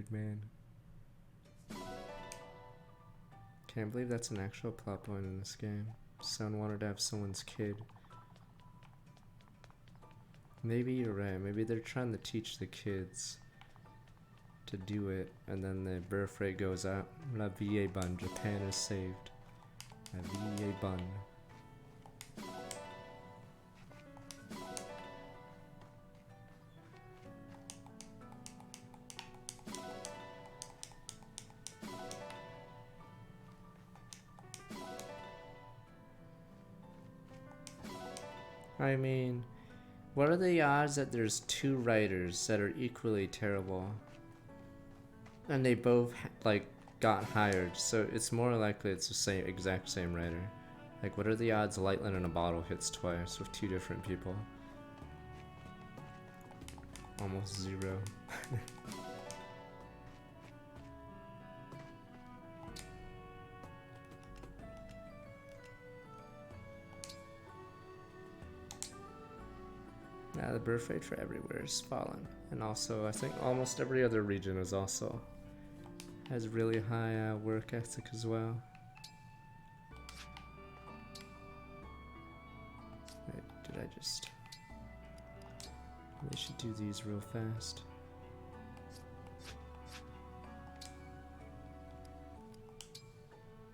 weird, man. Can't believe that's an actual plot point in this game. Son wanted to have someone's kid. Maybe you're right. Maybe they're trying to teach the kids to do it, and then the birth rate goes up. La vie est bonne. Japan is saved. La vie est bonne. I mean, what are the odds that there's two writers that are equally terrible and they both like got hired? So it's more likely it's the same exact same writer. Like, what are the odds lightning in a bottle hits twice with two different people? Almost zero. Yeah, the birth rate for everywhere is fallen. And also, I think almost every other region is also has really high work ethic as well. Wait, did I just... They should do these real fast.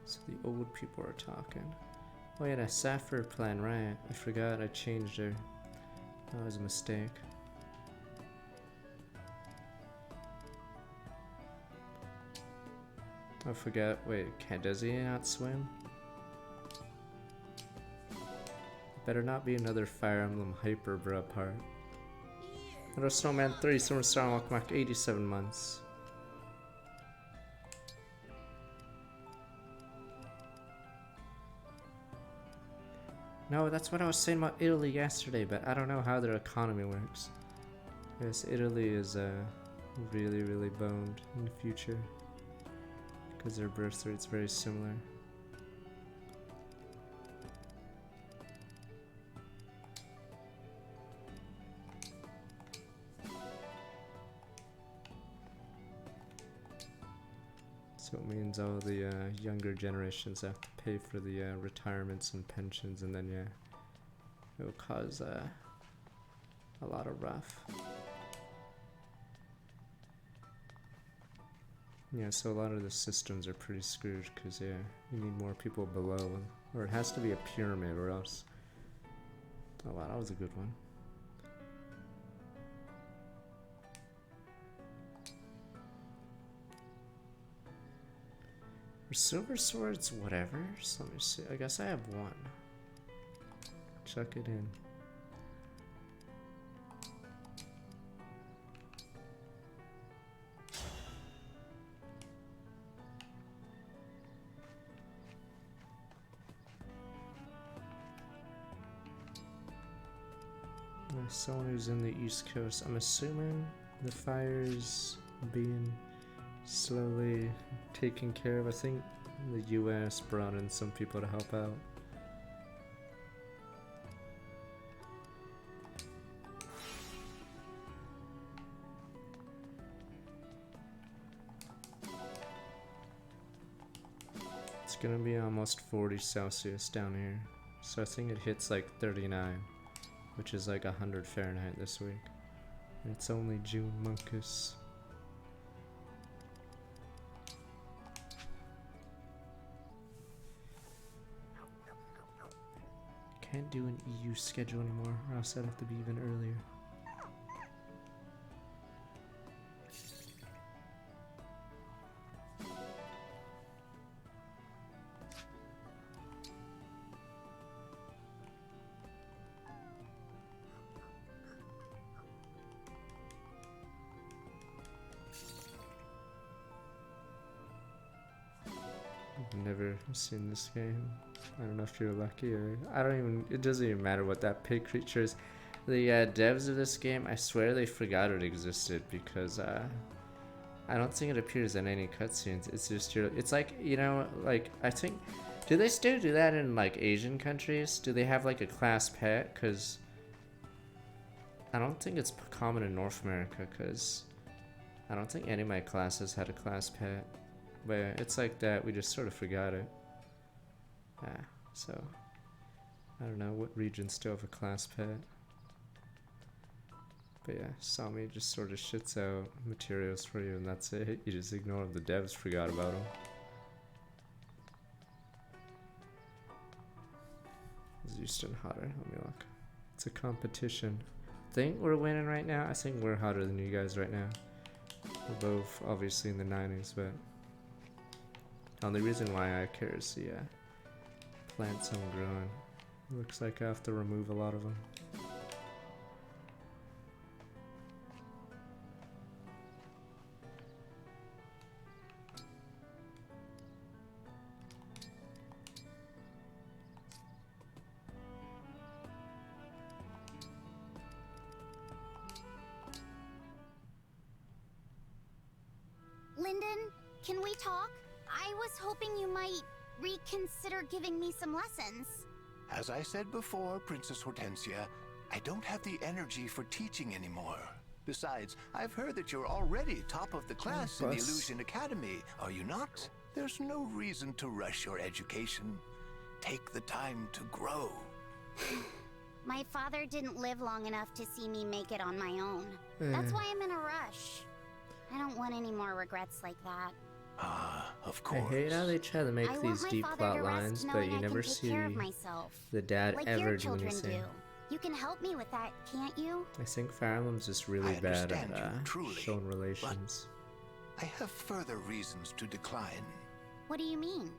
So the old people are talking. Oh yeah, that Sapphire plan, right? I forgot I changed her. That was a mistake. I forgot. Wait, does he not swim? Better not be another Fire Emblem Hyper Bra part. Little Snowman 3, Summer Star Walk Mark 87 months. No, that's what I was saying about Italy yesterday, but I don't know how their economy works. Yes, Italy is really, really boned in the future because their birth rate's very similar. So it means all the younger generations have to pay for the retirements and pensions, and then yeah, it'll cause a lot of rough. Yeah, so a lot of the systems are pretty screwed because yeah, you need more people below, or it has to be a pyramid or else. Oh wow, that was a good one. For silver swords, whatever. So let me see. I guess I have one. Chuck it in. Someone who's in the East Coast. I'm assuming the fire's being slowly taken care of. I think the US brought in some people to help out. It's gonna be almost 40 Celsius down here, so I think it hits like 39, which is like 100 Fahrenheit this week. And it's only June, Monkus. Can't do an EU schedule anymore, or else I'd have to be even earlier. I've never seen this game. I don't know if you're lucky or I don't even. It doesn't even matter what that pig creature is. The devs of this game, I swear they forgot it existed because I don't think it appears in any cutscenes. It's just your. It's like, you know, like I think. Do they still do that in like Asian countries? Do they have like a class pet? Cause I don't think it's common in North America. Cause I don't think any of my classes had a class pet. But it's like that, we just sort of forgot it. So I don't know what regions still have a class pet. But yeah, Sami just sort of shits out materials for you and that's it. You just ignore them. The devs forgot about them. Is Houston hotter? Let me look. It's a competition. I think we're winning right now. I think we're hotter than you guys right now. We're both obviously in the 90s, but the only reason why I care is the plants I'm growing. Looks like I have to remove a lot of them. Lyndon, can we talk? I was hoping you might reconsider giving me some lessons. As I said before, Princess Hortensia, I don't have the energy for teaching anymore. Besides, I've heard that you're already top of the class in the Illusion Academy, are you not? There's no reason to rush your education. Take the time to grow. My father didn't live long enough to see me make it on my own. That's why I'm in a rush. I don't want any more regrets like that. Of course. I hate how they try to make these deep plot lines, but you never see the dad like ever your do children anything. do. You can help me with that, can't you? I think Fire Emblem's just really bad at truly, showing relations. I have further reasons to decline. What do you mean?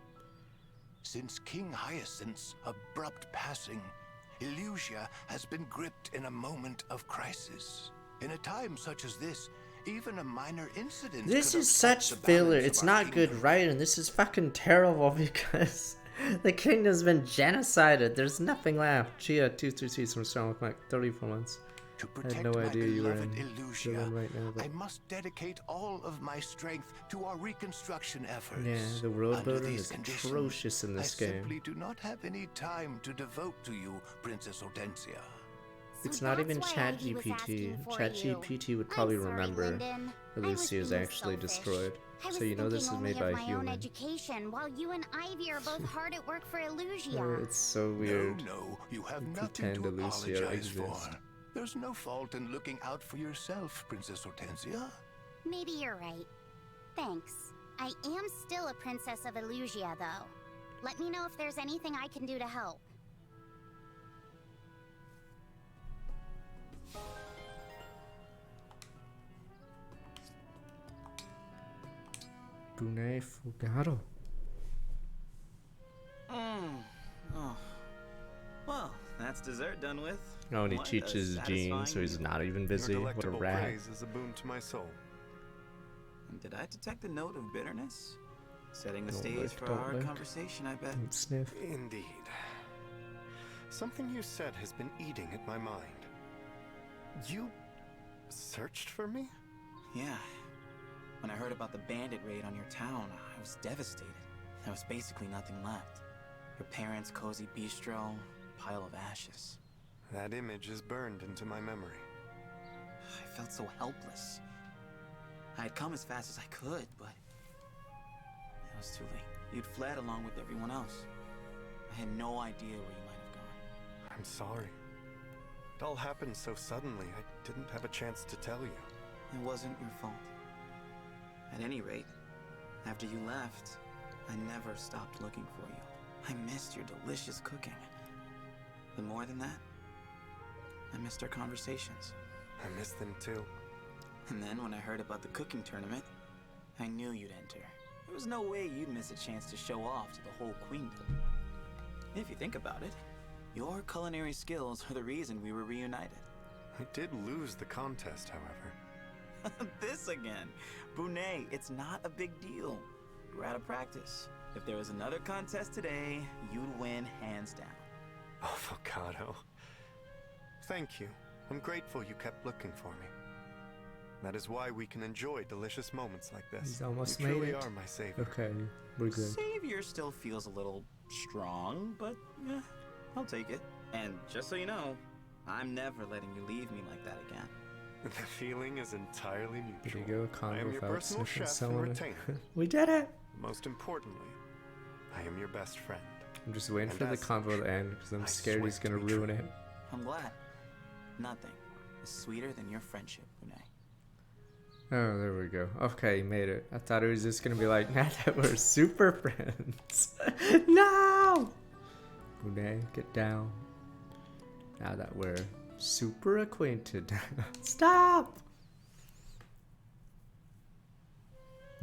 Since King Hyacinth's abrupt passing, Illusia has been gripped in a moment of crisis. In a time such as this, even a minor incident. This could is upset such the filler. balance It's of our not good kingdom. writing. This is fucking terrible because the kingdom's been genocided. There's nothing left. Chia 233 from Strong with like 34 months. To I protect had no my idea you were in beloved Illusia, Berlin right now. But I must dedicate all of my strength to our reconstruction efforts. yeah, the world Under building these is conditions, atrocious in this I game. simply do not have any time to devote to you, Princess Hortensia. It's So not that's even why Ivy was ChatGPT. asking for you. ChatGPT would I'm probably sorry, remember Lyndon. I was Lucy is being actually selfish. destroyed. I was So you know this is thinking made only by of a my own human. education, while you and Ivy are both hard at work for Illusia. It's so weird. No, you have You nothing pretend to Illusia apologize for. exists. There's no fault in looking out for yourself, Princess Hortensia. Maybe you're right. Thanks. I am still a princess of Illusia, though. Let me know if there's anything I can do to help. Brunei Fugato. Oh. Well, that's dessert done with. Oh, and he What a teaches Gene, so he's satisfying not even busy. Your What a delectable rat. praise is a boon to my soul. meal. Did I detect a note of bitterness? Setting the Don't stage lick, for don't our lick. conversation, I bet. Don't sniff. Indeed. Something you said has been eating at my mind. You searched for me? Yeah. When I heard about the bandit raid on your town, I was devastated. There was basically nothing left. Your parents' cozy bistro, pile of ashes. That image is burned into my memory. I felt so helpless. I had come as fast as I could, but it was too late. You'd fled along with everyone else. I had no idea where you might have gone. I'm sorry. It all happened so suddenly, I didn't have a chance to tell you. It wasn't your fault. At any rate, after you left, I never stopped looking for you. I missed your delicious cooking. But more than that, I missed our conversations. I miss them too. And then when I heard about the cooking tournament, I knew you'd enter. There was no way you'd miss a chance to show off to the whole queendom. If you think about it, your culinary skills are the reason we were reunited. I did lose the contest, however. This again. Brunei, it's not a big deal. We're out of practice. If there was another contest today, you'd win hands down. Avocado. Thank you. I'm grateful you kept looking for me. That is why we can enjoy delicious moments like this. He's almost you made truly it. are my savior. Okay, we're good. Savior still feels a little strong, but I'll take it. And just so you know, I'm never letting you leave me like that again. The feeling is entirely There mutual. you go, I am convo your without personal sniffing chef and someone. retainer. We did it! Most importantly, I am your best friend. I'm just waiting And for the as convo such, to end because I'm I scared he's swear gonna to be ruin true. it. I'm glad. Nothing is sweeter than your friendship, Renee. Oh, there we go. Okay, he made it. I thought it was just gonna be like, now that we're super friends. No! Boone, get down. Now that we're super acquainted. Stop!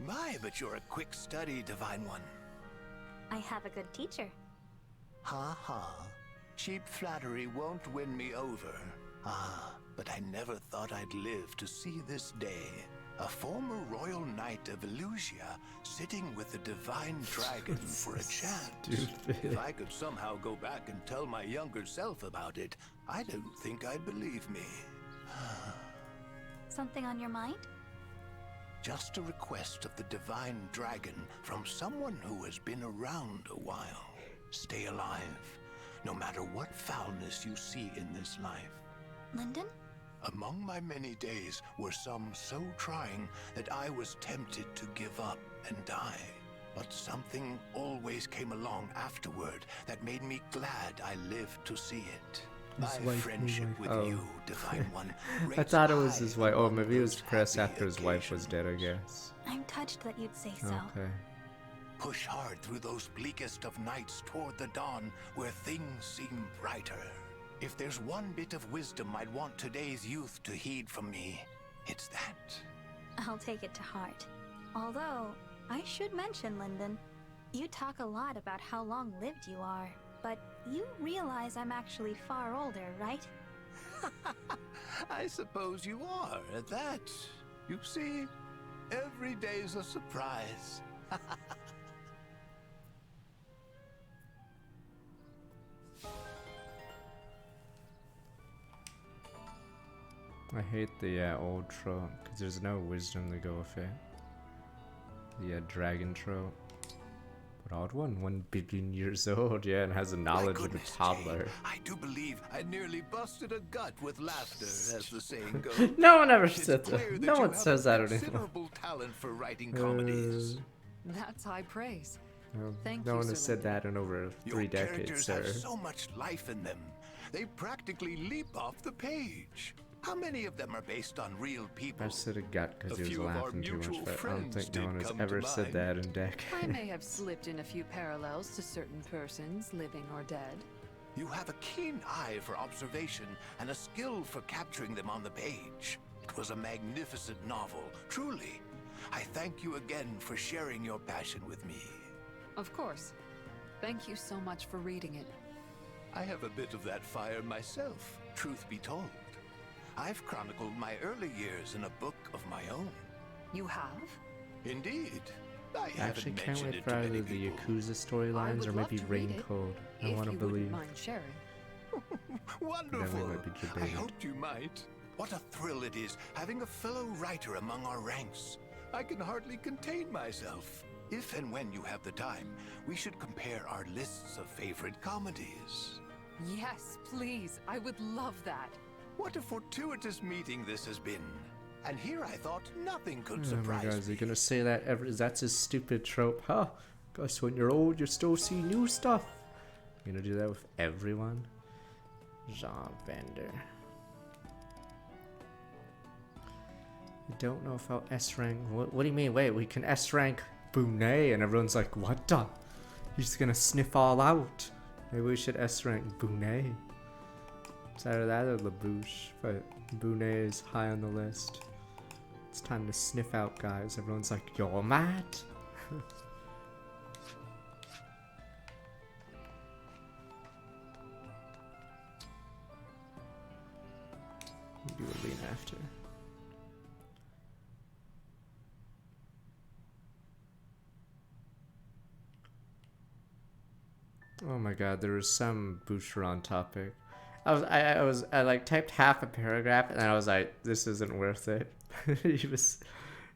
My, but you're a quick study, Divine One. I have a good teacher. Ha ha. Cheap flattery won't win me over. Ah, but I never thought I'd live to see this day. A former royal knight of Elusia sitting with the divine dragon for a chance. Stupid. If I could somehow go back and tell my younger self about it, I don't think I'd believe me. Something on your mind? Just a request of the divine dragon from someone who has been around a while. Stay alive, no matter what foulness you see in this life. Lyndon? Among my many days were some so trying that I was tempted to give up and die. But something always came along afterward that made me glad I lived to see it. His My wife, friendship with oh. you, Divine One, I rates thought it was high his wife. Oh, among maybe he was those depressed happy after his wife was dead, I occasions. guess. I'm touched that you'd say so. Okay. Push hard through those bleakest of nights toward the dawn where things seem brighter. If there's one bit of wisdom I'd want today's youth to heed from me, it's that. I'll take it to heart. Although, I should mention, Lyndon, you talk a lot about how long-lived you are, but you realize I'm actually far older, right? I suppose you are at that. You see, every day's a surprise. I hate the old trope because there's no wisdom to go with it. The dragon trope. But odd one, 1 billion years old, yeah, and has the knowledge of a goodness, toddler. Jay, I do believe I nearly busted a gut with laughter, as the saying goes. No one ever It's said clear that. that No you one have says a that anymore. considerable talent for writing comedies. That's high praise. No, Thank no you, one has Sir said that in over Your 3 decades, characters sir. have so much life in them. They practically leap off the page. How many of them are based on real people? I said a gut because A he was few of our laughing too much, mutual but I don't friends think no did one has come to ever said mind. that in deck. I may have slipped in a few parallels to certain persons, living or dead. You have a keen eye for observation and a skill for capturing them on the page. It was a magnificent novel, truly. I thank you again for sharing your passion with me. Of course. Thank you so much for reading it. I have a bit of that fire myself, truth be told. I've chronicled my early years in a book of my own. You have? Indeed. I I haven't actually can't mentioned wait it for to either many the people. Yakuza storylines would or love maybe to read Rain it, Code. I if want to you believe. wouldn't mind sharing. Wonderful. might be I debated. hoped you might. What a thrill it is having a fellow writer among our ranks. I can hardly contain myself. If and when you have the time, we should compare our lists of favorite comedies. Yes, please. I would love that. What a fortuitous meeting this has been. And here I thought nothing could Oh my surprise god, is he me. gonna say that ever? That's his stupid trope, huh? Guess when you're old, you still see new stuff. You gonna do that with everyone? Jean Bender. I don't know if I'll S rank. What do you mean? Wait, we can S rank Boone, and everyone's like, what the? He's gonna sniff all out. Maybe we should S rank Boone. It's either that or Lebouche, but Boone is high on the list. It's time to sniff out, guys. Everyone's like, you're mad. You will lean after. Oh my god, there was some Boucheron topic. I like typed half a paragraph and then I was like, this isn't worth it. It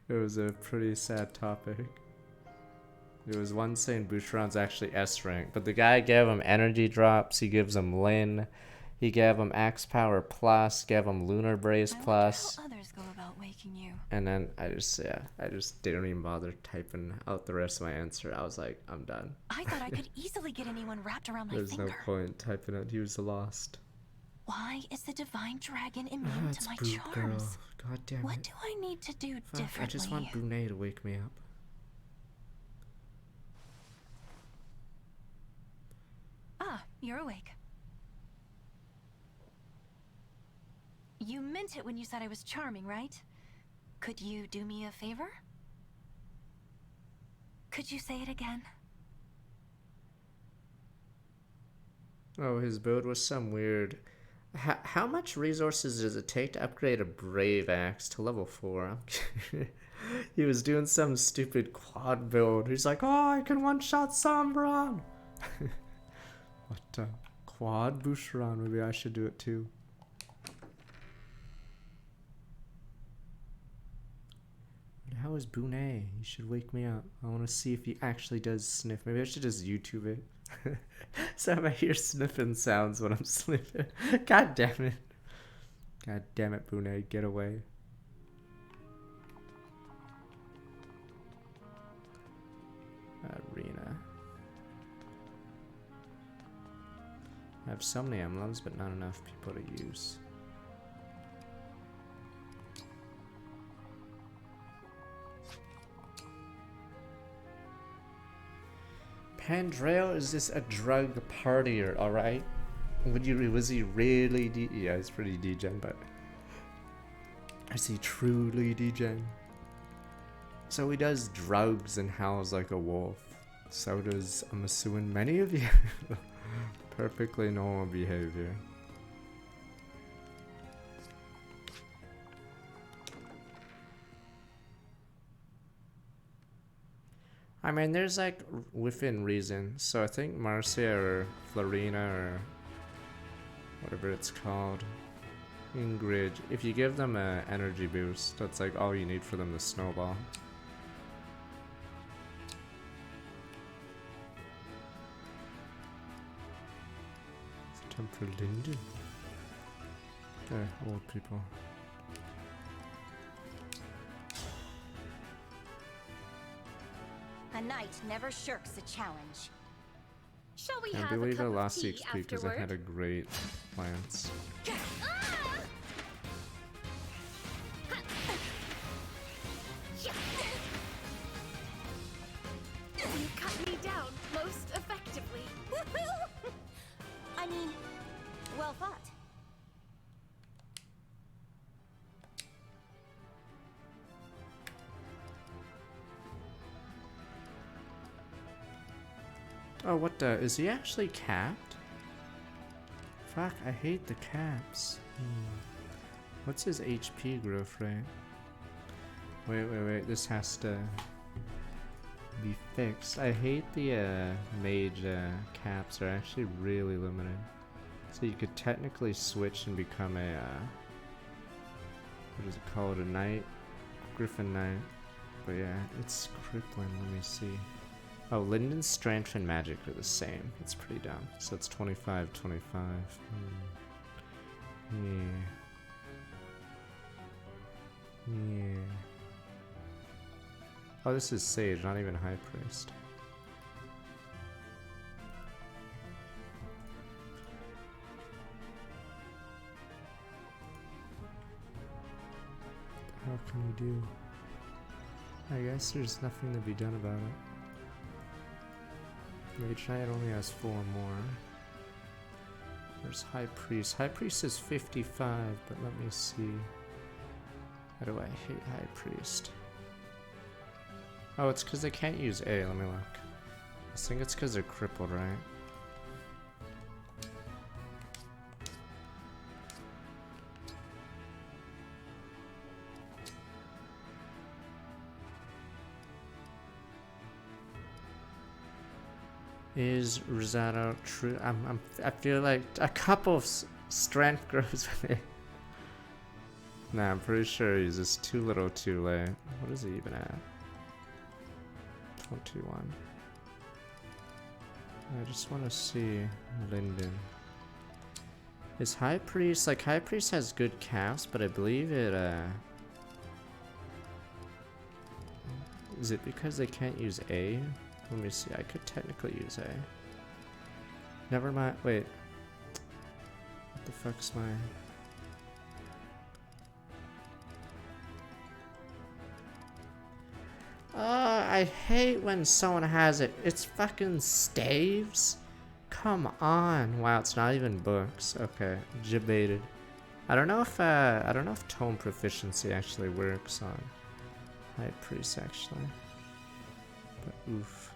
was a pretty sad topic. There was one saying Boucheron's actually S rank, but the guy gave him energy drops, he gives him Lin, He gave him Axe Power Plus, gave him Lunar Brace Plus. How others go about waking you. And then I just didn't even bother typing out the rest of my answer. I was like, I'm done. I thought I could easily get anyone wrapped around my There's finger. no point typing out. He was lost. Why is the divine dragon immune to my Boob charms? Girl. God damn What it. do I need to do Fuck, differently? I just want Brunei to wake me up. Ah, you're awake. You meant it when you said I was charming, right? Could you do me a favor? Could you say it again? Oh, his build was some weird... How much resources does it take to upgrade a Brave Axe to level 4? He was doing some stupid quad build. He's like, oh, I can one-shot Sombron! What, quad Boucheron? Maybe I should do it too. How is Bunei? You should wake me up. I want to see if he actually does sniff. Maybe I should just YouTube it. So I hear sniffing sounds when I'm sleeping. God damn it. God damn it, Bunei. Get away. Arena. I have so many emblems, but not enough people to use. Pandreo is just a drug partier, alright? Was he really yeah, he's pretty degen, but is he truly degen? So he does drugs and howls like a wolf. So does, I'm assuming, many of you. Perfectly normal behavior. I mean, there's like within reason. So I think Marcia or Florina or whatever it's called, Ingrid, if you give them an energy boost, that's like all you need for them to snowball. It's time for Linden. Old people. A knight never shirks a challenge. Shall we I have a believe I cup of lost tea XP because I had afterward? a great lance. You cut me down most effectively. I mean, well thought. Oh, what the? Is he actually capped? Fuck, I hate the caps. What's his HP growth rate? Wait, this has to be fixed. I hate the mage caps are actually really limited. So you could technically switch and become a, what is it called? A knight? Griffin knight. But yeah, it's crippling. Let me see. Oh, Linden's strength and magic are the same. It's pretty dumb. So it's 25, 25. Yeah. Oh, this is Sage, not even High Priest. What can we do? I guess there's nothing to be done about it. Mage Knight only has 4 more. There's High Priest. High Priest is 55, but let me see. How do I hate High Priest? Oh, it's because they can't use A. Let me look. I think it's because they're crippled, right? Is Rosado true? I feel like a couple of strength grows with it. Nah, I'm pretty sure he's just too little too late. What is he even at? 21. I just want to see Linden. Is High Priest, like High Priest has good caps, but I believe it, is it because they can't use A? Let me see, I could technically use A. Never mind, wait. What the fuck's my... I hate when someone has it. It's fucking staves? Come on. Wow, it's not even books. Okay, debated. I don't know if tome proficiency actually works on High Priest actually. But oof.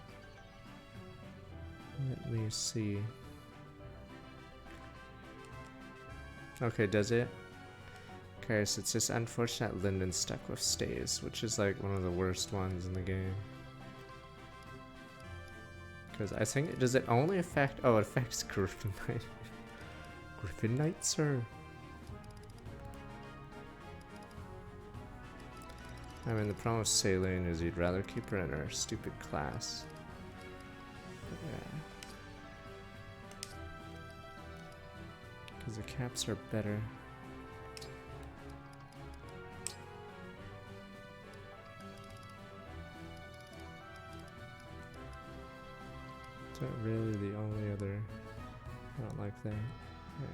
Let me see. Okay, does it? Okay, so it's just unfortunate Lyndon's stuck with stays, which is like one of the worst ones in the game. Because I think, does it only affect, oh, it affects Griffin Knight. Griffin Knight, sir. I mean, the problem with Saline is you'd rather keep her in her stupid class. But yeah. Because the caps are better. Is that really the only other? I don't like that. Yeah.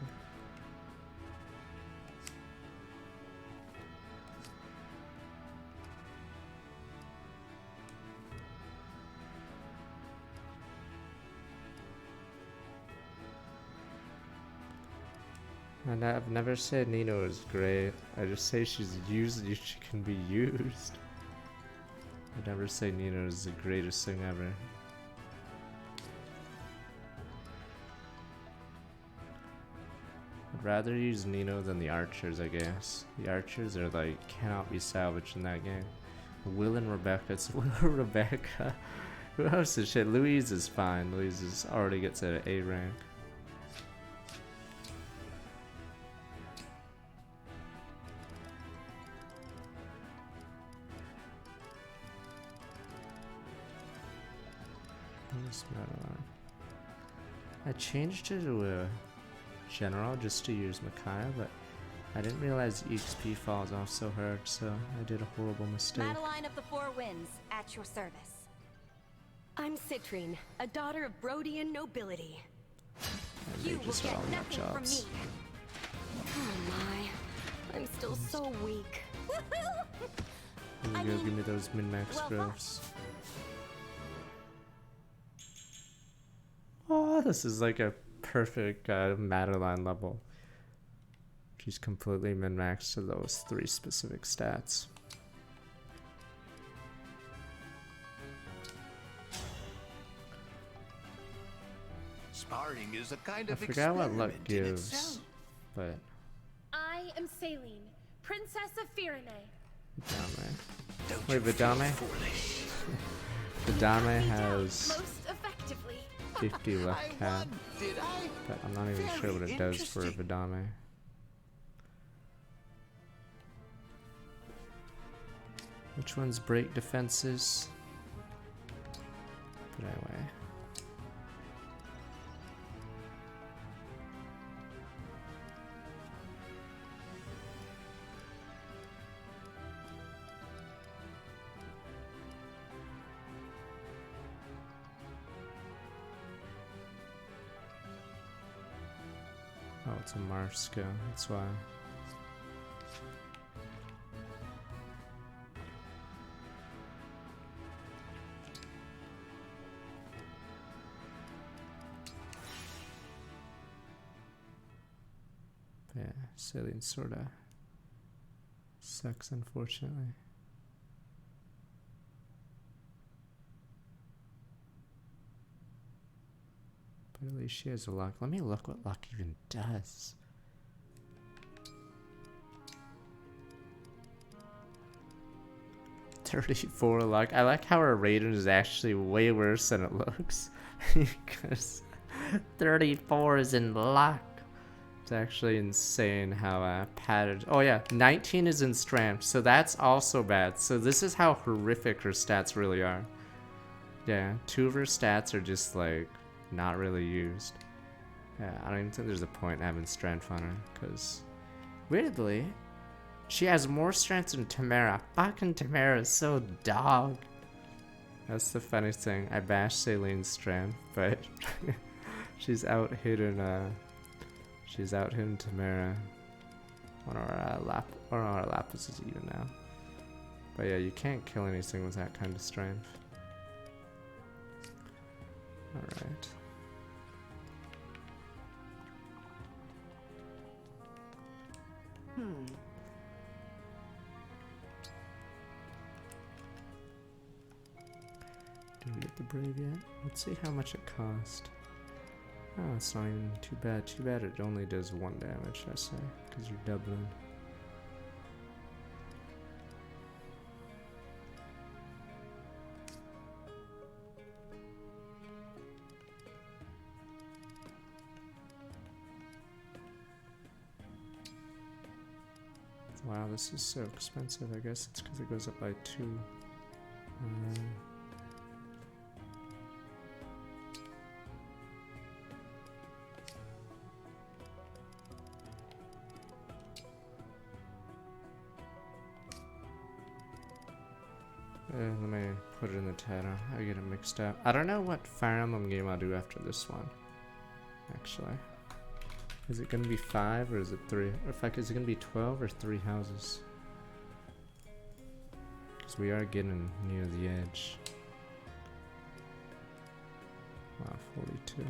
And I've never said Nino is great. I just say she's used. She can be used. I never say Nino is the greatest thing ever. I'd rather use Nino than the archers, I guess. The archers are like, cannot be salvaged in that game. Will and Rebecca, it's Will and Rebecca. Who else is shit? Louise is fine. Louise is already gets at an A rank. I changed it to a general just to use Micaiah, but I didn't realize EXP falls off so hard, so I did a horrible mistake. Madeline of the Four Winds, at your service. I'm Citrine, a daughter of Brodian nobility. And You they will just get all got nothing from jobs. me. Oh my, I'm still so weak. Here we go, give me those min-max well, growths. Oh, this is like a perfect Madeline level. She's completely min-maxed to those 3 specific stats. Sparring is a kind I of forgot what luck experiment in gives, itself. but I am Saline, Princess of Firene. Vidame. Don't Wait, you feel Vidame? foolish? Vidame We has most effectively. 50 luck I cap, won, did I? but I'm not even sure what it does for interesting. Vidame. Which ones break defenses? But anyway. Oh, it's a Marska, that's why. Yeah, Celine sorta sucks, unfortunately. But at least she has a luck. Let me look what luck even does. $34 luck. I like how her rating is actually way worse than it looks. Because 34 is in luck. It's actually insane how padded. Oh yeah, 19 is in strength, so that's also bad. So this is how horrific her stats really are. Yeah, 2 of her stats are just like not really used. Yeah, I don't even think there's a point in having strength on her, because weirdly, she has more strength than Tamara. Fucking Tamara is so dog. That's the funny thing. I bashed Celine's strength, but she's out hidden Tamara on our Lapises even now. But yeah, you can't kill anything with that kind of strength. Alright. Did we get the Brave yet? Let's see how much it cost. Oh, it's not even too bad. Too bad it only does 1 damage, I say, because you're doubling. Wow, this is so expensive. I guess it's because it goes up by 2. Let me put it in the title. I get it mixed up. I don't know what Fire Emblem game I'll do after this one. Actually. Is it gonna be 5 or is it 3? Or in fact, is it gonna be 12 or 3 houses? Because we are getting near the edge. Wow, 42.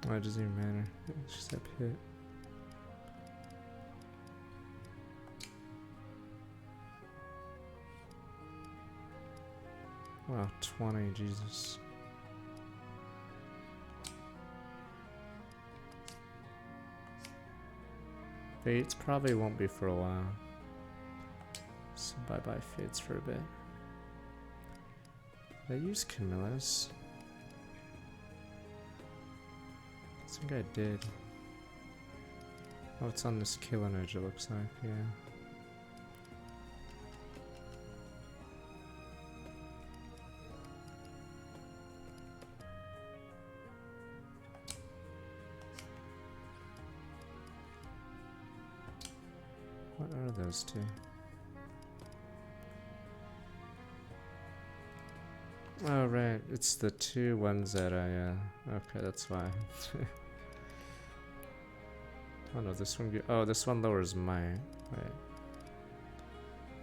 Oh, it doesn't even matter. It's just up hit. Wow, 20, Jesus. Fates probably won't be for a while. So bye-bye Fates for a bit. Did I use Camilla's? I think I did. Oh, it's on this killing edge, it looks like, yeah. What are those two? Oh, right, it's the 2 ones that I, okay, that's why. Oh no, this one, oh, this one lowers my, wait.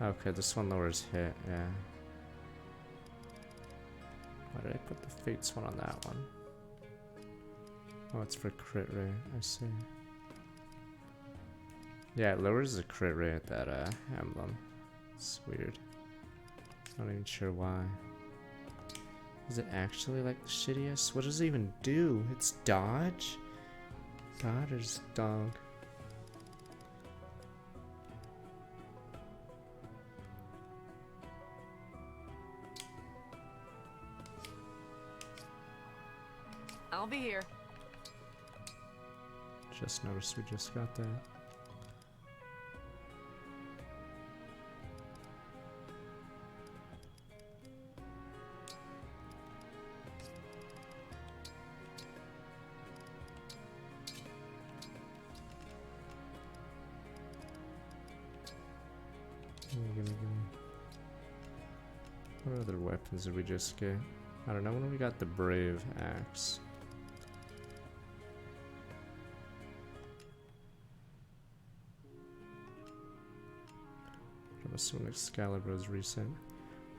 Okay, this one lowers hit, yeah. Why did I put the Fates one on that one? Oh, it's for crit rate, I see. Yeah, it lowers the crit rate at that emblem. It's weird. Not even sure why. Is it actually like the shittiest? What does it even do? It's dodge? God, or just dog? I'll be here. Just noticed we just got that. Gimme. What other weapons did we just get? I don't know when we got the Brave Axe. I'm assuming Excalibur is recent.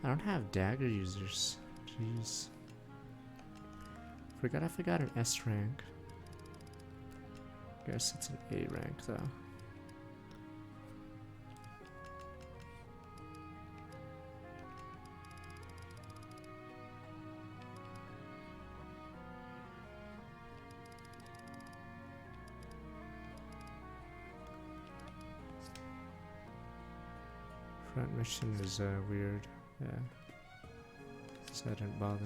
I don't have dagger users. Jeez. Forgot if I got an S rank. Guess it's an A rank though. Front mission is weird. Yeah. So I didn't bother.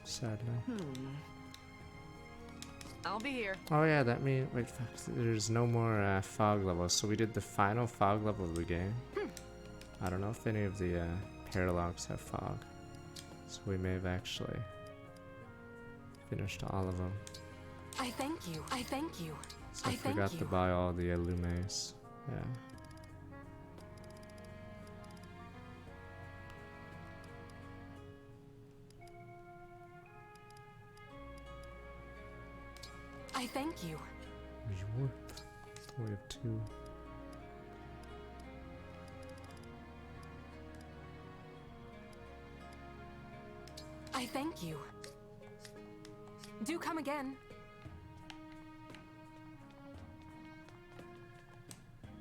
Sadly. I'll be here. Oh yeah, that means wait, fuck, there's no more fog levels. So we did the final fog level of the game. I don't know if any of the paralogs have fog. So we may have actually finished all of them. I thank you. I thank you. So I forgot to buy all the Illumes. Yeah. I thank you. Warp. We have 2. I thank you. Do come again.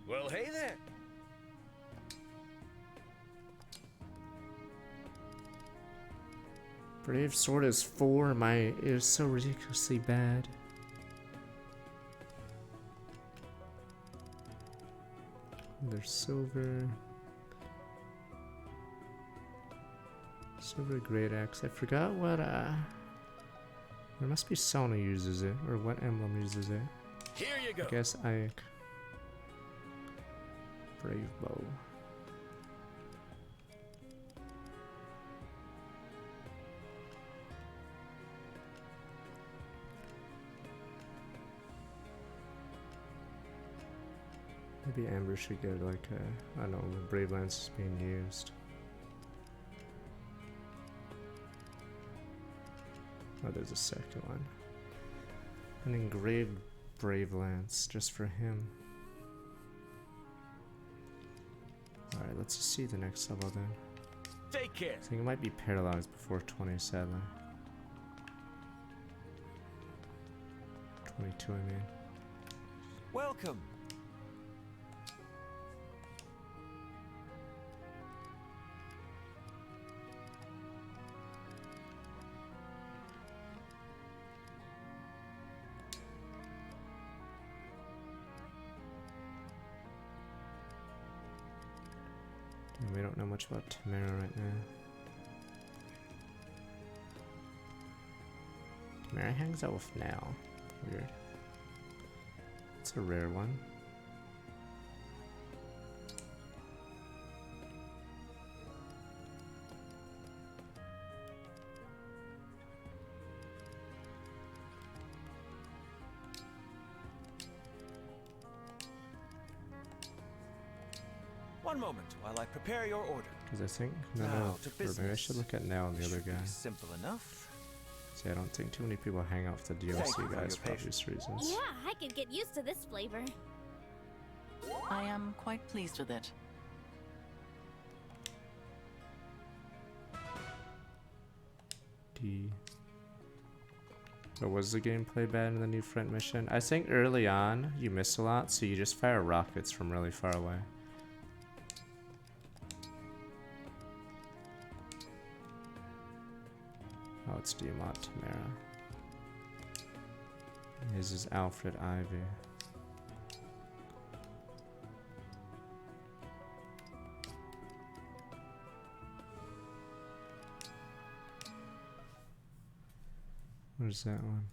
Well, hey there. Brave Sword is 4. It is so ridiculously bad. There's silver. Silver Great Axe. I forgot what there must be someone who uses it, or what emblem uses it. Here you go. I guess Ike. Brave Bow. Maybe Amber should get like I don't know, the Brave Lance is being used. Oh, there's a second one. An engraved Brave Lance just for him. Alright, let's just see the next level then. Take care. I think it might be paralyzed before 27. 22, I mean. Welcome. We don't know much about Tamara right now. Tamara hangs out with Now. Weird. It's a rare one. One moment while I prepare your order. Because I think Now or to maybe I business. should look at Now and the other Should be guy. simple enough. See, I don't think too many people hang out with the Thank DLC you for guys your for obvious reasons. Yeah, I could get used to this flavor. I am quite pleased with it. D. But was the gameplay bad in the new front mission? I think early on you miss a lot, so you just fire rockets from really far away. Oh, it's Diamant Tamara. His is Alfred Ivy. Where's that one?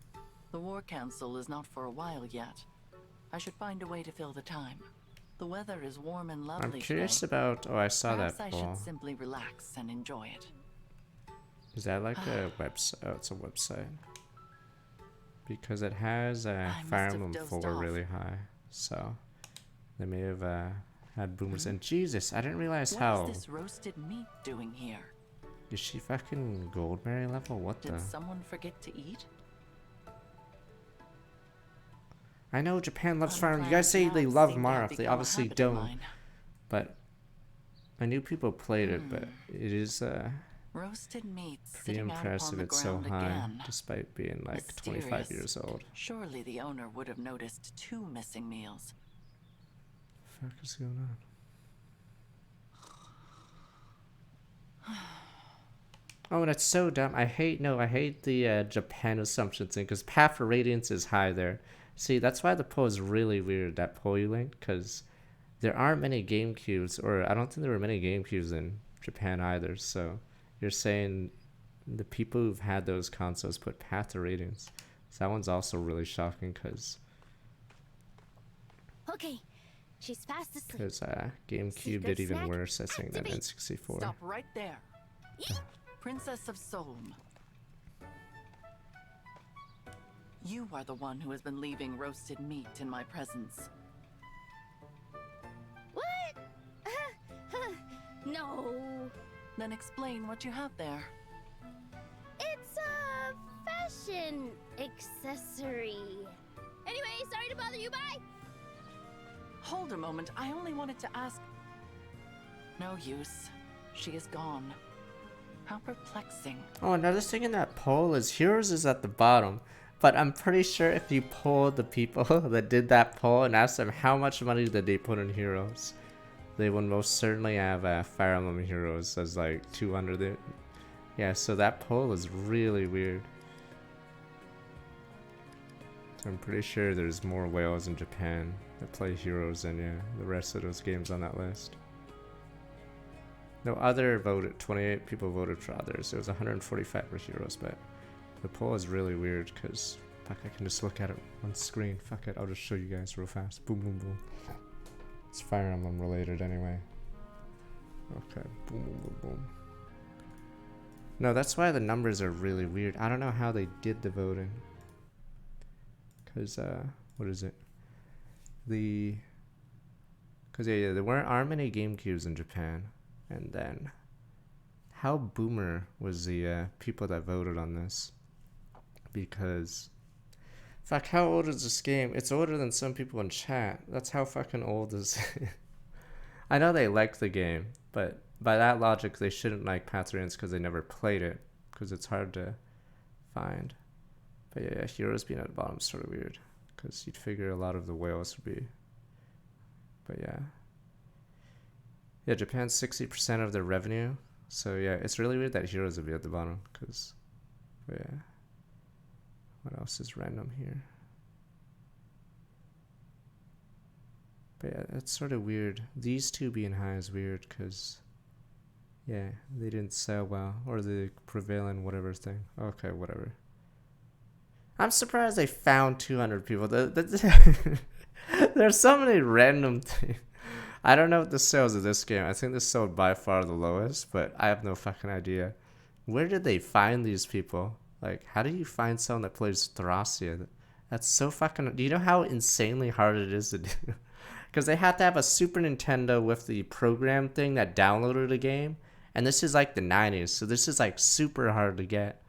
The War Council is not for a while yet. I should find a way to fill the time. The weather is warm and lovely I'm curious today. about. Oh, I saw Perhaps that I poll. should simply relax and enjoy it. Is that like a website? Oh, it's a website. Because it has Fire have Emblem dozed 4 off. really high, so they may have had boomers. And Jesus, I didn't realize What how. is this roasted meat doing here? Is she fucking Goldberry level? What Did the? someone forget to eat? I know Japan loves I'm Fire Emblem. You glad guys say now they it's love seemed to have Marth. They become a obviously habit of don't. mine. But I knew people played it, but it is Roasted meat pretty sitting out impressive. upon the It's so ground high, again. despite being like 25 Mysterious. years old. Surely the owner would have noticed 2 missing meals. What the fuck is going on? Oh, that's so dumb. I hate the Japan assumption thing, because path for radiance is high there. See, that's why the poll is really weird, that poll you linked, because there aren't many GameCubes, or I don't think there were many GameCubes in Japan either. So you're saying the people who've had those consoles put path to ratings. So that one's also really shocking because Okay, she's fast asleep. because GameCube Secret did even snack worse, I think, than activate. N64. Stop right there. Princess of Solm. You are the one who has been leaving roasted meat in my presence. What? No. Then explain what you have there. It's a fashion accessory. Anyway, sorry to bother you, bye! Hold a moment, I only wanted to ask... No use. She is gone. How perplexing. Oh, another thing in that poll is Heroes is at the bottom. But I'm pretty sure if you poll the people that did that poll and ask them how much money did they put in Heroes, they would most certainly have Fire Emblem Heroes as like 200 there. Yeah, so that poll is really weird. So I'm pretty sure there's more whales in Japan that play Heroes than the rest of those games on that list. No, other voted, 28 people voted for others. It was 145 for Heroes, but the poll is really weird because fuck, I can just look at it on screen. Fuck it, I'll just show you guys real fast. Boom, boom, boom. It's Fire Emblem related anyway. Okay, boom, boom, boom, boom. No, that's why the numbers are really weird. I don't know how they did the voting. Because, what is it? Because, yeah, there aren't many GameCubes in Japan. And then, how boomer was the people that voted on this? Because, fuck, how old is this game? It's older than some people in chat. That's how fucking old is it? I know they like the game, but by that logic, they shouldn't like Pathrians because they never played it, because it's hard to find. But yeah, Heroes being at the bottom is sort of weird, because you'd figure a lot of the whales would be. But yeah. Yeah, Japan's 60% of their revenue. So yeah, it's really weird that Heroes would be at the bottom, because, yeah. What else is random here? But yeah, it's sort of weird. These two being high is weird because, yeah, they didn't sell well. Or the prevailing whatever thing. Okay, whatever. I'm surprised they found 200 people. There's so many random things. I don't know what the sales of this game. I think this sold by far the lowest, but I have no fucking idea. Where did they find these people? Like, how do you find someone that plays Thracia? That's so fucking... Do you know how insanely hard it is to do? Because they had to have a Super Nintendo with the program thing that downloaded the game. And this is like the 90s, so this is like super hard to get.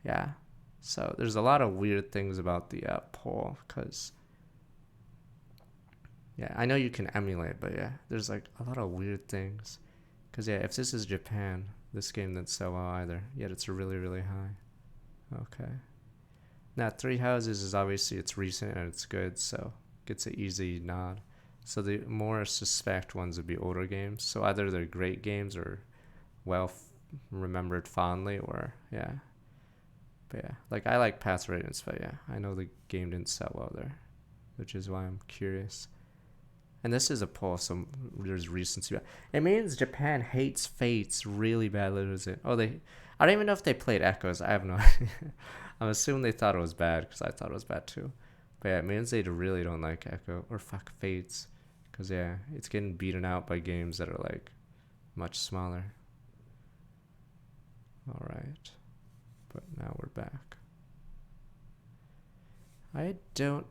Yeah. So there's a lot of weird things about the poll, because... Yeah, I know you can emulate, but yeah, there's like a lot of weird things. Because yeah, if this is Japan, this game didn't sell well either, yet it's really, really high. Okay. Now, Three Houses is obviously, it's recent and it's good, so gets an easy nod. So the more suspect ones would be older games. So either they're great games or remembered fondly, or yeah. But yeah, like I like Path Radiance, but yeah, I know the game didn't sell well there, which is why I'm curious. And this is a poll, so there's recency. It means Japan hates Fates really badly, does it? Oh, I don't even know if they played Echoes. I have no idea. I'm assuming they thought it was bad, because I thought it was bad too. But yeah, it means they really don't like Echo, or fuck Fates. Because yeah, it's getting beaten out by games that are like much smaller. Alright. But now we're back. I don't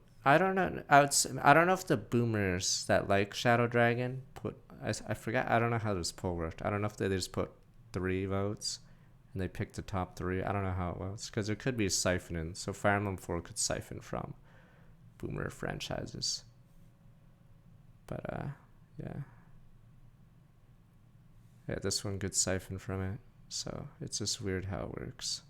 know. I don't know if the boomers that like Shadow Dragon I forgot. I don't know how this poll worked. I don't know if they just put 3 votes and they picked the top 3. I don't know how it was, because it could be siphoning. So Fire Emblem 4 could siphon from boomer franchises. But yeah, this one could siphon from it. So it's just weird how it works.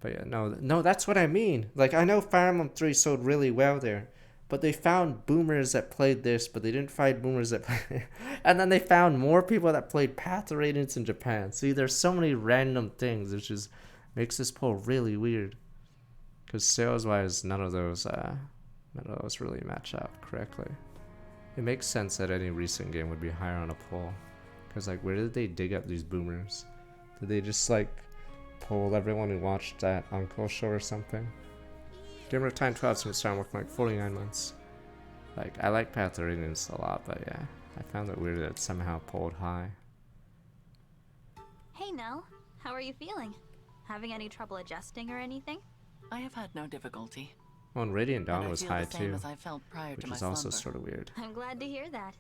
But yeah, no, that's what I mean. Like, I know Fire Emblem 3 sold really well there, but they found boomers that played this, but they didn't find boomers that played and then they found more people that played Path of Radiance in Japan. See, there's so many random things, which just makes this poll really weird. Because sales-wise, none of those really match up correctly. It makes sense that any recent game would be higher on a poll. Because, like, where did they dig up these boomers? Did they just, like, poll everyone who watched that Uncle show or something? Gamer of Time 12 since starting working like 49 months. Like, I like Path of Radiance a lot, but yeah. I found it weird that it somehow polled high. Hey, Nell. How are you feeling? Having any trouble adjusting or anything? I have had no difficulty. Oh, and Radiant Dawn was high the same too, as I felt prior which to my is also slumber. sort of weird. I'm glad to hear that.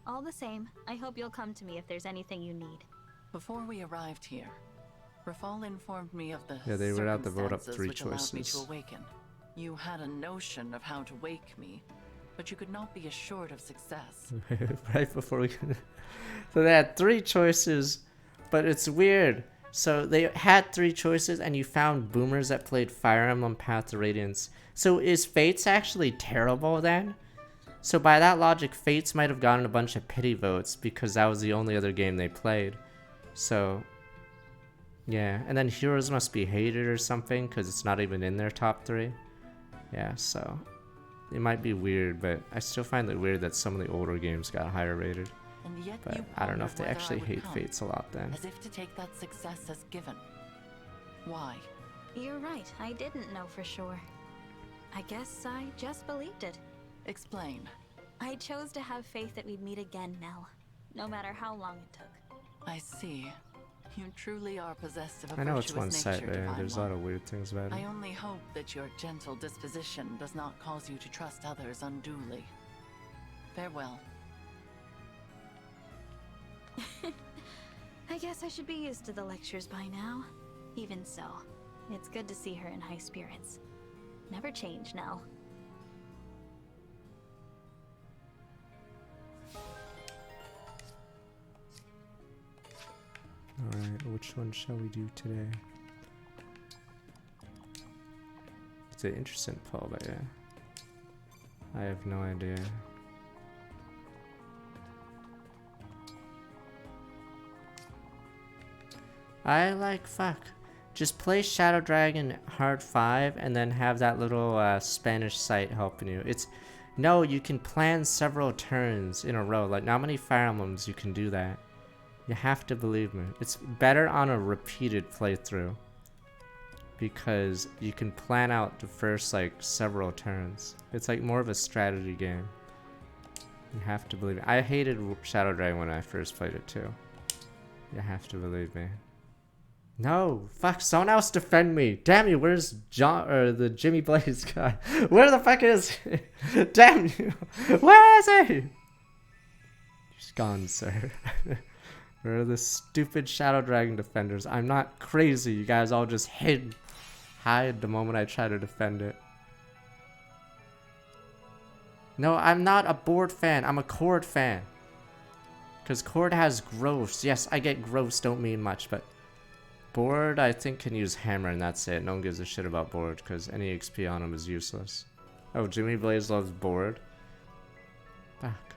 All the same, I hope you'll come to me if there's anything you need. Before we arrived here, Rafal informed me of the Yeah, they were out to vote up circumstances 3 which allowed me choices. to awaken. You had a notion of how to wake me, but you could not be assured of success. Right before we could... So they had 3 choices, but it's weird. So they had 3 choices and you found boomers that played Fire Emblem Path to Radiance. So is Fates actually terrible then? So by that logic, Fates might have gotten a bunch of pity votes because that was the only other game they played. So, yeah. And then Heroes must be hated or something because it's not even in their top 3. Yeah, so it might be weird, but I still find it weird that some of the older games got higher rated. And yet But you I don't know if pondered they whether actually I would hate come, Fates a lot then. as if to take that success as given. Why? You're right, I didn't know for sure. I guess I just believed it. Explain. I chose to have faith that we'd meet again, Nell. No matter how long it took. I see. You truly are possessed of a I know it's virtuous one nature, site, but yeah, Divine there's a One. lot of weird things about it. I only hope that your gentle disposition does not cause you to trust others unduly. Farewell. I guess I should be used to the lectures by now. Even so, it's good to see her in high spirits. Never change, Nell. Alright, which one shall we do today? It's an interesting poll, but yeah. I have no idea. I like, fuck. Just play Shadow Dragon Hard 5 and then have that little Spanish site helping you. It's, no, you can plan several turns in a row. Like, not many Fire Emblems you can do that. You have to believe me. It's better on a repeated playthrough. Because you can plan out the first, like, several turns. It's like more of a strategy game. You have to believe me. I hated Shadow Dragon when I first played it too. You have to believe me. No, fuck, someone else defend me. Damn you, where's John, or the Jimmy Blaze guy? Where the fuck is he? Damn you, where is he? He's gone, sir. Where are the stupid Shadow Dragon defenders? I'm not crazy, you guys all just hide the moment I try to defend it. No, I'm not a board fan, I'm a Cord fan. Because Cord has gross. Yes, I get gross, don't mean much, but board, I think, can use hammer and that's it. No one gives a shit about board because any XP on him is useless. Oh, Jimmy Blaze loves board. Back.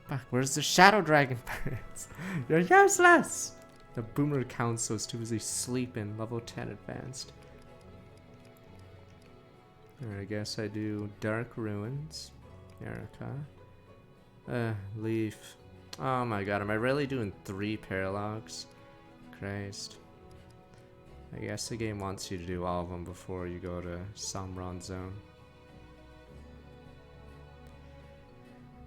Back. Where's the Shadow Dragon fans? You're useless! The Boomer Council is too busy sleeping. Level 10 advanced. Alright, I guess I do Dark Ruins. Erica. Leaf. Oh my god, am I really doing 3 paralogs? Christ. I guess the game wants you to do all of them before you go to Sombron Zone.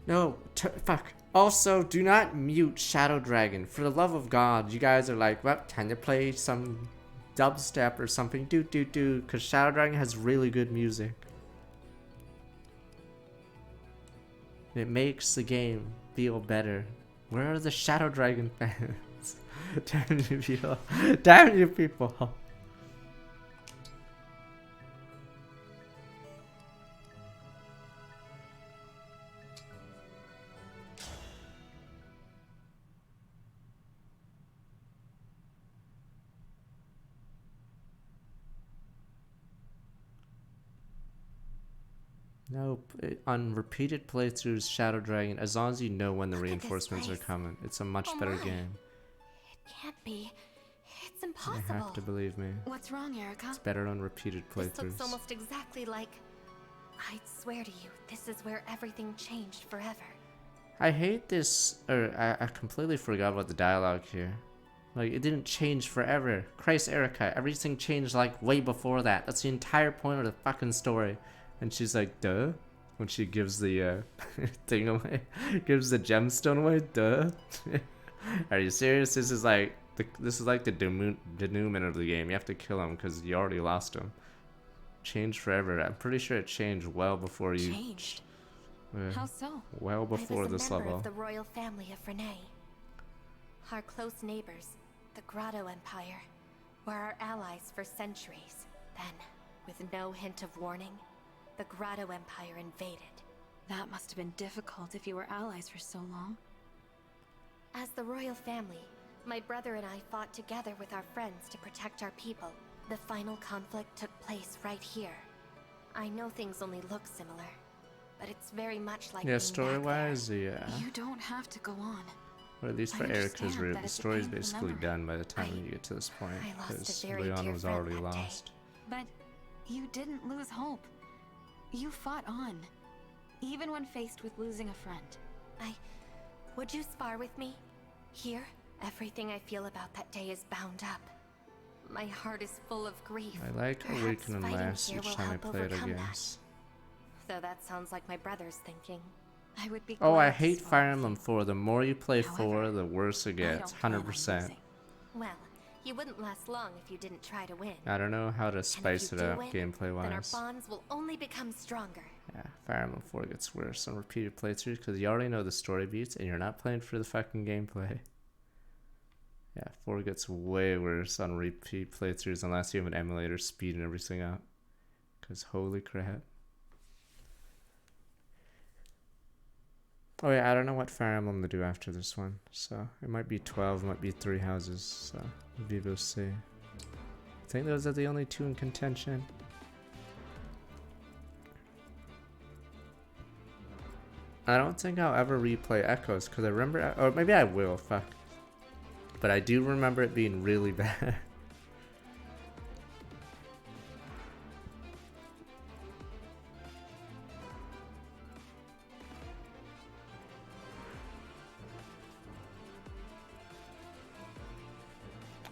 No, fuck. Also, do not mute Shadow Dragon. For the love of God, you guys are like, well, can you play some dubstep or something? Do, because Shadow Dragon has really good music. It makes the game feel better. Where are the Shadow Dragon fans? Damn you people. Damn you people. Nope. On repeated playthroughs, Shadow Dragon, as long as you know when the reinforcements are coming, it's a much better game. It can't be. It's You impossible. have to believe me. What's wrong, Erica? It's better on repeated This playthroughs. looks almost exactly like... I swear to you, this is where everything changed forever. I hate this, or I completely forgot about the dialogue here. Like, it didn't change forever. Christ, Erica, everything changed like way before that. That's the entire point of the fucking story. And she's like, duh? When she gives the thing away, gives the gemstone away, duh? Are you serious? This is like the denouement of the game. You have to kill him because you already lost him. Changed forever. I'm pretty sure it changed well before you. Changed? How so? Well before this I was a member level. of the royal family of Renee. Our close neighbors, the Grotto Empire, were our allies for centuries. Then, with no hint of warning, the Grotto Empire invaded. That must have been difficult if you were allies for so long. As the royal family, my brother and I fought together with our friends to protect our people. The final conflict took place right here. I know things only look similar, but it's very much like Yeah, story-wise, yeah. You don't have to go on. Or at least for Erica's route, the story's basically done by the time you get to this point, because Leon was already lost. But you didn't lose hope. You fought on, even when faced with losing a friend. Would you spar with me? Here, everything I feel about that day is bound up. My heart is full of grief. I like how we can last each time I play it again. Though that sounds like my brother's thinking. I would be Oh, I hate Fire Emblem 4. The more you play 4, the worse it gets. 100%. Well, you wouldn't last long if you didn't try to win. I don't know how to spice it up gameplay-wise. Then our bonds will only become stronger. Yeah, Fire Emblem 4 gets worse on repeated playthroughs because you already know the story beats and you're not playing for the fucking gameplay. Yeah, 4 gets way worse on repeat playthroughs unless you have an emulator speeding everything up. Because holy crap. Oh yeah, I don't know what Fire Emblem to do after this one. So, it might be 12, might be 3 houses. So, we will see. I think those are the only 2 in contention. I don't think I'll ever replay Echoes because I remember, or maybe I will, fuck. But I do remember it being really bad.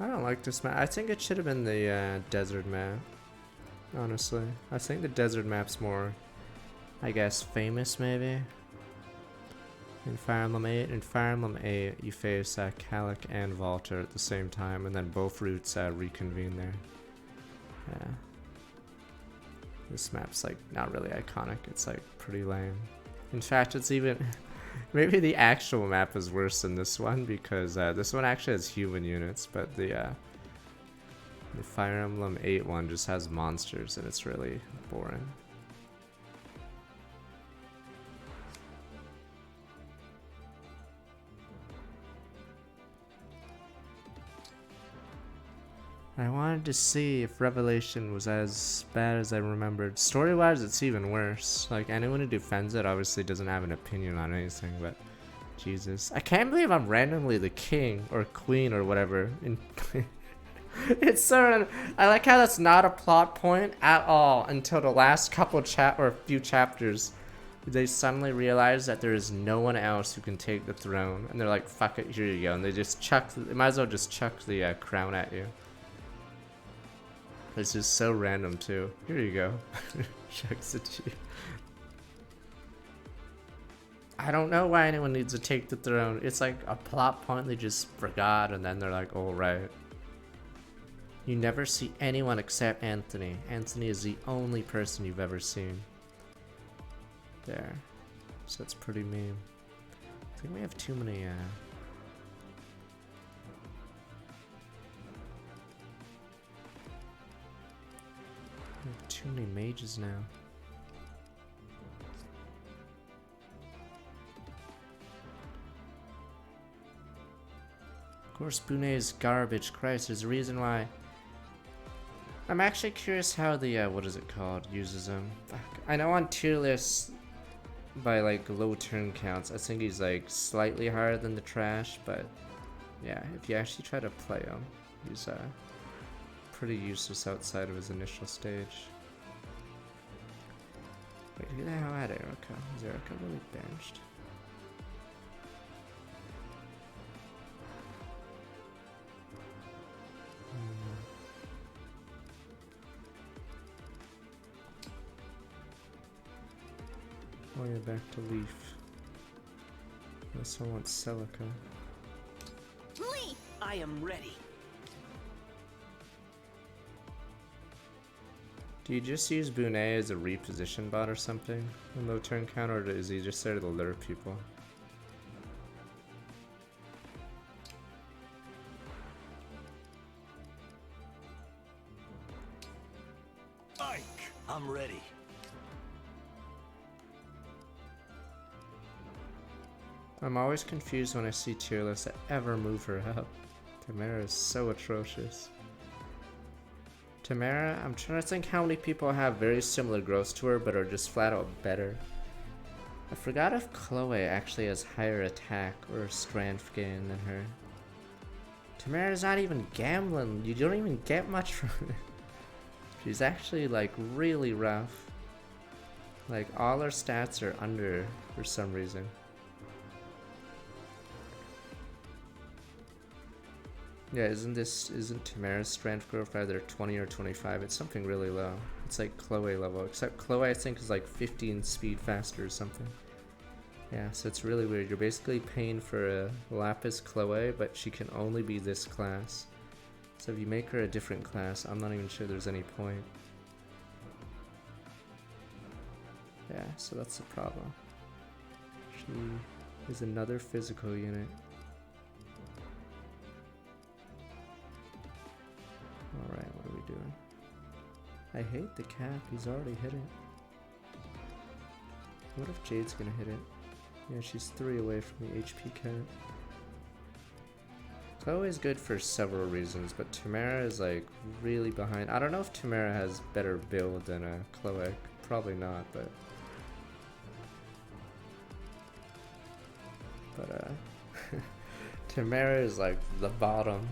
I don't like this map. I think it should have been the desert map. Honestly, I think the desert map's more, I guess, famous maybe. In Fire Emblem 8, you face Calic and Valter at the same time, and then both routes reconvene there. Yeah. This map's like not really iconic. It's like pretty lame. In fact, it's even maybe the actual map is worse than this one because this one actually has human units, but the Fire Emblem 8 one just has monsters, and it's really boring. I wanted to see if Revelation was as bad as I remembered. Story-wise, it's even worse. Like, anyone who defends it obviously doesn't have an opinion on anything, but Jesus. I can't believe I'm randomly the king or queen or whatever. It's so... I like how that's not a plot point at all until the last couple few chapters. They suddenly realize that there is no one else who can take the throne. And they're like, fuck it, here you go. And they just they might as well just chuck the crown at you. It's just so random too. Here you go. Chucks it to you. I don't know why anyone needs to take the throne. It's like a plot point they just forgot and then they're like, oh right. You never see anyone except Anthony. Anthony is the only person you've ever seen. There. So that's pretty mean. I think we have too many too many mages now. Of course, Bune is garbage. Christ, there's a reason why. I'm actually curious how the, what is it called, uses him. I know on tier lists, by like low turn counts, I think he's like slightly higher than the trash, but yeah, if you actually try to play him, he's pretty useless outside of his initial stage. Wait, who the hell had Erica? Is Erica really benched? Oh yeah, back to Leaf. Unless I want Celica. Leaf! I am ready. Do you just use Bunet as a reposition bot or something in low turn count, or is he just there to lure people? Ike, I'm ready. I'm always confused when I see tier lists that ever move her up. Tamara is so atrocious. Tamara, I'm trying to think how many people have very similar growths to her but are just flat out better. I forgot if Chloe actually has higher attack or strength gain than her. Tamara's not even gambling. You don't even get much from it. She's actually like really rough. Like all her stats are under for some reason. Yeah, isn't Tamara's strength growth either 20 or 25? It's something really low. It's like Chloe level, except Chloe I think is like 15 speed faster or something. Yeah, so it's really weird. You're basically paying for a Lapis Chloe, but she can only be this class. So if you make her a different class, I'm not even sure there's any point. Yeah, so that's the problem. She is another physical unit. Alright, what are we doing? I hate the cap, he's already hit it. What if Jade's gonna hit it? Yeah, she's 3 away from the HP cap. Chloe's good for several reasons, but Tamara is like really behind. I don't know if Tamara has better build than Chloe. Probably not, but Tamara is like the bottom.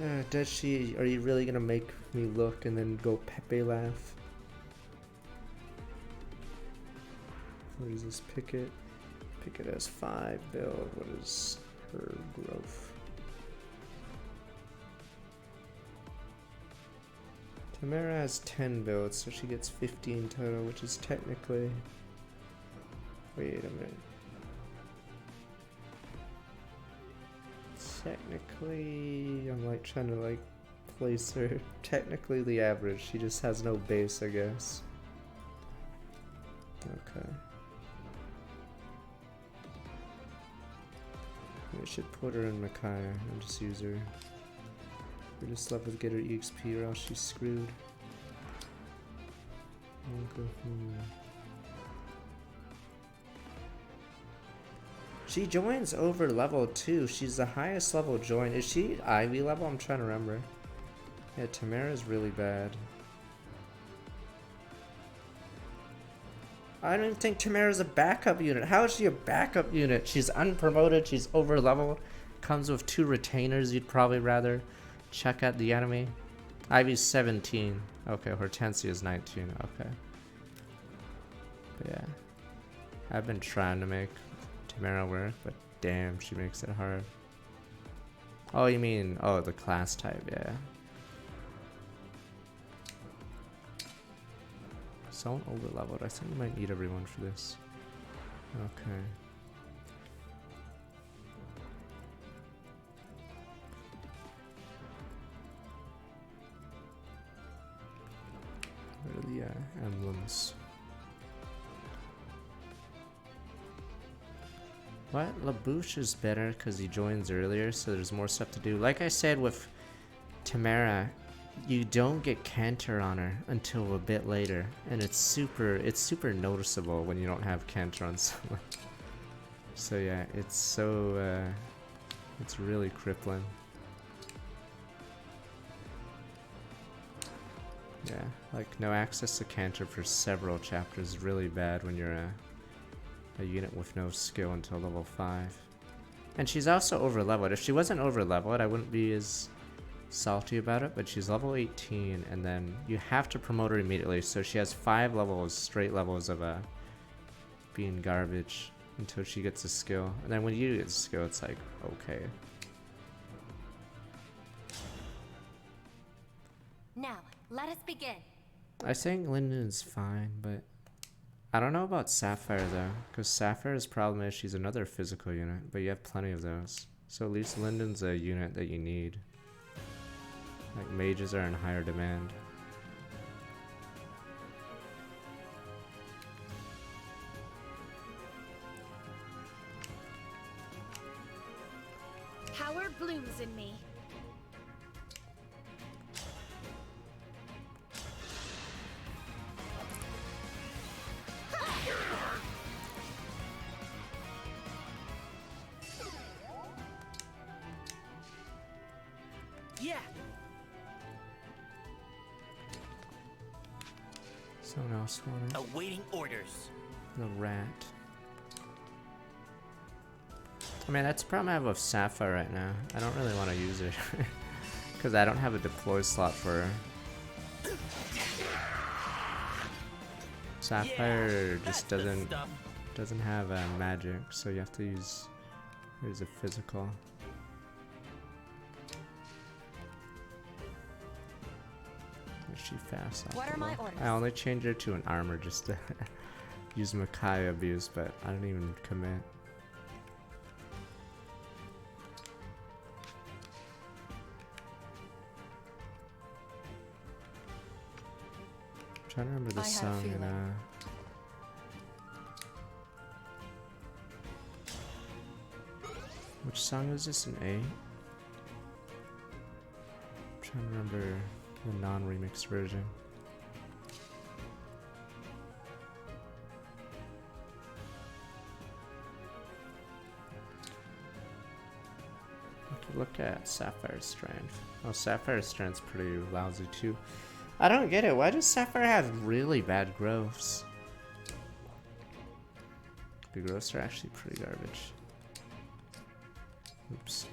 Alright. Does she? Are you really gonna make me look and then go Pepe laugh? What is this? Picket? Picket has 5 build. What is her growth? Tamara has 10 builds, so she gets 15 total, which is technically... Wait a minute. Technically, I'm like trying to like place her. Technically the average, she just has no base, I guess. Okay. We should put her in Micaiah and just use her. We're just left with get her EXP or else she's screwed. She joins over level too. She's the highest level join. Is she Ivy level? I'm trying to remember. Yeah, Tamara's really bad. I don't even think Tamara's a backup unit. How is she a backup unit? She's unpromoted. She's over level. Comes with 2 retainers. You'd probably rather check out the enemy. Ivy's 17. Okay, Hortensia is 19. Okay. But yeah. I've been trying to make Tamara work, but damn, she makes it hard. Oh, you mean, oh, the class type, yeah. Someone over leveled. I think we might need everyone for this. Okay. Where are the emblems? What? Lebouche is better because he joins earlier, so there's more stuff to do. Like I said with Tamara, you don't get Cantor on her until a bit later, and it's super noticeable when you don't have Cantor on someone. So yeah, it's really crippling. Yeah, like no access to Cantor for several chapters is really bad when you're a unit with no skill until level 5. And she's also over leveled. If she wasn't over leveled, I wouldn't be as salty about it, but she's level 18 and then you have to promote her immediately, so she has 5 levels, straight levels of being garbage until she gets a skill. And then when you get a skill, it's like, okay. us begin. I think Linden's fine, but I don't know about Sapphire though, because Sapphire's problem is she's another physical unit, but you have plenty of those. So at least Linden's a unit that you need. Like mages are in higher demand. Power blooms in me. Yeah. Someone else wanted Awaiting orders. the rat. I mean, that's the problem I have with Sapphire right now. I don't really want to use it because I don't have a deploy slot for her. Sapphire just doesn't have magic, so you have to use a physical. Is she fast? What are my orders? I only changed her to an armor just to use Makai abuse, but I don't even commit. I'm trying to remember the song and which song is this in A? I'm trying to remember the non-remix version. Look at Sapphire's strength. Oh, Sapphire's strength's pretty lousy too. I don't get it. Why does Sapphire have really bad growths? The growths are actually pretty garbage. Oops.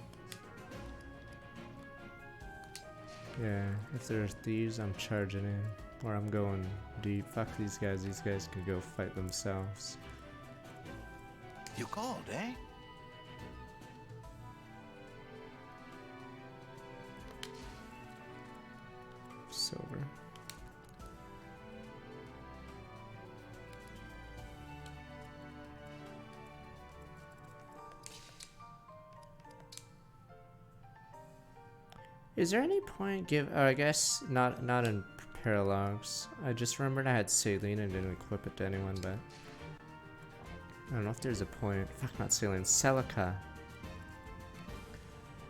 Yeah, if there are thieves, I'm charging in. Or I'm going deep. Fuck these guys. These guys can go fight themselves. You called, eh? Silver. Is there any point I guess not in paralogs. I just remembered I had Saline and didn't equip it to anyone, but I don't know if there's a point. Fuck, not Saline. Celica.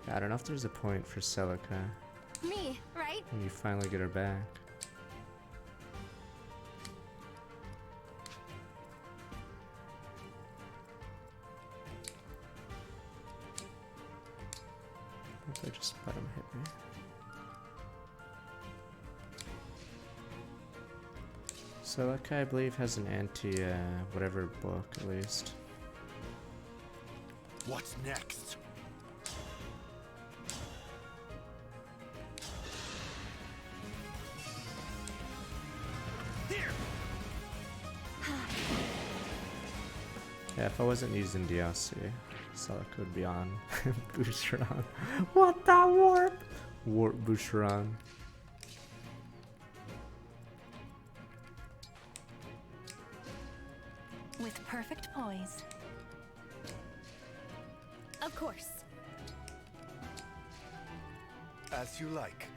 Yeah, I don't know if there's a point for Celica. Me, right? When you finally get her back. If I just let him hit me. Celica, I believe, has an anti whatever book at least. What's next? Yeah, if I wasn't using DLC, Celica would be on Boucheron. What the warp? Warp Boucheron. With perfect poise. Of course. As you like.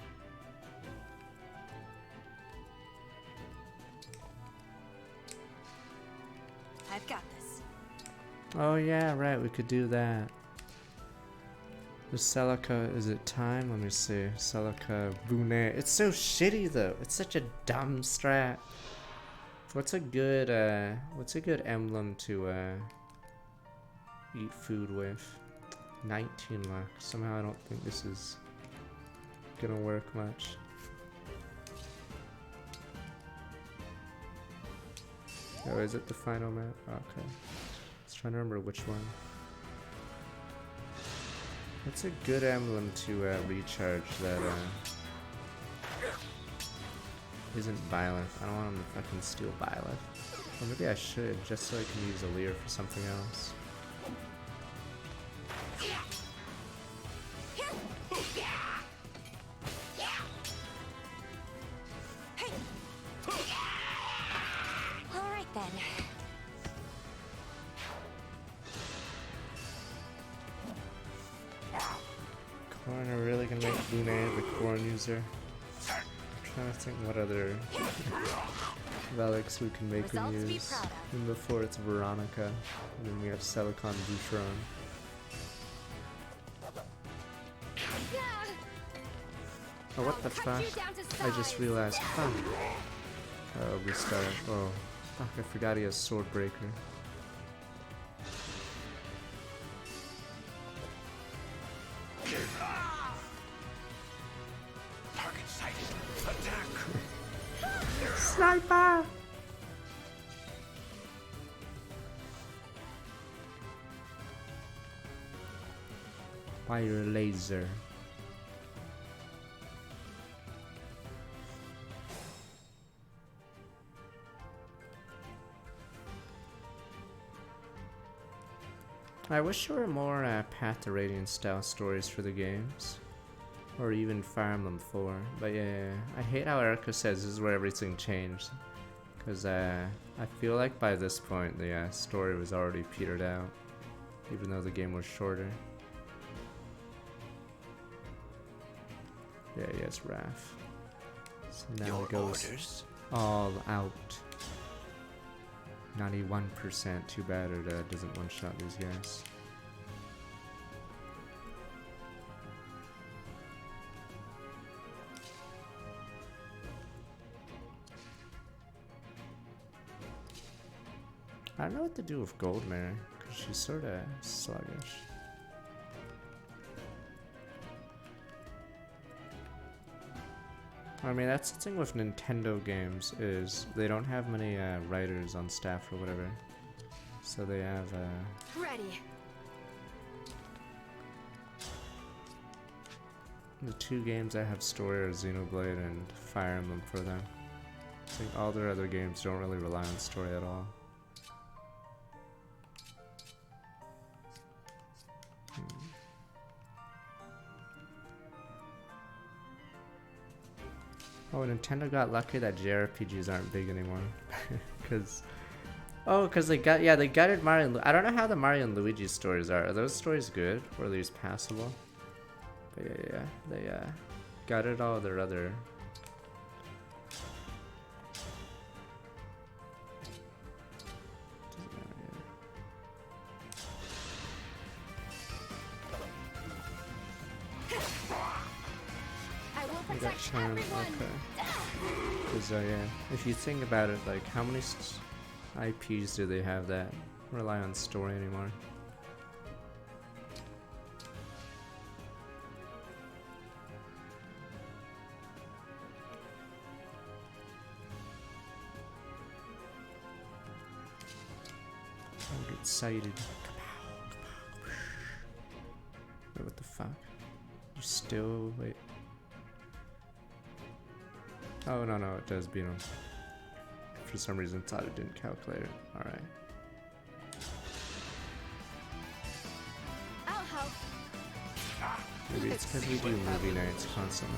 I've got this. Oh yeah, right, we could do that. The Celica, is it time? Let me see. Celica Bunet. It's so shitty though. It's such a dumb strat. What's a good emblem to eat food with? 19 luck. Somehow I don't think this is gonna work much. Oh, is it the final map? Oh, okay. I was trying to remember which one. What's a good emblem to recharge that isn't Byleth? I don't want him to fucking steal Byleth. Or maybe I should, just so I can use Alear for something else. corn are really gonna make Luna the corn user. I'm trying to think what other relics we can make him use. And before it's Veronica, and then we have Silicon Boucheron. Oh, what the fuck? I just realized. Fuck. Oh, restart. Oh, fuck, I forgot he has Swordbreaker. Target sighted. Attack. Sniper! Fire laser. I wish there were more Path to Radiance style stories for the games. Or even Fire Emblem 4. But yeah, I hate how Erica says this is where everything changed. Because I feel like by this point the story was already petered out. Even though the game was shorter. Yeah, yes, Raph. So now it goes all out. 91%, too bad it doesn't one-shot these guys. I don't know what to do with Goldmare, because she's sort of sluggish. I mean, that's the thing with Nintendo games, is they don't have many writers on staff or whatever. So they have Ready. The two games that have story are Xenoblade and Fire Emblem for them. I think all their other games don't really rely on story at all. Oh, Nintendo got lucky that JRPGs aren't big anymore. Cause they gutted Mario and I don't know how the Mario and Luigi stories are. Are those stories good? Or are these passable? But yeah, they gutted all their other... Okay. Because yeah, if you think about it, like how many IPs do they have that rely on story anymore? I'm excited. Wait, what the fuck? You still wait. Oh, no, it does beat him. For some reason, thought it didn't calculate it. Alright. I'll help. Maybe it's because we do movie nights constantly.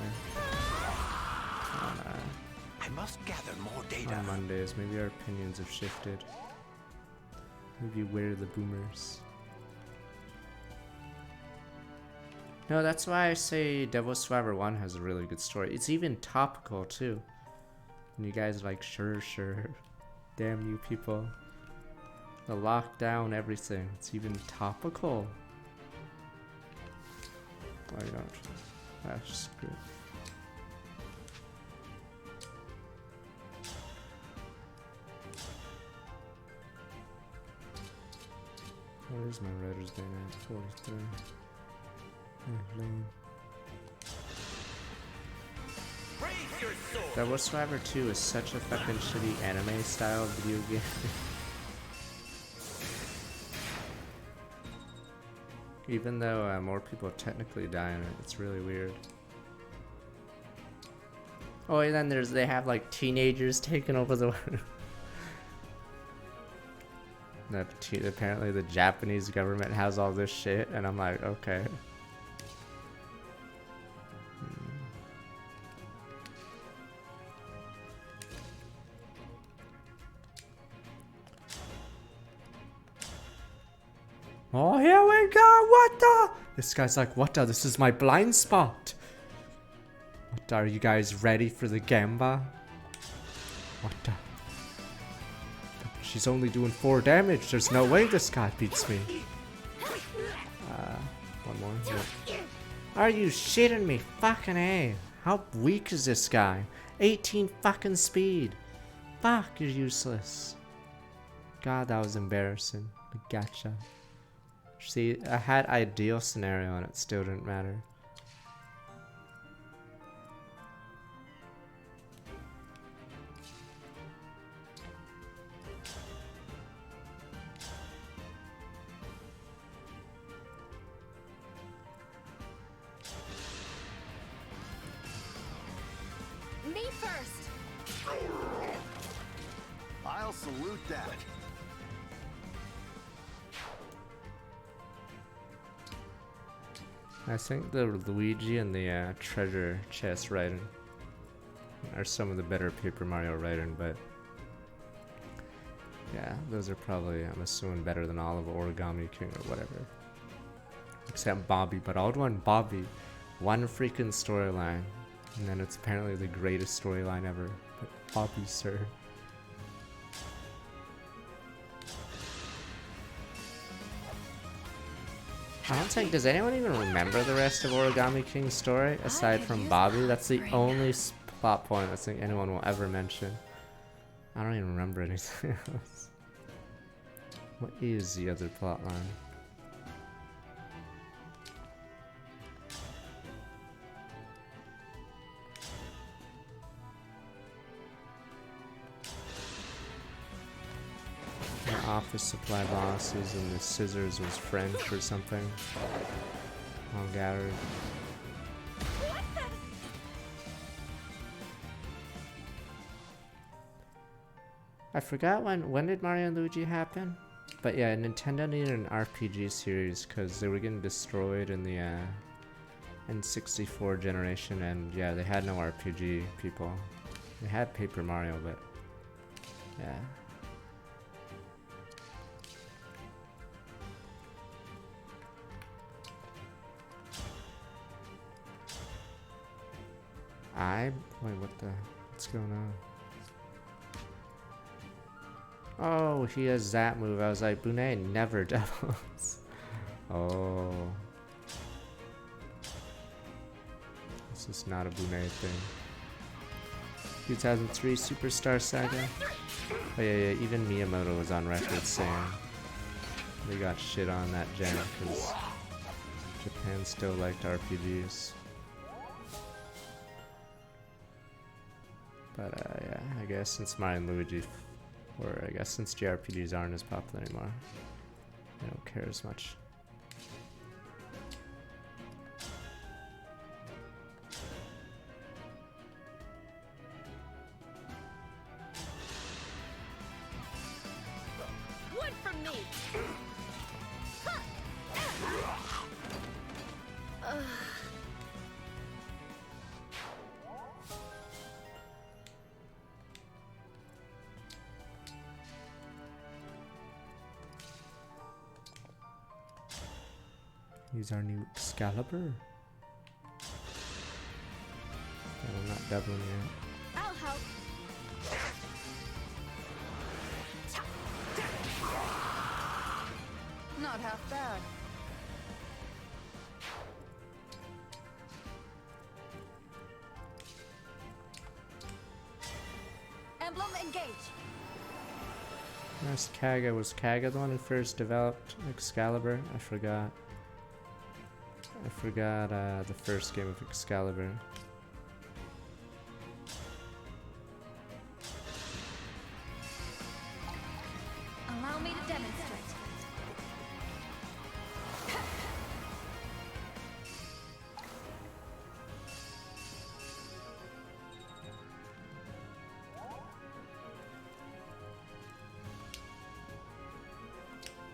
I must gather more data. On Mondays, maybe our opinions have shifted. Maybe we're the boomers. No, that's why I say Devil Survivor 1 has a really good story. It's even topical too. And you guys are like, sure. Damn you people. The lockdown, everything. It's even topical. Oh, you don't. That's just good. What is my Writer's Day now? 43. Lame. Devil Survivor 2 is such a fucking shitty anime style video game. Even though more people technically die in it, it's really weird. Oh, and then they have like teenagers taking over the world. Apparently the Japanese government has all this shit, and I'm like, okay. Oh, here we go! What the? This guy's like, what the? This is my blind spot. What the? Are you guys ready for the Gamba? What the? She's only doing 4 damage. There's no way this guy beats me. One more. Yeah. Are you shitting me? Fucking A. How weak is this guy? 18 fucking speed. Fuck, you're useless. God, that was embarrassing. Gotcha. See, I had ideal scenario and it still didn't matter. Me first. I'll salute that. I think the Luigi and the treasure chest writing are some of the better Paper Mario writing, but yeah, those are probably, I'm assuming, better than all of Origami King or whatever. Except Bobby, but I would want Bobby. One freaking storyline, and then it's apparently the greatest storyline ever. But Bobby, sir. I don't think, does anyone even remember the rest of Origami King's story aside from Bobby? That's the only plot point I think anyone will ever mention. I don't even remember anything else. What is the other plot line? The office supply bosses and the scissors was French or something. All gathered. I forgot when did Mario and Luigi happen? But yeah, Nintendo needed an RPG series because they were getting destroyed in the N64 generation, and yeah, they had no RPG people. They had Paper Mario, but yeah. Wait, what's going on? Oh, he has that move. I was like, Bunei never doubles. Oh. This is not a Bunei thing. 2003 Superstar Saga. Oh yeah, even Miyamoto was on record saying they got shit on that gen because Japan still liked RPGs. But yeah, I guess since Mario and Luigi, or I guess since JRPGs aren't as popular anymore, I don't care as much. One from me. Use our new Excalibur. And I'm not doubling yet. I'll help. Not half bad. Emblem engage. Where's Kaga? Was Kaga the one who first developed Excalibur? I forgot. The first game of Excalibur. Allow me to demonstrate.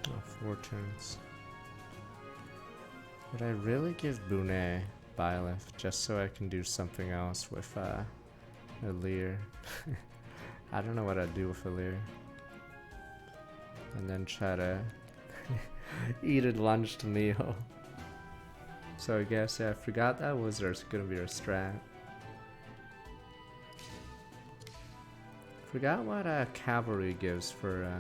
Oh, 4 turns. Would I really give Bunei Byleth just so I can do something else with Alir? I don't know what I'd do with Alir. And then try to eat at lunch to Neo. So I guess I forgot that was gonna be our strat. Forgot what cavalry gives for it.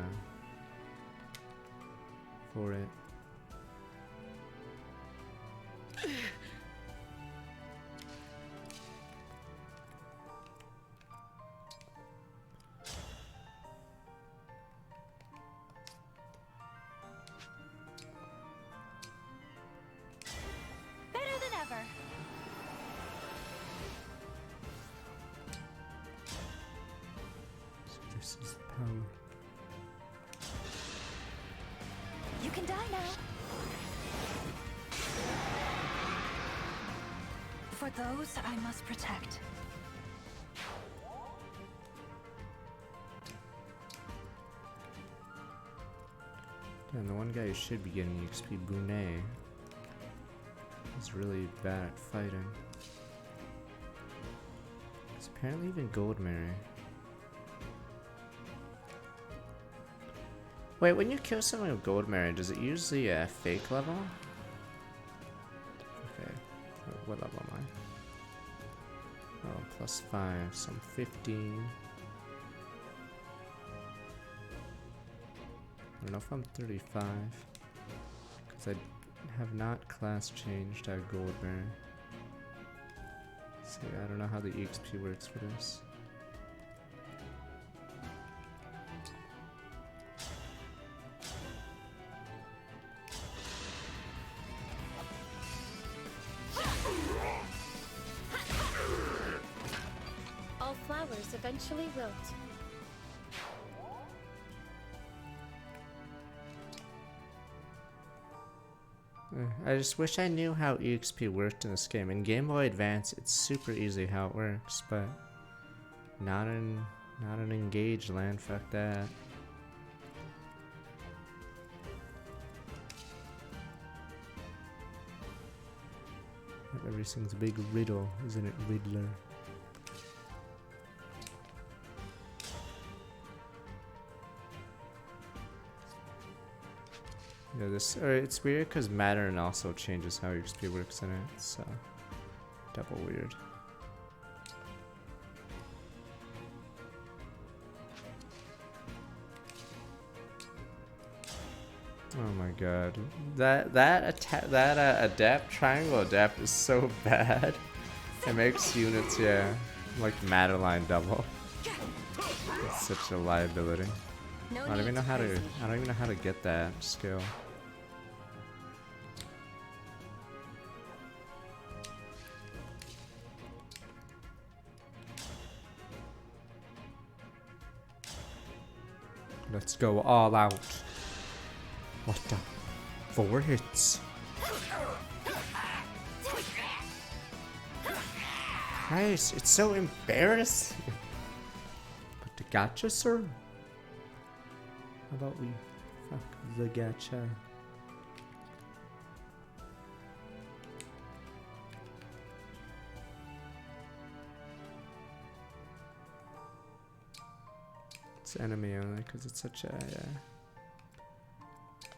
Better than ever. So this is the power. You can die now. For those I must protect. And the one guy who should be getting EXP, Bonet, is really bad at fighting. It's apparently even Goldmary. Wait, when you kill someone with Goldmary, does it usually fake level? Okay, what level am I? Oh, +5, so I'm 15. I don't know if I'm 35, because I have not class changed at Goldmary. So yeah, I don't know how the EXP works for this. All flowers eventually wilt. I just wish I knew how EXP worked in this game. In Game Boy Advance, it's super easy how it works, but not in Engage land. Fuck that. Everything's a big riddle, isn't it, Riddler? Yeah, it's weird because Mattern also changes how XP works in it, so double weird. Oh my god, that adapt triangle adapt is so bad. It makes units, yeah, like Madeline double. It's such a liability. I don't even know how to get that skill. Let's go all out. What the? 4 hits. Christ, it's so embarrassing. But the gotcha, sir? How about we fuck the gacha? It's enemy only because it's such a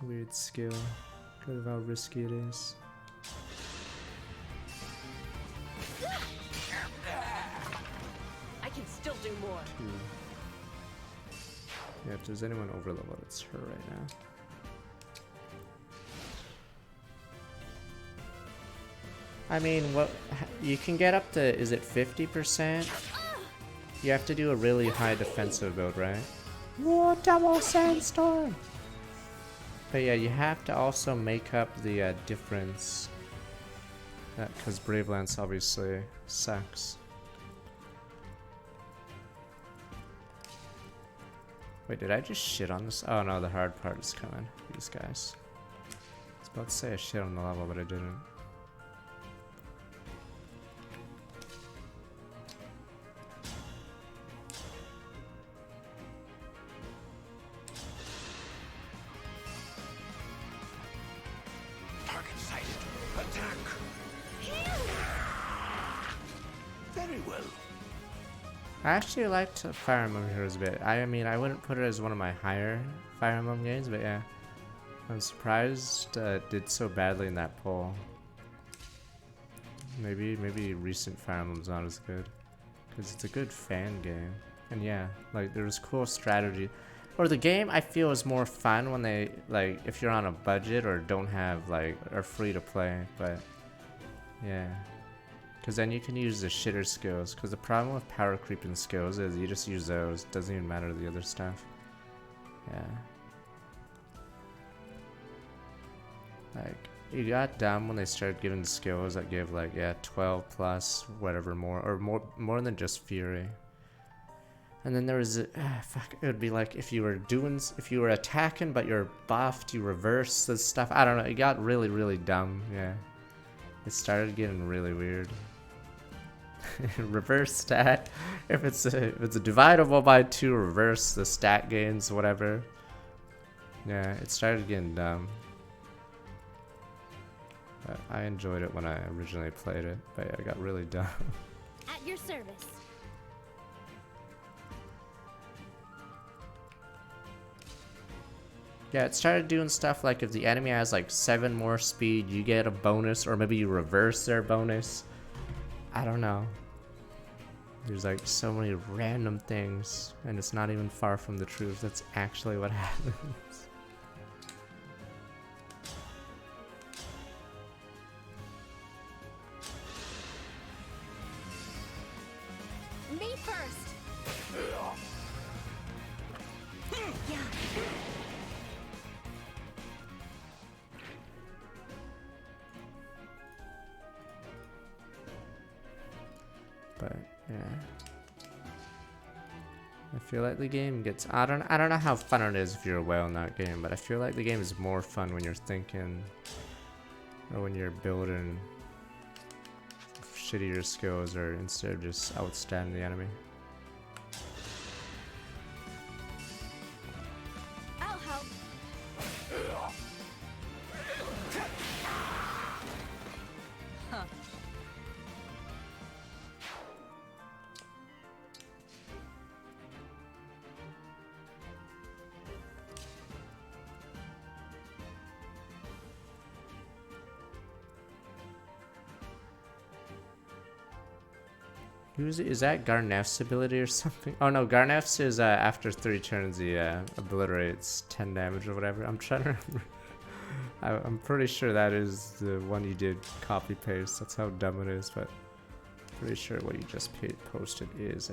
weird skill because of how risky it is. I can still do more. 2. Yeah, if there's anyone over leveled, it's her right now. I mean, what you can get up to, is it 50%? You have to do a really high defensive build, right? Whoa, double sandstorm! But yeah, you have to also make up the difference. Because Brave Lance obviously sucks. Wait, did I just shit on this? Oh no, the hard part is coming. These guys. I was about to say I shit on the level, but I didn't. Target sighted. Attack. Very well. I actually liked Fire Emblem Heroes a bit. I mean, I wouldn't put it as one of my higher Fire Emblem games, but yeah. I'm surprised it did so badly in that poll. Maybe recent Fire Emblem's not as good, because it's a good fan game. And yeah, like there's cool strategy. Or the game I feel is more fun when they like if you're on a budget or don't have like are free to play. But yeah, because then you can use the shitter skills. Because the problem with power creeping skills is you just use those. Doesn't even matter the other stuff. Yeah. Like it got dumb when they started giving skills that give like 12 plus whatever more than just fury. And then there was fuck, it would be like if you were attacking but you're buffed, you reverse the stuff. I don't know, it got really dumb. Yeah, it started getting really weird. Reverse stat, if it's dividable by 2, reverse the stat gains, whatever. Yeah, it started getting dumb. But I enjoyed it when I originally played it, but yeah, it got really dumb. At your service. Yeah, it started doing stuff like if the enemy has like 7 more speed, you get a bonus, or maybe you reverse their bonus. I don't know. There's like so many random things, and it's not even far from the truth. That's actually what happens. Me first. Yeah. But yeah, I feel like the game gets. I don't know how fun it is if you're a whale in that game, but I feel like the game is more fun when you're thinking, or when you're building shittier skills, or instead of just outstanding the enemy. I'll help. Huh. Is that Garneff's ability or something? Oh no, Garneff's is after 3 turns he obliterates 10 damage or whatever. I'm trying to remember. I'm pretty sure that is the one you did copy paste. That's how dumb it is, but pretty sure what you just posted is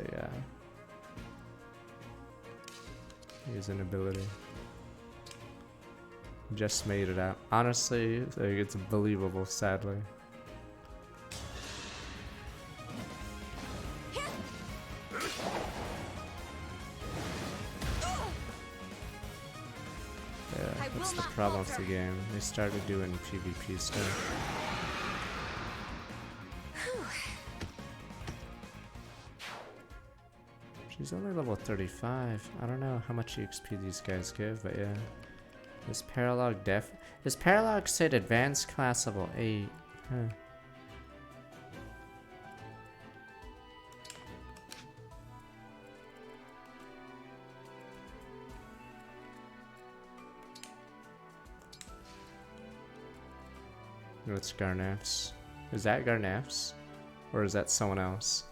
an ability. Just made it out. Honestly, like, it's believable, sadly. That's the problem with the game. They started doing PvP stuff. She's only level 35. I don't know how much XP these guys give, but yeah. This Paralog Def. This Paralog said advanced class level 8. Huh. No, it's Garneff's. Is that Garneff's? Or is that someone else?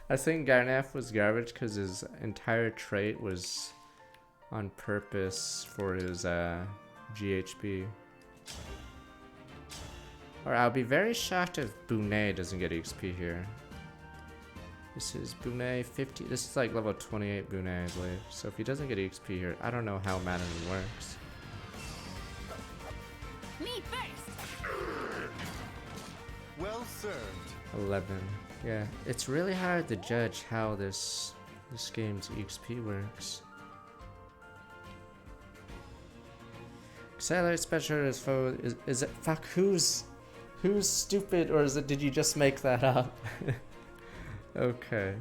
I think Garneff was garbage because his entire trait was on purpose for his GHP. Or I'll be very shocked if Bunet doesn't get XP here. This is Bunet 50. This is like level 28 Bunet, I believe. So if he doesn't get XP here, I don't know how Madden works. Me first. Well served. 11. Yeah, it's really hard to judge how this game's XP works. Accelerate special is foe. Is it fuck? Who's stupid, or is it? Did you just make that up? Okay.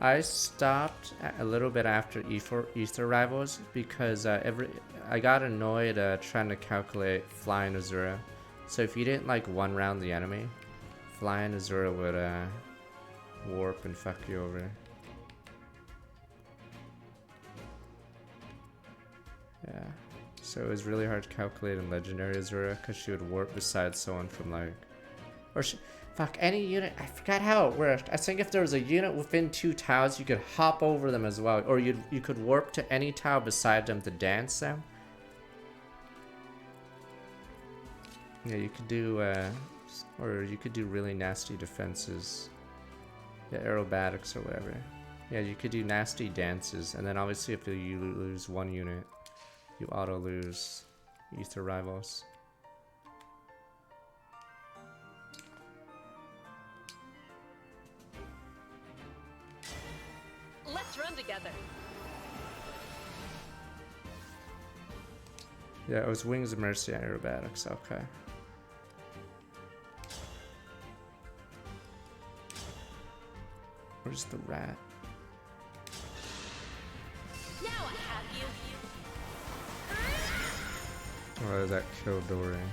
I stopped a little bit after Ether Rivals because I got annoyed trying to calculate Flying Azura. So if you didn't like one round the enemy, Flying Azura would warp and fuck you over. Yeah. So it was really hard to calculate in Legendary Azura because she would warp beside someone from like... Or she... Fuck, any unit... I forgot how it worked. I think if there was a unit within 2 tiles, you could hop over them as well. Or you could warp to any tile beside them to dance them. Yeah, you could do... or you could do really nasty defenses. Yeah, aerobatics or whatever. Yeah, you could do nasty dances. And then obviously if you lose one unit, you auto lose Ether Rivals. Let's run together. Yeah, it was Wings of Mercy and Aerobatics, okay. Where's the rat? Now I have you. Oh, that killed Dorian.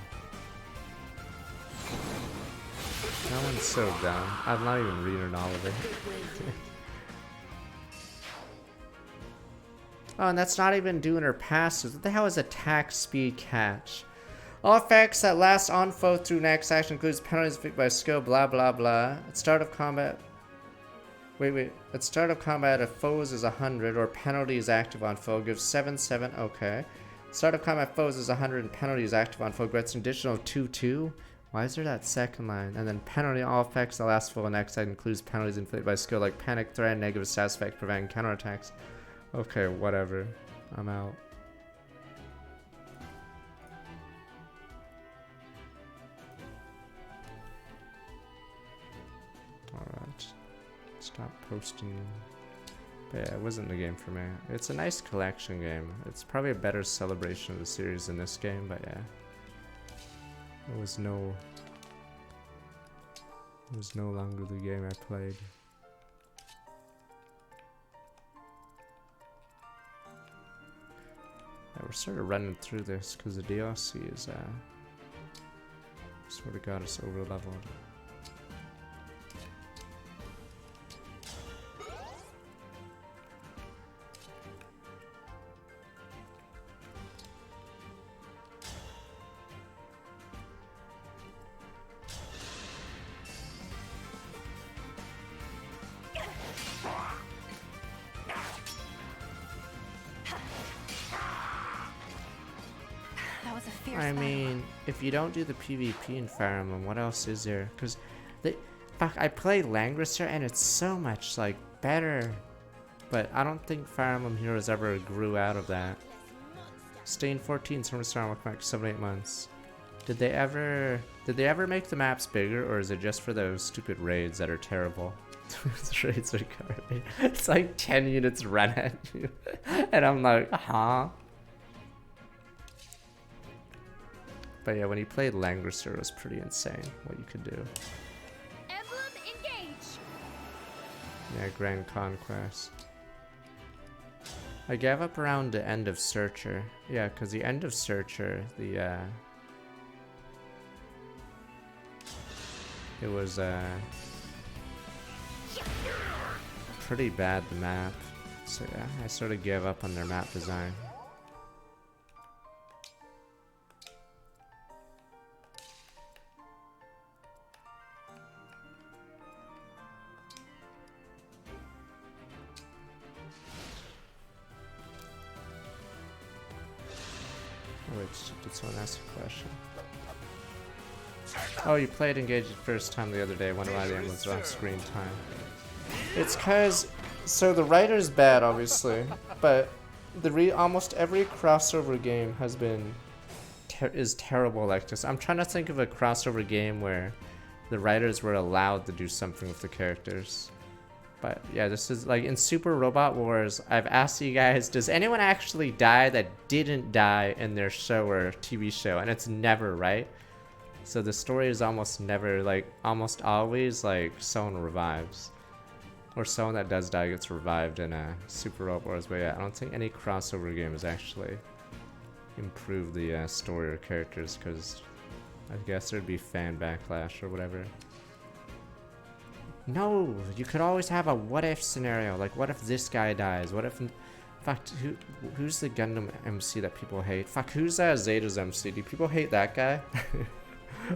That one's so dumb. I'm not even reading all of it. Oh, and that's not even doing her passes. What the hell is attack speed catch? All effects that last on foe through next action includes penalties inflicted by skill, blah blah blah. At start of combat... Wait. At start of combat, if foes is 100 or penalty is active on foe, gives 7/7. Okay. Start of combat foes is 100 and penalty is active on foe, gets an additional 2/2. Why is there that second line? And then penalty, all effects that last foe next side includes penalties inflicted by skill like panic, threat, negative status effect, preventing counterattacks. Okay, whatever. I'm out. Alright. Stop posting. But yeah, it wasn't the game for me. It's a nice collection game. It's probably a better celebration of the series than this game, but yeah. It was no longer the game I played. Yeah, we're sort of running through this because the DLC is sort of got us over leveled. I mean, if you don't do the PvP in Fire Emblem, what else is there? Because, fuck, I play Langrisser and it's so much, like, better. But I don't think Fire Emblem Heroes ever grew out of that. Stain 14, Summer Star, welcome back 7-8 months. Did they ever make the maps bigger, or is it just for those stupid raids that are terrible? Those raids are garbage. It's like 10 units run at you. And I'm like, huh? But yeah, when you played Langrisser, it was pretty insane what you could do. Emblem engage. Yeah, Grand Conquest. I gave up around the end of Searcher. Yeah, because the end of Searcher, it was pretty bad, the map. So yeah, I sort of gave up on their map design. Did someone ask a question? Oh, you played Engage the first time the other day. Wonder why the emblems are on screen time. It's cause, so the writer's bad, obviously, but almost every crossover game has been is terrible like this. I'm trying to think of a crossover game where the writers were allowed to do something with the characters. But yeah, this is like in Super Robot Wars, I've asked you guys, does anyone actually die that didn't die in their show or TV show? And it's never, right? So the story is almost never, like, almost always, like, someone revives. Or someone that does die gets revived in Super Robot Wars. But yeah, I don't think any crossover game has actually improved the story or characters, because I guess there'd be fan backlash or whatever. No, you could always have a what if scenario. Like, what if this guy dies? What if Fuck, who's the Gundam MC that people hate? Fuck, who's Zeta's MC? Do people hate that guy?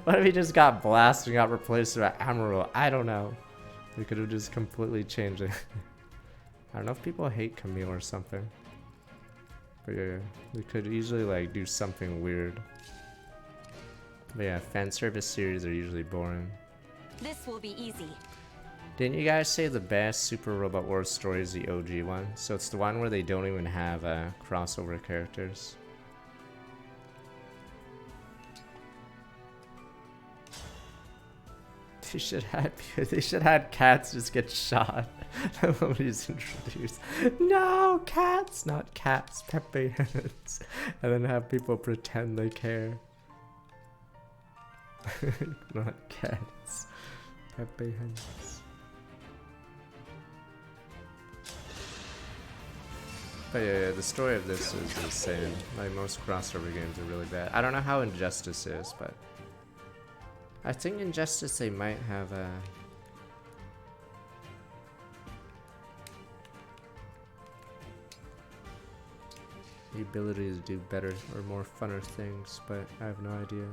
What if he just got blasted and got replaced by Amaru? I don't know. We could have just completely changed it. I don't know if people hate Camille or something. But yeah, we could easily like do something weird. But yeah, fan service series are usually boring. This will be easy. Didn't you guys say the best Super Robot Wars story is the OG one? So it's the one where they don't even have crossover characters. They should have cats just get shot. Nobody's introduced. No, cats, not cats, Pepe heads. And then have people pretend they care. Not cats, Pepe heads. But yeah, the story of this is insane. Like most crossover games are really bad. I don't know how Injustice is, but I think Injustice they might have the ability to do better or more funner things, but I have no idea.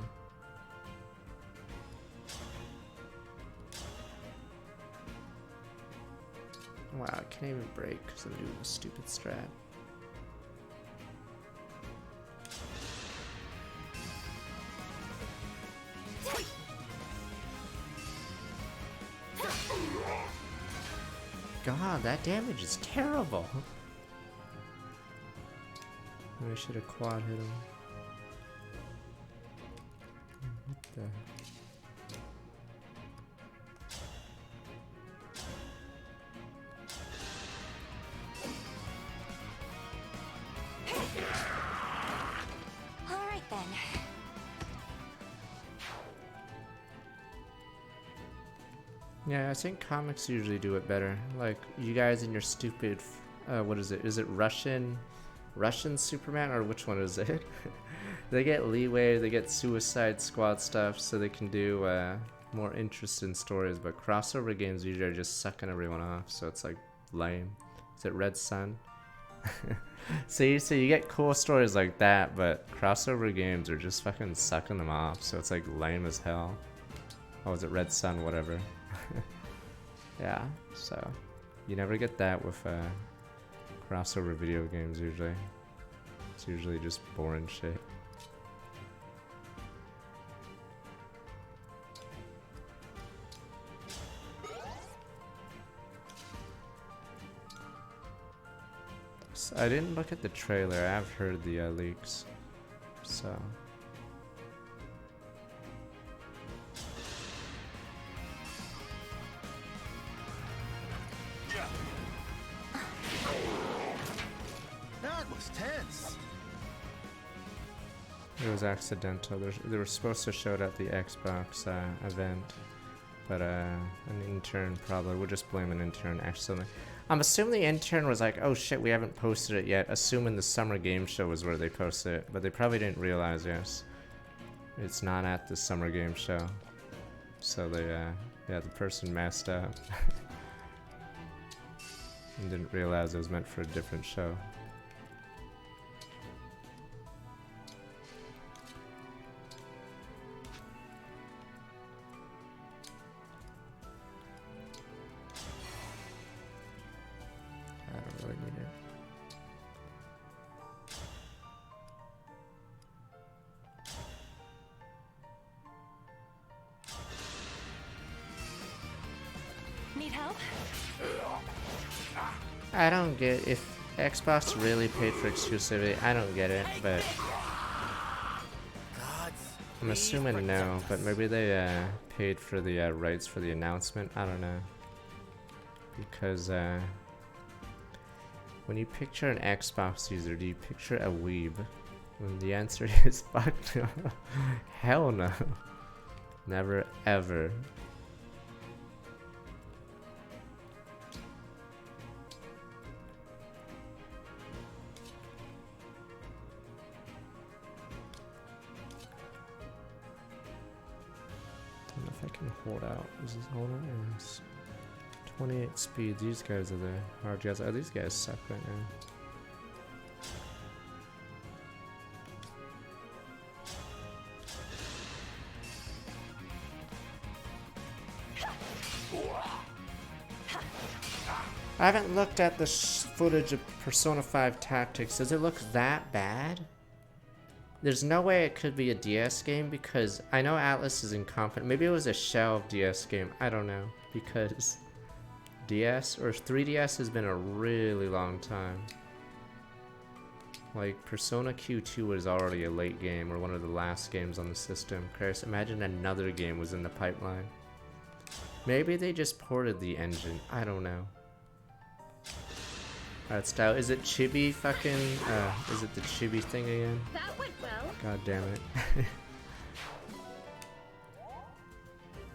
Wow, I can't even break because I'm doing a stupid strat. God, that damage is terrible. I should have quad hit him. What the heck? Alright then. Yeah, I think comics usually do it better. Like, you guys in your stupid, what is it? Is it Russian Superman, or which one is it? They get leeway, they get Suicide Squad stuff, so they can do more interesting stories, but crossover games usually are just sucking everyone off, so it's like lame. Is it Red Sun? So you get cool stories like that, but crossover games are just fucking sucking them off, so it's like lame as hell. Oh, is it Red Sun? Whatever. Yeah, so you never get that with crossover video games usually. It's usually just boring shit. So I didn't look at the trailer, I've heard the leaks, so... That was tense. It was accidental. They were supposed to show it at the Xbox event, but an intern probably, we'll just blame an intern accidentally. I'm assuming the intern was like, oh shit, we haven't posted it yet, assuming the summer game show was where they posted it, but they probably didn't realize, yes, it's not at the summer game show. So they, yeah, the person messed up and didn't realize it was meant for a different show. Need help? I don't get if Xbox really paid for exclusivity. I don't get it, but I'm assuming no. But maybe they paid for the rights for the announcement. I don't know, because when you picture an Xbox user, do you picture a weeb? When the answer is fuck no, hell no, never ever. If I can hold out. Is this hold out? Yes. 28 speed. These guys are the hard guys. Oh, these guys suck right now. I haven't looked at the footage of Persona 5 Tactics. Does it look that bad? There's no way it could be a DS game because I know Atlas is incompetent. Maybe it was a shelved DS game. I don't know. Because DS or 3DS has been a really long time. Like, Persona Q2 was already a late game or one of the last games on the system. Chris, imagine another game was in the pipeline. Maybe they just ported the engine. I don't know. That's style. Is it chibi fucking, is it the chibi thing again? That went well. God damn it.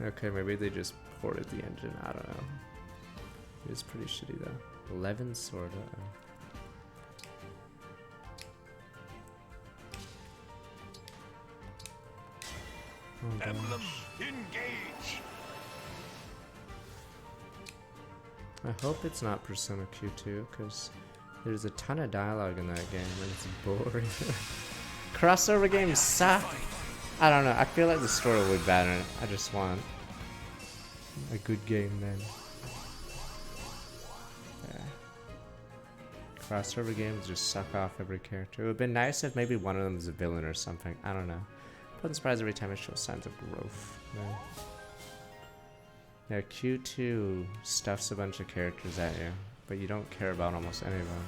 Okay, maybe they just ported the engine. I don't know. It's pretty shitty though. 11 sorta. Oh, Emblem, engage! I hope it's not Persona Q2, because there's a ton of dialogue in that game, and it's boring. Crossover games suck! I don't know, I feel like the story would be better. I just want a good game then. Yeah. Crossover games just suck off every character. It would have been nice if maybe one of them is a villain or something. I don't know. I wasn't surprised every time it shows signs of growth. Yeah, Q2 stuffs a bunch of characters at you, but you don't care about almost any of them.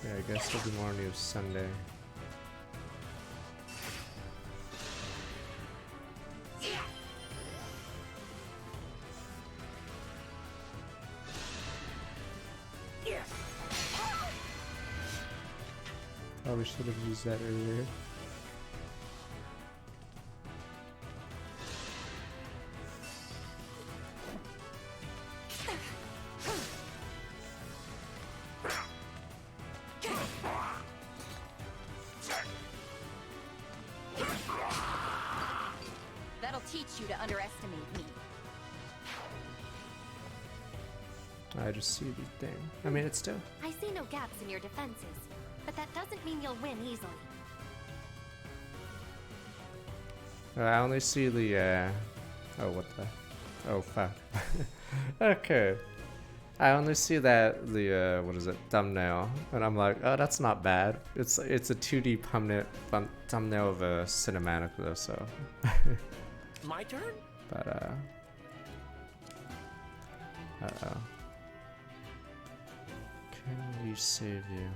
Yeah, I guess there'll be more news Sunday. Probably should have used that earlier. That'll teach you to underestimate me. I just see the thing. I mean, it's still... I see no gaps in your defenses, but that doesn't mean you'll win easily. I only see the, oh, what the... Oh, fuck. Okay. I only see that, the, what is it, thumbnail, and I'm like, oh, that's not bad. It's a 2D thumbnail of a cinematic, though, so... My turn? But, uh-oh. Can we save you?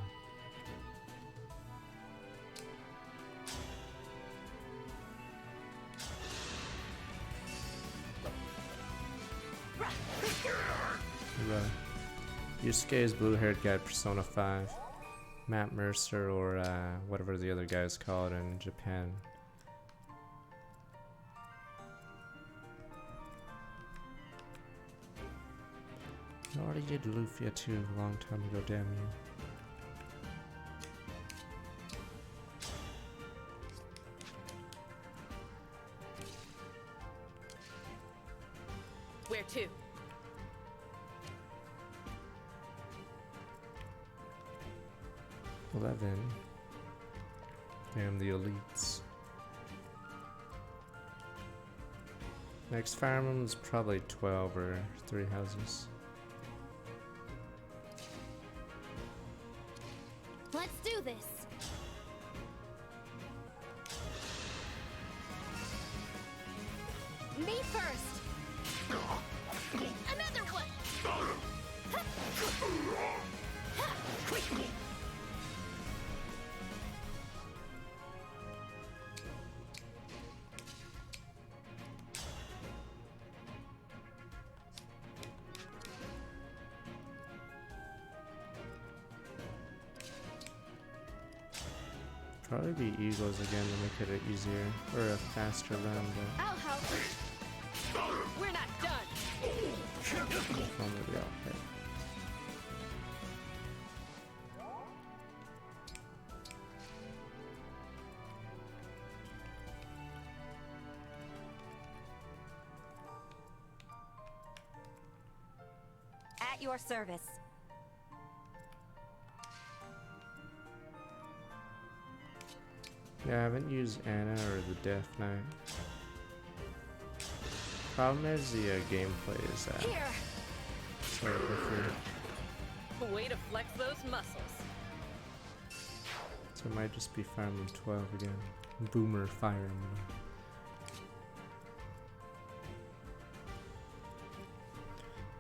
Right. Yusuke's blue-haired guy, Persona 5. Matt Mercer, or whatever the other guy's called in Japan. I already did Lufia too, a long time ago, damn you. Where to? Damn the elites. Next Fire Emblem's probably 12 or 3 houses. Let's do this. Me first. Another one. Probably be Eagles again to make it easier or a faster run, but I'll help. We're not done. one will be out there. at your service. Yeah, I haven't used Anna or the Death Knight. Problem is the gameplay is sort of different. Way to flex those muscles. So it might just be Fire Emblem 12 again. Boomer Fire Emblem.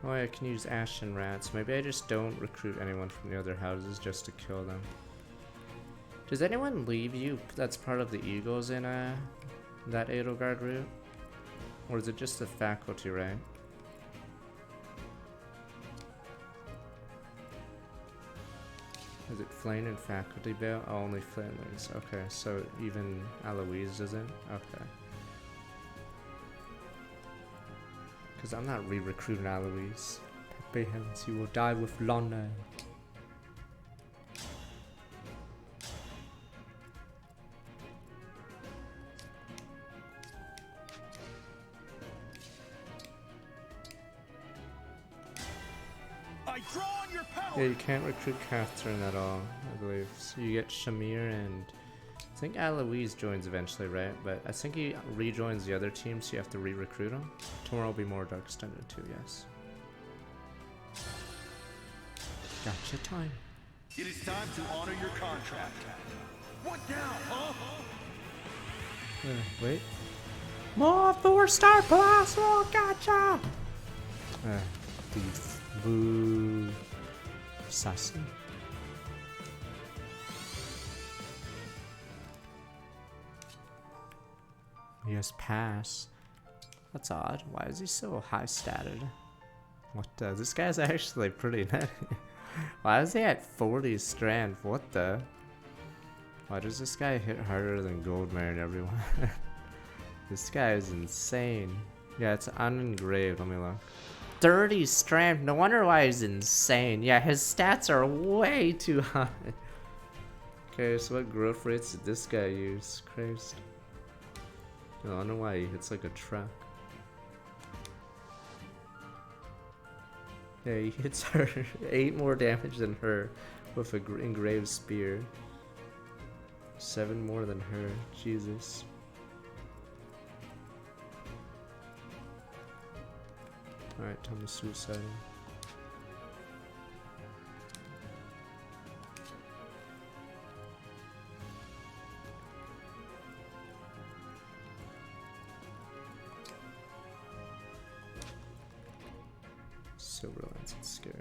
Oh, I can use Ashen Rats. Maybe I just don't recruit anyone from the other houses just to kill them. Does anyone leave you that's part of the Eagles in that Edelgard route? Or is it just the faculty, right? Is it Flame and Faculty Bale? Oh, only Flamelings. Okay, so even Eloise doesn't? Okay. Because I'm not re-recruiting Eloise. Pepe Helms, you will die with Lana. Yeah, you can't recruit Catherine at all, I believe. So you get Shamir and I think Eloise joins eventually, right? But I think he rejoins the other team, so you have to re-recruit him. Tomorrow will be more Dark Extended too, yes. Gotcha time. It is time to honor your contract. What now, huh? Wait. More 4-star plus! Oh, gotcha! Thief. Boo. Sassy. Yes, pass. That's odd. Why is he so high statted? What the? This guy's actually pretty nutty. Why is he at 40 strand? What the? Why does this guy hit harder than Goldmare and everyone? This guy is insane. Yeah, it's unengraved. Let me look. 30 strength. No wonder why he's insane. Yeah, his stats are way too high. Okay, so what growth rates did this guy use? Christ. I don't know why he hits like a truck. Yeah, he hits her 8 more damage than her with an engraved spear. 7 more than her. Jesus. Alright, time to suicide him. Silver Lance, it's scary.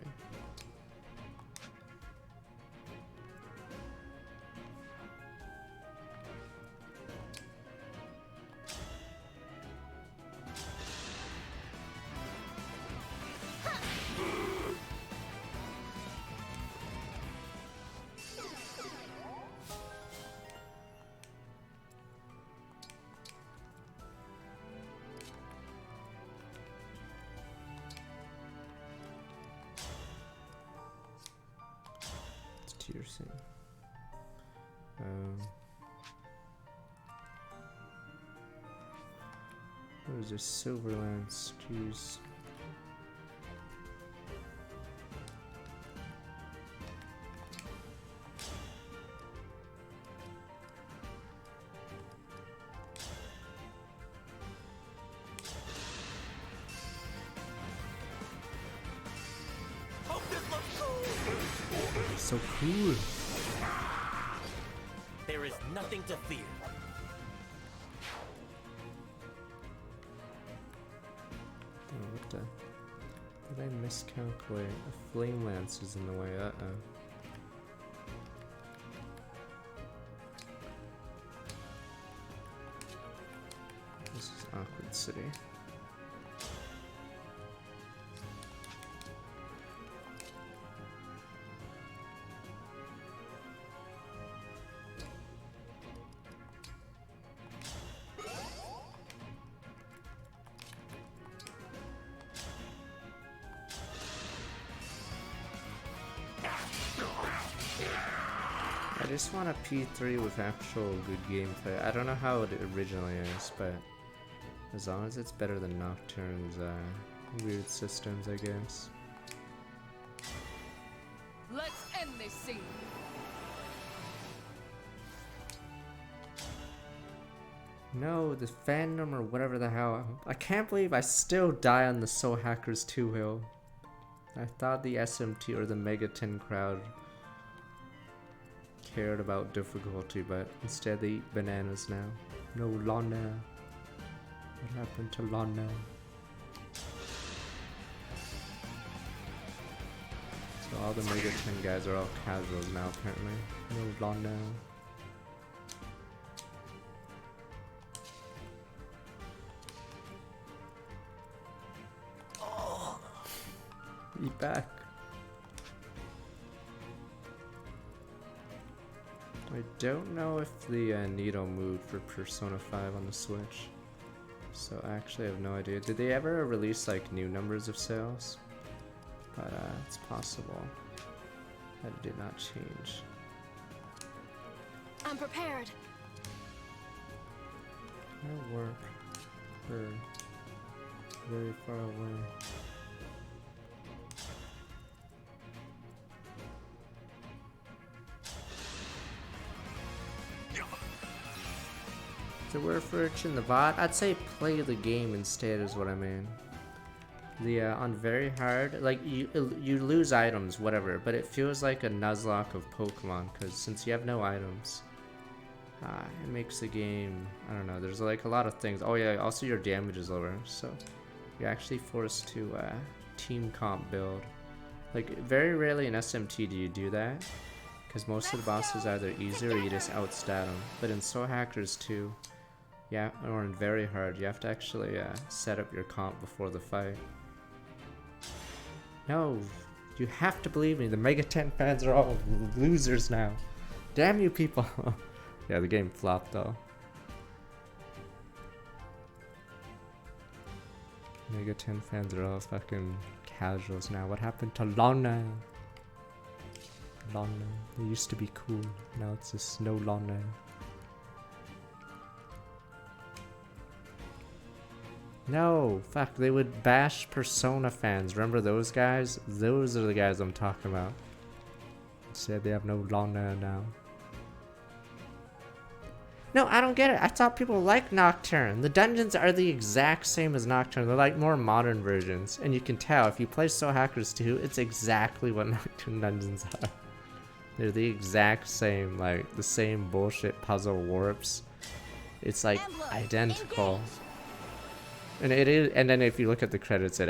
Piercing. What is this? Silver Lance? Jeez. So cool. There is nothing to fear. Oh, what the? Did I miscalculate? A flame lance is in the way. Uh-oh. This is Awkward City. I just want a P3 with actual good gameplay. I don't know how it originally is, but as long as it's better than Nocturne's weird systems, I guess. see. No, the fandom or whatever the hell. I can't believe I still die on the Soul Hackers 2 hill. I thought the SMT or the Mega 10 crowd cared about difficulty, but instead they eat bananas now. No Lana. What happened to Lana? So all the Mega 10 guys are all casuals now apparently. No Lana. Eat back. I don't know if the needle moved for Persona 5 on the Switch. So I actually have no idea. Did they ever release like new numbers of sales? But it's possible that it did not change. I'm prepared. I work for very far away. The word for it in the VOD? I'd say play the game instead is what I mean. The on very hard, like you lose items, whatever, but it feels like a Nuzlocke of Pokemon, because since you have no items, it makes the game, I don't know, there's like a lot of things. Oh yeah, also your damage is lower, so you're actually forced to team comp build. Like very rarely in SMT do you do that, because most of the bosses are either easy or you just outstat them. But in Soul Hackers 2, yeah, or in very hard, you have to actually set up your comp before the fight. No, you have to believe me, the Mega 10 fans are all losers now. Damn you people. Yeah, the game flopped though. Mega 10 fans are all fucking casuals now. What happened to Lana? Lana. It used to be cool. Now it's just no Lana. No, fuck, they would bash Persona fans. Remember those guys? Those are the guys I'm talking about. Said they have no Lana now. No, I don't get it. I thought people like Nocturne. The dungeons are the exact same as Nocturne. They're like more modern versions. And you can tell, if you play Soul Hackers 2, it's exactly what Nocturne dungeons are. They're the exact same, like, the same bullshit puzzle warps. It's like identical. And it is, and then if you look at the credits, it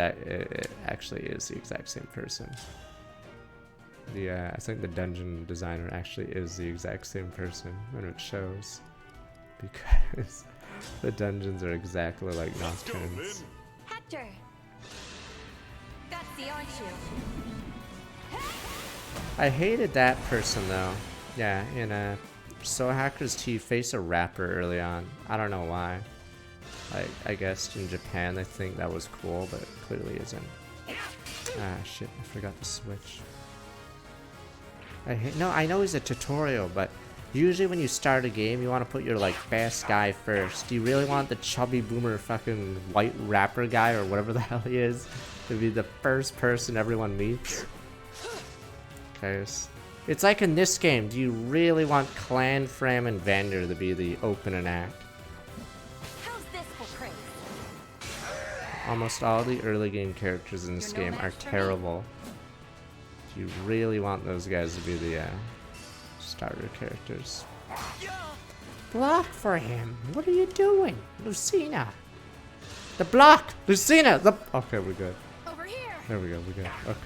actually is the exact same person. I think the dungeon designer actually is the exact same person, and it shows. Because the dungeons are exactly like Nocturne's. Hector! Gutsy, aren't you? I hated that person though. Yeah, in Soul Hackers 2, you face a rapper early on. I don't know why. Like, I guess in Japan they think that was cool, but it clearly isn't. Ah, shit, I forgot to switch. No, I know it's a tutorial, but usually when you start a game, you want to put your, like, best guy first. Do you really want the chubby boomer fucking white rapper guy, or whatever the hell he is, to be the first person everyone meets? Okay, it's like in this game, do you really want Clan, Fram, and Vander to be the opening act? Almost all the early game characters in this game are terrible. Do you really want those guys to be the starter characters? Block for him! What are you doing? Lucina! The block! Lucina! The... Okay, we're good. Over here! There we go, we're good. Okay.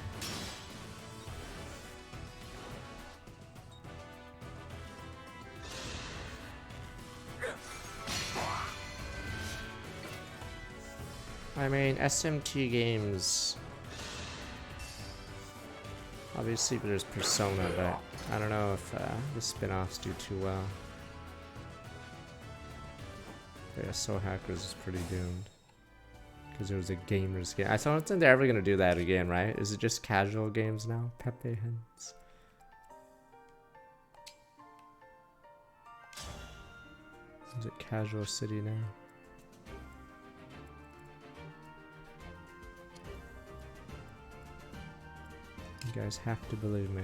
I mean, SMT games, obviously there's Persona, but I don't know if the spin-offs do too well. Yeah, Soul Hackers is pretty doomed. Because it was a gamer's game. I don't think they're ever going to do that again, right? Is it just casual games now? Pepe Hens. Is it Casual City now? You guys have to believe me.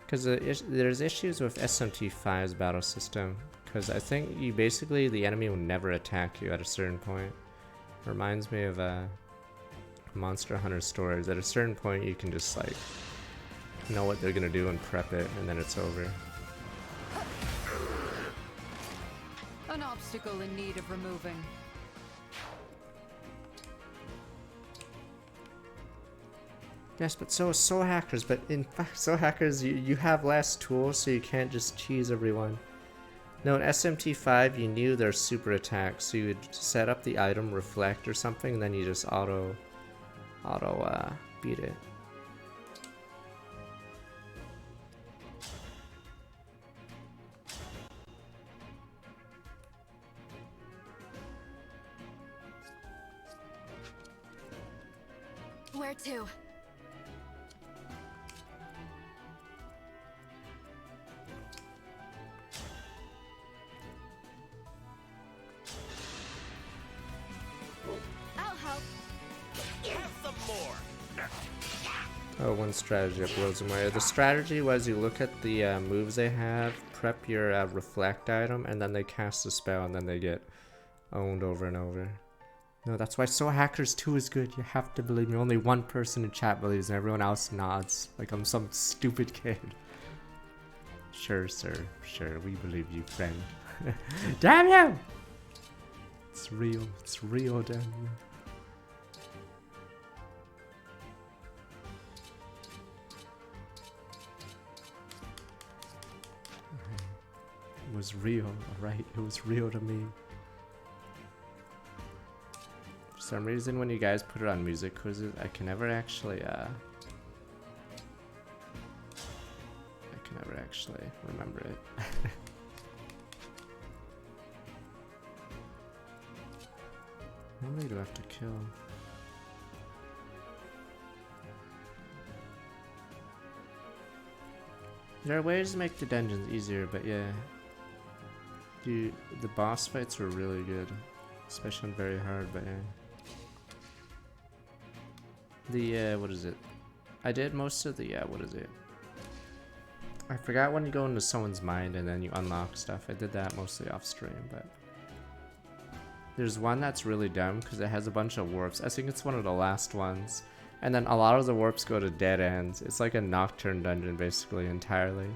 Because there's issues with SMT5's battle system. Because I think you basically, the enemy will never attack you at a certain point. Reminds me of Monster Hunter stories. At a certain point you can just like know what they're gonna do and prep it, and then it's over. An obstacle in need of removing. Yes, but so is Soul Hackers, but in fact Soul Hackers you have less tools, so you can't just cheese everyone. No, in SMT5 you knew their super attacks, so you would set up the item, reflect or something, and then you just auto beat it. Where to? I'll help. Have some more. Oh, one strategy up Rosemary. The strategy was you look at the moves they have, prep your reflect item, and then they cast a spell, and then they get owned over and over. No, that's why Soul Hackers 2 is good. You have to believe me. Only one person in chat believes, and everyone else nods like I'm some stupid kid. Sure, sir. Sure, we believe you, friend. Damn you! It's real. It's real, damn you. It was real, alright? It was real to me. For some reason, when you guys put it on music quizzes, I can never actually, remember it. How many do I have to kill? There are ways to make the dungeons easier, but yeah. The boss fights were really good. Especially on very hard, but yeah. What is it? I did most of the, what is it? I forgot when you go into someone's mind and then you unlock stuff. I did that mostly off stream, but... There's one that's really dumb because it has a bunch of warps. I think it's one of the last ones. And then a lot of the warps go to dead ends. It's like a Nocturne dungeon basically entirely.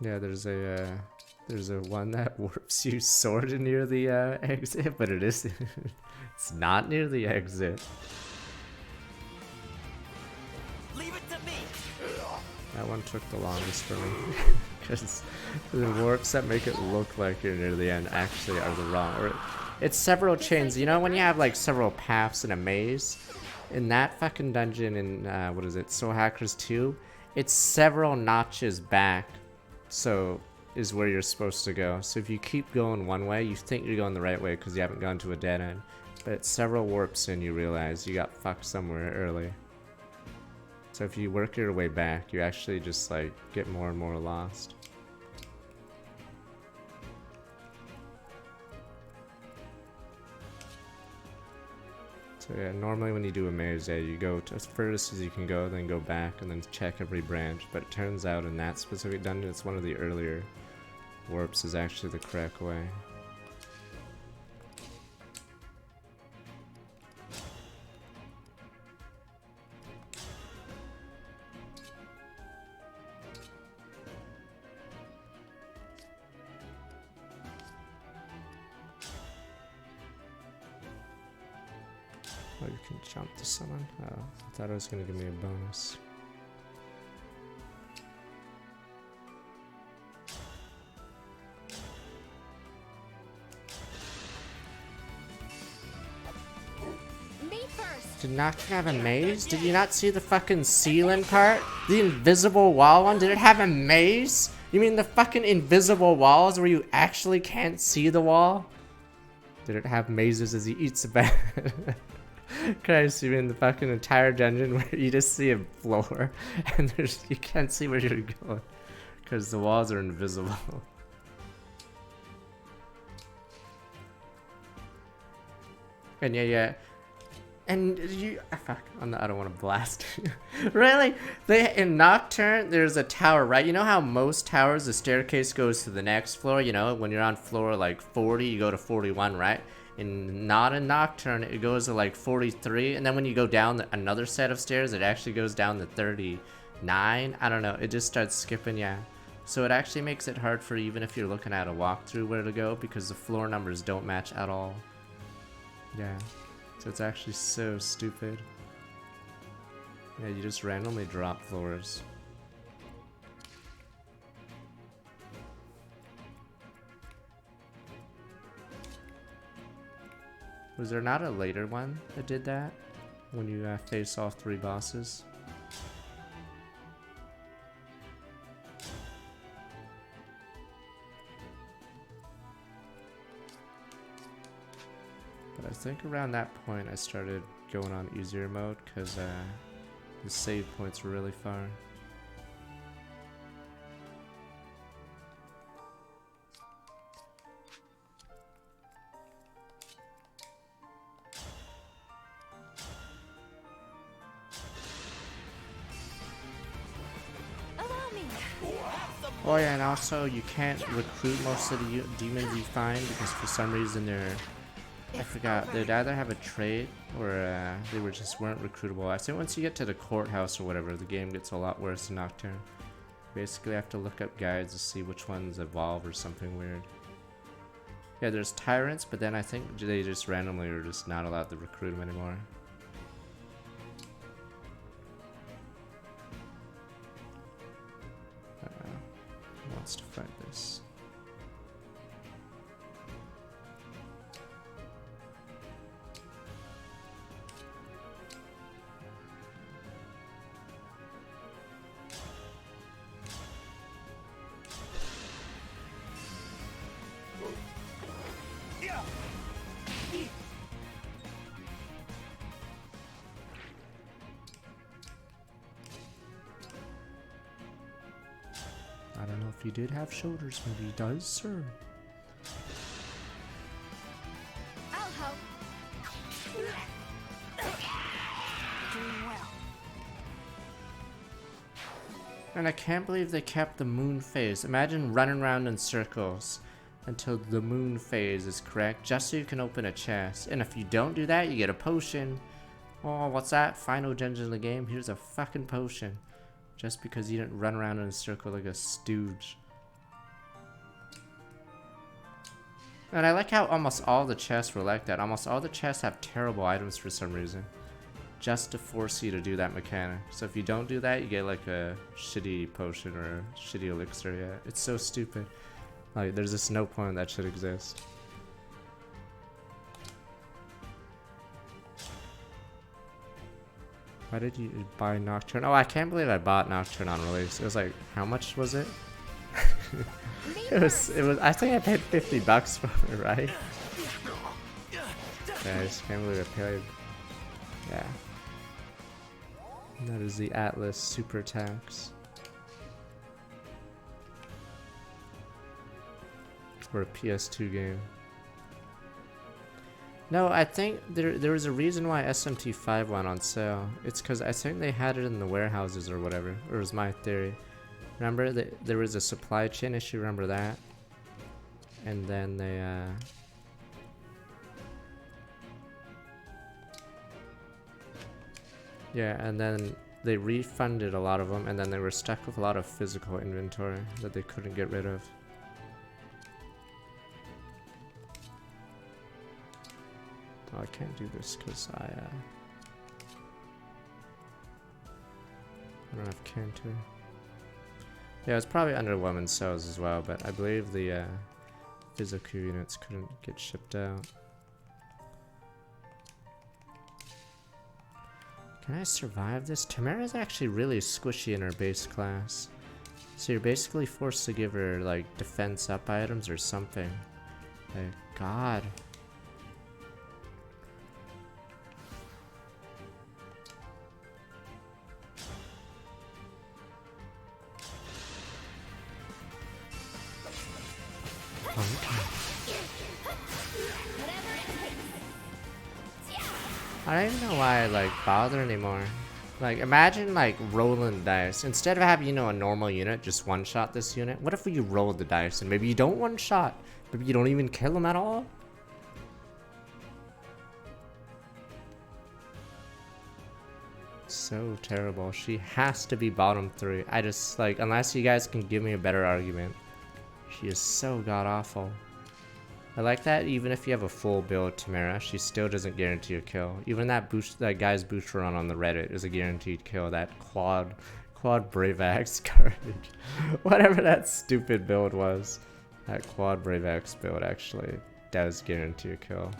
Yeah, there's a one that warps you sort of near the exit, but it is it's not near the exit. Leave it to me. That one took the longest for me because the warps that make it look like you're near the end actually are the wrong. Or it's several chains. You know when you have like several paths in a maze? In that fucking dungeon in what is it? Soul Hackers 2, it's several notches back. So is where you're supposed to go. So if you keep going one way, you think you're going the right way because you haven't gone to a dead end. But several warps in, you realize you got fucked somewhere early. So if you work your way back, you actually just like get more and more lost. So yeah, normally when you do a maze, you go to as furthest as you can go, then go back, and then check every branch. But it turns out in that specific dungeon, it's one of the earlier warps is actually the correct way. Oh, you can jump to someone? Oh, I thought it was gonna give me a bonus. Me first. Did Nocturne have a maze? Did you not see the fucking ceiling part? The invisible wall one? Did it have a maze? You mean the fucking invisible walls where you actually can't see the wall? Did it have mazes as he eats a bed? Christ, you mean the fucking entire dungeon where you just see a floor and you can't see where you're going because the walls are invisible. And yeah. And you, fuck, I don't want to blast. Really? In Nocturne, there's a tower, right? You know how most towers, the staircase goes to the next floor? You know, when you're on floor like 40, you go to 41, right? Not in Nocturne, it goes to like 43. And then when you go down another set of stairs, it actually goes down to 39. I don't know. It just starts skipping, yeah. So it actually makes it hard for even if you're looking at a walkthrough where to go because the floor numbers don't match at all. Yeah. So it's actually so stupid. Yeah, you just randomly drop floors. Was there not a later one that did that? When you face off 3 bosses? But I think around that point I started going on easier mode because the save points were really far. Oh yeah, and also you can't recruit most of the demons you find because for some reason they're, I forgot, they'd either have a trait or they weren't recruitable. I think once you get to the courthouse or whatever, the game gets a lot worse in Nocturne. Basically I have to look up guides to see which ones evolve or something weird. Yeah, there's tyrants, but then I think they just randomly are just not allowed to recruit them anymore. Who wants to fight this? I don't know if he did have shoulders, maybe he does, sir. I'll help. Doing well. And I can't believe they kept the moon phase. Imagine running around in circles until the moon phase is correct, just so you can open a chest. And if you don't do that, you get a potion. Oh, what's that? Final dungeon of the game? Here's a fucking potion. Just because you didn't run around in a circle like a stooge. And I like how almost all the chests were like that. Almost all the chests have terrible items for some reason. Just to force you to do that mechanic. So if you don't do that, you get like a shitty potion or a shitty elixir. Yeah, it's so stupid. Like, there's just no point that should exist. Why did you buy Nocturne? Oh, I can't believe I bought Nocturne on release. It was like, how much was it? it was, I think I paid $50 for it, right? Yeah, I just can't believe I paid. Yeah. And that is the Atlas Super Tax. For a PS2 game. No, I think there was a reason why SMT5 went on sale. It's because I think they had it in the warehouses or whatever. Or it was my theory. Remember that there was a supply chain issue, remember that? And then they yeah, and then they refunded a lot of them, and then they were stuck with a lot of physical inventory that they couldn't get rid of. Oh, I can't do this because I don't have Cantor. Yeah, it's probably under women's sales as well, but I believe the physical units couldn't get shipped out. Can I survive this? Tamara's actually really squishy in her base class. So you're basically forced to give her like defense up items or something. Like, God. I don't even know why I like bother anymore. Like, imagine like rolling the dice. Instead of having, you know, a normal unit just one-shot this unit, what if we roll the dice and maybe you don't one-shot? Maybe you don't even kill him at all? So terrible. She has to be bottom 3. I just, like, unless you guys can give me a better argument. She is so god-awful. I like that even if you have a full build Tamara, she still doesn't guarantee a kill. Even that guy's boost run on the Reddit is a guaranteed kill. That quad Brave Axe garbage. Whatever that stupid build was. That quad Brave Axe build actually does guarantee a kill.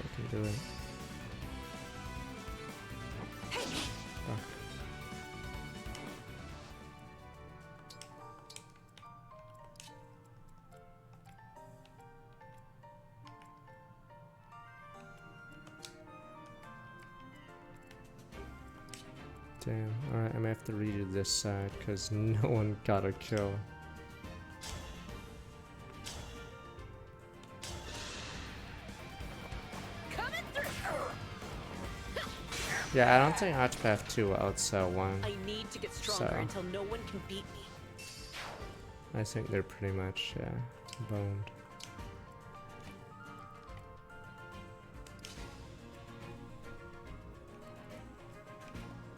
I can do it. Damn, alright, I'm gonna have to redo this side because no one got a kill. Yeah, I don't think Octopath 2 will outsell 1. I need to get stronger until no one can beat me. I think they're pretty much, yeah, boned.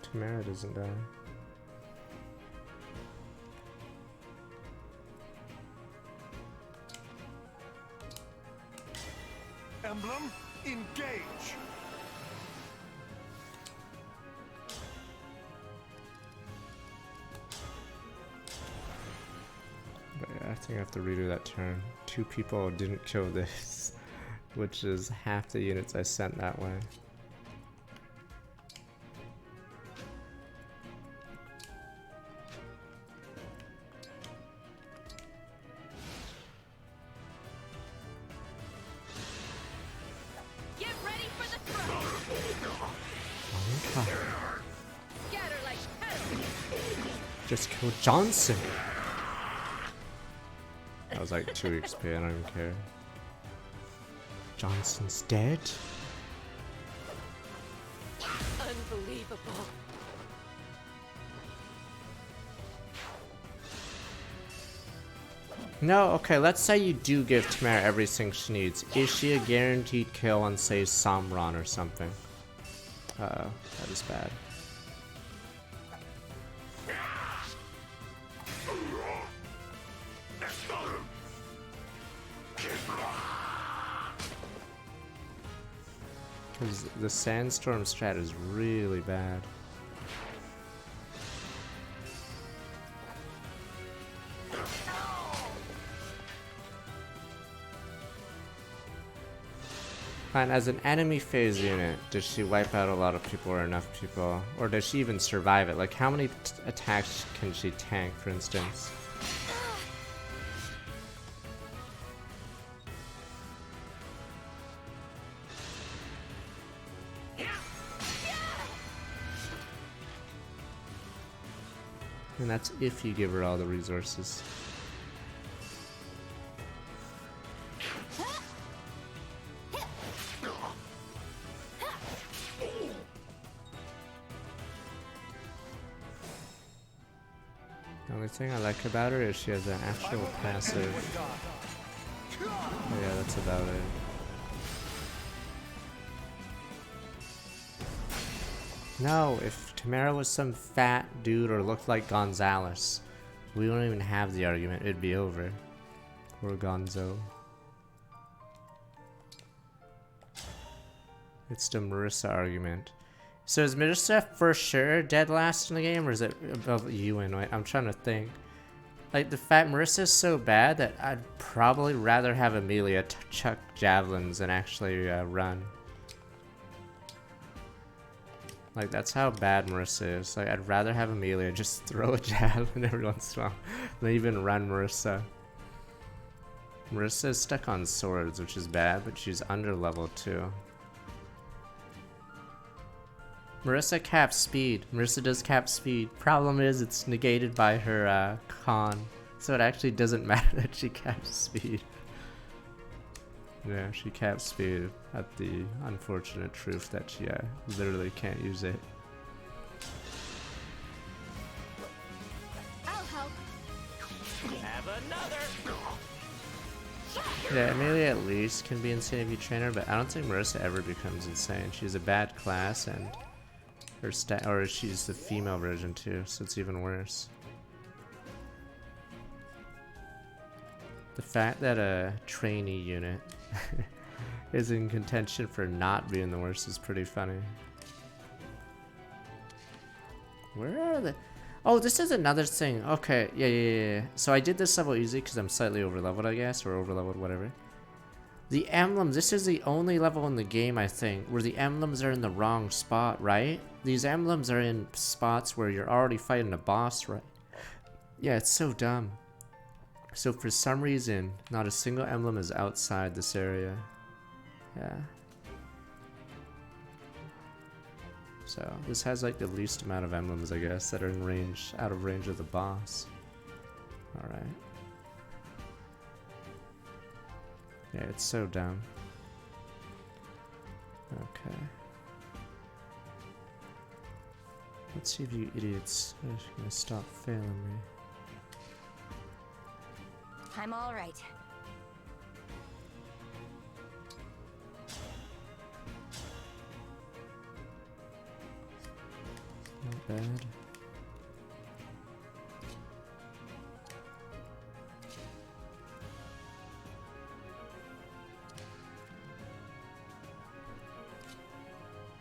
Tamara doesn't die. Emblem, engage! But yeah, I think I have to redo that turn. 2 people didn't kill this, which is half the units I sent that way. Get ready for the throw. Scatter like petals. Just kill Johnson. That was like 2 XP, I don't even care. Johnson's dead? Unbelievable. No, okay, let's say you do give Tamara everything she needs. Is she a guaranteed kill on, say, Samron or something? Uh-oh, that is bad. Because the Sandstorm strat is really bad. And as an enemy phase unit, does she wipe out a lot of people or enough people? Or does she even survive it? Like, how many attacks can she tank, for instance? And that's if you give her all the resources. The only thing I like about her is she has an actual passive. Oh yeah, that's about it. No, if Tamara was some fat dude or looked like Gonzalez, we wouldn't even have the argument, it'd be over. Or Gonzo. It's the Marissa argument. So is Marissa for sure dead last in the game, or is it above Ewan? Wait, I'm trying to think. Like, the fact Marissa's so bad that I'd probably rather have Amelia chuck javelins than actually run. Like, that's how bad Marissa is. Like, I'd rather have Amelia just throw a javelin every once in a while than even run Marissa. Marissa is stuck on swords, which is bad, but she's under level 2. Marissa caps speed. Marissa does cap speed. Problem is, it's negated by her con, so it actually doesn't matter that she caps speed. Yeah, she caps speed at the unfortunate truth that she literally can't use it. I'll help. Have another. Yeah, Amelia at least can be insane if you train her, but I don't think Marissa ever becomes insane. She's a bad class, and her or she's the female version too, so it's even worse. The fact that a trainee unit is in contention for not being the worst is pretty funny. Where are the... Oh, this is another thing. Okay, yeah. So I did this level easy because I'm slightly over-leveled, I guess, or over-leveled, whatever. The emblems, this is the only level in the game, I think, where the emblems are in the wrong spot, right? These emblems are in spots where you're already fighting a boss, right? Yeah, it's so dumb. So for some reason, not a single emblem is outside this area. Yeah. So this has like the least amount of emblems, I guess, that are in range, out of range of the boss. All right. Yeah, it's so dumb. Okay. Let's see if you idiots are gonna stop failing me. I'm all right. Not bad.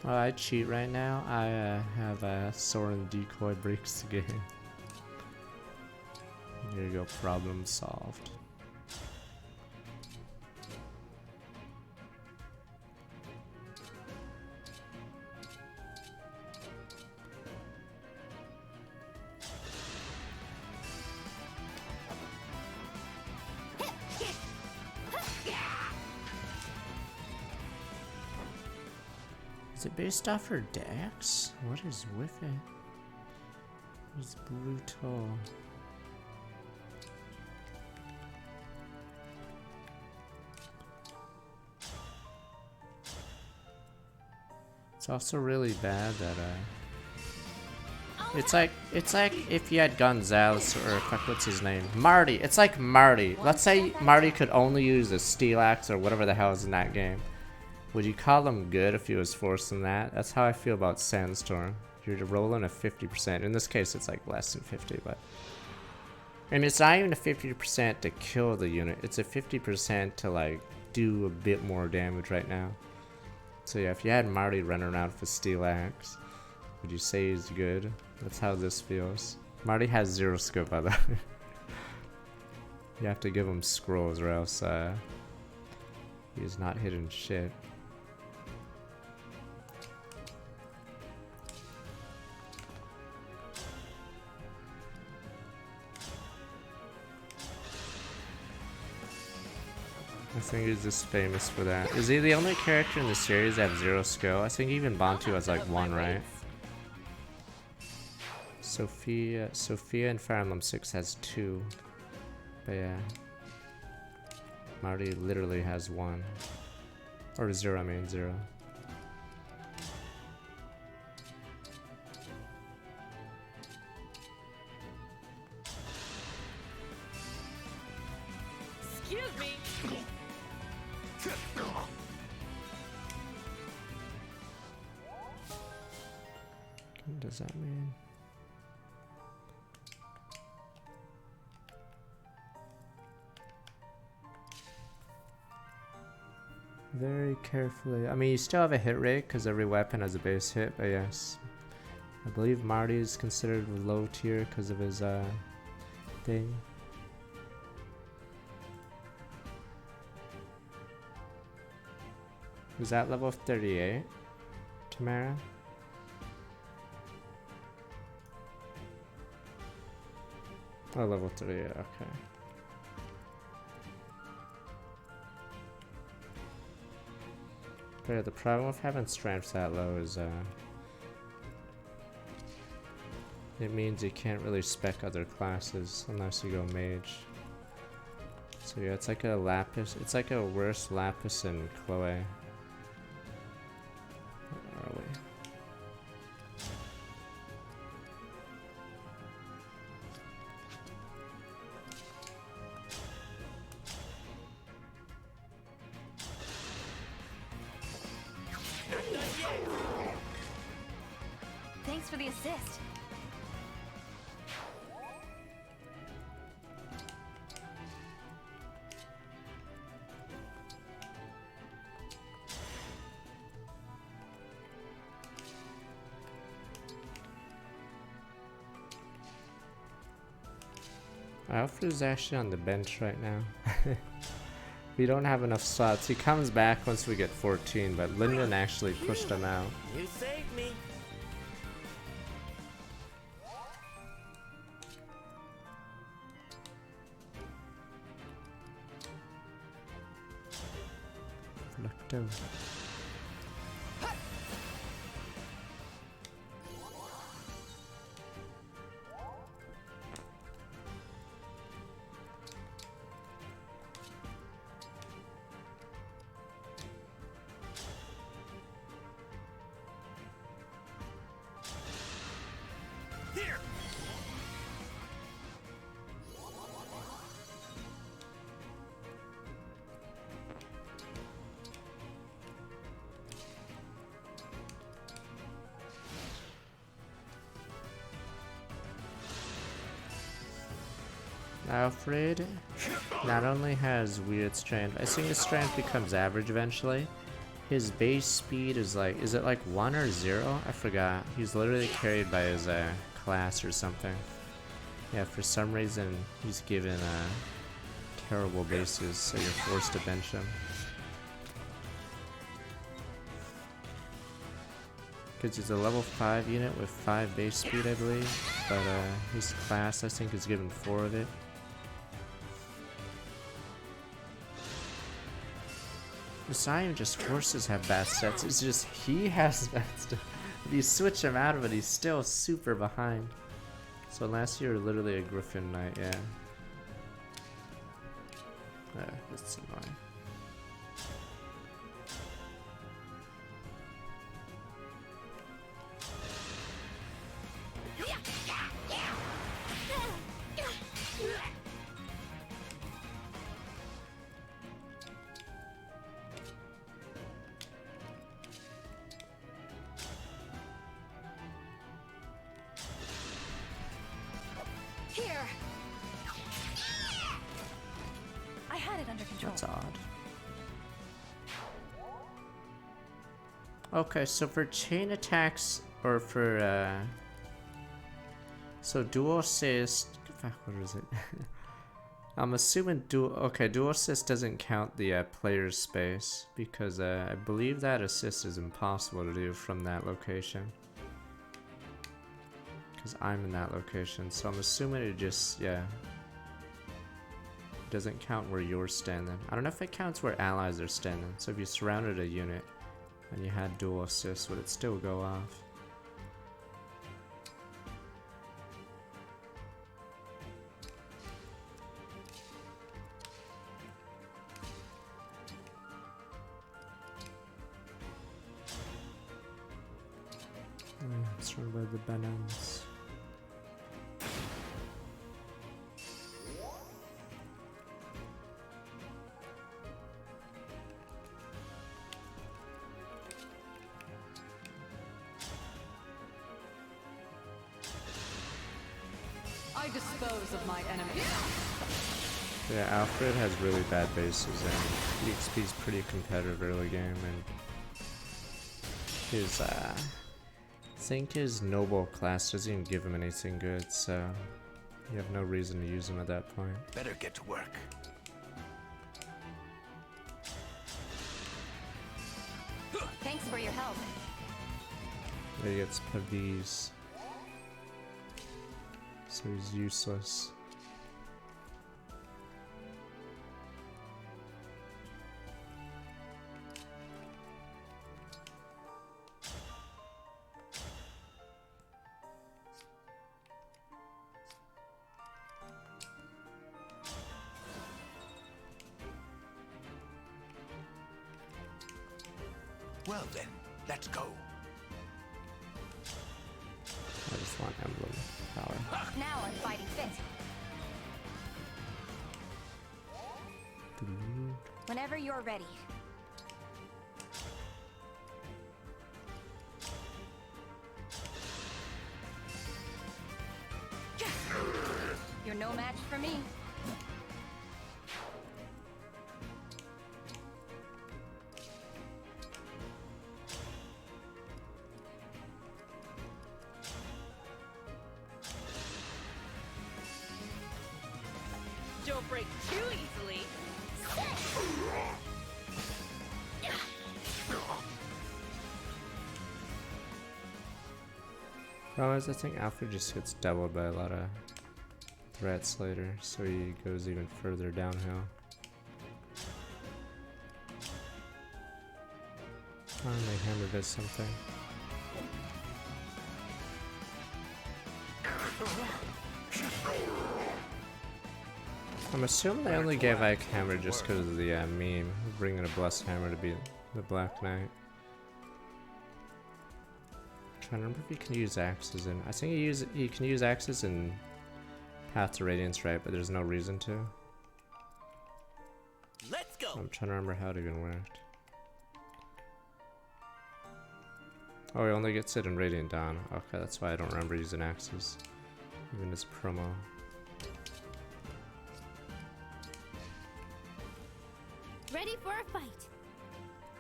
Oh, I cheat right now. I have Soren decoy breaks the game. There you go, problem solved. Is it based off her dex? What is with it? It's brutal. It's also really bad that it's like if you had Gonzalez or fuck, what's his name? Marty. It's like Marty. Let's say Marty could only use a steel axe or whatever the hell is in that game. Would you call him good if he was forcing that? That's how I feel about Sandstorm. You're rolling a 50%. In this case, it's like less than 50, but... And it's not even a 50% to kill the unit. It's a 50% to, like, do a bit more damage right now. So yeah, if you had Marty running around with a steel axe, would you say he's good? That's how this feels. Marty has 0 skill, by the way. You have to give him scrolls or else, he's not hitting shit. I think he's just famous for that. Is he the only character in the series that have 0 skill? I think even Bantu has like 1, right? Sophia in Fire Emblem 6 has 2. But yeah. Marty literally has 1. Or 0, I mean 0. Excuse me. What does that mean? Very carefully. I mean, you still have a hit rate because every weapon has a base hit, but yes. I believe Marty is considered low tier because of his thing. Was that level 38, Tamara? Oh, level 38, okay. But yeah, the problem with having strength that low is it means you can't really spec other classes unless you go mage. So yeah, it's like a Lapis. It's like a worse Lapis and Chloe. Where are we? Thanks for the assist. Alfred is actually on the bench right now. We don't have enough slots. He comes back once we get 14, but Lyndon actually pushed him out. You saved me. Lecto. Alfred not only has weird strength, I think his strength becomes average eventually. His base speed is like, is it like 1 or 0? I forgot. He's literally carried by his class or something. Yeah, for some reason he's given terrible bases, so you're forced to bench him. Because he's a level 5 unit with 5 base speed, I believe. But his class, I think, is given 4 of it. It's not even just horses have bad stats, it's just he has bad stuff. If you switch him out of it, he's still super behind. So unless you're literally a Griffin Knight, yeah. That's annoying. Here. I had it under control. That's odd. Okay, so for chain attacks or for so dual assist, fuck, what is it? I'm assuming dual assist doesn't count the player's space because I believe that assist is impossible to do from that location. Because I'm in that location, so I'm assuming it just, yeah. It doesn't count where you're standing. I don't know if it counts where allies are standing. So if you surrounded a unit and you had dual assist, would it still go off? Let's run by the bananas. I dispose of my enemies. Yeah, Alfred has really bad bases and EXP's pretty competitive early game, and his I think his noble class doesn't even give him anything good, so you have no reason to use him at that point. Better get to work. Thanks for your help. There he gets Pavis. So he's useless. Well then, let's go. I just want Emblem power. Now I'm fighting fit. Whenever you're ready. You're no match for me. Don't break too easily. Problem is, I think Alfred just gets doubled by a lot of threats later, so he goes even further downhill. Oh, my hammer does something. I'm assuming they only gave Ike hammer just because of the meme, bringing a blessed hammer to be the Black Knight. I'm trying to remember if you can use axes in. I think you can use axes in Path to Radiance, right? But there's no reason to. Let's go. I'm trying to remember how it even worked. Oh, he only gets it in Radiant Dawn. Okay, that's why I don't remember using axes, even as promo. Ready for a fight.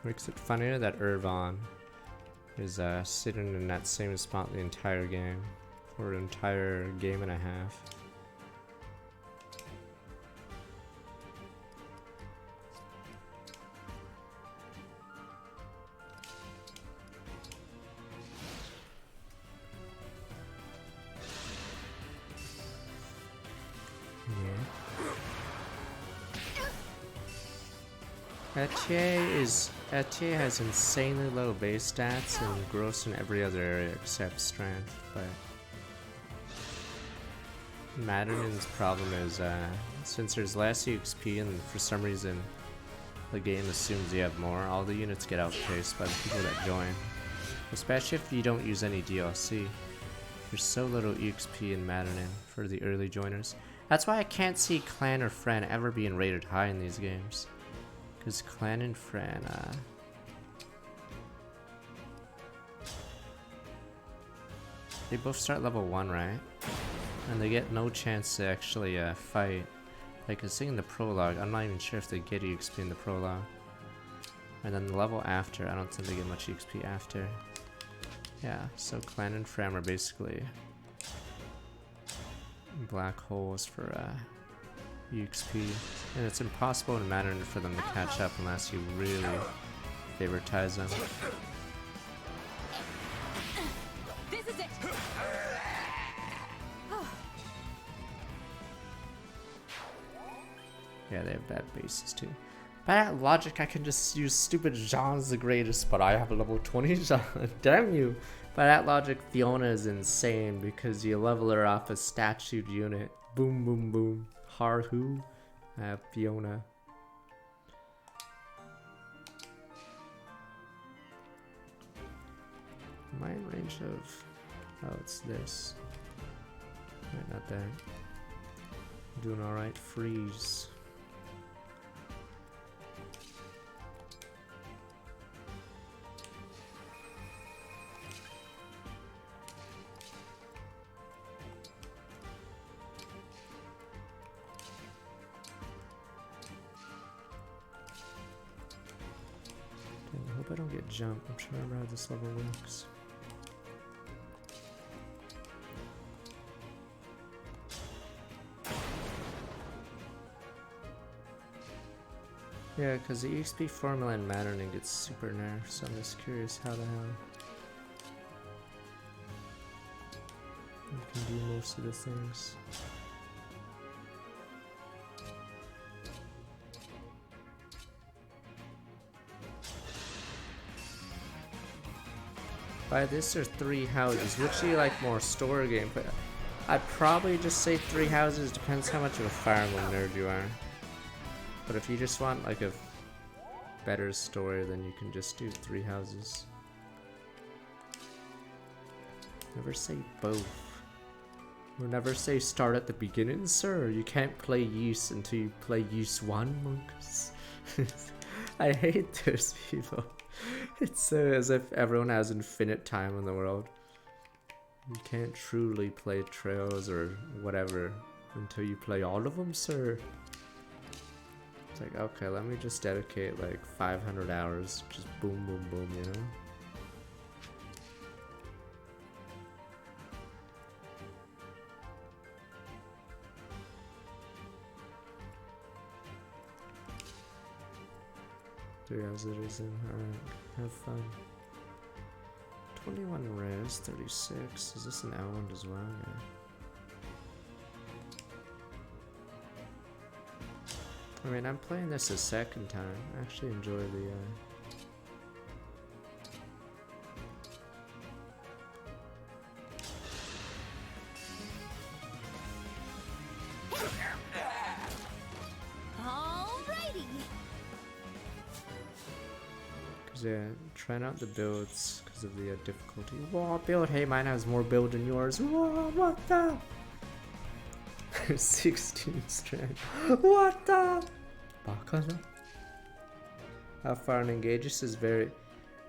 Makes it funnier that Irvon is sitting in that same spot the entire game, for an entire game and a half. Etier has insanely low base stats and gross in every other area except strength, but Madden's problem is since there's less EXP and for some reason the game assumes you have more, all the units get outpaced by the people that join. Especially if you don't use any DLC. There's so little EXP in Madden for the early joiners. That's why I can't see Clan or Fran ever being rated high in these games. Because Clan and Fran, they both start level 1, right? And they get no chance to actually fight. Like I see in the prologue, I'm not even sure if they get EXP in the prologue. And then the level after, I don't think they get much EXP after. Yeah, so Clan and Fran are basically black holes for EXP, and it's impossible in Madden for them to catch up unless you really favoritize them. This is it. Yeah, they have bad bases too. By that logic, I can just use stupid Jean's the greatest, but I have a level 20 Jean. Damn you! By that logic, Fiona is insane because you level her off a statued unit. Boom, boom, boom. Who? Fiona. Am I in range of... Oh, it's this. Right, not that. Doing alright. Freeze. I hope I don't get jumped. I'm trying to remember how this level works. Yeah, because the EXP formula in Madden gets super nerfed, so I'm just curious how the hell you can do most of the things. By this, there's 3 houses. Which do you like more, store or gameplay? I'd probably just say 3 houses. Depends how much of a Fire Emblem nerd you are. But if you just want like a better story, then you can just do 3 houses. Never say both. Or never say start at the beginning, sir. You can't play use until you play use 1, monks. I hate those people. It's so as if everyone has infinite time in the world. You can't truly play trails or whatever until you play all of them, sir. It's like, okay, let me just dedicate like 500 hours, just boom, boom, boom, you know? Three hours it is in. Alright, have fun. 21 res, 36. Is this an L1 as well? Yeah. I mean, I'm playing this a second time. I actually enjoy the Alrighty. Cause yeah, try not the builds because of the difficulty. Whoa, build! Hey, mine has more build than yours. Whoa, what the? 16 strength. What the? Bakala. How far and engage? This is very.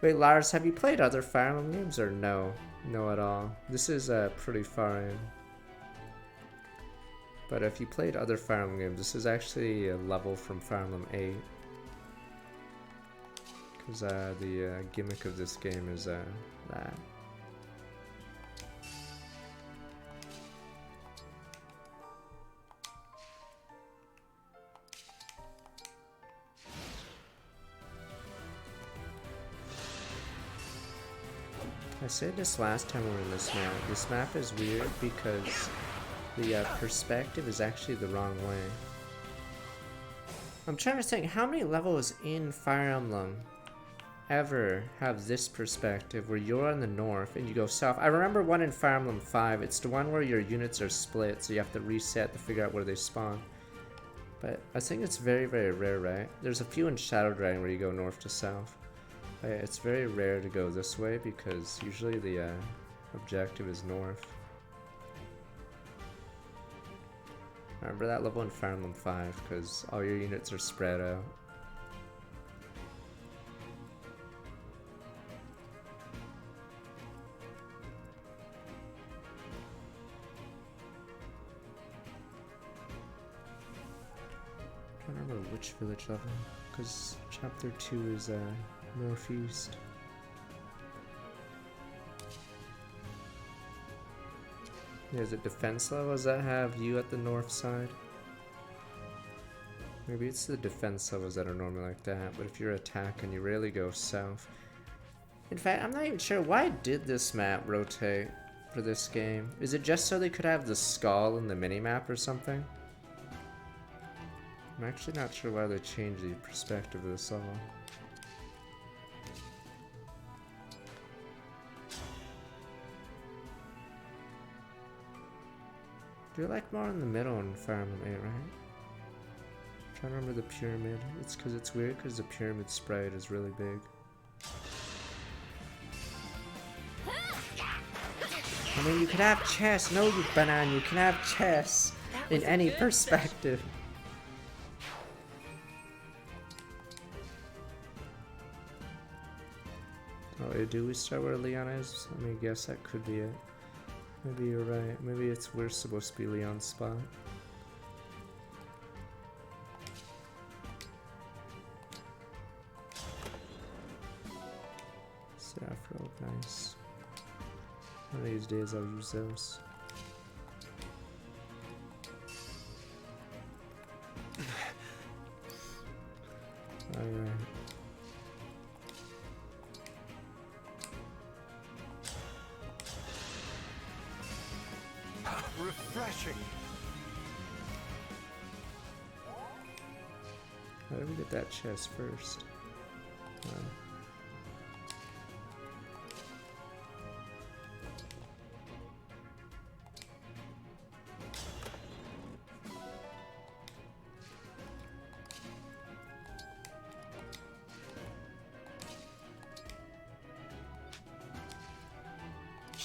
Wait, Lars, have you played other Fire Emblem games or no? No at all. This is pretty far in. But if you played other Fire Emblem games, this is actually a level from Fire Emblem 8. Because the gimmick of this game is that. I said this last time we were in this map. This map is weird because the perspective is actually the wrong way. I'm trying to think, how many levels in Fire Emblem ever have this perspective where you're on the north and you go south? I remember one in Fire Emblem 5. It's the one where your units are split, so you have to reset to figure out where they spawn. But I think it's very, very rare, right? There's a few in Shadow Dragon where you go north to south. It's very rare to go this way because usually the objective is north. I remember that level in Fire Emblem 5 because all your units are spread out. I don't remember which village level because chapter 2 is northeast. Yeah, is it defense levels that have you at the north side? Maybe it's the defense levels that are normally like that, but if you're attacking, you rarely go south. In fact, I'm not even sure why did this map rotate for this game. Is it just so they could have the skull in the minimap or something? I'm actually not sure why they changed the perspective of this level. You're like more in the middle in Fire Emblem 8, right? I'm trying to remember the pyramid. It's because it's weird because the pyramid sprite is really big. I mean, you can have chess. No, you banana. You can have chess in any perspective. Oh, do we start where Leon is? Let me guess that could be it. Maybe you're right. Maybe we're supposed to be Leon's spot. Saffron, nice. One of these days I'll use those. Alright. Refreshing. How did we get that chest first?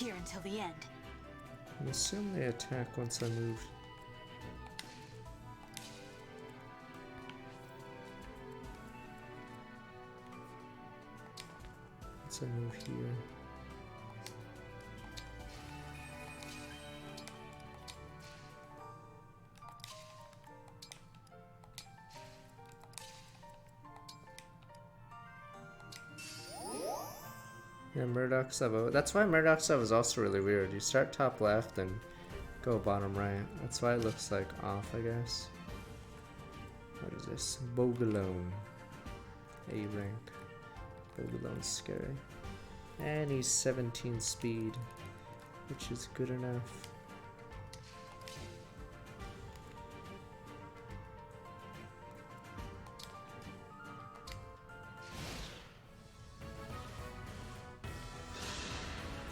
here until the end. I assume they attack once I move. Once I move here. Yeah, Murdoch Sub. That's why Murdoch Sub is also really weird. You start top left and go bottom right. That's why it looks like off, I guess. What is this? Bogalone. A rank. Bogalone's scary. And he's 17 speed, which is good enough.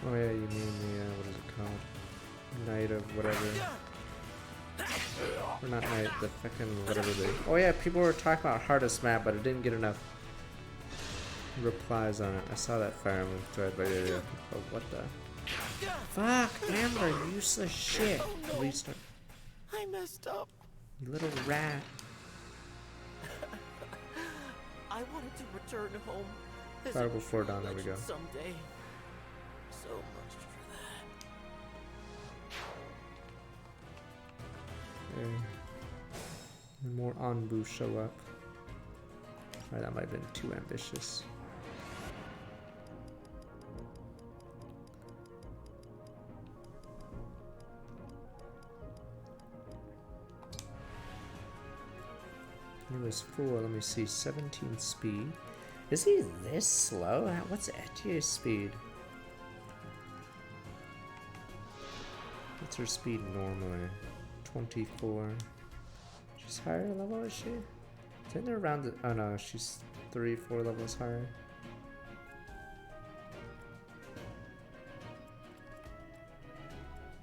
Oh yeah, you mean the, what is it called? Knight of whatever. Or not Knight, the fucking whatever they... Oh yeah, people were talking about hardest map, but it didn't get enough replies on it. I saw that Fire Emblem thread, but yeah. Oh, what the... Fuck, Amber, useless shit. Restart. I messed up. You little rat. I wanted to return home. Fire before dawn, there we go. Someday. So much for that. Okay. More Anbu show up. Alright, that might have been too ambitious. He was 4, let me see, 17 speed. Is he this slow? What's Etier's speed? What's her speed normally? 24. She's higher level, is she? I think they're around the... Oh no, she's 3-4 levels higher.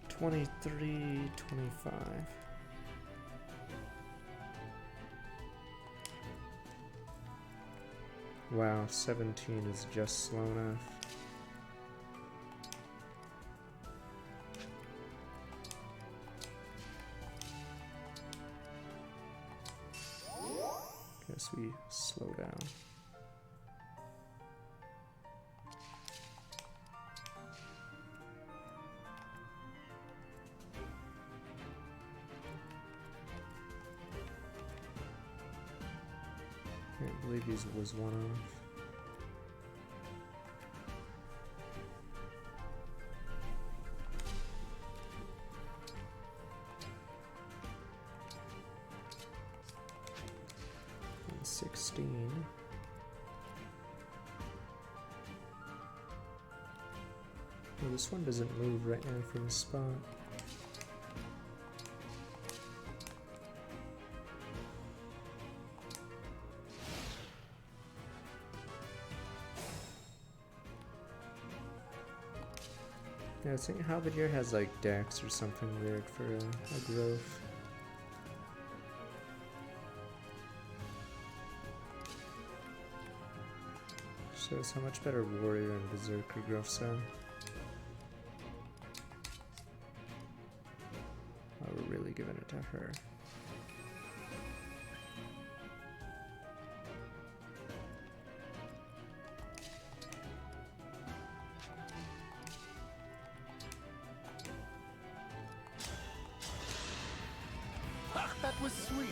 $23, $25. Wow, 17 is just slow enough. Guess we slow down. Can't believe he was one off. And 16. Well, this one doesn't move right now from the spot. Yeah, I think Halberdier has like Dex or something weird for a growth. Shows how much better Warrior and Berserker growths are. Oh, we're really giving it to her. That was sweet.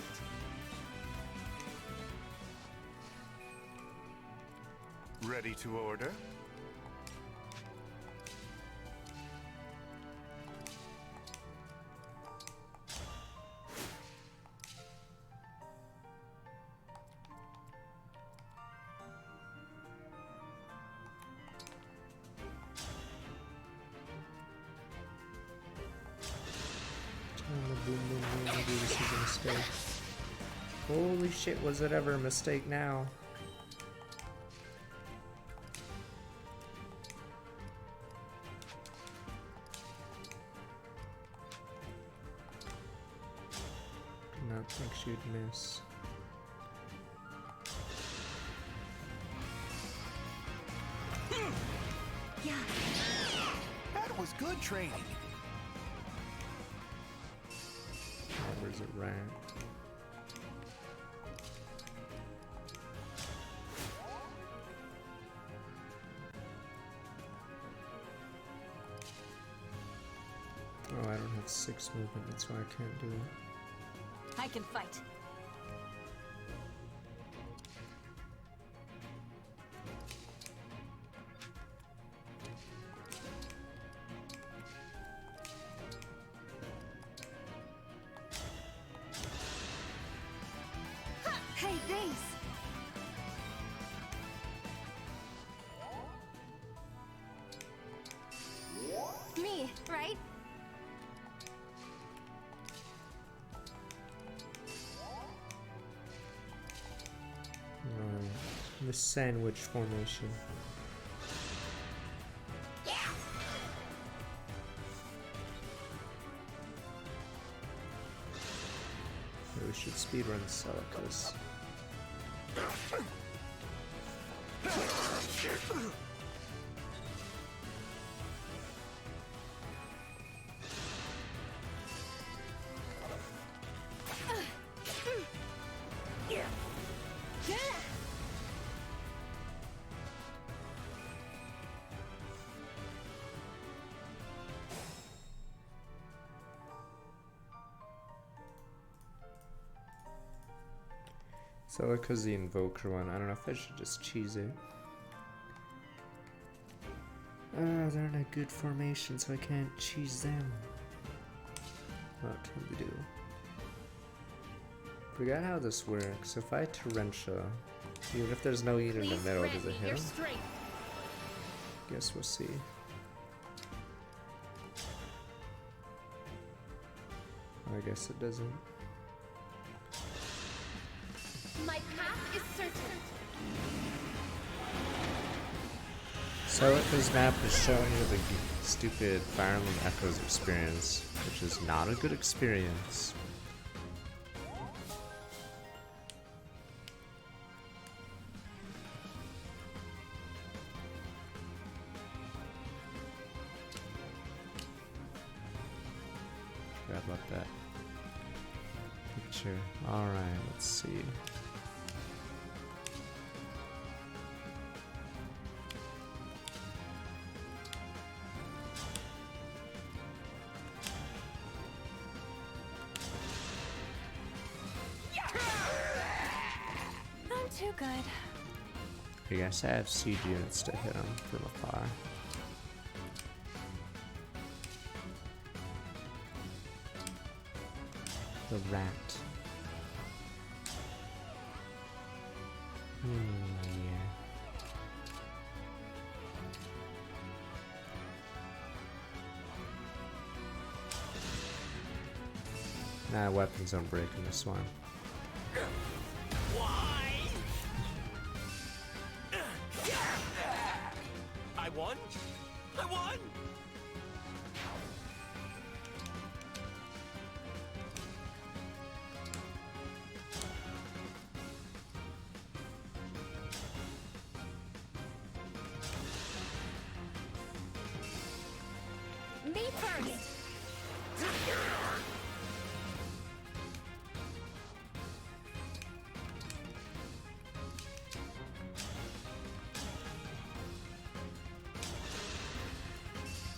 Ready to order? Boom, boom, boom, maybe this is a mistake. Holy shit, was it ever a mistake now? Did not think she'd miss. Hey! That was good training. Oh, where's it rat? Oh, I don't have 6 movement, that's why I can't do it. I can fight. Hey, thanks. Me, right? The sandwich formation. We should speedrun Celicus. Celicus the Invoker one. I don't know if I should just cheese it. They're in a good formation, so I can't cheese them. What can we do? Forgot how this works. If I Torrential, even if there's no eat in the middle, does it hit him? Guess we'll see. I guess it doesn't. My path is certain. Celicus map is showing you the stupid Fire Emblem Echoes experience, which is not a good experience. Forgot about that picture. Alright, let's see. Too good. I guess I have siege units to hit him from afar. The rat. Yeah. Nah, weapons don't break in this one. I won? I won! Me first!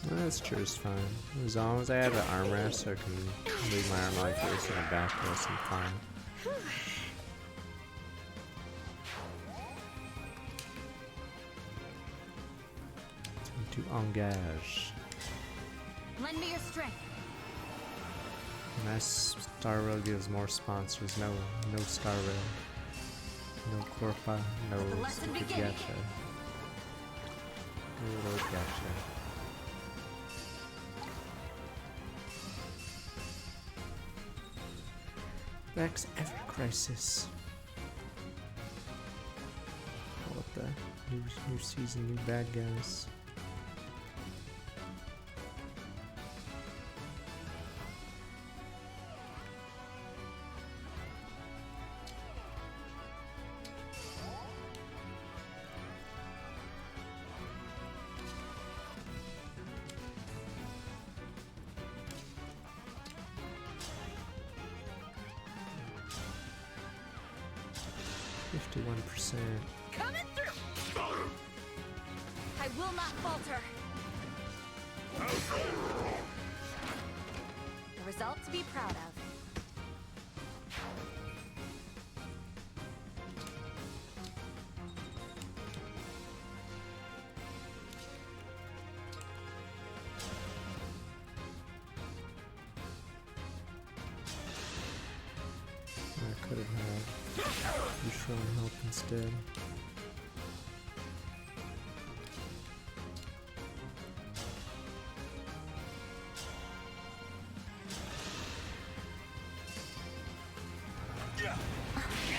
That's sure is fine. As long as I have an armrest, so I can leave my armor like this in a backrest, I'm fine. Time to engage. Lend me your strength. Nice. Star Rail gives more sponsors. No Star Rail. No Corpa. No Stupid Gacha. No Gacha. Vex Ever Crisis. What the? New season, new bad guys. 51%. Coming through! I will not falter. A result to be proud of. I could have had Neutron help instead.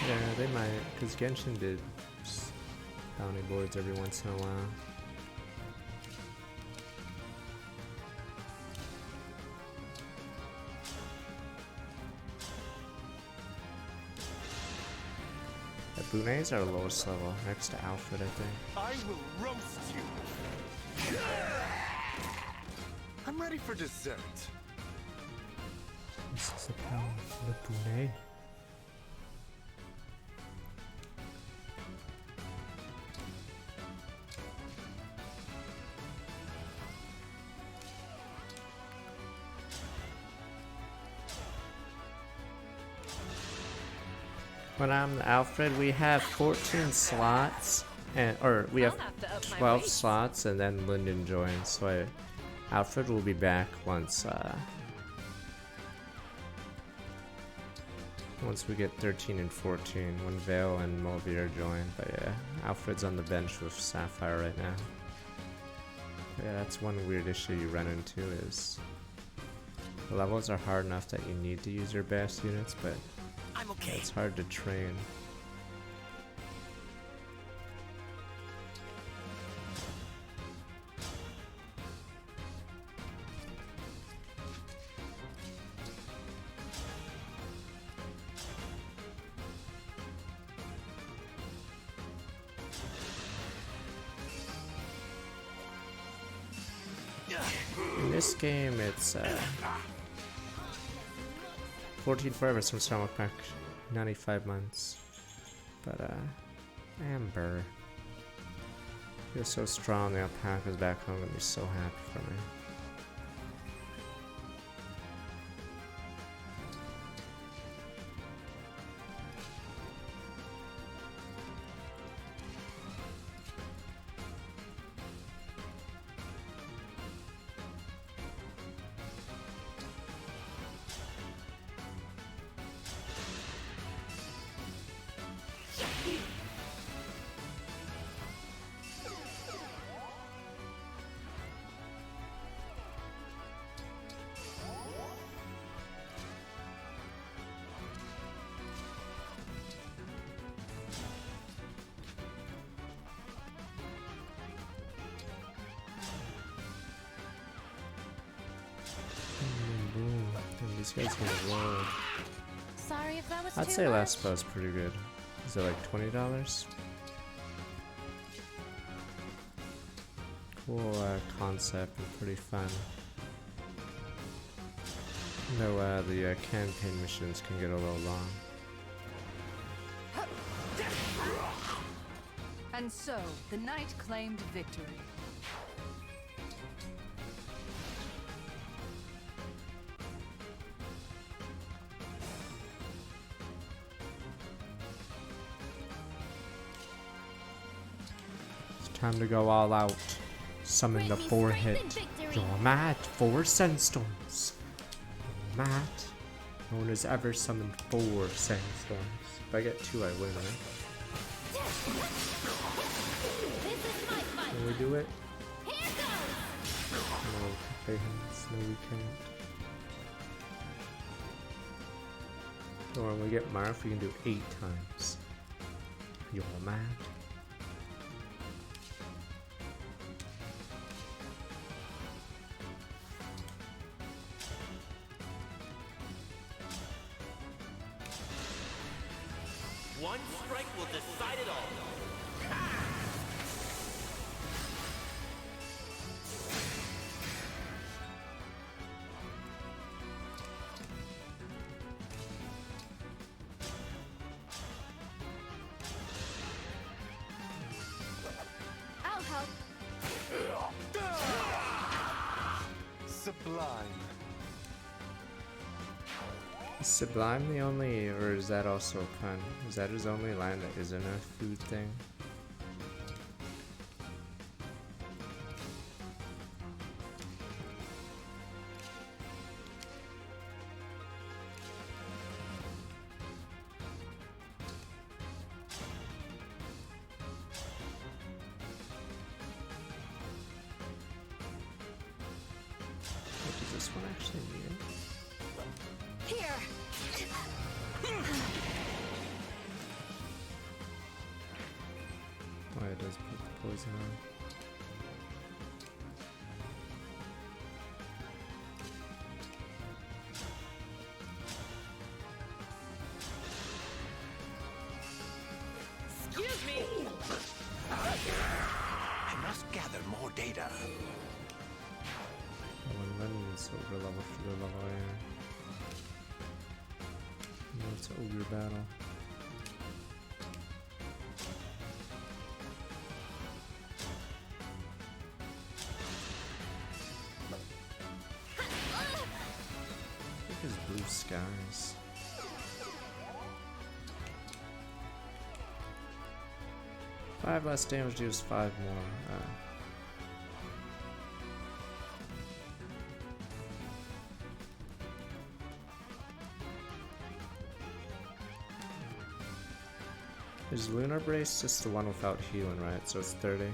Yeah, they might, because Genshin did bounty boards every once in a while. The Bunais are lowest level, next to Alfred, I think. I will roast you. I'm ready for dessert. This is the power of the Bunai. When I'm Alfred, we have 14 slots, or we have 12 slots, and then Lyndon joins. So Alfred will be back once we get 13 and 14, when Vale and Moby are joined. But yeah, Alfred's on the bench with Sapphire right now. But yeah, that's one weird issue you run into is the levels are hard enough that you need to use your best units, but I'm okay. it's hard to train. In this game, it's 14 forever since Stomach Pack, 95 months. But Amber, you're so strong. The alpaca's back home, gonna be so happy for me. These guys can roll. Sorry if that was I'd too say much. last spell's pretty good. Is it like $20? Cool concept and pretty fun. Though the campaign missions can get a little long. And so, the knight claimed victory. Time to go all out. Summon the four-hit. You're mad. 4 sandstorms. You're mad. No one has ever summoned 4 sandstorms. If I get 2, I win, right? Can we do it? No, cafe hands. No, we can't. So when we get Marth, we can do 8 times. You're mad. One strike will decide it all. Sublime. Is Sublime the only, or is that also a pun? Is that his only line that isn't a food thing? Does this one actually need it? Here. Oh, it does put the poison on. Excuse me! I must gather more data. One Lenny's over level for the level air. No, it's ogre battle. I think it's blue skies. Five less damage deals 5 more. Is Lunar Brace just the one without healing, right? So it's 30.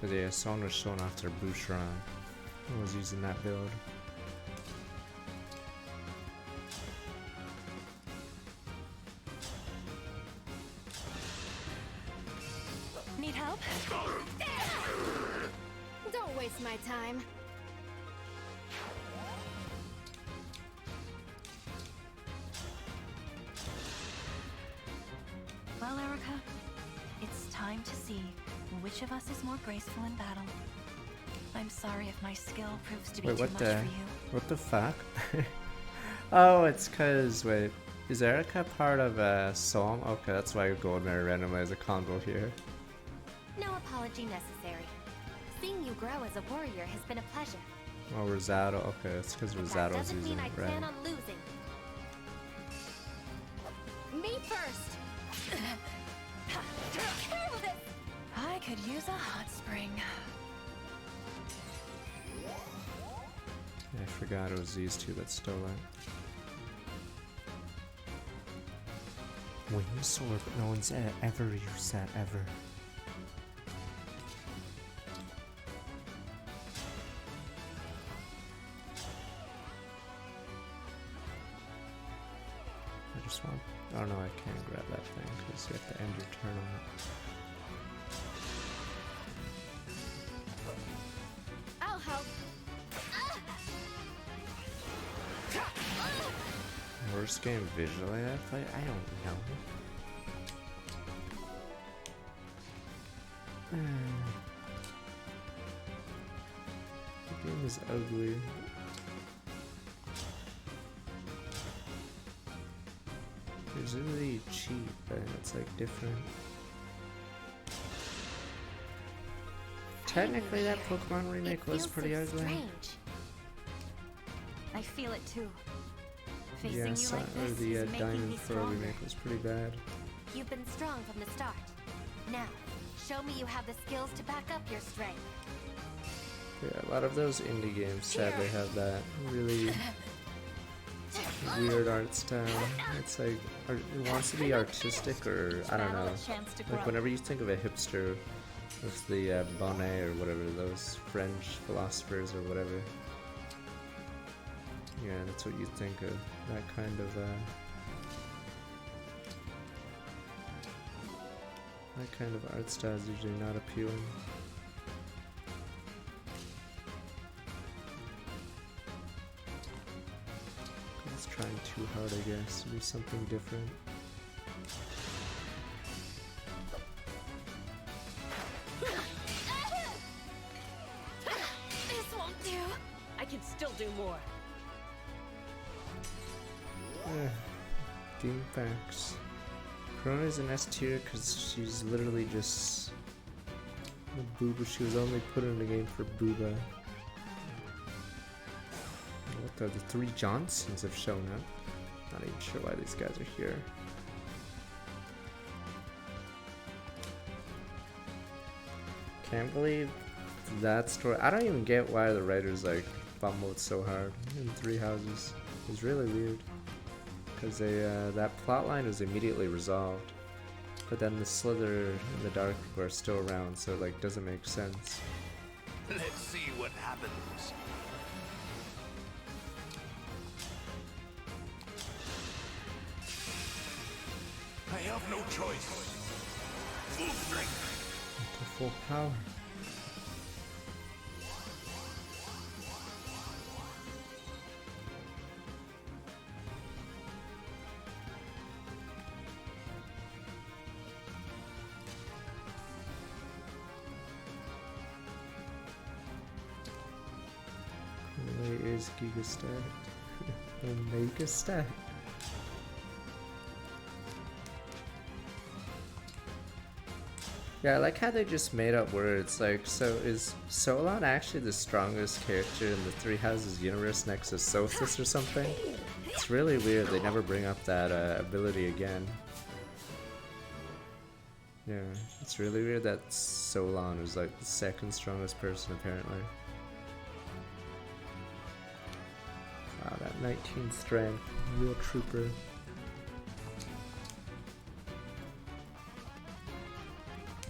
But yeah, someone was showing off their Boucheron. I was using that build. Need help? Don't waste my time. Well, Erica, it's time to see which of us is more graceful in battle. I'm sorry if my skill proves to be Wait, too what much the? for you. What the fuck? Oh, it's cause wait, is Erica part of a song? Okay, that's why Gold Mary randomly has a combo here. No apology necessary. Seeing you grow as a warrior has been a pleasure. Oh, Rosado. Okay, it's cause That Rosado's doesn't using mean I it, plan right? on losing. Me first. Careful this. I could use a hot spring. I forgot it was these two that stole it. Wing sword, but no one's ever used that ever. I just want. Oh no, I can't grab that thing because you have to end your turn on it. I'll help. Worst game visually I played? I don't know. The game is ugly. It's really cheap, but it's like different. Technically, that Pokemon remake was pretty ugly. Strange. I feel it too. Facing Yeah, you like this the is making Diamond me Pearl stronger. remake was pretty bad. You've been strong from the start. Now, show me you have the skills to back up your strength. Yeah, a lot of those indie games sadly have that really weird art style. It's like, it wants to be artistic or, I don't know. Like whenever you think of a hipster, it's the Bonnet or whatever, those French philosophers or whatever. Yeah, that's what you think of. That kind of, that kind of art style is usually not appealing. It's trying too hard, I guess, to do something different. This won't do. I can still do more. Game facts. Corona's an S tier because she's literally just Booba, she was only put in the game for Booba. What the 3 Johnsons have shown up. Not even sure why these guys are here. Can't believe that story. I don't even get why the writers like fumbled so hard in 3 Houses. It's really weird. Because that plot line was immediately resolved. But then the Slither and the Dark are still around, so it like doesn't make sense. Let's see what happens. I have no choice. Full strength. To full power. Where is Gigastat? Omega Stat. Yeah, I like how they just made up words. Like, so is Solon actually the strongest character in the 3 Houses universe next to Solstice or something? It's really weird. They never bring up that ability again. Yeah, it's really weird that Solon is like the 2nd strongest person apparently. Wow, that 19 strength, real trooper.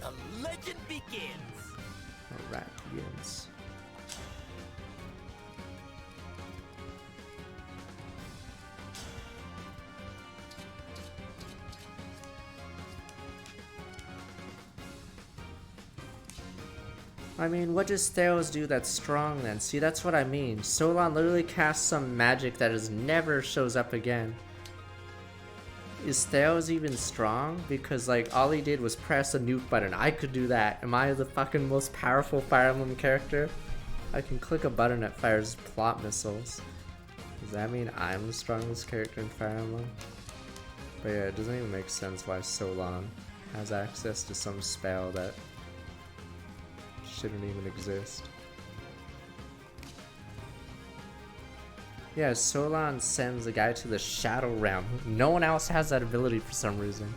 The legend begins. Alright, begins. I mean, what does Theos do that's strong then? See, that's what I mean. Solon literally casts some magic that is never shows up again. Is Theos even strong? Because like all he did was press a nuke button. I could do that. Am I the fucking most powerful Fire Emblem character? I can click a button that fires plot missiles. Does that mean I'm the strongest character in Fire Emblem? But yeah, it doesn't even make sense why Solon has access to some spell that shouldn't even exist. Yeah, Solon sends a guy to the Shadow Realm. No one else has that ability for some reason.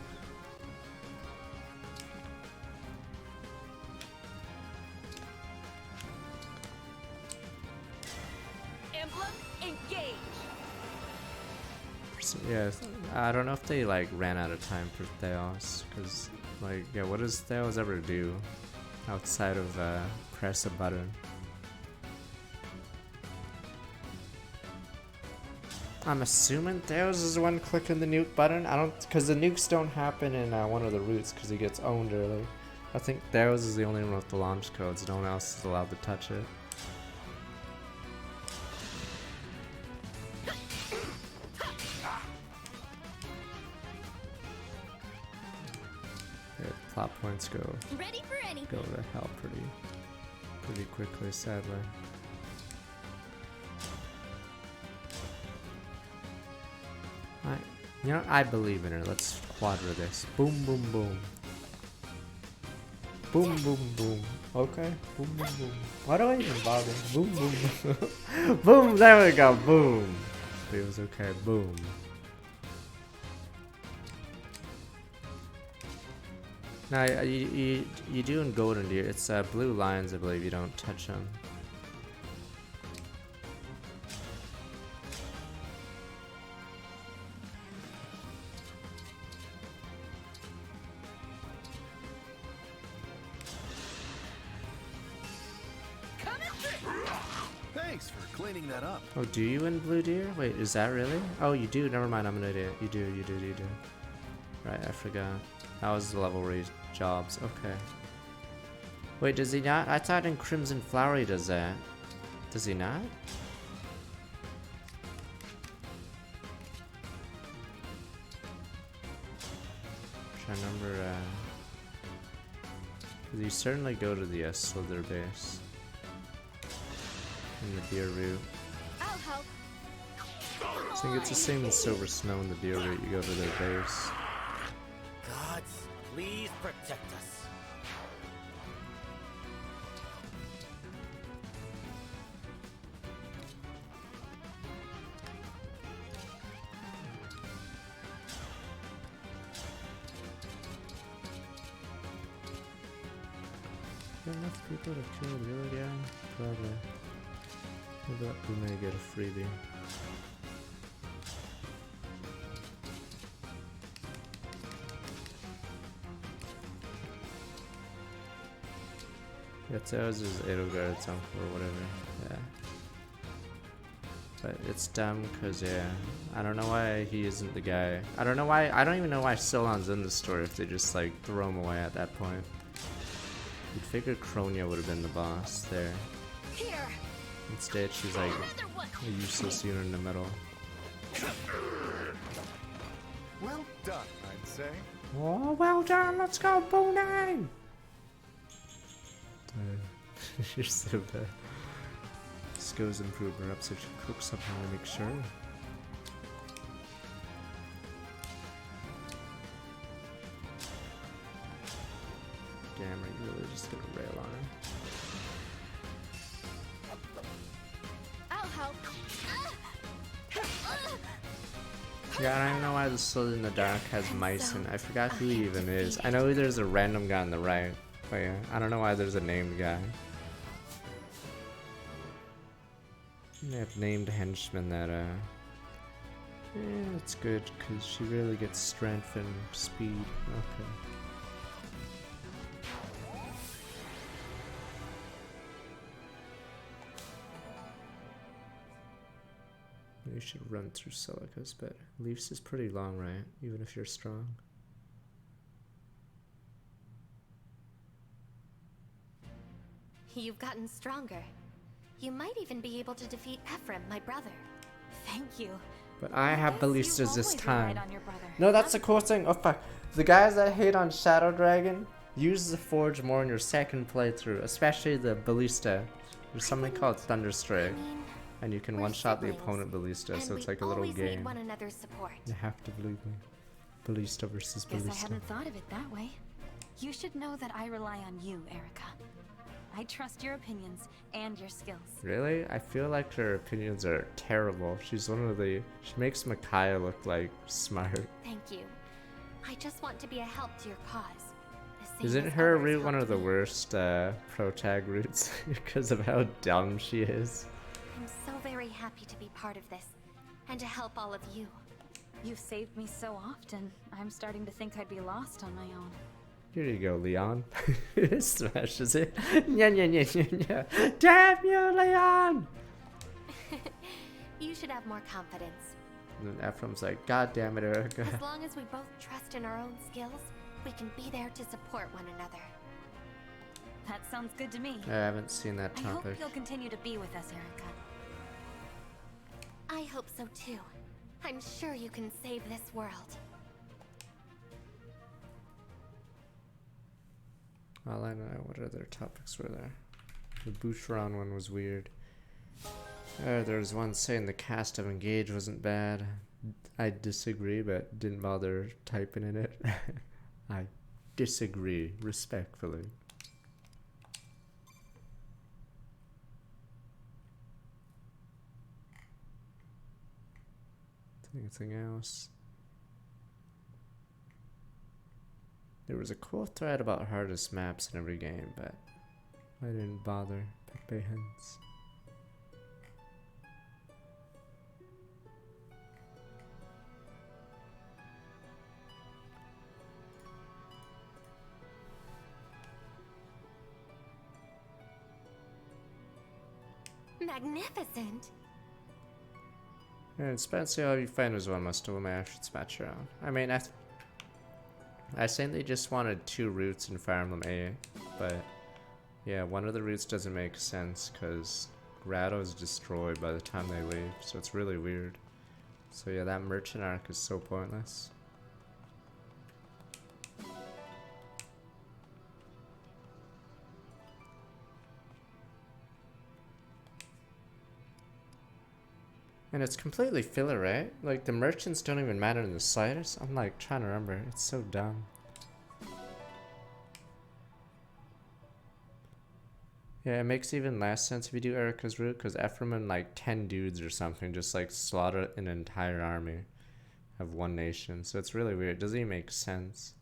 Emblem, engage. So, yeah, I don't know if they like ran out of time for Theos, because like, yeah, what does Theos ever do outside of press a button? I'm assuming Theos is the one clicking the nuke button. I don't, because the nukes don't happen in one of the routes because he gets owned early. I think Theos is the only one with the launch codes. No one else is allowed to touch it. Yeah, plot points go Ready for anything. go to hell pretty quickly, sadly. You know, I believe in her. Let's quadra this. Boom, boom, boom. Boom, boom, boom. Okay. Boom, boom, boom. Why do I even bother? Boom, boom, boom. Boom, there we go. Boom. Feels okay. Boom. Now, you do in Golden Deer. It's blue lions, I believe. You don't touch them. Thanks for cleaning that up. Oh, do you in Blue Deer? Wait, is that really? Oh, you do? Never mind, I'm an idiot. You do. Right, I forgot. That was the level raise jobs. Okay. Wait, does he not? I thought in Crimson Flower he does that. Does he not? I'm trying to remember, because you certainly go to the Slither base. In the Deer route. I'll help. I think it's the same with Silver Snow in the Deer route. You go to their base. Gods, please protect us. there enough people to kill the other guy? Probably. Maybe we may get a freebie. Yeah, that was his Edelgard's uncle or whatever. Yeah. But it's dumb because, yeah, I don't know why he isn't the guy. I don't even know why Solon's in the story if they just, like, throw him away at that point. You'd figure Kronia would have been the boss there. Here. Instead, she's like a useless unit in the middle. Well done, I'd say. Oh, well done, let's go, Boonang! You're so bad. Skills improvement up so she cooks somehow to make sure. Damn, are you really just gonna rail on her? I'll help. Yeah, I don't even know why the Slither in the Dark has mice and I forgot who he even is. I know there's a random guy on the right, but yeah, I don't know why there's a named guy. They have named henchmen that, yeah, it's good, because she really gets strength and speed. Okay. You should run through Celica's, but Leafs is pretty long, right? Even if you're strong. You've gotten stronger. You might even be able to defeat Ephraim, my brother. Thank you. But I have ballistas this time. On your brother. No, that's the cool thing. Oh fuck. The guys that hate on Shadow Dragon, use the Forge more in your second playthrough, especially the ballista. There's something called Thunderstrike, and you can one-shot the opponent ballista, so it's like a little game. One another's support. You have to believe me. Ballista versus Guess ballista. I hadn't thought of it that way. You should know that I rely on you, Erica. I trust your opinions and your skills. Really? I feel like her opinions are terrible. She's one of the... She makes Micaiah look like smart. Thank you. I just want to be a help to your cause. Isn't her route one of the worst pro-tag routes because of how dumb she is? I'm so very happy to be part of this and to help all of you. You've saved me so often. I'm starting to think I'd be lost on my own. Here you go, Leon. Smashes it. Yeah. Damn you, Leon! You should have more confidence. And then Ephraim's like, God damn it, Erica. As long as we both trust in our own skills, we can be there to support one another. That sounds good to me. I haven't seen that I topic. hope you'll continue to be with us, Erica. I hope so too. I'm sure you can save this world. Well, I know. What other topics were there? The Boucheron one was weird. There was one saying the cast of Engage wasn't bad. I disagree, but didn't bother typing in it. I disagree, respectfully. Anything else? There was a cool thread about hardest maps in every game, but I didn't bother. Pepe Hens. Magnificent. And Spencer, all you fighters one must have my should match around. I mean, I think they just wanted 2 routes in Fire Emblem A, but yeah, one of the routes doesn't make sense because Grotto is destroyed by the time they leave, so it's really weird. So yeah, that merchant arc is so pointless. And it's completely filler, right? Like, the merchants don't even matter in the slightest. I'm like trying to remember. It's so dumb. Yeah, it makes even less sense if you do Erica's route, because Ephraim and like 10 dudes or something just like slaughter an entire army of one nation. So it's really weird. It doesn't even make sense.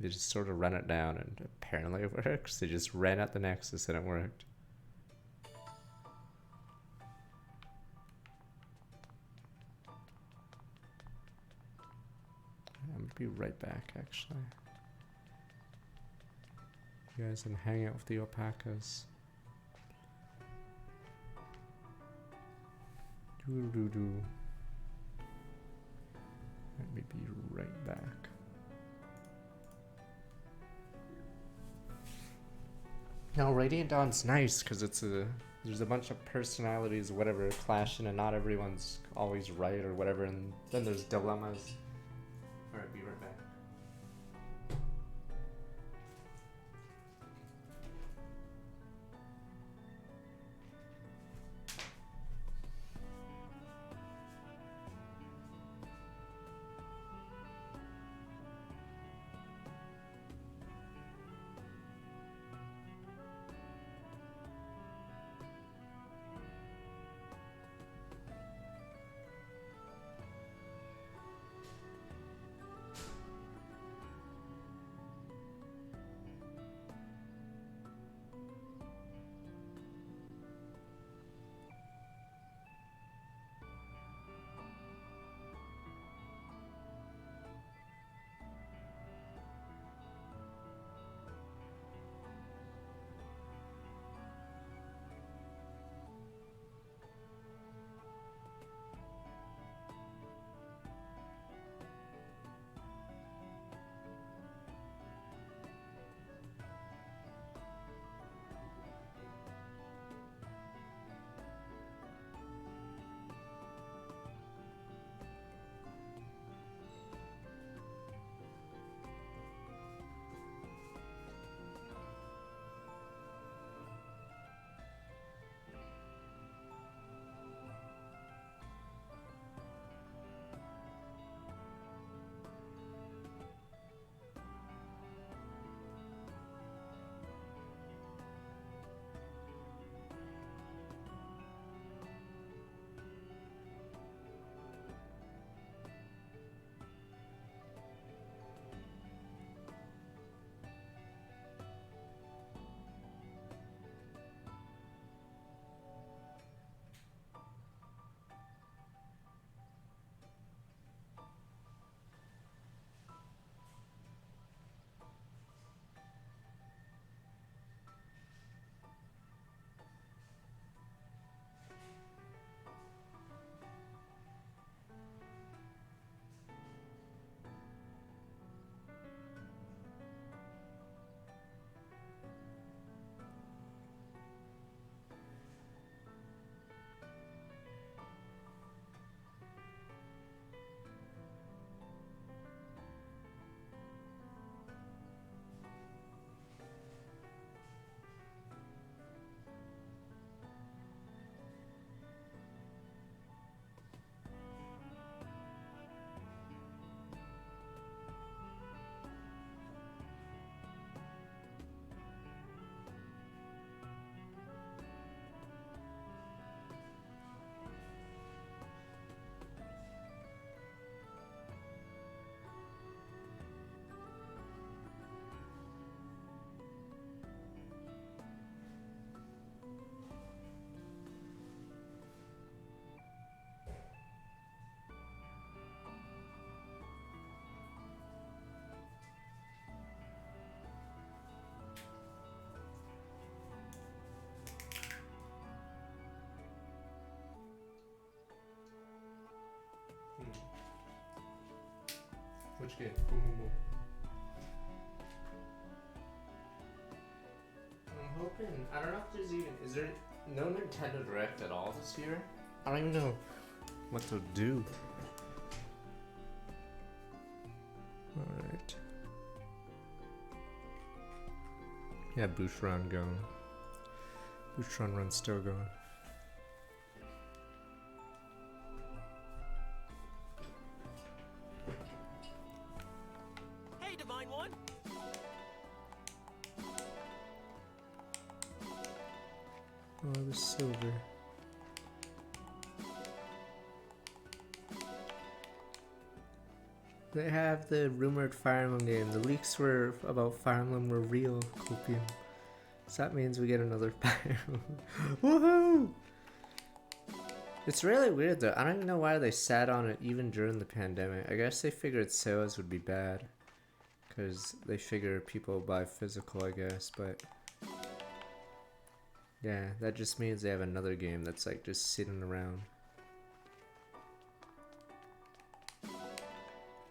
They just sort of run it down, and apparently it works. They just ran at the Nexus and it worked. I'm gonna be right back, actually. You guys can hang out with the alpacas. Doo-doo-doo. Let me be right back. Now, Radiant Dawn's nice because there's a bunch of personalities, whatever, clashing, and not everyone's always right or whatever, and then there's dilemmas. Alright, be right back. Which game? Boom, boom, boom. I'm hoping. I don't know if there's even. Is there no Nintendo Direct at all this year? I don't even know what to do. Alright. Yeah, Boosh Run going. Boosh Run's still going. Hey, Divine One! Oh, the silver. They have the rumored Fire Emblem game. The leaks were about Fire Emblem were real, Copium. So that means we get another Fire Emblem. Woohoo! It's really weird though. I don't even know why they sat on it even during the pandemic. I guess they figured sales would be bad. Because they figure people buy physical, I guess. But yeah, that just means they have another game that's like just sitting around.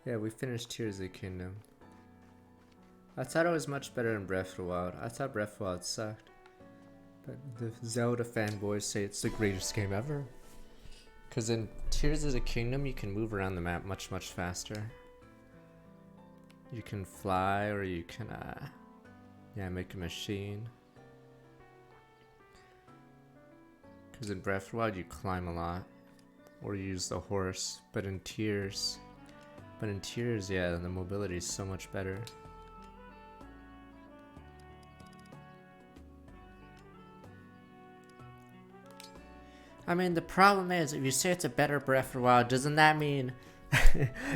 Yeah, we finished Tears of the Kingdom. I thought it was much better in Breath of the Wild. I thought Breath of the Wild sucked. But the Zelda fanboys say it's the greatest game ever. Because in Tears of the Kingdom, you can move around the map much faster. You can fly, or you can, yeah, make a machine. Because in Breath of the Wild, you climb a lot. Or you use the horse. But in Tears, yeah, the mobility is so much better. I mean, the problem is, if you say it's a better Breath of the Wild, doesn't that mean,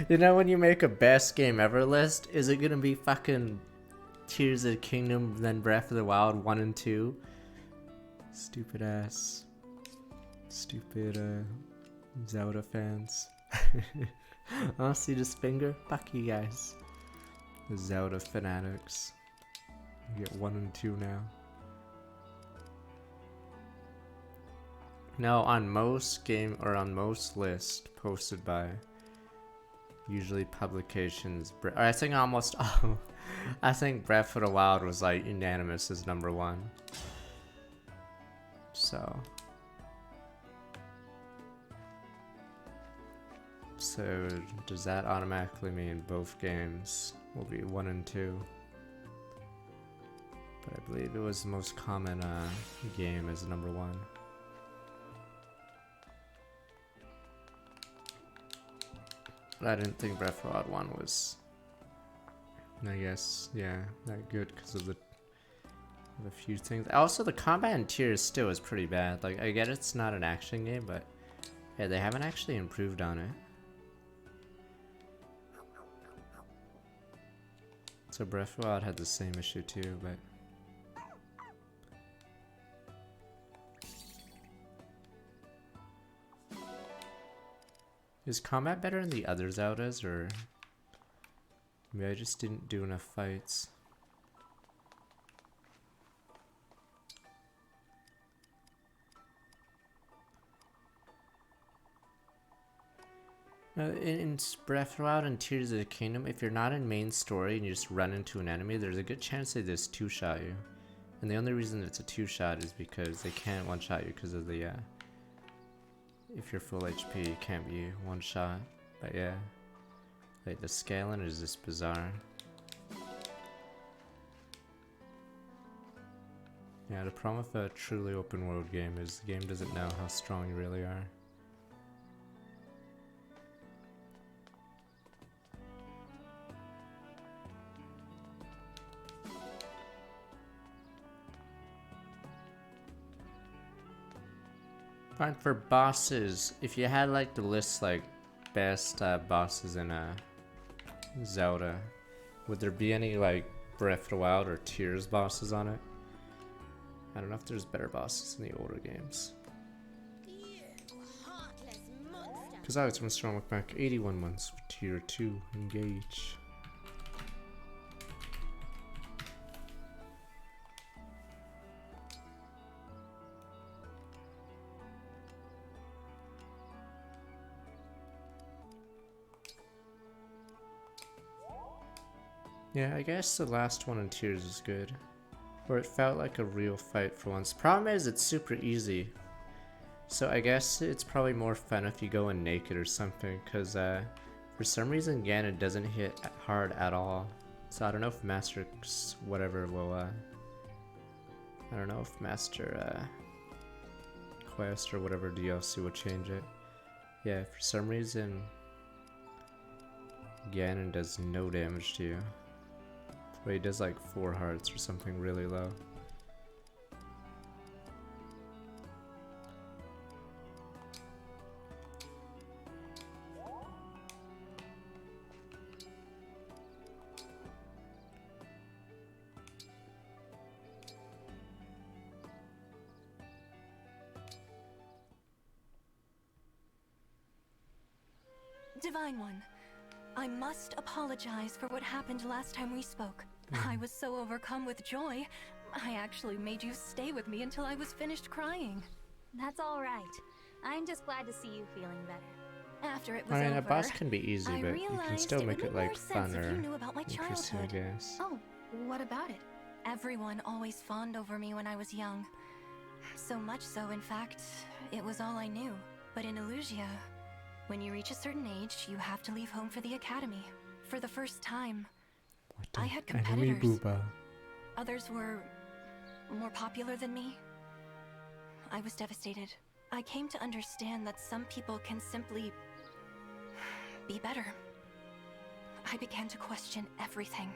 you know, when you make a best game ever list, is it gonna be fucking Tears of the Kingdom, then Breath of the Wild 1 and 2? Stupid ass. Stupid, Zelda fans. Honestly, just finger? Fuck you guys. The Zelda fanatics. You get 1 and 2 now. No, on most lists posted by usually publications, I think almost all, I think Breath of the Wild was like unanimous as #1. So does that automatically mean both games will be 1 and 2? But I believe it was the most common game as #1. I didn't think Breath of the Wild 1 was, I guess, yeah, that good because of a few things. Also, the combat in Tears still is pretty bad. Like, I get it's not an action game, but yeah, they haven't actually improved on it. So Breath of the Wild had the same issue too, but is combat better in the other Zeldas, or maybe I just didn't do enough fights? In Breath of the Wild and Tears of the Kingdom, if you're not in main story and you just run into an enemy, there's a good chance they just two-shot you. And the only reason it's a two-shot is because they can't one-shot you because of the, if you're full HP, it can't be one shot. But yeah, like the scaling is just bizarre. Yeah, the problem with a truly open world game is the game doesn't know how strong you really are. Fine, for bosses, if you had like the list like best bosses in a Zelda, would there be any like Breath of the Wild or Tears bosses on it? I don't know if there's better bosses in the older games. Because I was from Strong Look Back 81 months for Tier 2, engage. Yeah, I guess the last one in Tears is good. Or it felt like a real fight for once. Problem is, it's super easy. So I guess it's probably more fun if you go in naked or something, because for some reason Ganon doesn't hit hard at all. So I don't know if Master whatever will, I don't know if Master Quest or whatever DLC will change it. Yeah, for some reason Ganon does no damage to you. But he does like 4 hearts or something really low. Divine One, I must apologize for what happened last time we spoke. I was so overcome with joy, I actually made you stay with me until I was finished crying. That's all right. I'm just glad to see you feeling better. After it was Alright, over, a boss can be easy, I but you can realized still it make would it make like more sense fun if or you knew about my interesting, I childhood. guess. Oh, what about it? Everyone always fawned over me when I was young. So much so, in fact, it was all I knew. But in Illusia, when you reach a certain age, you have to leave home for the academy. For the first time, I had Enemy competitors. booba. Others were more popular than me. I was devastated. I came to understand that some people can simply be better. I began to question everything.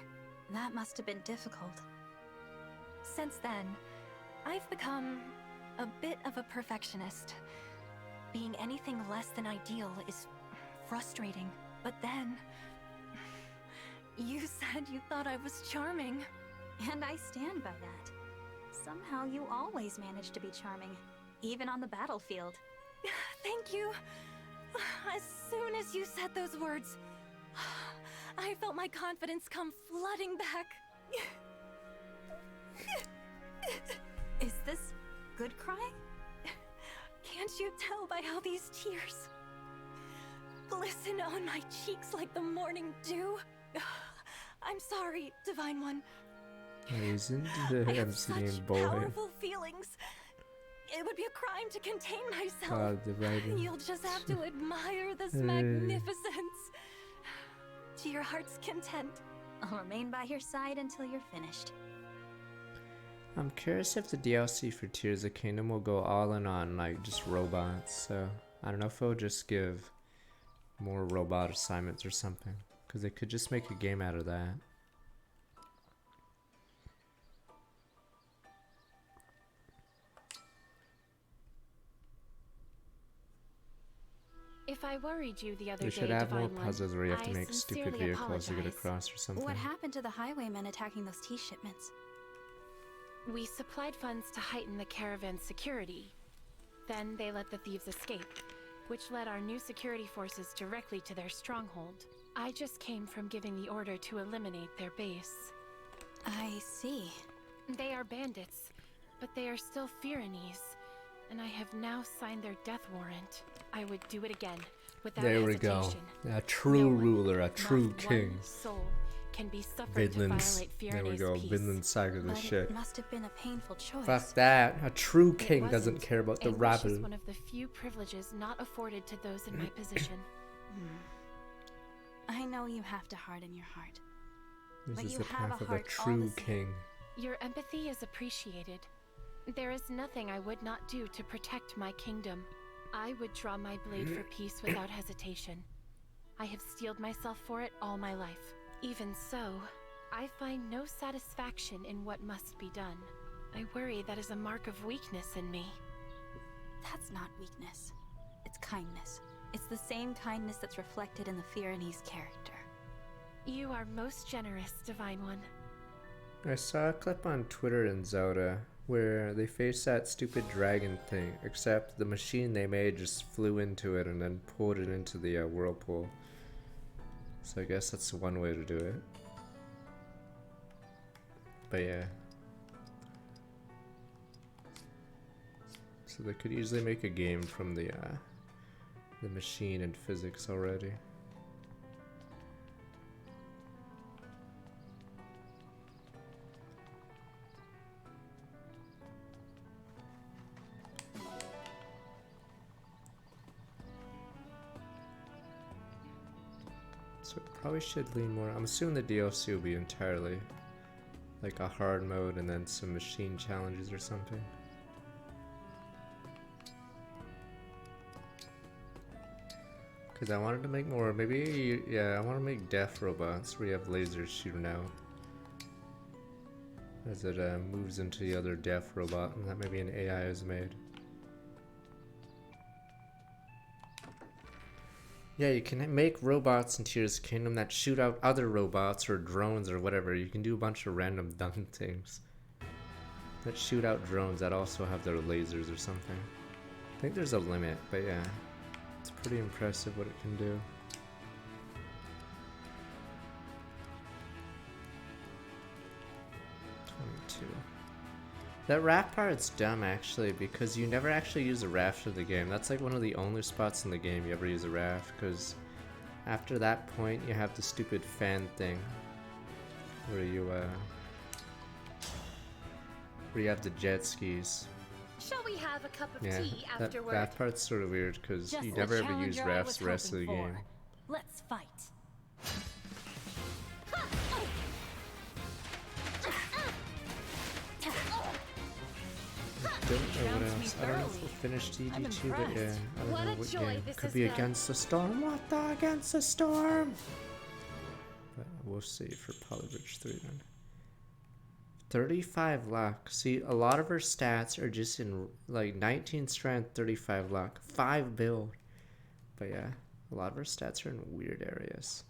That must have been difficult. Since then, I've become a bit of a perfectionist. Being anything less than ideal is frustrating. But then, you said you thought I was charming. And I stand by that. Somehow you always manage to be charming, even on the battlefield. Thank you. As soon as you said those words, I felt my confidence come flooding back. Is this good crying? Can't you tell by how these tears glisten on my cheeks like the morning dew? I'm sorry, Divine One. Isn't the I have MCD such boy? powerful feelings. It would be a crime to contain myself. God, the writing. You'll just have to admire this magnificence. To your heart's content. I'll remain by your side until you're finished. I'm curious if the DLC for Tears of Kingdom will go all in on like just robots. So I don't know if it'll just give more robot assignments or something, because they could just make a game out of that. If I worried you the other They day, should have more Divine One, puzzles where you have to I make stupid sincerely vehicles to get apologize. across or something. What happened to the highwaymen attacking those tea shipments? We supplied funds to heighten the caravan's security. Then they let the thieves escape, which led our new security forces directly to their stronghold. I just came from giving the order to eliminate their base. I see. They are bandits, but they are still Firenese, and I have now signed their death warrant. I would do it again, without There we go. hesitation. A true ruler, a Not true one king. soul can be suffered to Vinland's. violate There we Firene's go. peace. Vinland Saga the But shit. it must have been a painful choice. Fuck that. A true It king doesn't wasn't, care about the and this is rabble. one of the few privileges not afforded to those in my position. I know you have to harden your heart. This but is you the have path a of a heart all true the same. king. Your empathy is appreciated. There is nothing I would not do to protect my kingdom. I would draw my blade for peace without hesitation. I have steeled myself for it all my life. Even so, I find no satisfaction in what must be done. I worry that is a mark of weakness in me. That's not weakness. It's kindness. It's the same kindness that's reflected in the Firenese character. You are most generous, Divine One. I saw a clip on Twitter in Zelda where they faced that stupid dragon thing, except the machine they made just flew into it and then pulled it into the whirlpool. So I guess that's one way to do it. But yeah. So they could easily make a game from the machine and physics already. So it probably should lean more. I'm assuming the DLC will be entirely like a hard mode and then some machine challenges or something. Because I wanted to make more, maybe, yeah, I want to make death robots where you have lasers shooting out as it moves into the other death robot, and that maybe an AI is made. Yeah, you can make robots in Tears of the Kingdom that shoot out other robots or drones or whatever. You can do a bunch of random dumb things that shoot out drones that also have their lasers or something. I think there's a limit, but yeah. It's pretty impressive what it can do. That raft part's dumb actually, because you never actually use a raft in the game. That's like one of the only spots in the game you ever use a raft, because after that point you have the stupid fan thing where you have the jet skis. Shall we have a cup of Yeah, tea that afterward? raft part's sort of weird because Just you the never ever use challenger I rafts was the rest of the hoping for. game. Let's fight. Don't know what else. I don't know if we'll finish DD2, but yeah, I don't What know a what joy game. this Could has be been. Against the Storm. What the Against the Storm? But we'll see for Polybridge 3 then. 35 luck. See, a lot of her stats are just in like 19 strength, 35 luck, 5 build. But yeah, a lot of her stats are in weird areas.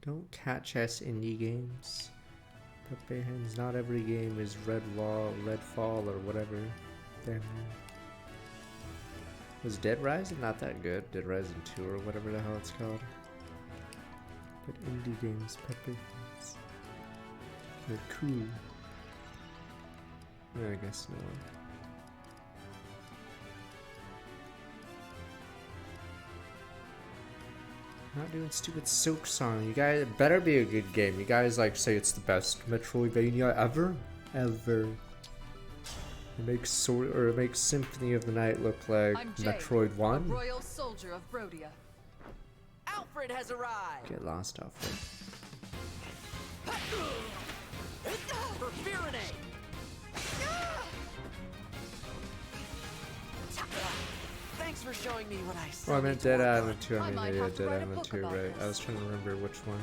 Don't catch us indie games. Pepe Hands, not every game is Red Law, Red Fall, or whatever. Damn. Was Dead Rising not that good? Dead Rising 2 or whatever the hell it's called. But indie games, Pepe Hands. They're cool. Yeah, I guess no one. Not doing stupid Silk Song. You guys, it better be a good game. You guys like say it's the best Metroidvania ever? Ever. It makes Symphony of the Night look like I'm Jade, Metroid 1. a royal soldier of Brodia. Alfred has arrived. Get lost, Alfred. For Firenze. Thanks for showing me what I saw. Oh, I meant Dead Island 2. I I mean, might yeah, have to Dead write a Island book 2, about right? I this. was trying to remember which one.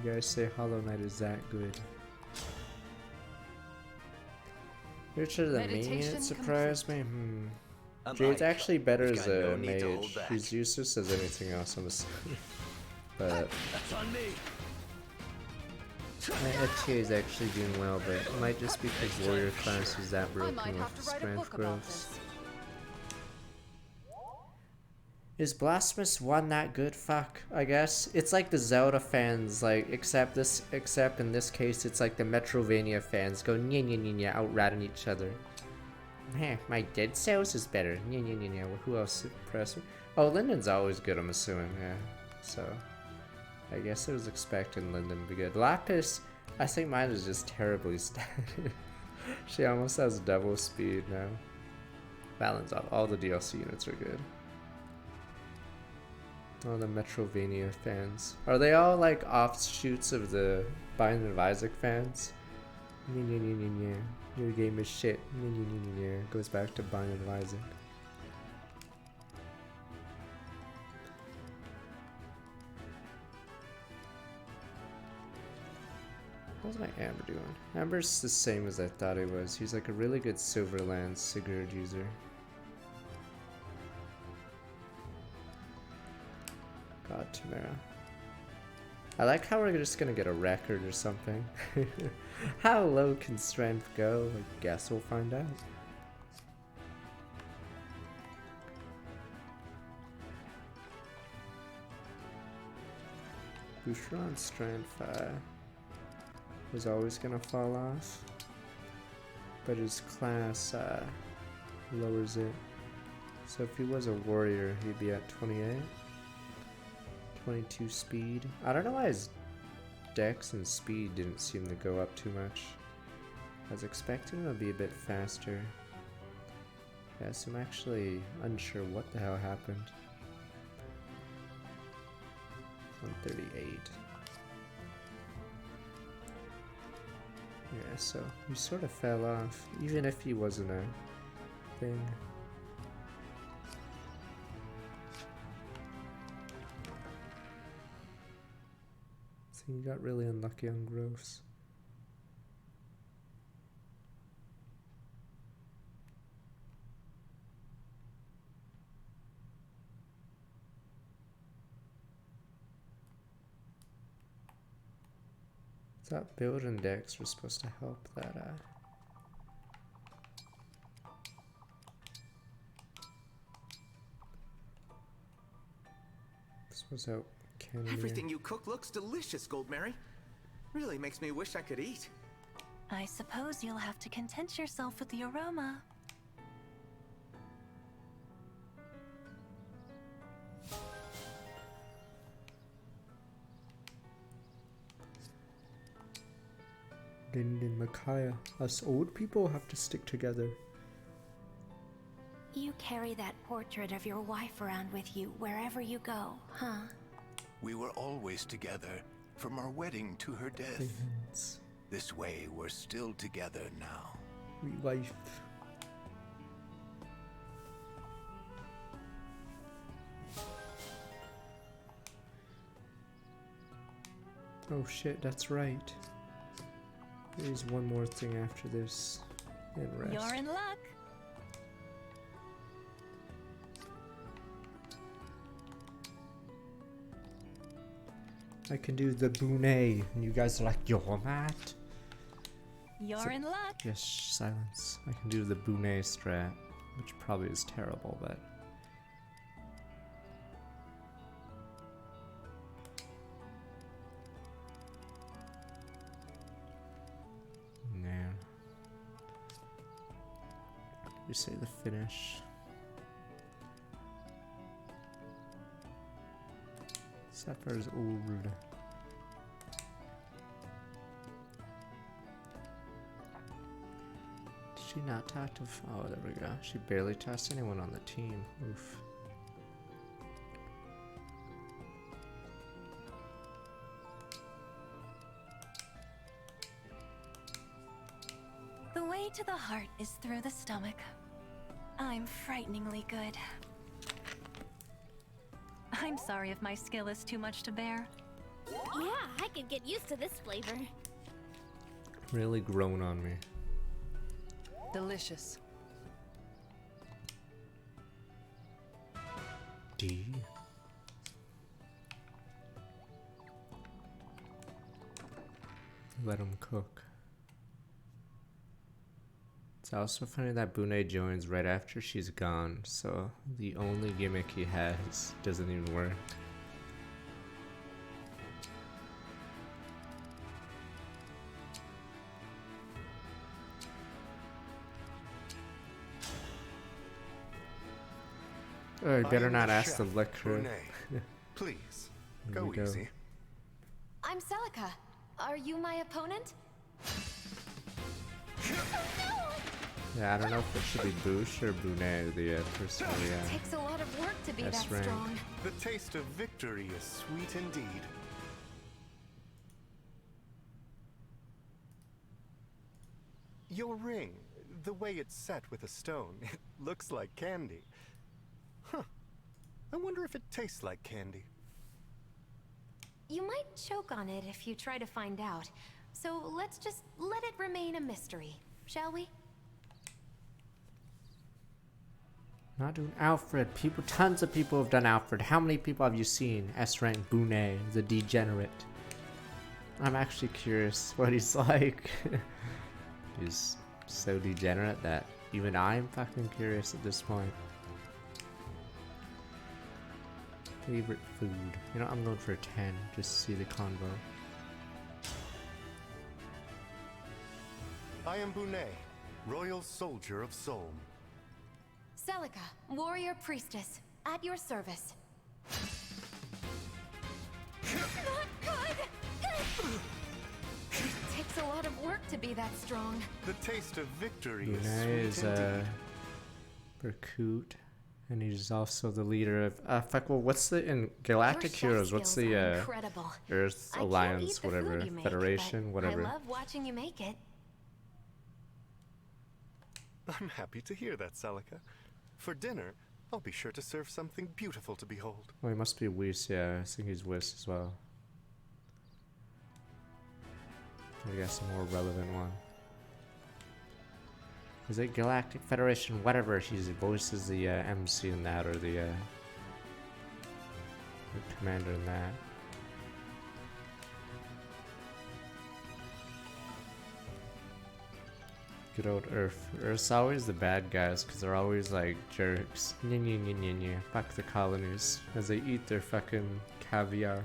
You guys say Hollow Knight is that good. Richard the Meditation Minion surprised me. I'm Jade's Ike. actually better We've as got no a need to hold mage. back. She's useless as anything else, I'm assuming. But That's on me. my FTA is actually doing well, but it might just be because warrior class is that I broken might have with to write a strength book about growths. this. Is Blasphemous 1 that good? Fuck, I guess. It's like the Zelda fans, like, except in this case, it's like the Metrovania fans go nya nya nya nya, out-ratting each other. Heh, my Dead Cells is better. Nya nya nya nya. Well, who else impressed me? Oh, Linden's always good, I'm assuming, yeah. So, I guess I was expecting Linden to be good. Lapis, I think mine is just terribly statted. She almost has double speed now. Balance off. All the DLC units are good. All the Metrovania fans. Are they all like offshoots of the Binding of Isaac fans? Nya nya nya nya nya. Your game is shit. Nya nya nya nya nya. Goes back to Binding of Isaac. How's my Amber doing? Amber's the same as I thought he was. He's like a really good Silverland Sigurd user. God, Tamara. I like how we're just gonna get a record or something. How low can strength go? I guess we'll find out. Boucheron's strength was always gonna fall off, but his class lowers it. So if he was a warrior, he'd be at 28. 22 speed. I don't know why his dex and speed didn't seem to go up too much. I was expecting him to be a bit faster. Yes, I'm actually unsure what the hell happened. 138. Yeah, so he sort of fell off, even if he wasn't a thing. So he got really unlucky on growths. That build and dex were supposed to help that What's out? Candy. Everything you cook looks delicious, Goldmary. Really makes me wish I could eat. I suppose you'll have to content yourself with the aroma. Lyndon, Micaiah, us old people have to stick together. You carry that portrait of your wife around with you wherever you go, huh? We were always together, from our wedding to her death. Friends. This way, we're still together now. We wife. Oh shit, that's right. There's one more thing after this. And rest. You're in luck. I can do the bounet, and you guys are like, you're mad? You're in luck. Yes, silence. I can do the bounet strat, which probably is terrible, but... You say the finish. Sapphire's old. Did she not talk to? Oh, there we go. She barely tossed anyone on the team. Oof. The way to the heart is through the stomach. I'm frighteningly good. I'm sorry if my skill is too much to bear. Yeah, I could get used to this flavor. Really grown on me. Delicious. D. Let him cook. It's also funny that Bune joins right after she's gone, so the only gimmick he has doesn't even work. Oh, you better not ask the lecturer. Please, go easy. I'm Celica. Are you my opponent? Yeah, I don't know if it should be Bouche or Bune, the person. It takes a lot of work to be that rank. strong. The taste of victory is sweet indeed. Your ring, the way it's set with a stone, it looks like candy. Huh. I wonder if it tastes like candy. You might choke on it if you try to find out. So let's just let it remain a mystery, shall we? Not doing Alfred. Tons of people have done Alfred. How many people have you seen? S-rank Bune, the degenerate. I'm actually curious what he's like. He's so degenerate that even I'm fucking curious at this point. Favorite food. You know, I'm going for a 10 just to see the convo. I am Bune, Royal Soldier of Solm. Celica, warrior priestess, at your service. Not good! It takes a lot of work to be that strong. The taste of victory Bune is sweet indeed. Berkut, and he's also the leader of fuck. Well, what's the in Galactic Heroes? What's the Earth Alliance, whatever Federation, whatever? I love watching you make it. I'm happy to hear that, Celica. For dinner, I'll be sure to serve something beautiful to behold. Oh, he must be Whis, yeah. I think he's Whis as well. I guess a more relevant one. Is it Galactic Federation? Whatever. She voices the MC in that, or the commander in that. Good old Earth. Earth's always the bad guys because they're always like jerks. Nya nya nya nya nya. Fuck the colonies as they eat their fucking caviar.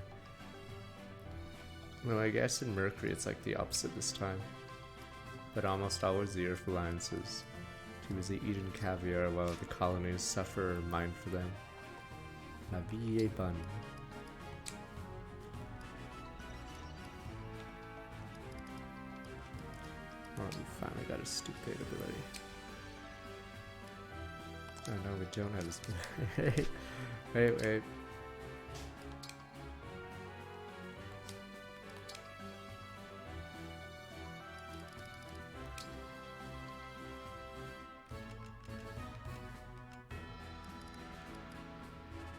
No, I guess in Mercury it's like the opposite this time. But almost always the Earth alliances. Too busy eating caviar while the colonies suffer or mine for them. La vie est bonne. Oh, we finally got a stupid ability. Oh no, we don't have this. Wait.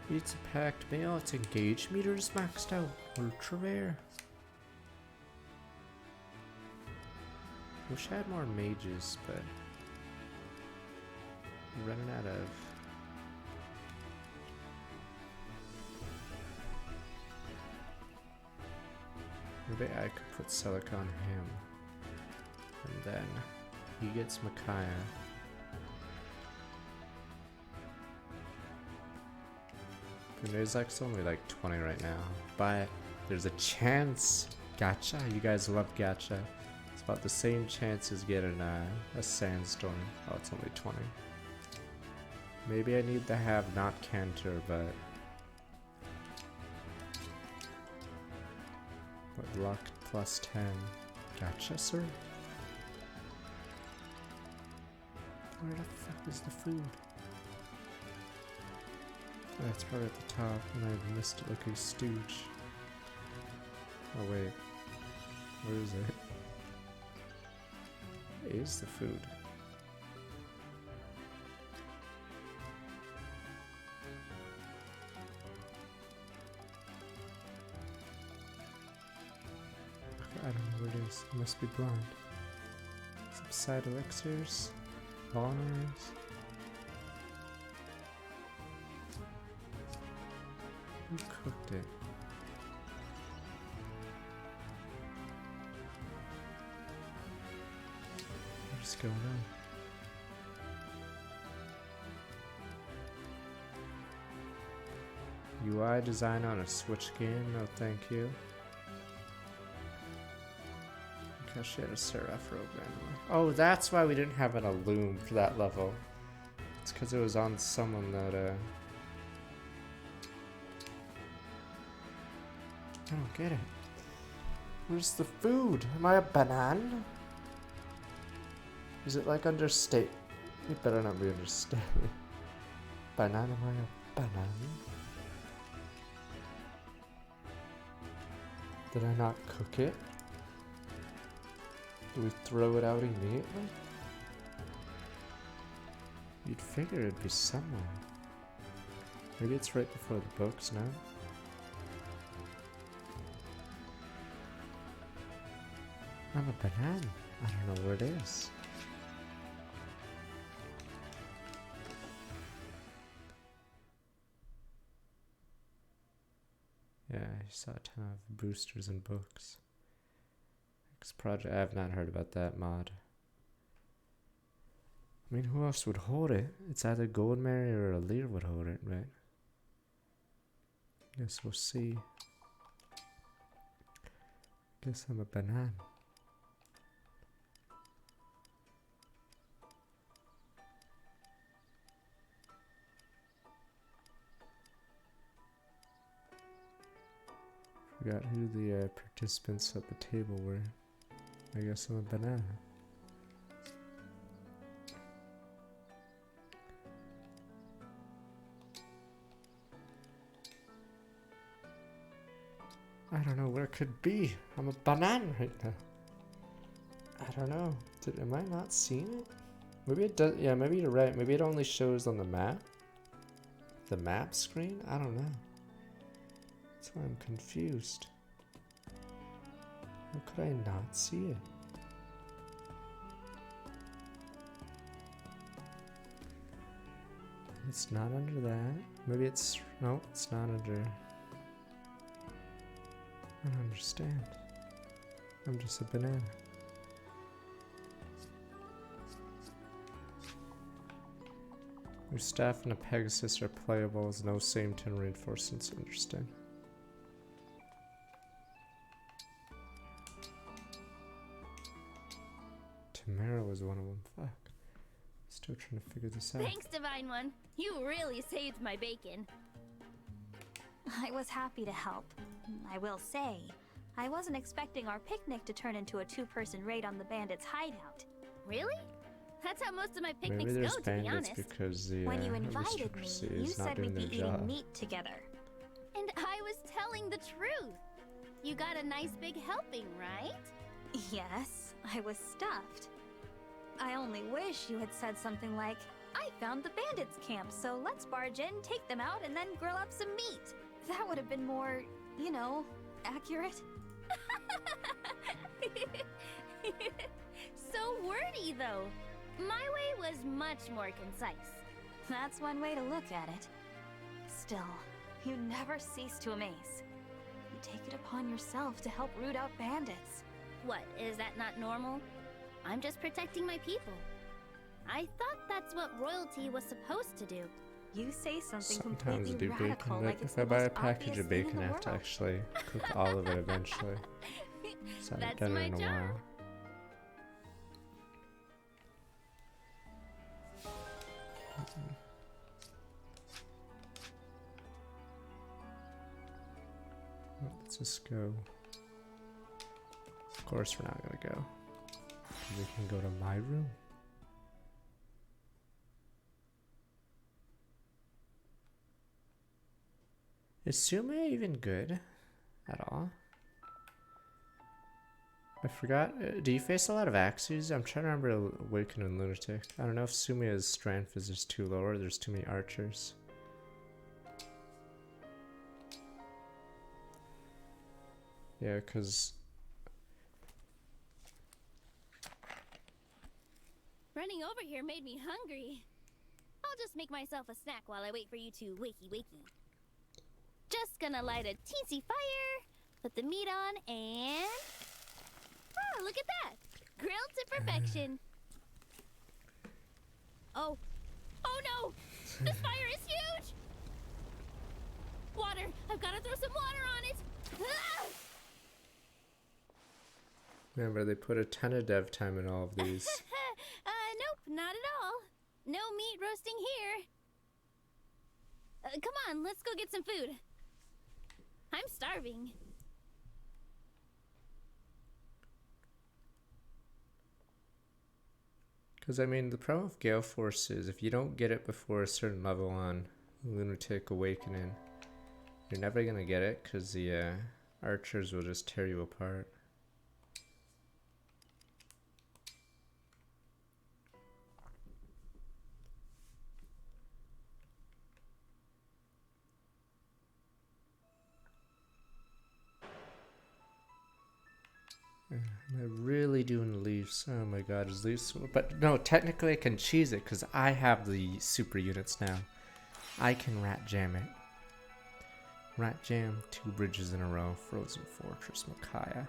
It's a packed mail. Its engage meter is maxed out. Ultra rare. Wish I had more mages, but I'm running out of. Maybe I could put Celic on him, and then he gets Micaiah. There's only like 20 right now, but there's a chance. Gacha, you guys love gacha. It's about the same chance as getting a sandstorm. Oh, it's only 20. Maybe I need to have not Cantor, but luck plus 10. Gacha, sir. Where the fuck is the food? Oh, it's right at the top, and I missed it like a stooge. Oh wait, where is it? Is the food? I don't know where it is. It must be blind. Subside elixirs, vulneraries. Who cooked it? What's going on? UI design on a Switch game? No thank you. Because she had a Seraph robe randomly. Oh, that's why we didn't have an Illume for that level. It's because it was on someone that I don't get it. Where's the food? Am I a banana? Is it like under state? It better not be under state. Banana, am I a banana? Did I not cook it? Do we throw it out immediately? You'd figure it'd be somewhere. Maybe it's right before the books now. I'm a banana. I don't know where it is. Yeah, I saw a ton of boosters and books. X project, I have not heard about that mod. I mean, who else would hold it? It's either Goldmary or Alir would hold it, right? Guess we'll see. Guess I'm a banana. Forgot who the participants at the table were. I guess I'm a banana. I don't know where it could be. I'm a banana right now. I don't know. Am I not seeing it? Maybe it does. Yeah, maybe you're right. Maybe it only shows on the map. The map screen? I don't know. That's why I'm confused. How could I not see it? It's not under that. Maybe it's... No, it's not under... I don't understand. I'm just a banana. Your staff and a Pegasus are playable as no same turn reinforcements. Interesting. Tamara was one of them. Fuck. Still trying to figure this out. Thanks, Divine One. You really saved my bacon. I was happy to help. I will say, I wasn't expecting our picnic to turn into a two-person raid on the bandits' hideout. Really? That's how most of my Maybe picnics there's go, to be bandits honest. because the When you invited me, aristocracy you is not said doing we'd be their eating job. meat together. And I was telling the truth. You got a nice big helping, right? Yes, I was stuffed. I only wish you had said something like, I found the bandits' camp, so let's barge in, take them out, and then grill up some meat. That would have been more, you know, accurate. So wordy, though. My way was much more concise. That's one way to look at it. Still, you never cease to amaze. You take it upon yourself to help root out bandits. What, is that not normal? I'm just protecting my people. I thought that's what royalty was supposed to do. You say something Sometimes I completely do radical, bacon, but like it's if I the buy a most package obvious of thing in bacon, the I have to world. actually cook all of it eventually. So I haven't That's done my it in a job. while. Let's just go. Of course, we're not gonna go. We can go to my room. Is Sume even good at all? I forgot. Do you face a lot of axes? I'm trying to remember Awaken and Lunatic. I don't know if Sumia's strength is just too low or there's too many archers. Yeah, because Running over here made me hungry. I'll just make myself a snack while I wait for you to wakey. Just gonna light a teensy fire, put the meat on, and... Ah, look at that! Grilled to perfection. Oh. Oh no! This fire is huge! Water! I've gotta throw some water on it! Ah! remember they put a ton of dev time in all of these. Nope, not at all. No meat roasting here. Come on, let's go get some food. I'm starving. Because, I mean, the problem with Gale Force is if you don't get it before a certain level on Lunatic Awakening, you're never going to get it because the archers will just tear you apart. Am I really doing Leafs? Oh my god, is Leafs... But no, technically I can cheese it because I have the super units now. I can rat jam it. Rat jam 2 bridges in a row. Frozen Fortress, Micaiah.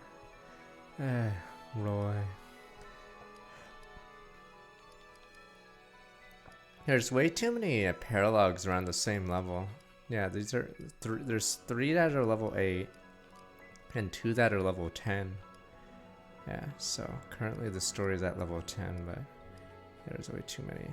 Roy. There's way too many paralogs around the same level. Yeah, these are... there's 3 that are level 8 and 2 that are level 10. Yeah, so currently the story is at level 10, but there's way too many.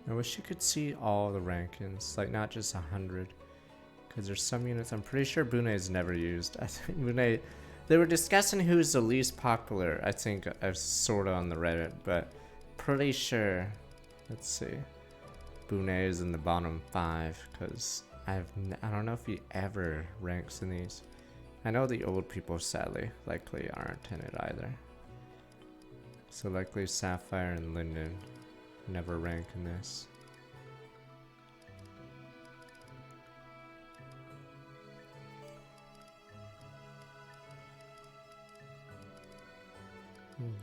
I wish you could see all the rankings, like not just 100, because there's some units I'm pretty sure Bune's never used. I think Bune... They were discussing who's the least popular, I think, sort of on the Reddit, but pretty sure, let's see, Bune is in the bottom 5, because I don't know if he ever ranks in these. I know the old people, sadly, likely aren't in it either. So likely Sapphire and Linden never rank in this.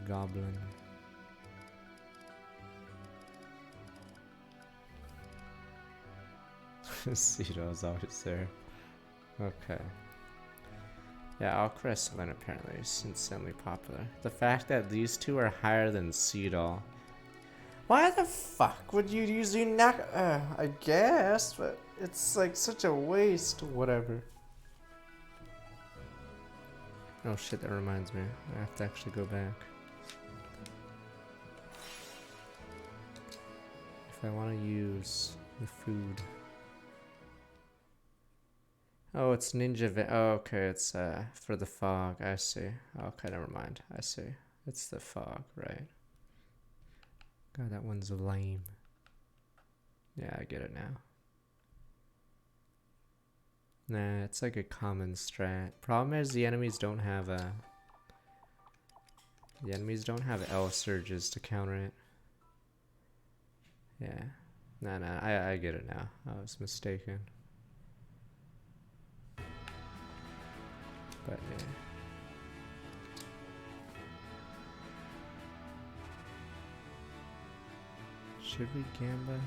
Goblin. Cedo's always there. Okay. Yeah, Alcrest Lyn apparently is insanely popular. The fact that these two are higher than Cedo. Why the fuck would you use Lunatic? I guess, but it's like such a waste. Whatever. Oh shit, that reminds me. I have to actually go back. If I want to use the food. Oh, it's oh, okay, it's for the fog. I see. Okay, never mind. I see. It's the fog, right? God, that one's lame. Yeah, I get it now. Nah, it's like a common strat. Problem is the enemies don't have L surges to counter it. Yeah. Nah, I get it now. I was mistaken. But yeah. Should we Gamba?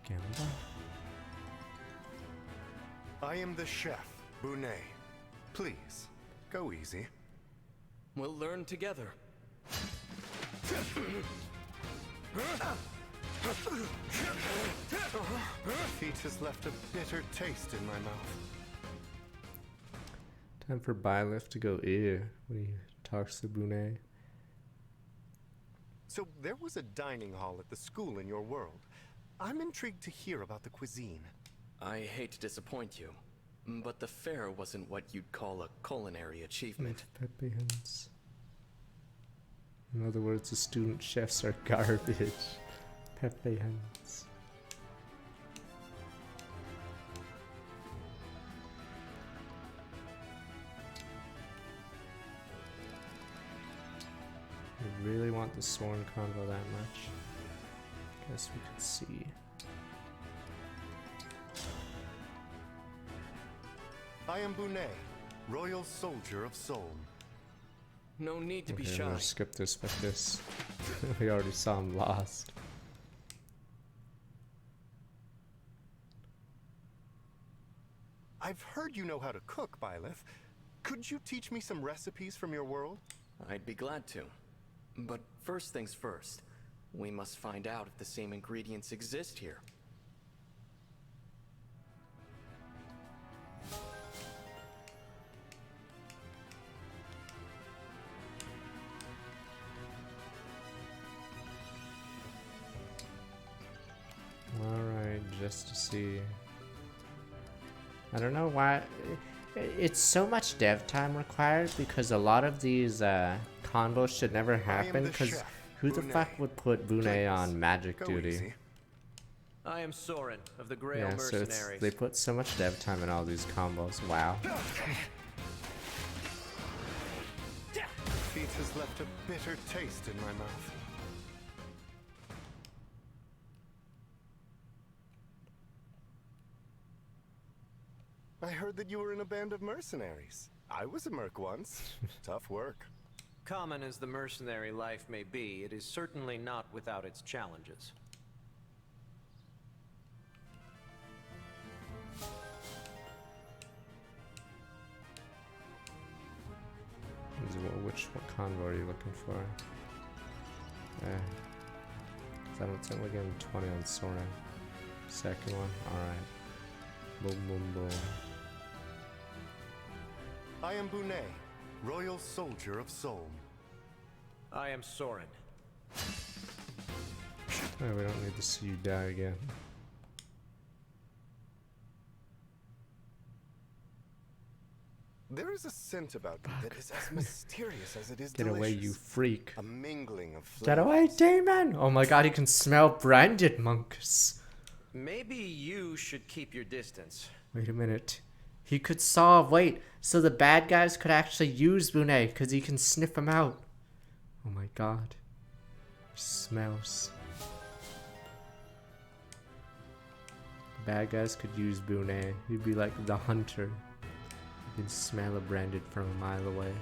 Gamba? I am the chef, Bonet. Please, go easy. We'll learn together. Feet has left a bitter taste in my mouth. Time for Byleth to go ew when he talks to Bonet. So there was a dining hall at the school in your world. I'm intrigued to hear about the cuisine. I hate to disappoint you, but the fare wasn't what you'd call a culinary achievement. Pepe hands. In other words, the student chefs are garbage. Pepe hands. I really want the Sworn combo that much. Guess we could see. I am Bonet, Royal Soldier of Solm. No need to be I'm shy. gonna skip this with this. We already saw him lost. I've heard you know how to cook, Byleth. Could you teach me some recipes from your world? I'd be glad to. But first things first, we must find out if the same ingredients exist here. Alright, just to see. I don't know why. It's so much dev time required because a lot of these combos should never happen because who the fuck would put Bonet on magic duty? I am Soren of the Grail Yeah, so Mercenaries. they put so much dev time in all these combos. Wow. Feet has left a bitter taste in my mouth. I heard that you were in a band of mercenaries. I was a merc once. Tough work. Common as the mercenary life may be, it is certainly not without its challenges. What convo are you looking for? I don't think we're getting 20 on Soren. Second one? Alright. Boom, boom, boom. I am Bonet, Royal Soldier of Solm. I am Soren. Oh, we don't need to see you die again. There is a scent about me that is as mysterious as it is Get delicious. away, you freak. A mingling of flavors. Get away, demon! Oh my god, he can smell branded monks. Maybe you should keep your distance. Wait a minute. He could solve. Wait, so the bad guys could actually use Bonet because he can sniff them out. Oh my god. He smells. The bad guys could use Bonet. He'd be like the hunter. You can smell a branded from a mile away.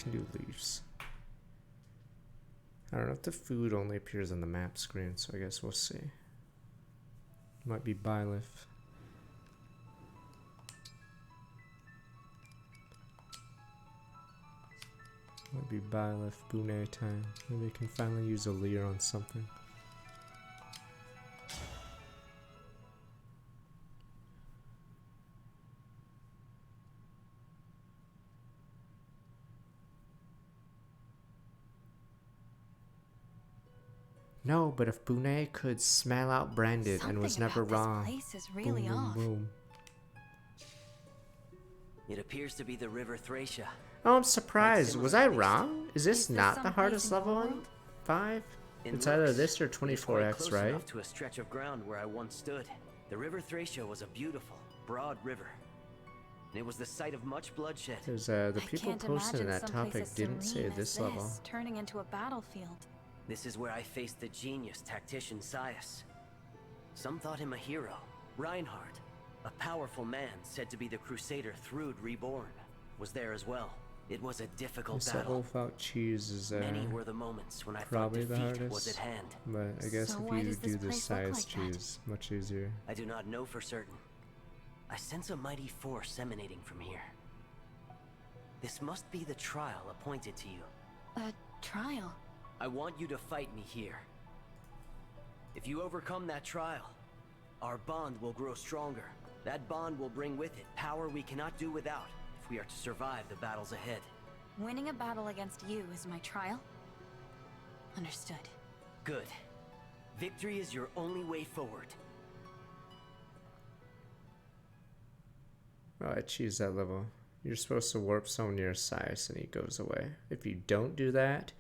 can do leaves. I don't know if the food only appears on the map screen, so I guess we'll see. Might be Byleth. Might be Byleth Bune time. Maybe I can finally use a leer on something. No, but if Bune could smell out branded and was never wrong. This place is really boom, off. boom, boom. It appears to be the River Thracia. Oh, I'm surprised. Was I wrong? Is this not the hardest level in 5? It's either this or 24x, right? Enough to a stretch of ground where I once stood. The River Thracia was a beautiful, broad river. And it was the site of much bloodshed. Because the people posting that topic didn't say this level. Turning into a battlefield. This is where I faced the genius tactician Sias. Some thought him a hero. Reinhardt, a powerful man said to be the Crusader Thrud reborn, was there as well. It was a difficult battle. Without cheese is Many were the moments when I probably thought the defeat hardest. was at hand. But I guess So if you do the size cheese, much easier. I do not know for certain. I sense a mighty force emanating from here. This must be the trial appointed to you. A trial? I want you to fight me here. If you overcome that trial, our bond will grow stronger. That bond will bring with it power we cannot do without if we are to survive the battles ahead. Winning a battle against you is my trial? Understood. Good. Victory is your only way forward. Oh, I choose that level. You're supposed to warp someone near Sias and he goes away. If you don't do that,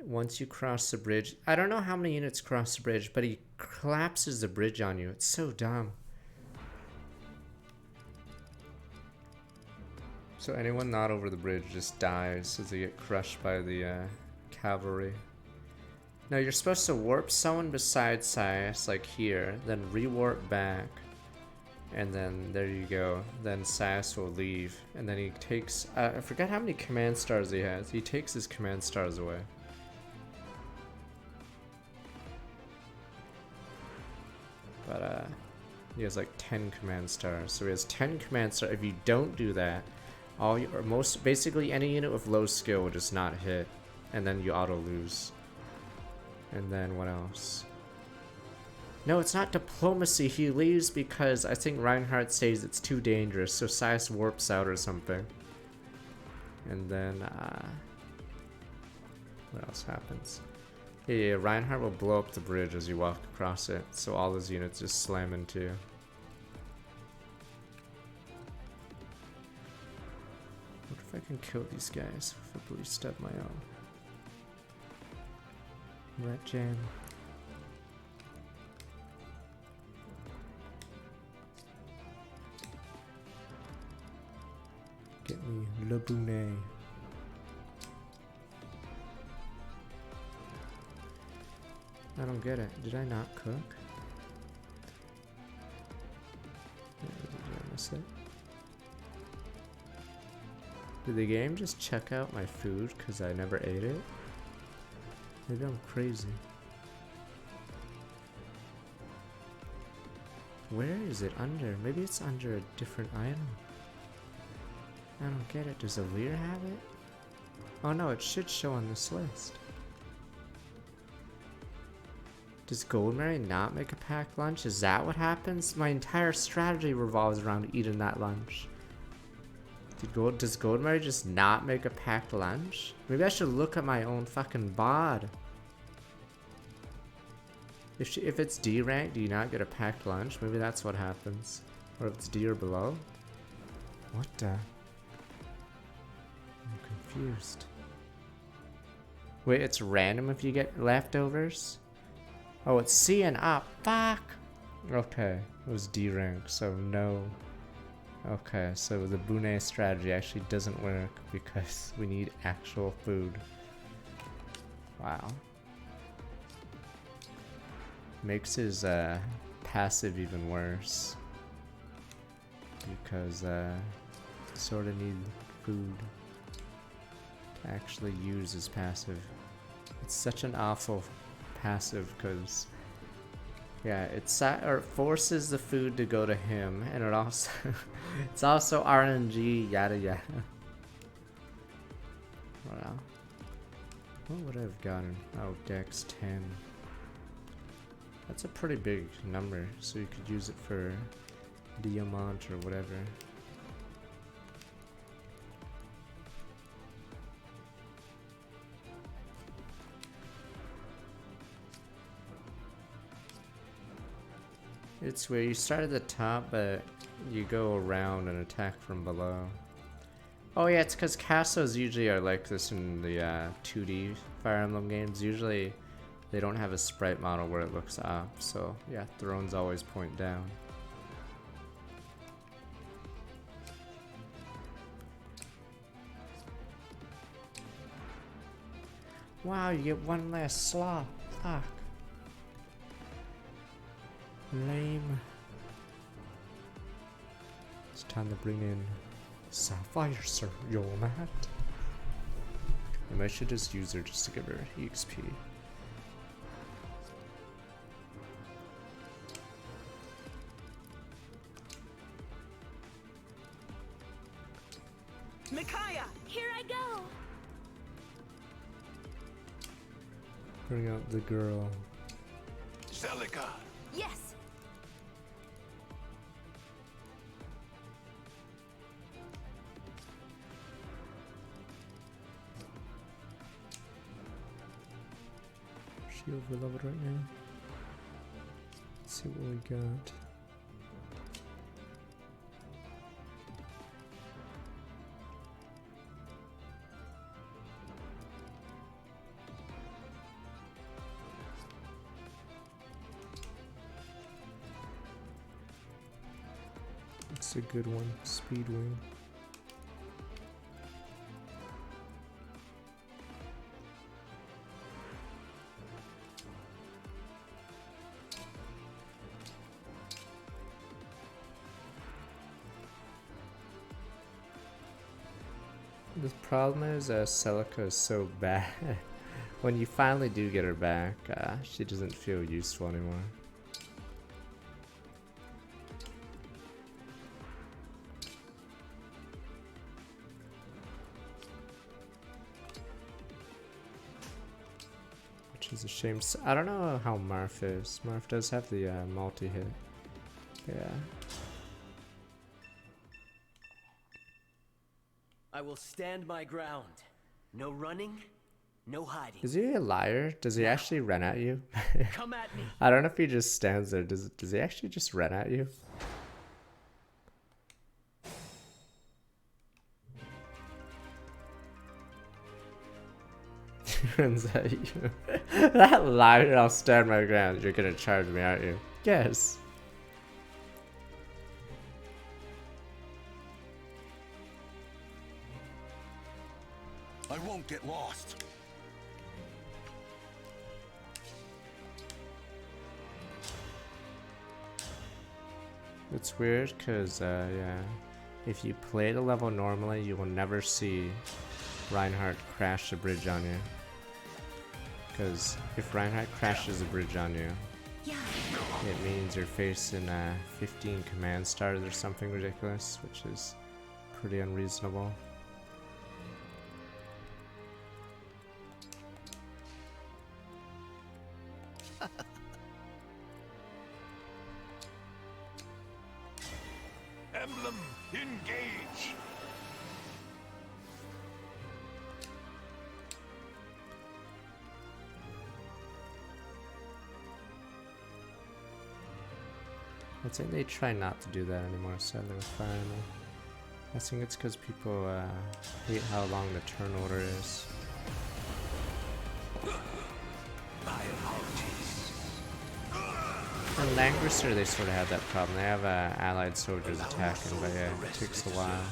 once you cross the bridge, I don't know how many units cross the bridge, but he collapses the bridge on you. It's so dumb. So anyone not over the bridge just dies as they get crushed by the cavalry. Now you're supposed to warp someone beside Sias, like here, then re-warp back. And then there you go. Then Sias will leave. And then he takes, I forget how many command stars he has. He takes his command stars away. But he has like 10 command stars. So he has 10 command stars. If you don't do that, basically any unit with low skill will just not hit. And then you auto lose. And then what else? No, it's not diplomacy. He leaves because I think Reinhardt says it's too dangerous, so Sias warps out or something. And then, what else happens? Yeah, Reinhardt will blow up the bridge as you walk across it, so all his units just slam into you. What if I can kill these guys with a blue step my own? Red jam. Get me Lebouche. I don't get it. Did I not cook? Did I miss it? Did the game just check out my food because I never ate it? Maybe I'm crazy. Where is it under? Maybe it's under a different item. I don't get it. Does Alir have it? Oh no, it should show on this list. Does Goldberry not make a packed lunch? Is that what happens? My entire strategy revolves around eating that lunch. Does Goldberry just not make a packed lunch? Maybe I should look at my own fucking bod. If it's D rank, do you not get a packed lunch? Maybe that's what happens. Or if it's D or below? What the? I'm confused. Wait, it's random if you get leftovers? Oh, it's C and up. Fuck! Okay, it was D rank, so no. Okay, so the Bune strategy actually doesn't work because we need actual food. Wow. Makes his passive even worse. Because sort of need food. actually use his passive. It's such an awful passive because, yeah, it forces the food to go to him, and it also it's also RNG, yada yada. Wow. What would I have gotten? Oh, Dex 10. That's a pretty big number, so you could use it for Diamant or whatever. It's where you start at the top, but you go around and attack from below. Oh yeah, it's because castles usually are like this in the 2D Fire Emblem games. Usually they don't have a sprite model where it looks up, so yeah, thrones always point down. Wow, you get one last slot. Fuck. Lame. It's time to bring in Sapphire, sir. You're mad. I should just use her just to give her EXP. Micaiah, here I go. Bring out the girl. Celica. Yes. She overleveled right now. Let's see what we got. It's a good one, Speed Wing. The problem is Celica is so bad. When you finally do get her back, she doesn't feel useful anymore. Which is a shame. I don't know how Marth is. Marth does have the multi-hit. Yeah. I will stand my ground. No running, no hiding. Is he a liar? Does he actually run at you? Come at me. I don't know if he just stands there. Does he actually just run at you? Runs at you. That liar, I'll stand my ground. You're gonna charge me, aren't you? Yes. I won't get lost. It's weird because, yeah, if you play the level normally, you will never see Reinhardt crash the bridge on you. Because if Reinhardt crashes the bridge on you, it means you're facing 15 command stars or something ridiculous, which is pretty unreasonable. Emblem, engage! I'd say they try not to do that anymore, sadly, with Fire Emblem. I think it's because people hate how long the turn order is. My apologies. In Langrisser, they sort of have that problem. They have allied soldiers attacking, but yeah, it takes a while.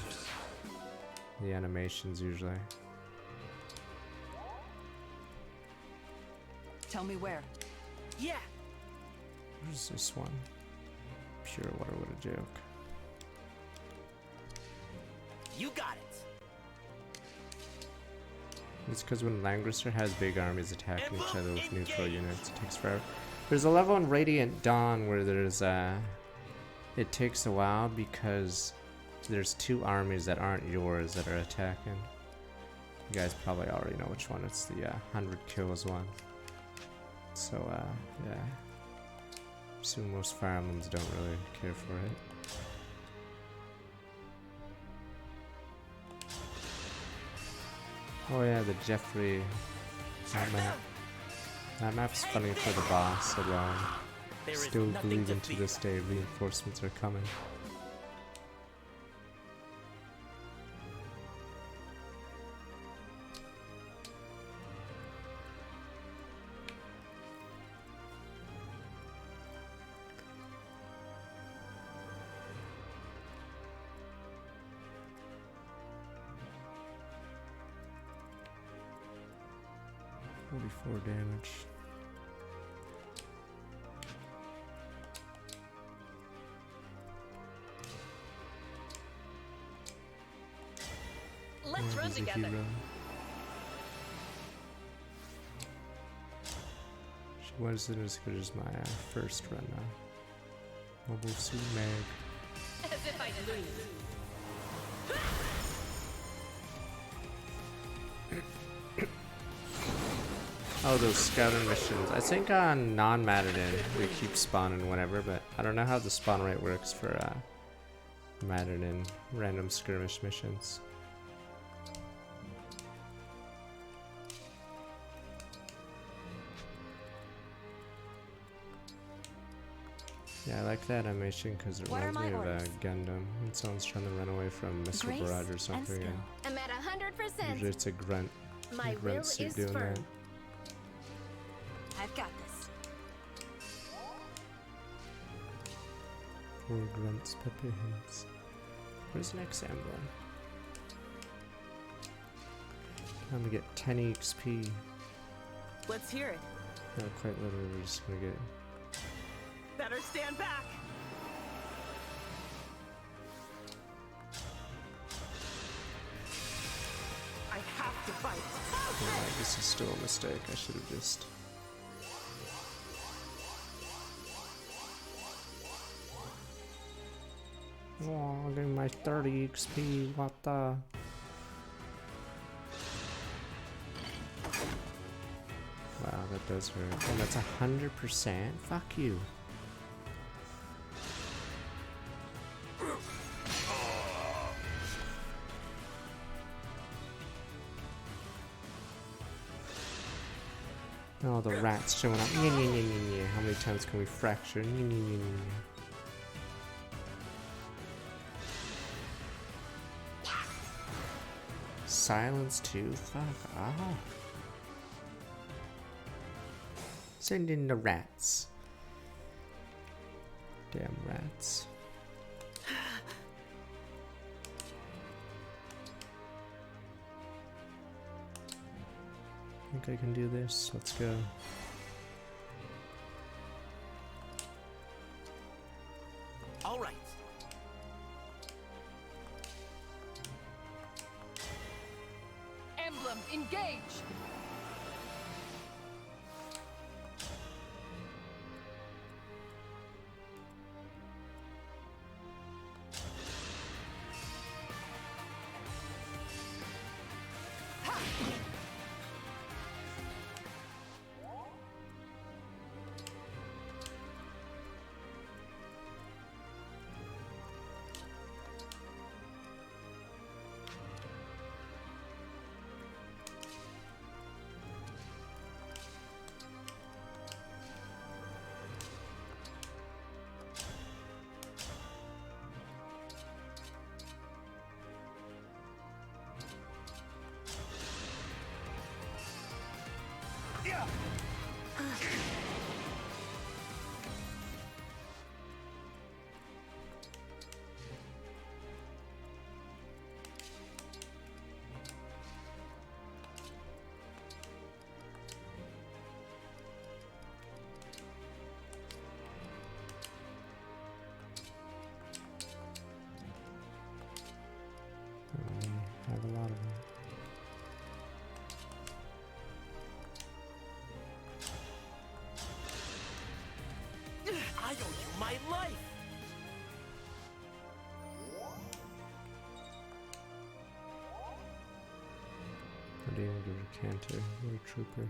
The animations usually. Tell me where. Yeah. What is this one? Pure water, what a joke. You got it. It's because when Langrisser has big armies attacking each other with neutral units, it takes forever. There's a level in Radiant Dawn where there's it takes a while because there's two armies that aren't yours that are attacking. You guys probably already know which one. It's the 100 kills one. So yeah. Assume most Fire Emblems don't really care for it. Oh yeah, the Jeffrey map. That map's funny for the boss alone. Still believing to this day reinforcements are coming. Damage. Let's run together. She wasn't as good as my first run now. Lebouche Meg. As if I lose. Oh, those scouting missions. I think on non-Matadin we keep spawning whenever, but I don't know how the spawn rate works for Matadin random skirmish missions. Yeah, I like that animation because it reminds me of Gundam when someone's trying to run away from Missile Barrage or something. I'm at 100%. Usually it's a grunt suit doing firm. that. I've got this. Poor grunts, peppy hints. Where's the next emblem? I'm gonna get 10 XP. Let's hear it. No, quite literally, we're just gonna get. Better stand back. I have to fight. Yeah, this is still a mistake. I should have just. Oh, I'm getting my 30 XP. What the? Wow, that does hurt. And that's 100%? Fuck you. Oh, the rats showing up. How many times can we fracture? Silence too? Fuck off. Send in the rats. Damn rats. I think I can do this. Let's go. All right. Emblem, engage. my life! I didn't even give a canter or a trooper.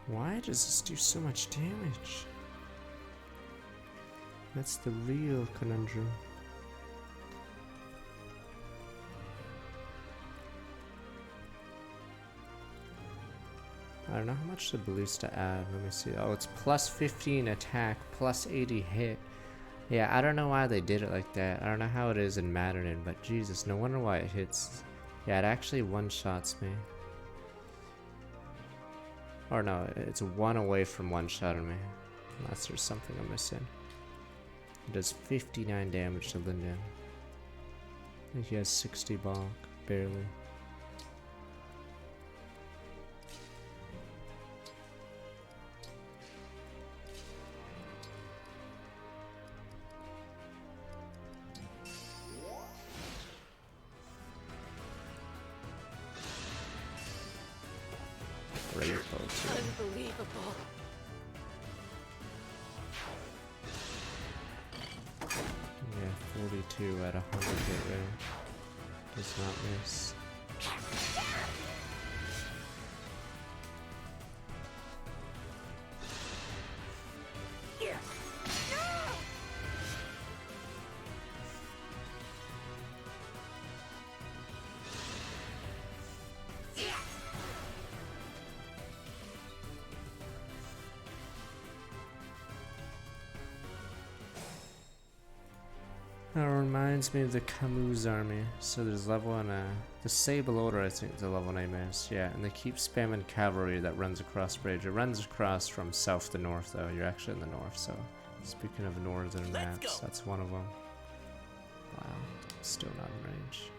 Why does this do so much damage? That's the real conundrum. I don't know how much the ballista add. Let me see. Oh, it's plus 15 attack, plus 80 hit. Yeah, I don't know why they did it like that. I don't know how it is in Madden, but Jesus, no wonder why it hits. Yeah, it actually one-shots me. Or no, it's one away from one-shotting me. Unless there's something I'm missing. It does 59 damage to Linden. I think he has 60 bonk, barely. Unbelievable. Yeah, 42 at 100 hit rate. Does not miss. That reminds me of the Camus army. So there's level 1, the Sable Order I think is a level 9 mass, yeah, and they keep spamming cavalry that runs across bridge. It runs across from south to north though, you're actually in the north, so speaking of northern maps, that's one of them. Wow, still not in range.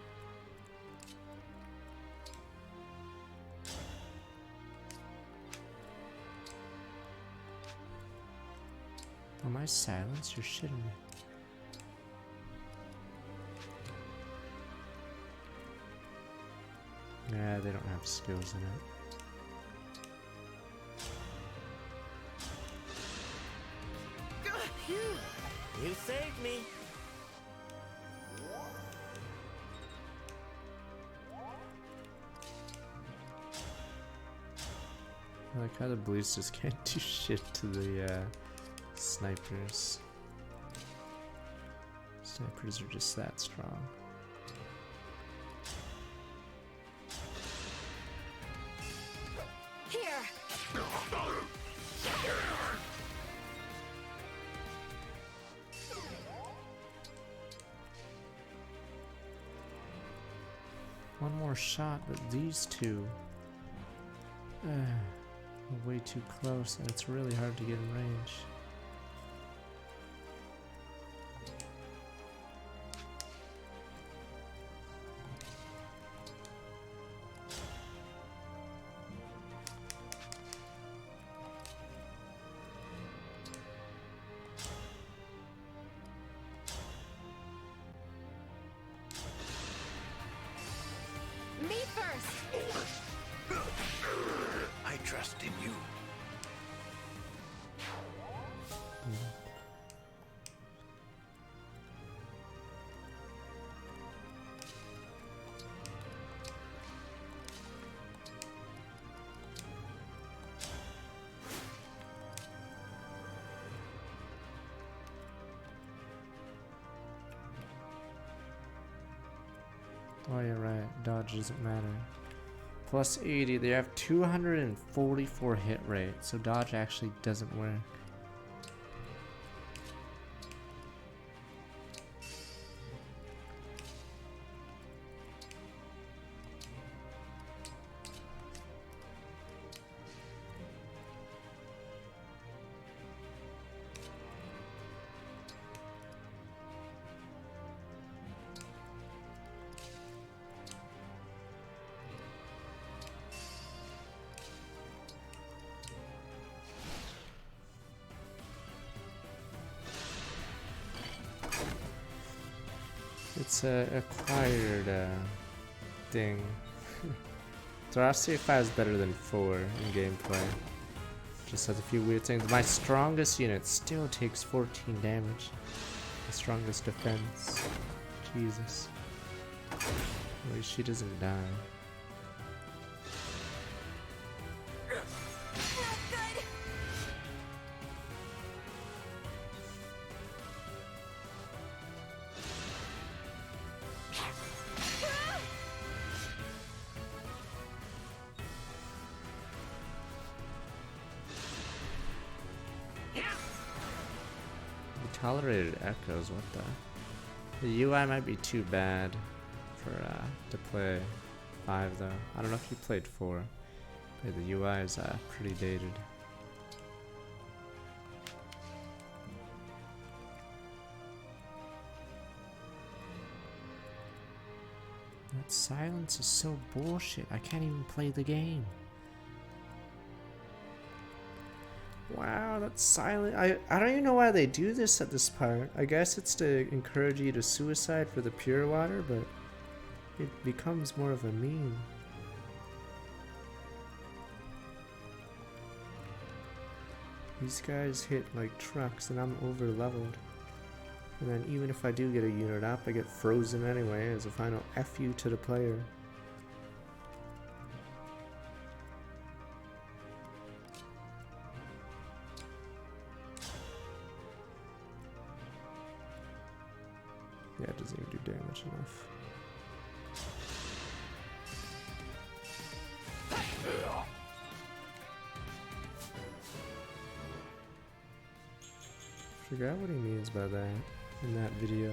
Am I silenced? You're shitting me. Yeah, they don't have skills in it. You saved me. I like how the ballistas can't do shit to the snipers. Snipers are just that strong. One more shot, but these two are way too close, and it's really hard to get in range. I trust in you. Oh, you're right. Dodge doesn't matter. Plus 80. They have 244 hit rate, so dodge actually doesn't work. it's a acquired thing. So I'll see if 5 is better than 4 in gameplay. Just has a few weird things. My strongest unit still takes 14 damage. The strongest defense. Jesus. At least she doesn't die. Tolerated echoes, what the UI might be too bad for to play 5 though. I don't know if you played 4, but the UI is pretty dated. That silence is so bullshit. I can't even play the game. Wow, that's silent. I don't even know why they do this at this part. I guess it's to encourage you to suicide for the pure water, but it becomes more of a meme. These guys hit like trucks and I'm over leveled. And then even if I do get a unit up, I get frozen anyway as a final F you to the player. Yeah, it doesn't even do damage enough. Forgot what he means by that in that video.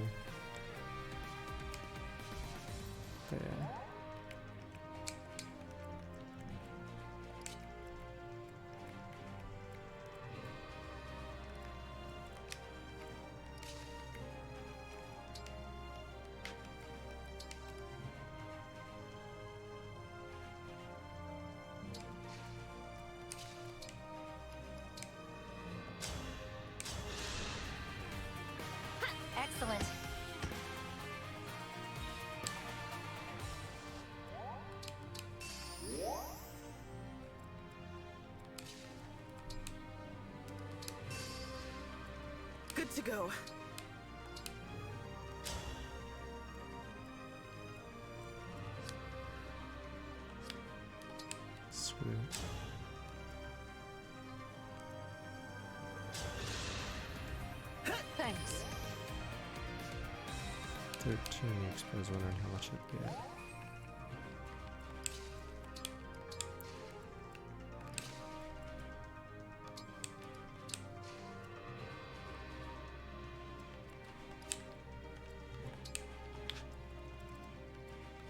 But yeah. Excellent. Good to go. Sweet. Thanks. 13 exp. I was wondering how much I'd get.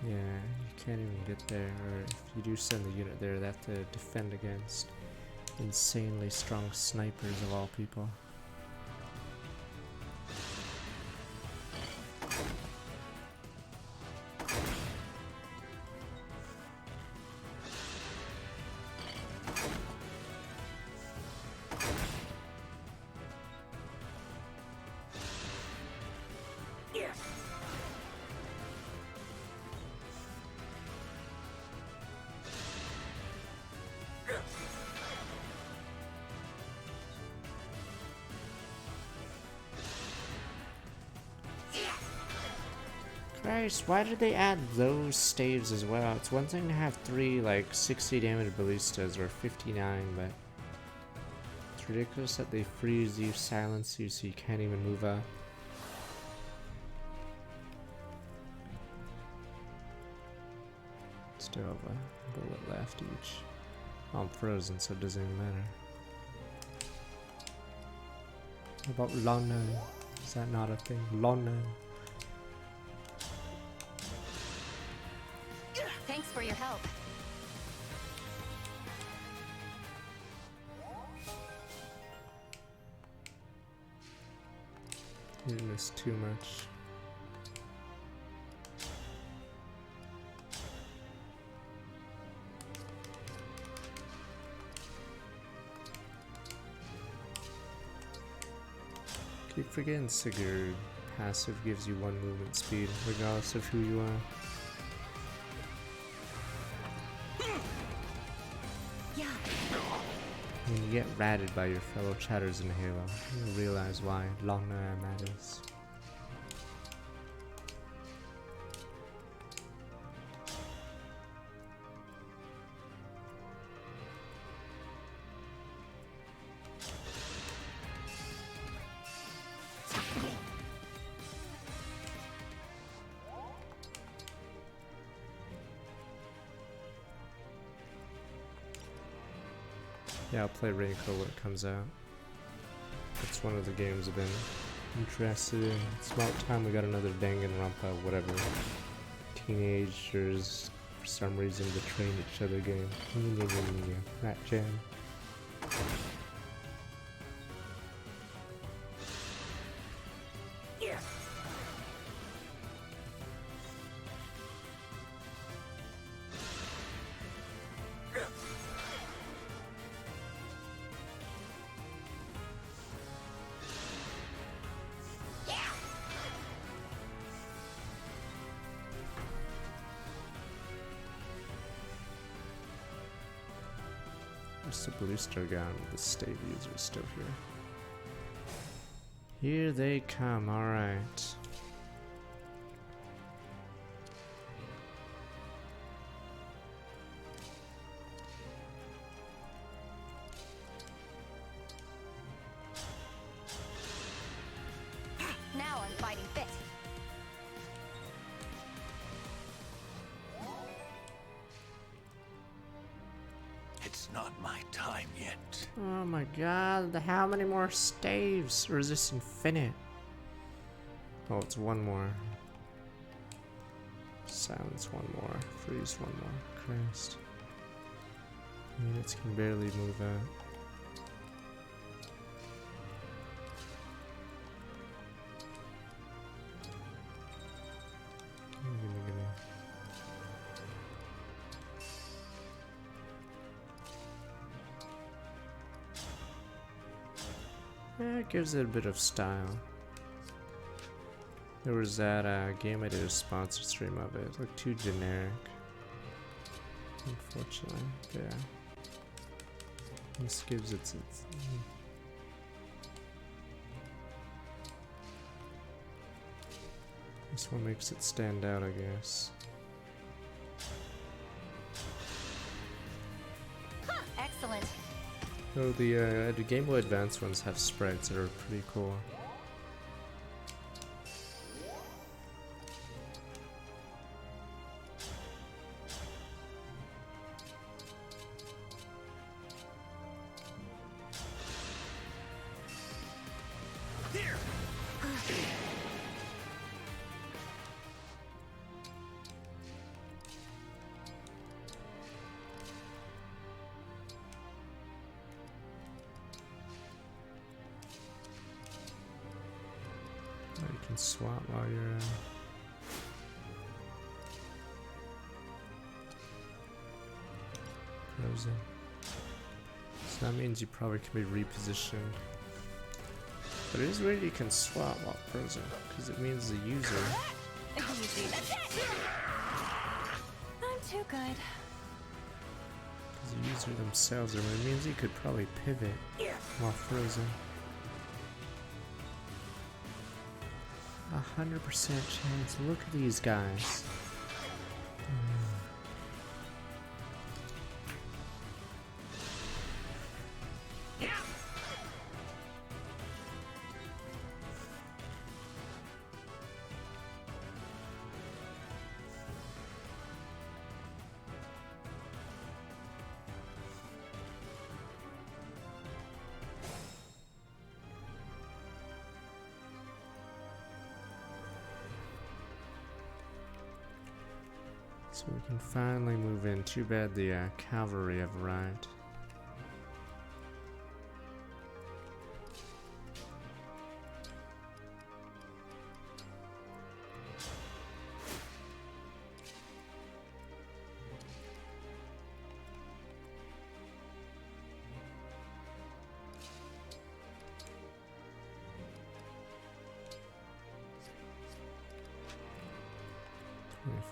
Yeah, you can't even get there, or if you do send the unit there, they have to defend against insanely strong snipers of all people. Christ, why did they add those staves as well? It's one thing to have 3 like 60 damage ballistas or 59, but it's ridiculous that they freeze you, silence you, so you can't even move up. Still have a bullet left each. I'm frozen, so it doesn't even matter. What about Lana? Is that not a thing? Lana. Thanks for your help. You missed too much. Keep forgetting Sigurd passive gives you 1 movement speed, regardless of who you are. When you get ratted by your fellow chatters in Halo, you'll realize why long matters. Yeah, I'll play Raincoat when it comes out. It's one of the games I've been interested in. It's about time we got another Danganronpa, whatever. Teenagers, for some reason, betraying each other game. Rat Jam. Mr. Ballista gone, the stave user is still here. Here they come, alright. Now I'm fighting fit. It's not my time yet. Oh my god, how many more staves? Or is this infinite? Oh, it's 1 more. Silence 1 more. Freeze 1 more. Christ. Units can barely move out. Yeah, it gives it a bit of style. There was that game I did a sponsored stream of it. It looked too generic. Unfortunately, yeah. This gives it this one makes it stand out, I guess. Huh, excellent. Oh, the Game Boy Advance ones have sprites that are pretty cool. You can swap while you're frozen. So that means you probably can be repositioned. But it is weird you can swap while frozen, because it means the user. I'm too good. Because the user themselves, or it means you could probably pivot while frozen. 100% chance. Look at these guys. So we can finally move in. Too bad the cavalry have arrived.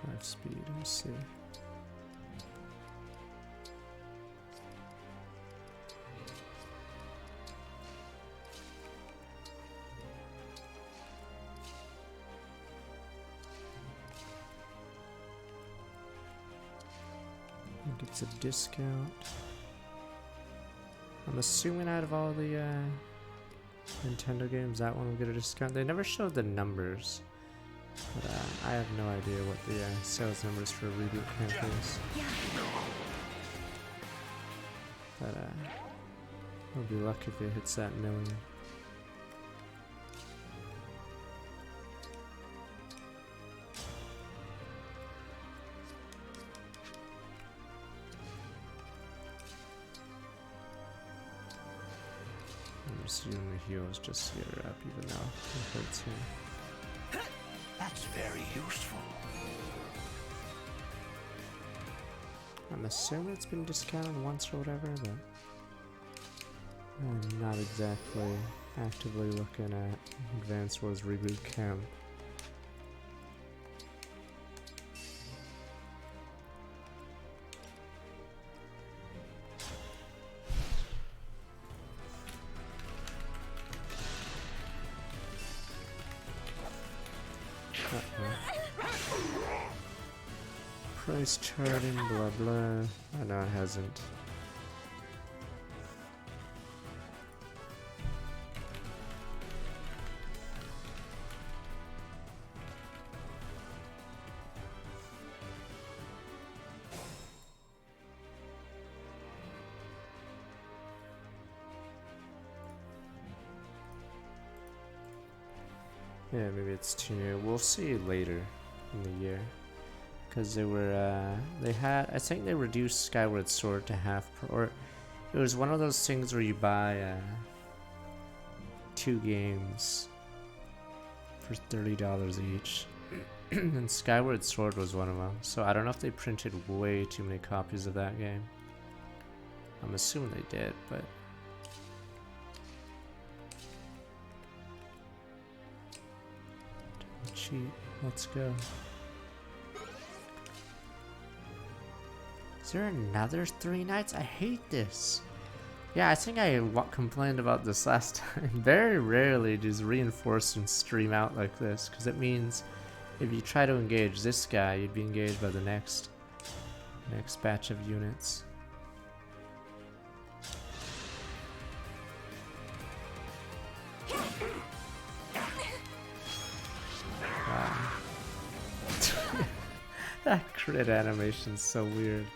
5 speed, let's see. I think it's a discount. I'm assuming out of all the Nintendo games, that one will get a discount. They never showed the numbers, but I have no idea what the sales numbers for Reboot Camp is. But I'll be lucky if it hits that million. I'm just using the heals just to get her up, even though it hurts him. That's very useful. I'm assuming it's been discounted once or whatever, but I'm not exactly actively looking at Advance Wars Reboot Camp. Price charting, blah blah. Oh no, it hasn't. Yeah, maybe it's too new. We'll see later in the year. Because they were, I think they reduced Skyward Sword to half, or it was one of those things where you buy 2 games for $30 each, and Skyward Sword was one of them. So I don't know if they printed way too many copies of that game. I'm assuming they did, but don't cheat. Let's go. Is there another 3 nights? I hate this. Yeah, I think I complained about this last time. Very rarely does Reinforcement stream out like this, because it means if you try to engage this guy, you'd be engaged by the next batch of units. Wow. That crit animation's so weird.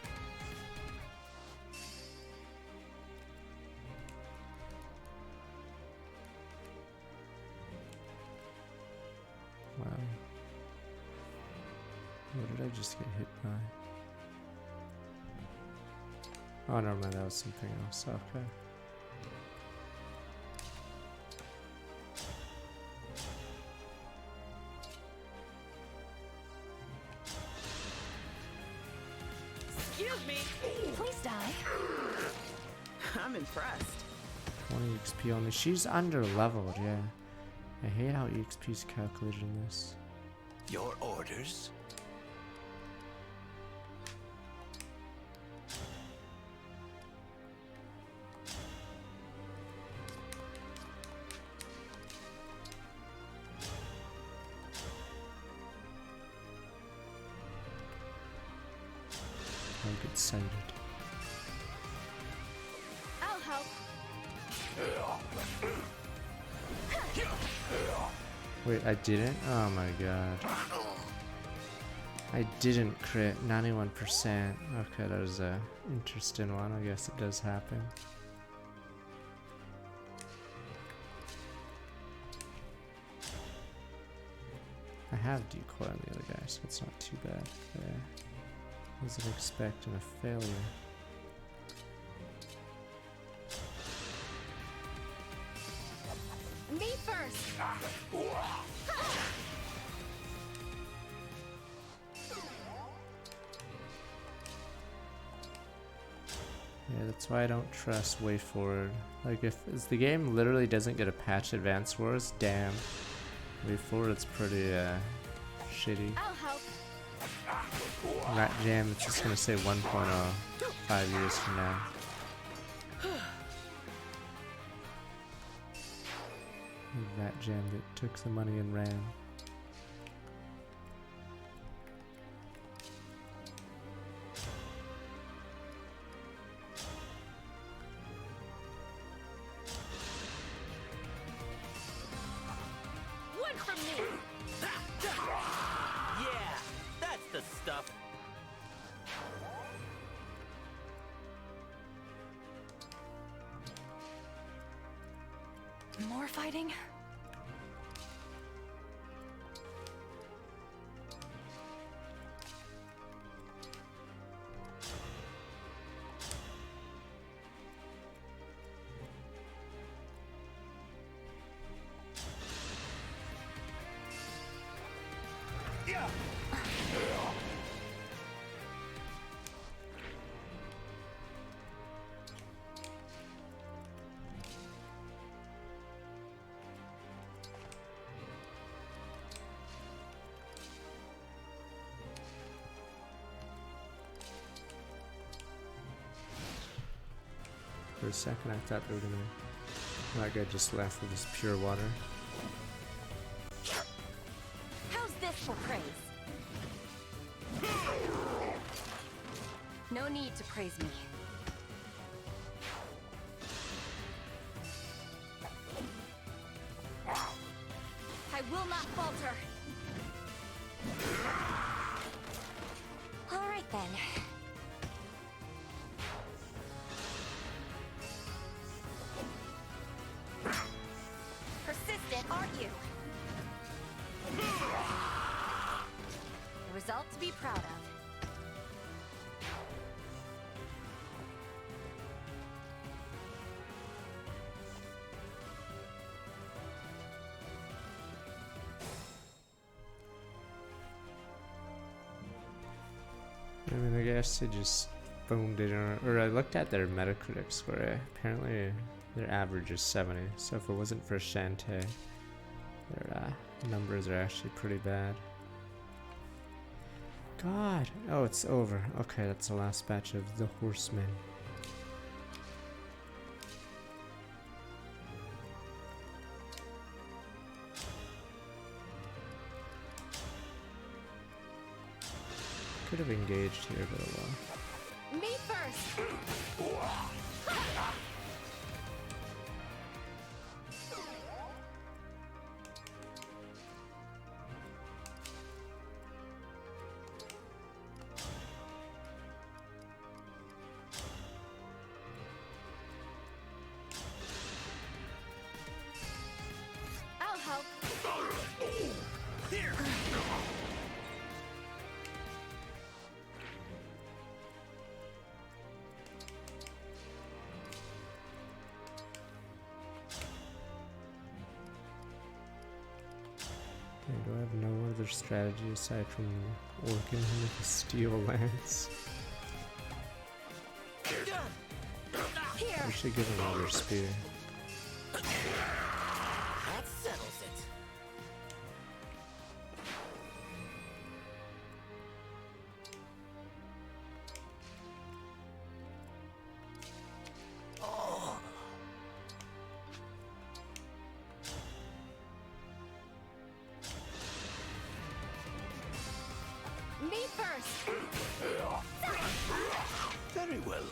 Wow. What did I just get hit by? Oh, never mind, that was something else. Okay. Excuse me! Please die. I'm impressed. 20 XP only. She's under leveled, yeah. I hate how EXP is calculated in this. Your orders? I'll get sighted. I'll help. Wait, I didn't? Oh my god. I didn't crit. 91%. Okay, that was a interesting one. I guess it does happen. I have decoy on the other guy, so it's not too bad. There. Wasn't expecting a failure. Me first. Yeah, that's why I don't trust Way Forward. Like, if the game literally doesn't get a patch Advance Wars, damn. Way Forward, it's pretty shitty. I'll help. Rat Jam, it's just gonna say 1.0 5 years from now. Rat Jam that took the money and ran. One from me. Yeah, that's the stuff. More fighting? For a second, I thought they were gonna. That guy just left with his pure water. How's this for praise? No need to praise me. I will not falter. All right then. Persistent, aren't you? A result to be proud of. I mean, I guess they just boomed it, or I looked at their Metacritic score. Apparently, their average is 70. So if it wasn't for Shantae, their numbers are actually pretty bad. God! Oh, it's over. Okay, that's the last batch of the Horsemen. Could have engaged here, but oh well. Me first. I'll help. Here. Okay, do I have no other strategy aside from orking him with a steel lance? I should give him another spear. That settles it. Oh. Me first. Very well.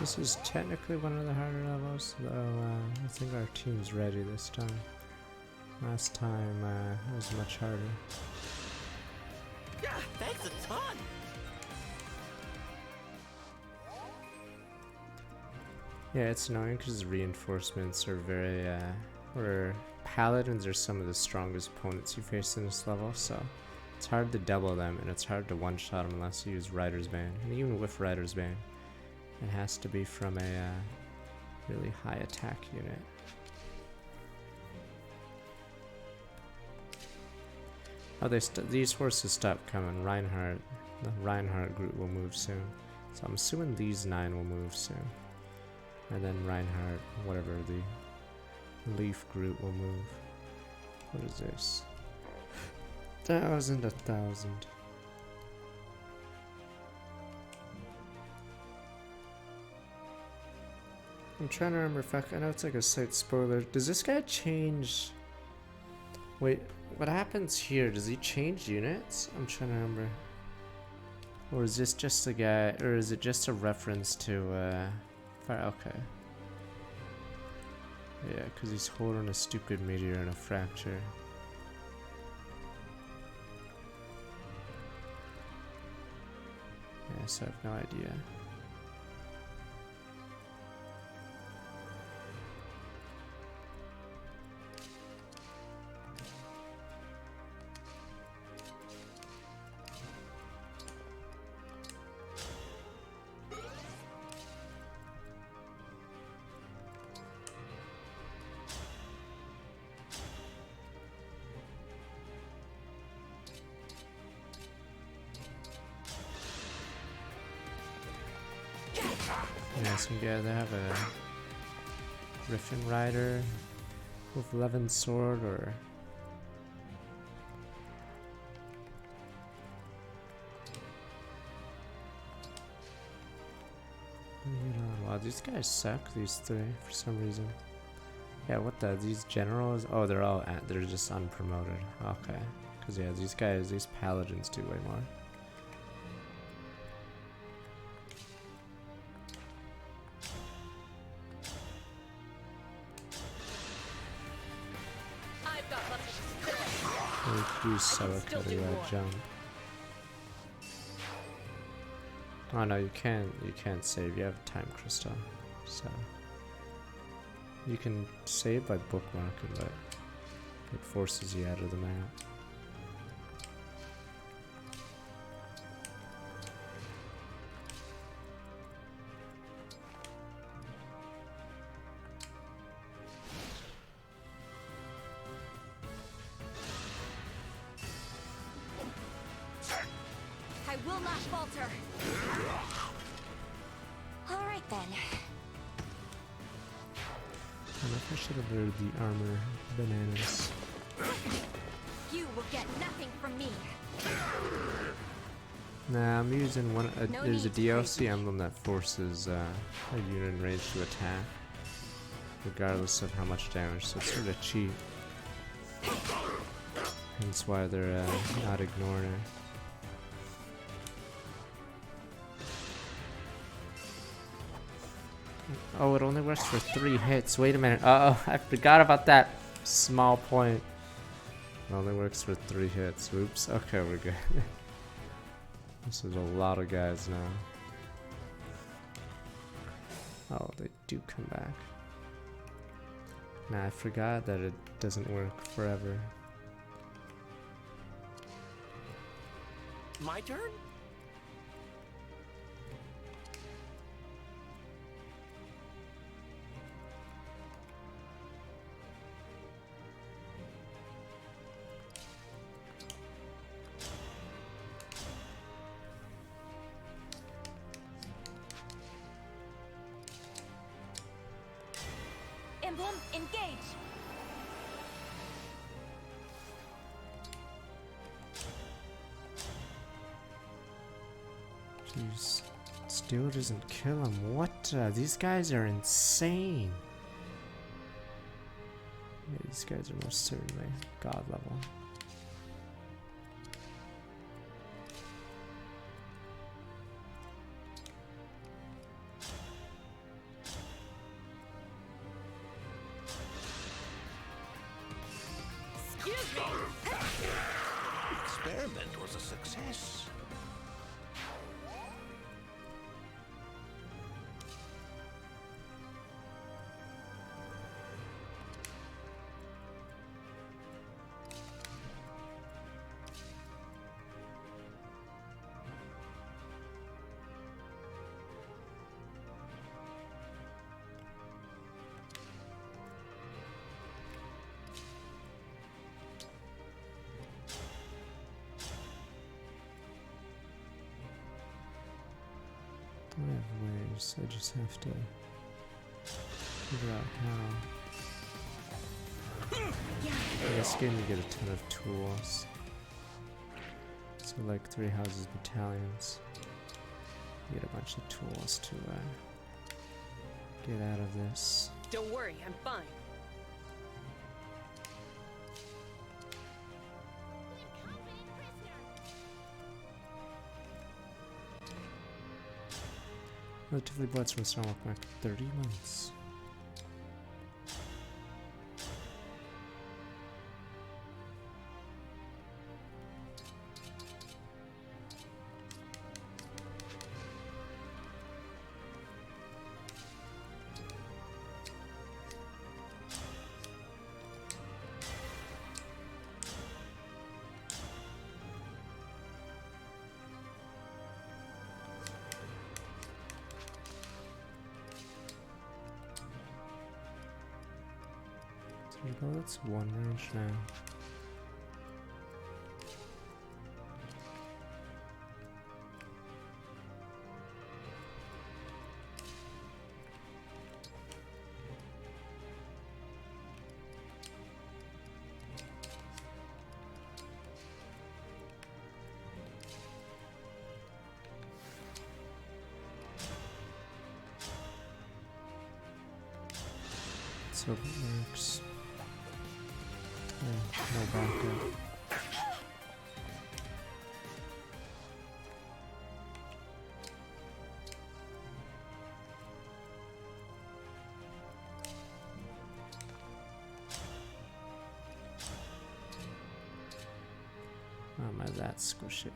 This is technically one of the harder levels, though I think our team's ready this time. Last time it was much harder. Thanks a ton. Yeah, it's annoying because reinforcements are very, or paladins are some of the strongest opponents you face in this level, so it's hard to double them and it's hard to one-shot them unless you use Rider's Bane. And even with Rider's Bane, it has to be from a really high attack unit. Oh, these horses stopped coming. Reinhardt, the Reinhardt group will move soon. So I'm assuming these 9 will move soon. And then Reinhardt, whatever, the Leaf group will move. What is this? 1,000. I'm trying to remember if I know it's like a slight spoiler. Does this guy change? Wait, what happens here? Does he change units? I'm trying to remember. Or is this just a guy, or is it just a reference to fire? Okay. Yeah, because he's holding a stupid meteor and a fracture. Yeah, so I have no idea. Yeah, some guy they have a Griffin Rider with Levin sword or wow, these guys suck, these three, for some reason. Yeah, what the, these generals? Oh, they're just unpromoted. Okay. Because yeah, these paladins do way more. Use Celica jump. Oh no, you can't save. You have time crystal, so you can save by bookmarking, but it forces you out of the map. I will not falter. All right then. I should have ordered the armor bananas. You will get nothing from me. Nah, I'm using one. There's a DLC emblem that forces a unit in range to attack, regardless of how much damage. So it's sort of cheap. Hence why they're not ignoring it. Oh, it only works for 3 hits. Wait a minute. Uh oh, I forgot about that small point. It only works for 3 hits. Oops. Okay, we're good. This is a lot of guys now. Oh, they do come back. Nah, I forgot that it doesn't work forever. My turn? Emblem, engage! Jeez, still doesn't kill him. What? These guys are insane. Yeah, these guys are most certainly god level. The experiment was a success. I have ways, I just have to figure out how. In this game you get a ton of tools. So like 3 houses battalions. You get a bunch of tools to get out of this. Don't worry, I'm fine. Relatively blood source not working after 30 months. Well, that's one range now. So it works. No backup. Oh my, that's squishy.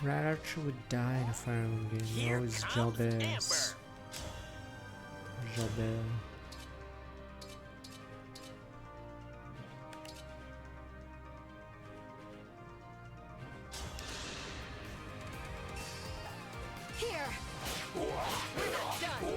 Rat Archer would die in a Fire Emblem game. Always Jalbez. Jalbez. Here! We're not done!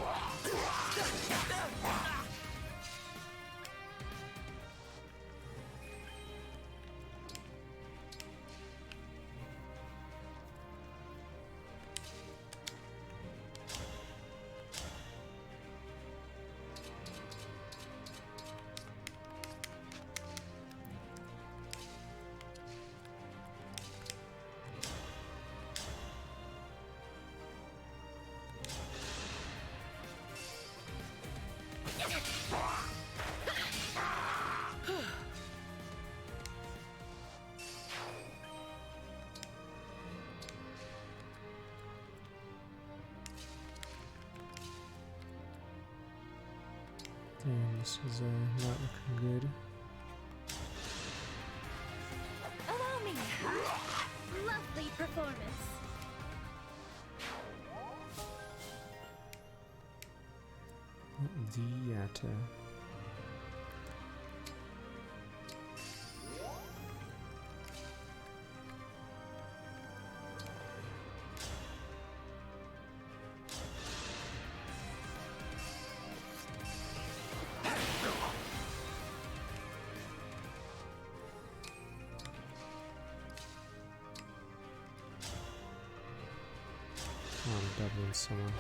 Damn, this is not looking good. Allow me. Lovely performance. Diata. I'm doubling someone.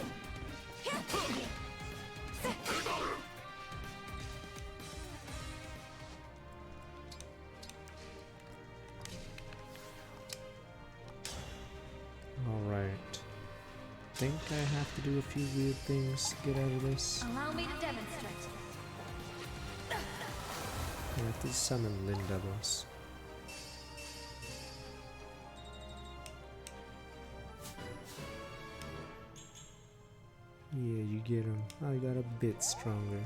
Alright. Think I have to do a few weird things to get out of this. Allow me to demonstrate. I have to summon Lynn Doubles. Yeah, you get him. I got a bit stronger.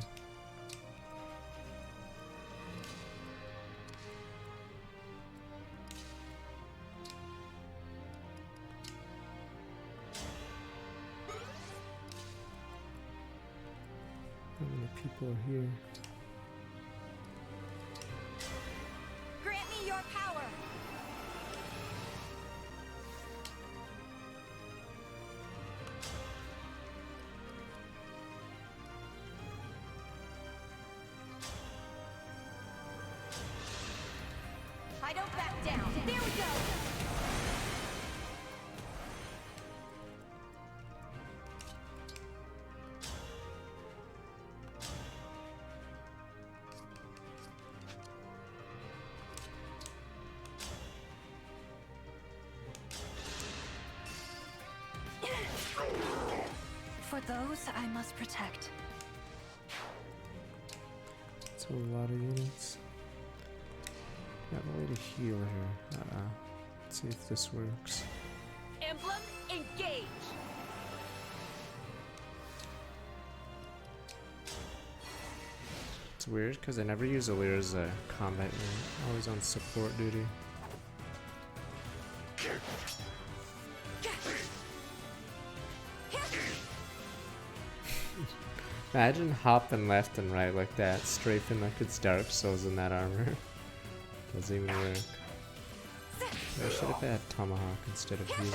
How many people are here? Grant me your power. I don't back down. There we go. Those I must protect. It's a lot of units. Got a way to heal here. Let's see if this works. Emblem, engage! It's weird because I never use Alira as a combat unit. Always on support duty. Imagine hopping left and right like that, strafing like it's Dark Souls in that armor. Doesn't even work. I should have had Tomahawk instead of healing.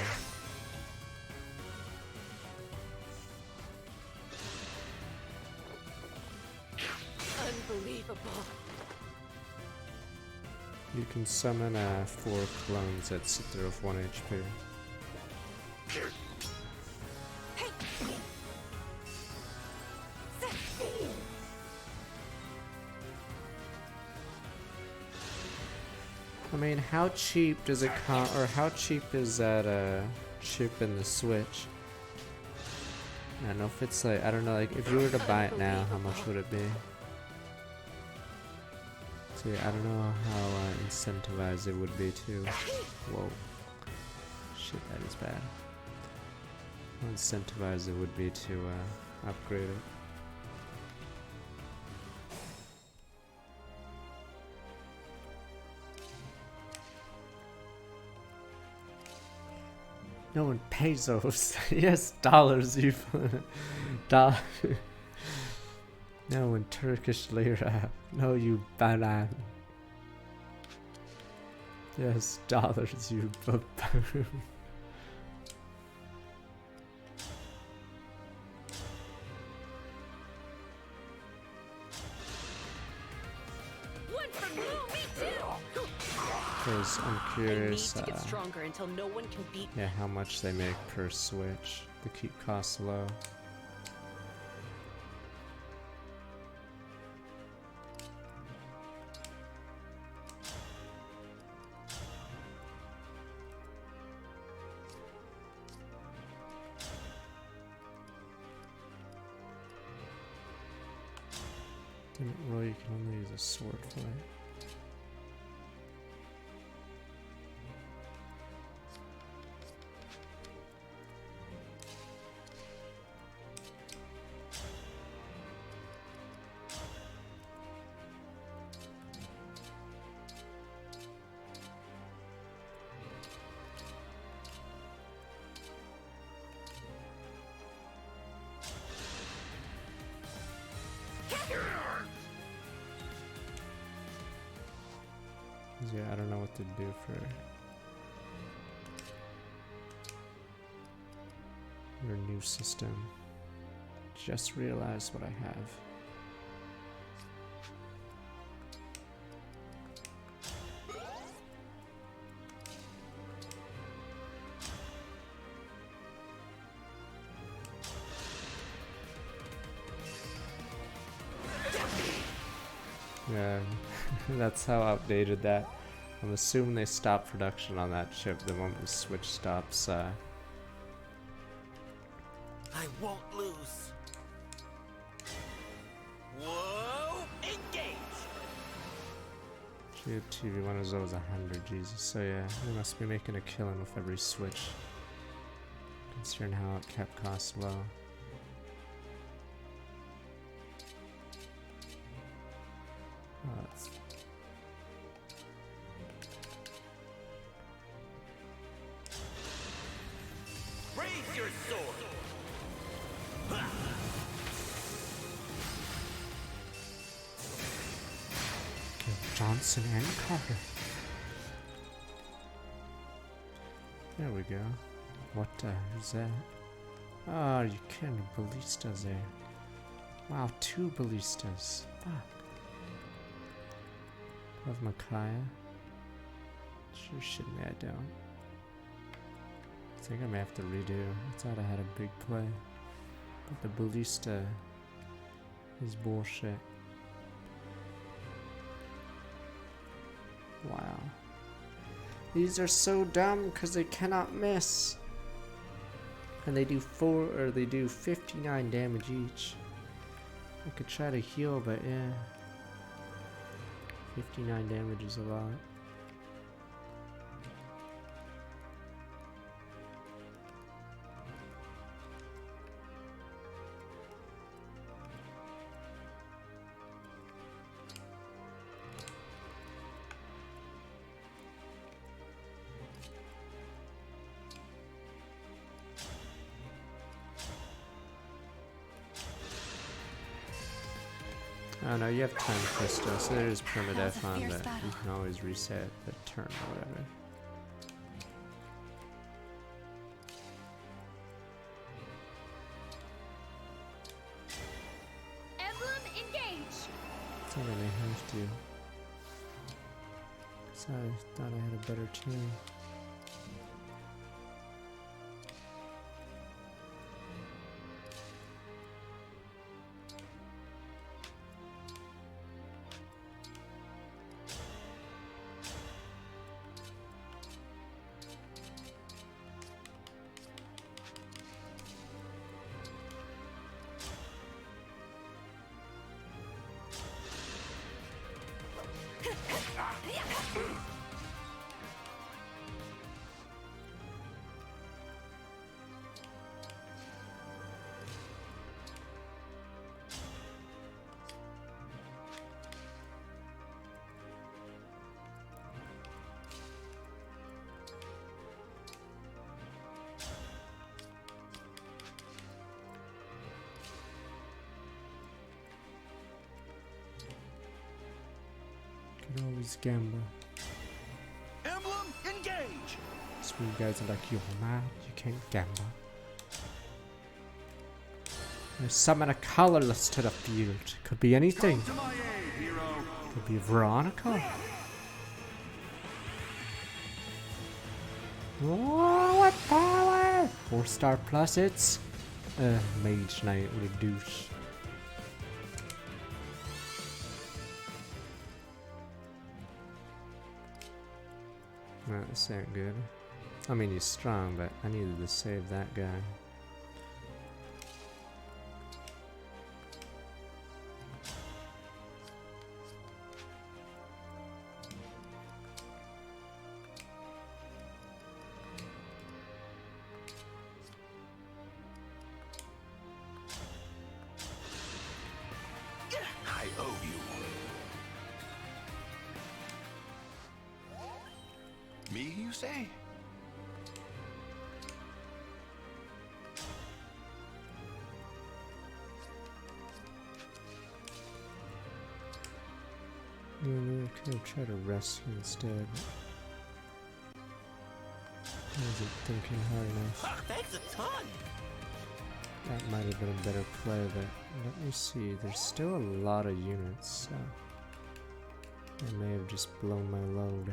Unbelievable. You can summon 4 clones that sit there with 1 HP. I mean, how cheap does it cost, or how cheap is that chip in the Switch? I don't know if it's like, I don't know, like if you were to buy it now, how much would it be? See, I don't know how incentivized it would be to. Whoa. Shit, that is bad. How incentivized it would be to upgrade it. No, in pesos. Yes, dollars, you. Dollar. No, in Turkish lira. No, you banan. Yes, dollars, you baboon. Because I'm curious, I need to get stronger until no one can beat yeah, how much they make per Switch to keep costs low. Didn't roll, you can only use a sword for it. Yeah, I don't know what to do for your new system. Just realized what I have. Yeah, that's how outdated that. I'm assuming they stopped production on that chip the moment the Switch stops. I won't lose. Whoa! Engage! Chip TV, one of those 100, Jesus. So yeah, they must be making a killing with every Switch, considering how it kept costs low. Oh, that's Raise your sword! Kill Johnson and Carter. There we go. What who's that? Oh, you kidding? Ballistas there. Wow, 2 ballistas. Fuck. Love Micaiah. Sure shitting me, I don't. I think I may have to redo. I thought I had a big play. But the ballista is bullshit. Wow. These are so dumb because they cannot miss. And they do 59 damage each. I could try to heal, but yeah. 59 damage is a lot. Oh no, you have time crystal, so there's permadeath on, but you can always reset the turn or whatever. Emblem, engage! I think I may have to. 'Cause I thought I had a better team. Can always gamble. Emblem, engage! So you guys are like, you're mad, you can't gamble. I summon a colorless to the field. Could be anything. Come to my aid, hero. Could be Veronica. Oh, what power! 4-star plus it's Mage Knight Lebouche. Well, this ain't good. I mean, he's strong, but I needed to save that guy. I owe you. Me, you say? Yeah, maybe I could have tried to rescue instead. I wasn't thinking hard enough. Thanks a ton! That might have been a better play, but let me see. There's still a lot of units, so I may have just blown my load.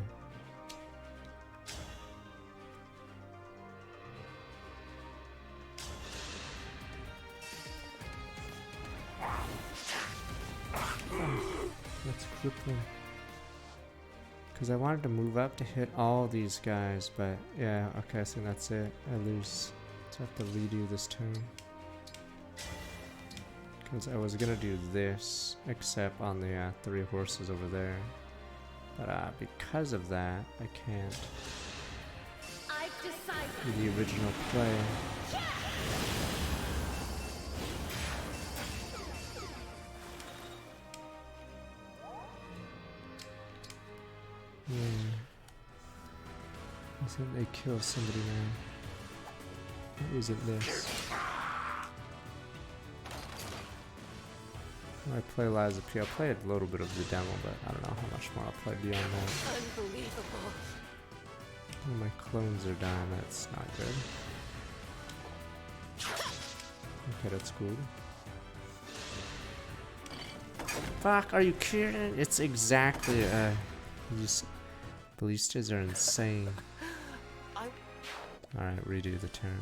That's crippling. Because I wanted to move up to hit all these guys, but yeah, okay, so that's it. I lose. So I have to redo this turn. Because I was gonna do this, except on the 3 horses over there. But because of that, I can't I've decided. do the original play. Yeah. I think they kill somebody now. Or is it this? I play Liza P. I'll play a little bit of the demo, but I don't know how much more I'll play beyond that. Unbelievable. Oh, my clones are dying, that's not good. Okay, that's cool. Fuck, are you kidding? It's exactly, these ballistas are insane. Alright, redo the turn.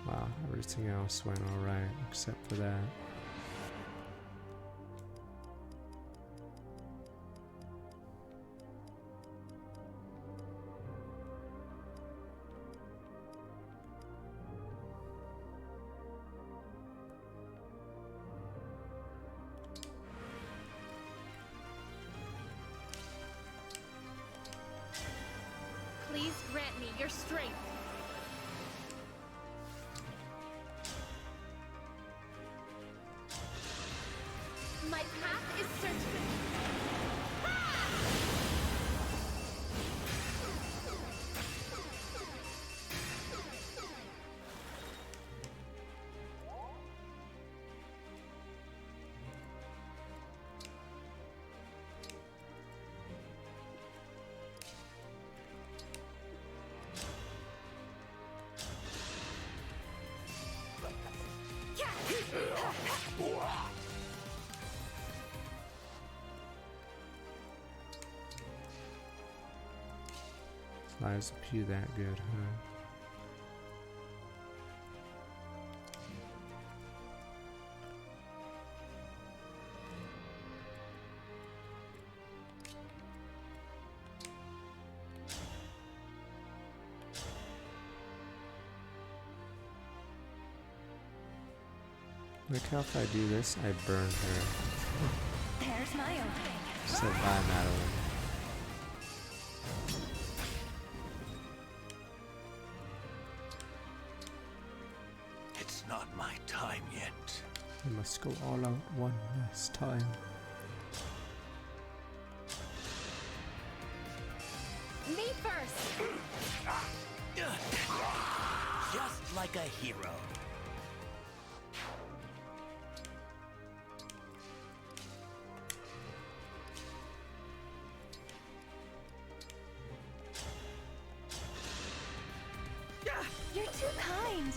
Wow, everything else went alright except for that. your strength. My path is certain. Lies Pew that good, huh? Look how if I do this, I burn her. There's my opening. So bye, Madeline. It's not my time yet. I must go all out one last time. Me first! Just like a hero. You're too kind.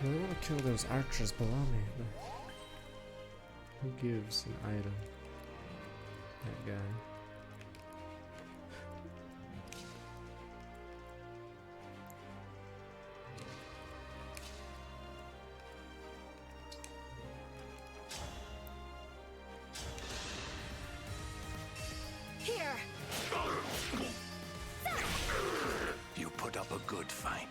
I really want to kill those archers below me, but who gives an item? That guy. Here. You put up a good fight.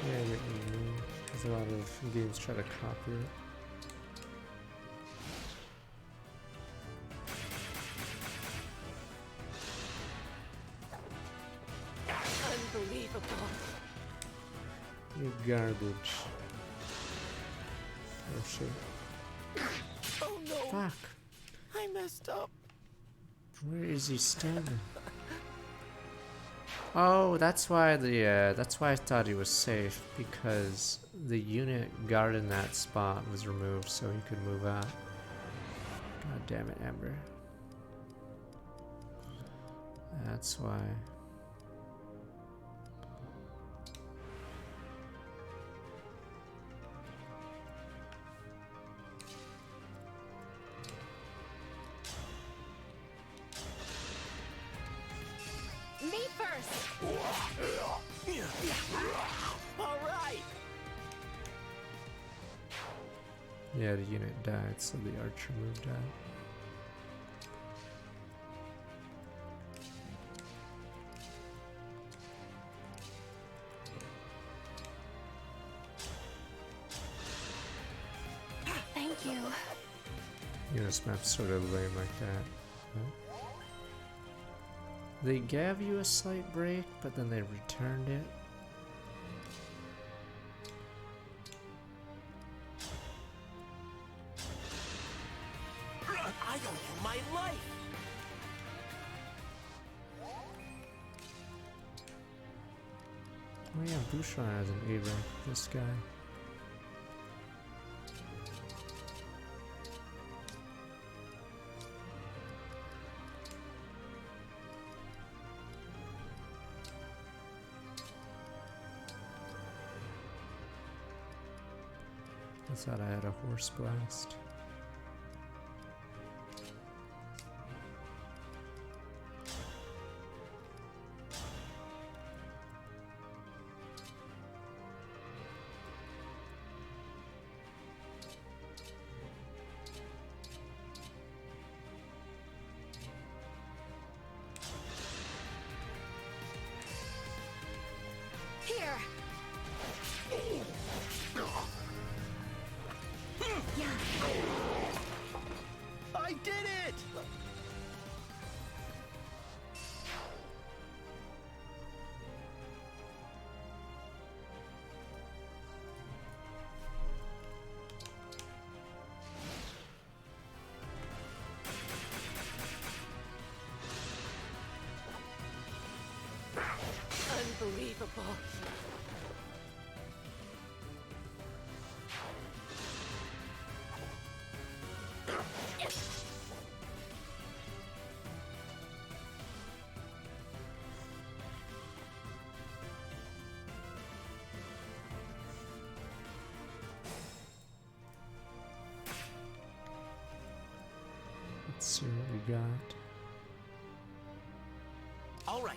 Yeah, there's a lot of games try to copy it. Unbelievable. You garbage. Oh shit. Oh no. Fuck. I messed up. Where is he standing? Oh, that's why that's why I thought he was safe, because the unit guarding that spot was removed so he could move out. God damn it, Ember. That's why. Me first! All right. Yeah, the unit died, so the archer moved out. Thank you. Yeah, this map's sort of lame like that. Huh? They gave you a slight break, but then they returned it. I owe you my life. Oh yeah, Bouchon has an A rank, this guy. I thought I had a horse blast. Unbelievable. Let's see what we got. All right.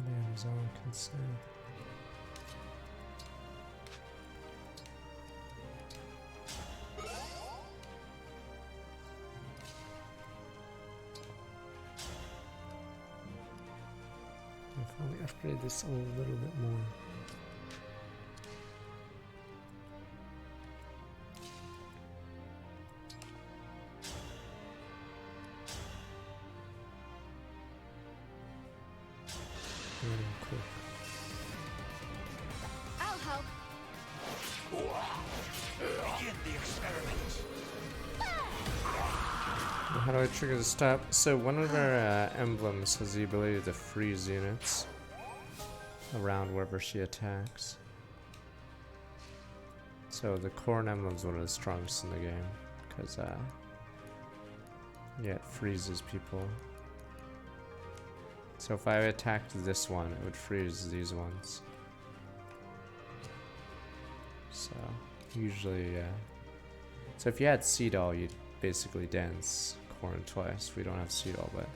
Man is all I can say. I'll probably upgrade this a little bit more. Cool. I'll help. Begin the experiment. How do I trigger the stop? So one of our emblems has the ability to freeze units around wherever she attacks. So the Corn emblem is one of the strongest in the game because yeah, it freezes people. So if I attacked this one, it would freeze these ones. So usually, so if you had Seedall, you'd basically dance Corn twice. We don't have Seedall, but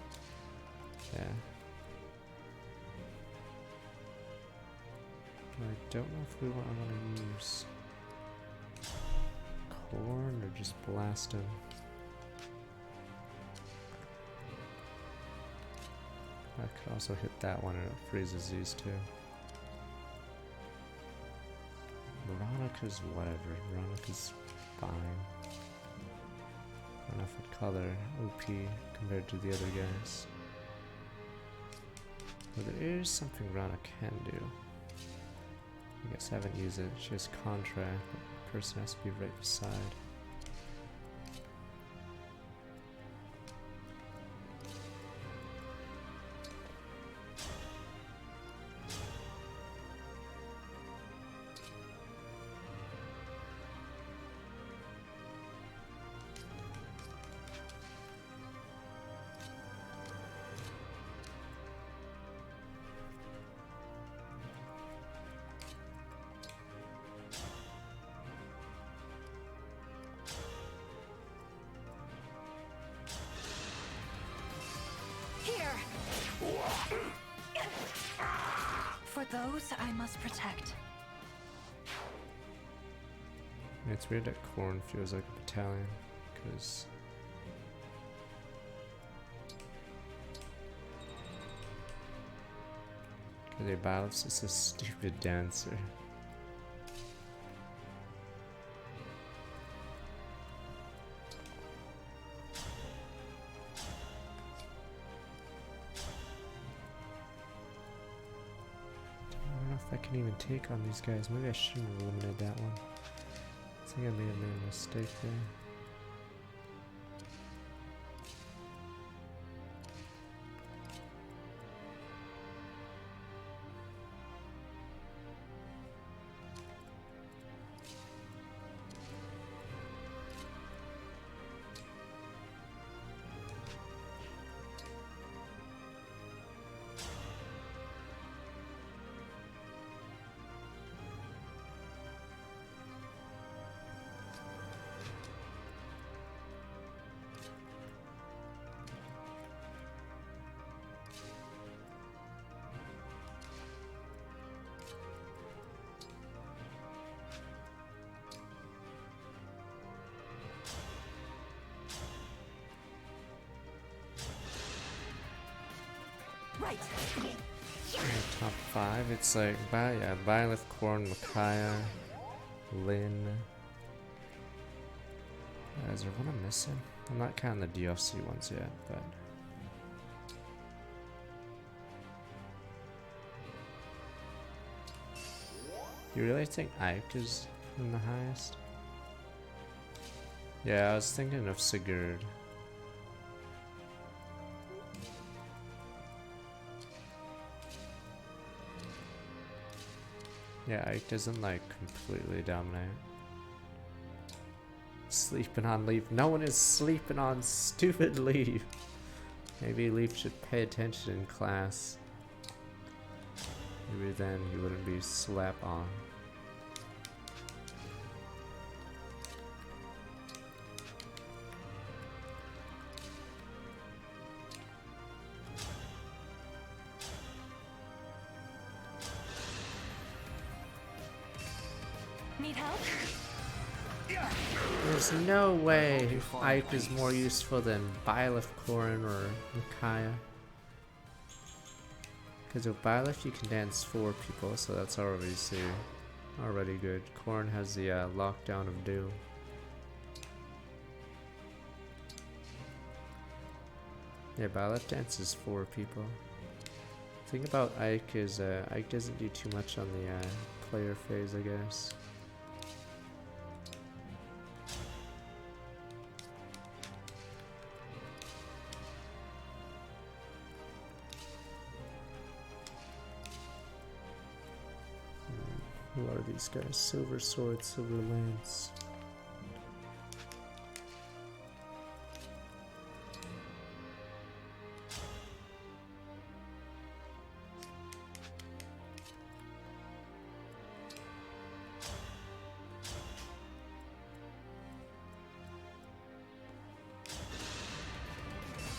yeah. I don't know if we want to use Corn or just blast him. I could also hit that one and it freezes these two. Veronica's whatever. Veronica's fine. Enough with color, OP compared to the other guys. But there is something Rana can do. I guess I haven't used it. She has contract, but the person has to be right beside. For those I must protect. It's weird that Corn feels like a battalion, because they balance is a stupid dancer. I can even take on these guys. Maybe I shouldn't have eliminated that one. I think I may have made a mistake there. Right. Top 5, it's like Byleth, Korn, Micaiah, Lynn. Is there one I'm missing? I'm not counting the DLC ones yet, but you really think Ike is in the highest? Yeah, I was thinking of Sigurd. Yeah, Ike doesn't like completely dominate. Sleeping on Leaf. No one is sleeping on stupid Leaf. Maybe Leaf should pay attention in class. Maybe then he wouldn't be slap on. Need help? There's no way Ike is more useful than Byleth, Corrin, or Micaiah. Because with Byleth you can dance 4 people, so that's already good. Corrin has the lockdown of doom. Yeah, Byleth dances 4 people. The thing about Ike is Ike doesn't do too much on the player phase, I guess. Who are these guys? Silver Sword, Silver Lance.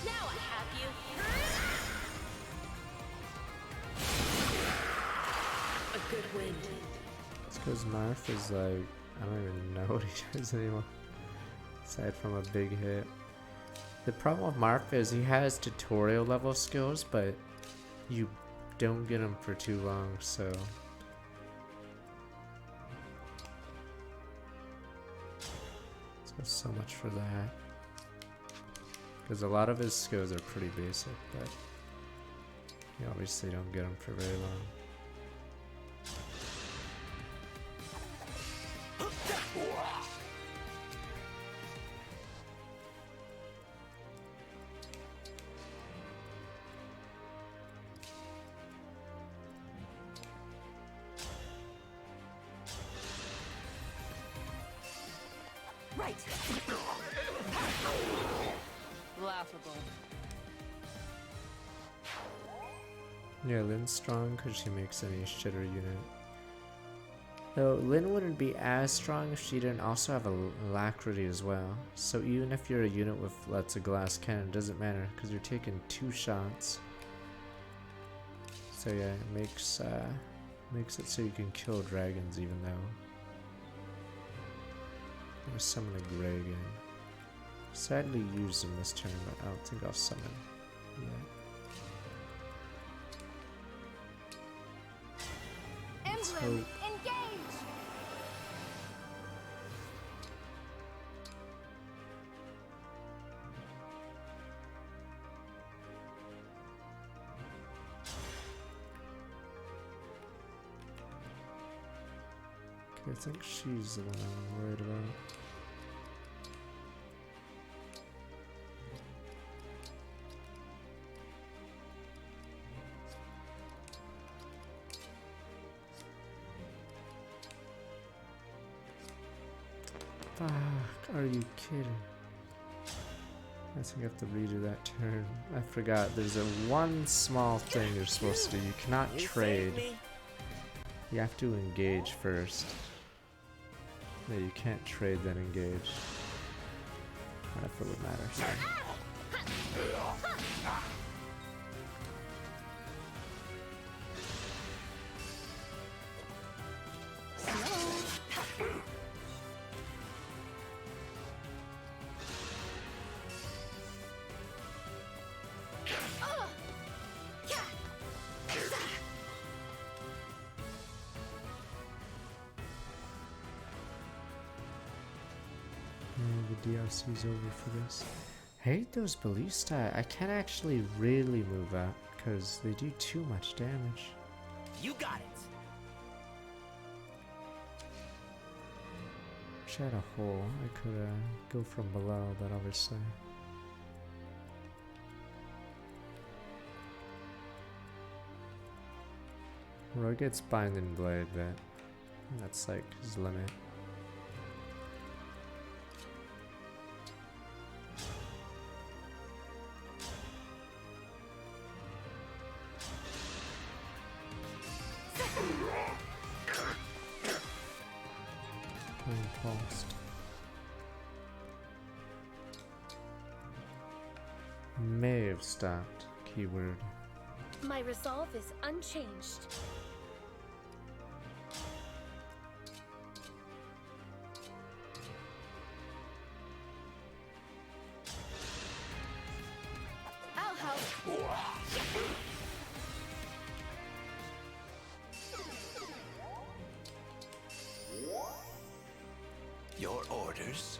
Now I have you. A good wind. It's because Marth is like, I don't even know what he does anymore. Aside from a big hit. The problem with Marth is he has tutorial level skills, but you don't get them for too long, so. So much for that. Because a lot of his skills are pretty basic, but you obviously don't get them for very long. Right. Laughable. Yeah, Lynn's strong because she makes any shitter unit. Though Lynn wouldn't be as strong if she didn't also have a alacrity as well. So even if you're a unit with, let's say, glass cannon, it doesn't matter because you're taking 2 shots. So yeah, it makes it so you can kill dragons even though. I'm gonna summon a Gragan. Sadly used him this turn, but I don't think I'll summon yet. Emblem, engage! Okay, I think she's the one I'm worried about. Fuck, are you kidding? I think I have to redo that turn. I forgot, there's a one small thing you're supposed to do. You cannot trade. You have to engage first. No, you can't trade then engage. Not if it would matter. So. the DLC's over for this. I hate those ballista. I can't actually really move up because they do too much damage. You got it. Wish I had a hole. I could go from below, but obviously. Roy gets Binding Blade, but that's like his limit. Impulsed. May have stopped. Keyword. My resolve is unchanged. I'll help. Your orders?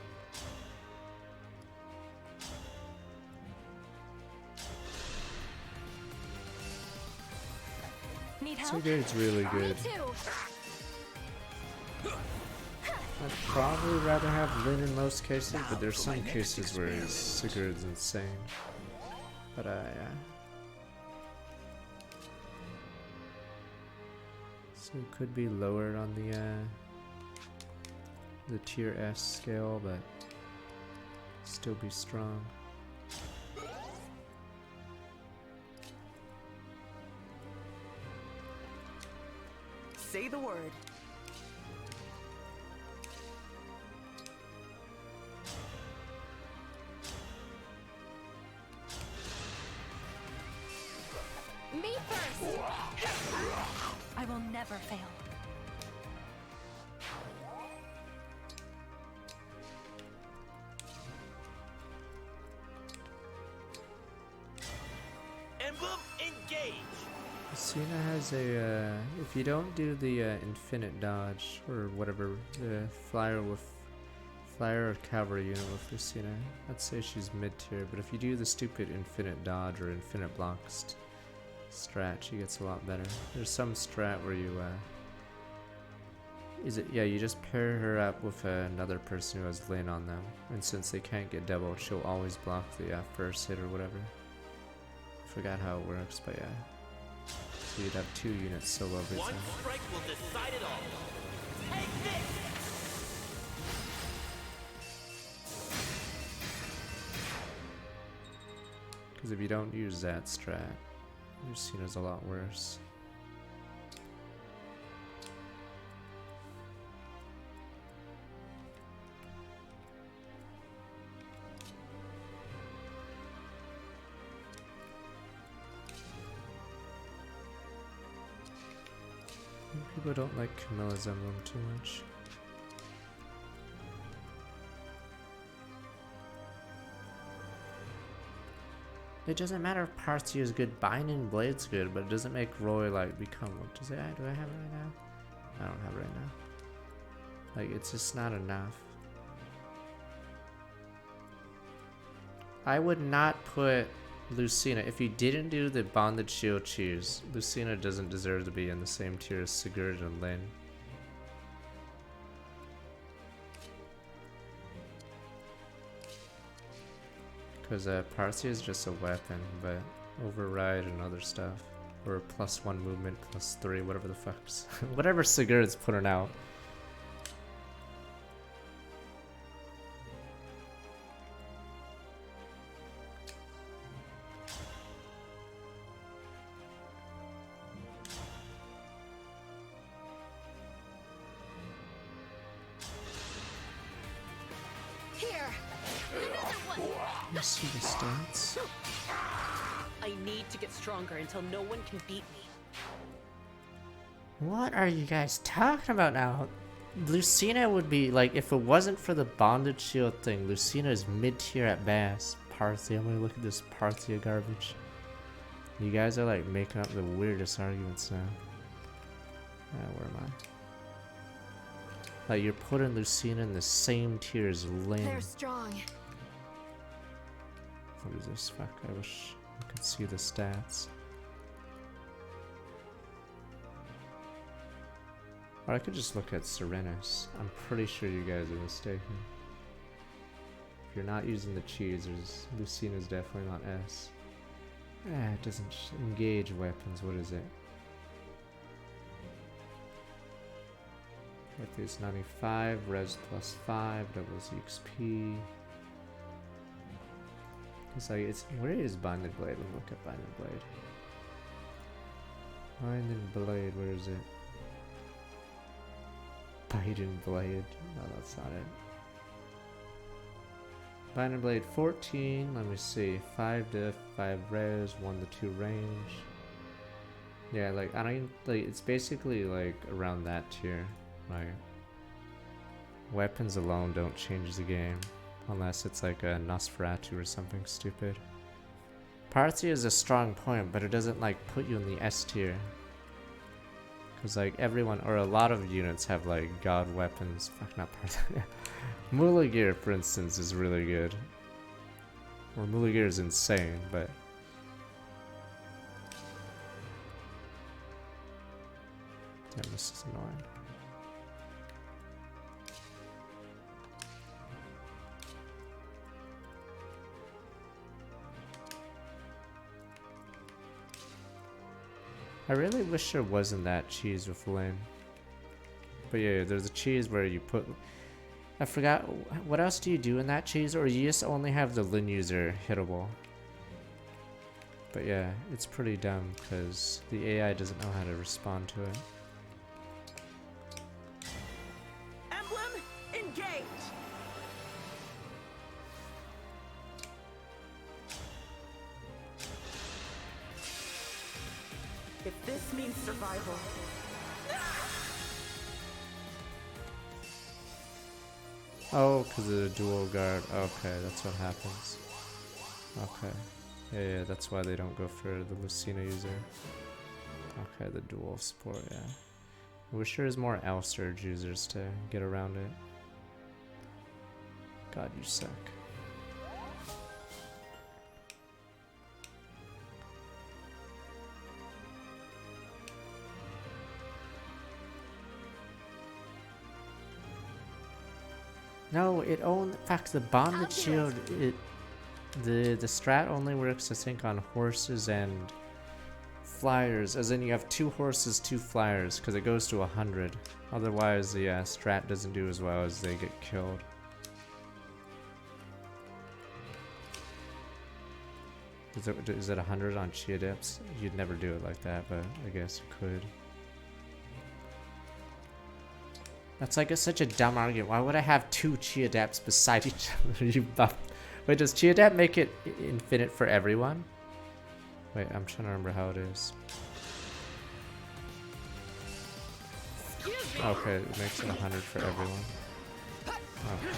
Need help? Sigurd's really good. Me too. I'd probably rather have Lyn in most cases, but there's some cases where Sigurd's insane. But yeah. So it could be lowered on the tier S scale, but still be strong. Say the word. Me first. I will never fail. Emblem, engage. Lucina has a, if you don't do the infinite dodge, or whatever, the flyer or cavalry unit with Lucina, I'd say she's mid-tier, but if you do the stupid infinite dodge or infinite blocks strat, she gets a lot better. There's some strat where you, you just pair her up with another person who has Lyn on them, and since they can't get doubled, she'll always block the first hit or whatever. I forgot how it works, but yeah. So you'd have 2 units solo every One time. strike will decide it all. Take this! Because if you don't use that strat, Lucina's a lot worse. People don't like Camilla's emblem too much. It doesn't matter if Parthia is good, Binding Blade's good, but it doesn't make Roy like become what does it do I have it right now? I don't have it right now. Like it's just not enough. I would not put Lucina, if you didn't do the Bonded Shield cheese, Lucina doesn't deserve to be in the same tier as Sigurd and Lyn. Because Parthia is just a weapon, but override and other stuff. Or +1 movement, +3, whatever the fuck's. Whatever Sigurd's putting out. You see the stats? I need to get stronger until no one can beat me. What are you guys talking about now? Lucina would be, like, if it wasn't for the Bonded Shield thing, Lucina is mid-tier at best. Parthia, I'm gonna look at this Parthia garbage. You guys are, like, making up the weirdest arguments now. Where am I? Like, you're putting Lucina in the same tier as Lyn. They're strong. What is this? Fuck, I wish I could see the stats. Or I could just look at Serenus. I'm pretty sure you guys are mistaken. If you're not using the cheesers, Lucina's definitely not S. It doesn't engage weapons. What is it? If it's 95, res plus 5, doubles EXP. It's like, where is Binding Blade? Let's look at Binding Blade. Binding Blade, where is it? Binding Blade. No, that's not it. Binding Blade 14, let me see. 5 diff, 5 res, 1 to 2 range. Yeah, like, I don't even, like, it's basically like around that tier. Like, weapons alone don't change the game. Unless it's like a Nosferatu or something stupid. Parthia is a strong point, but it doesn't like put you in the S tier. Cause like everyone, or a lot of units have like god weapons. Fuck, not Parthia. Muligir, for instance, is really good. Or Muligir is insane, but... Damn, this is annoying. I really wish there wasn't that cheese with Lyn. But yeah, there's a cheese where you put... I forgot, what else do you do in that cheese? Or you just only have the Lyn user hittable? But yeah, it's pretty dumb because the AI doesn't know how to respond to it. Emblem, engage! If this means survival... Oh, because of the dual guard. Okay, that's what happens. Okay. Yeah, that's why they don't go for the Lucina user. Okay, the dual support, yeah. I wish there was more L-Surge users to get around it. God, you suck. No, it only, in fact, the bonded shield, the strat only works, I think, on horses and flyers, as in you have 2 horses, 2 flyers, because it goes to 100. Otherwise, the strat doesn't do as well as they get killed. Is it 100 on Chia Dips? You'd never do it like that, but I guess you could. That's like such a dumb argument. Why would I have 2 Chi Adapts beside each other? You buff. Wait, does Chi Adapt make it infinite for everyone? Wait, I'm trying to remember how it is. Okay, it makes it 100 for everyone. Okay.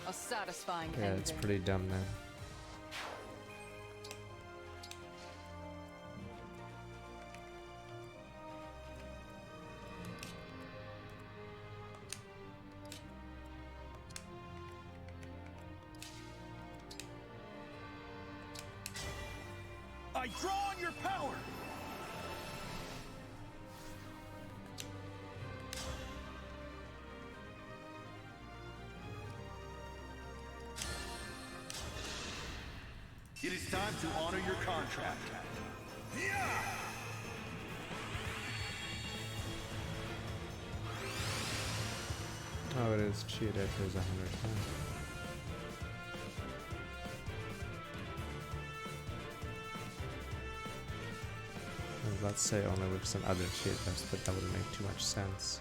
A satisfying Yeah, it's pretty dumb then. I draw on your power! It is time to honor your contract. Yeah! Oh, it is. Chia Death is 100 times. I was about to say only with some other Chia Deaths, but that wouldn't make too much sense.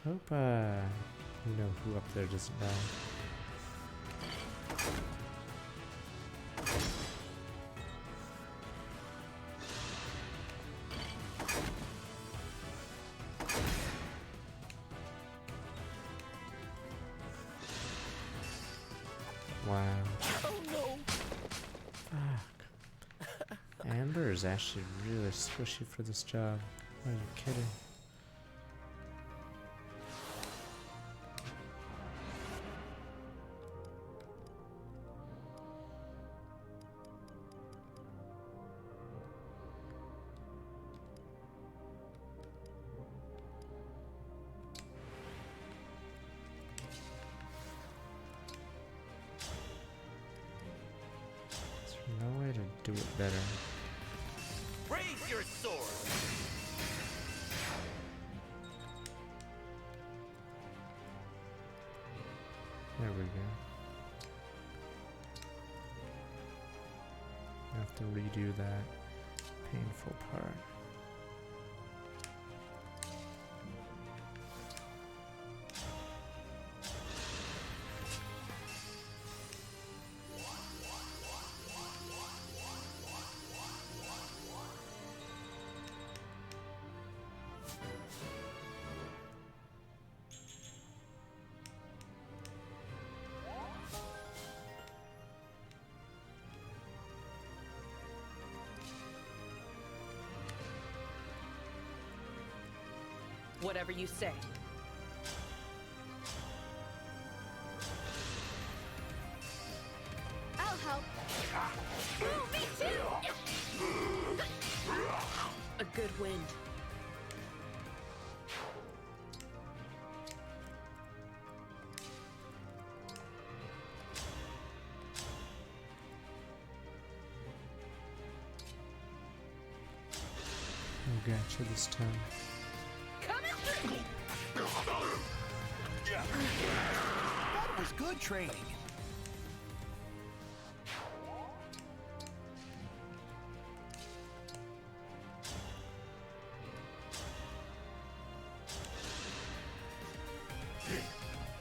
Hope, you know who up there doesn't die. Wow. Amber is actually really squishy for this job. Are you kidding? No way to do it better. Raise your sword. There we go. I have to redo that painful part. Whatever you say. I'll help. Ooh, me too! A good wind. I'll get you this time. That was good training.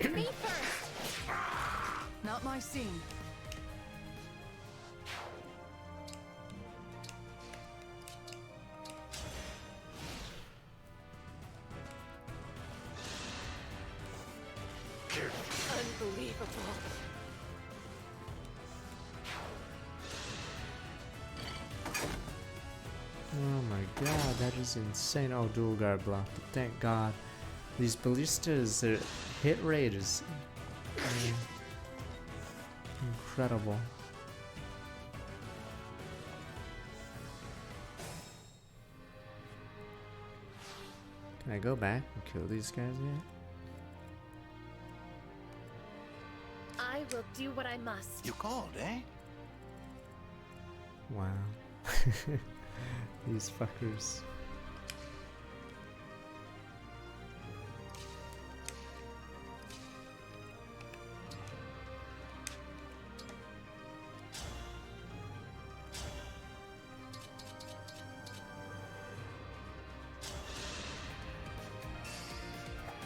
Me first! Not my scene. Unbelievable. Oh my god, that is insane. Oh, dual guard blocked it. Thank god. These ballistas, their hit rate is incredible. Can I go back and kill these guys yet? I will do what I must. You called, eh? Wow. These fuckers.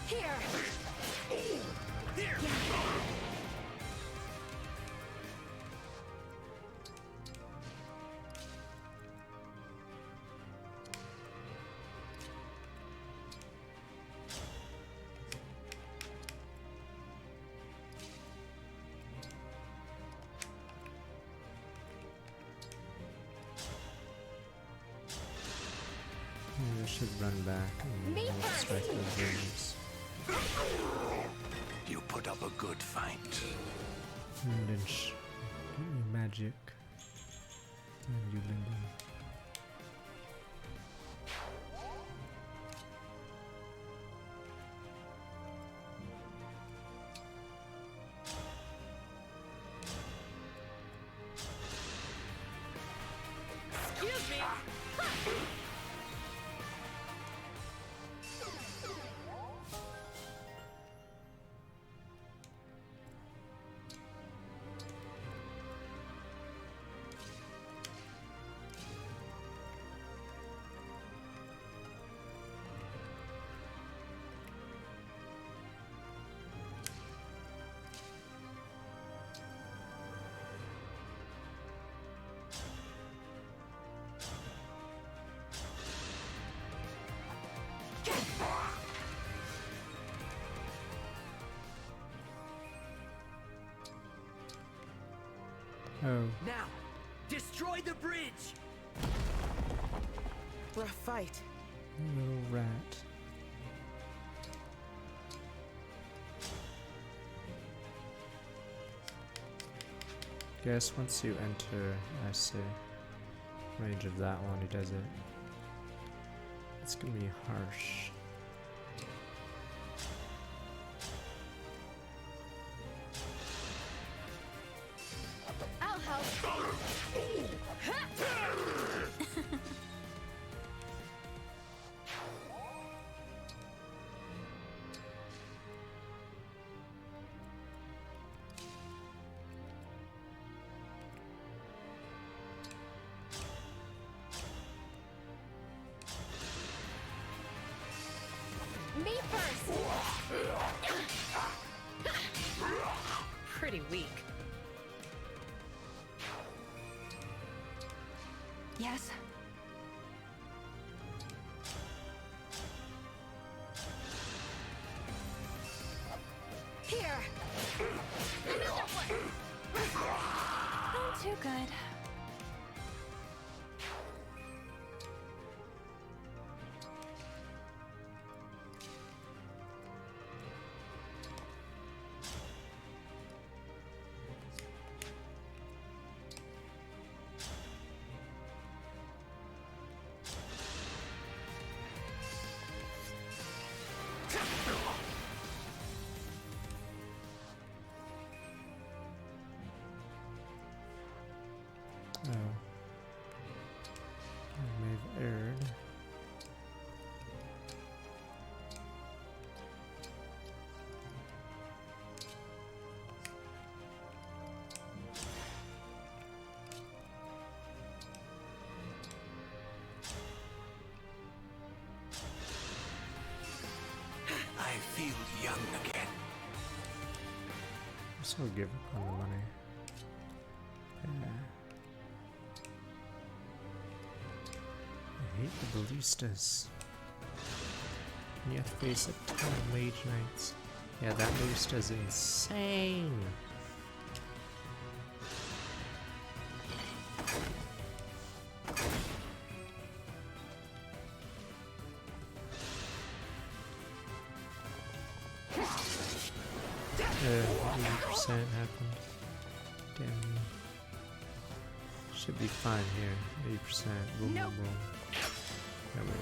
Here! Here! I should run back and Me first. strike those rangers. You put up a good fight. And then get me magic. And you Linden. Excuse me. Oh. Now, destroy the bridge! Rough fight. Little rat. Guess once you enter, I say, range of that one, he does it. It's gonna be harsh. I'll help. Me first. Pretty weak. Yes? Here. Another one. Not too good. Oh. I may have erred. I feel young again. I'm so give up on the money. Yeah. I hate the ballistas. And you have to face a ton of mage knights. Yeah, that ballista's insane. Yeah, 80% happened. Damn you. Should be fine here. 80%. Boom, boom, boom. There we go.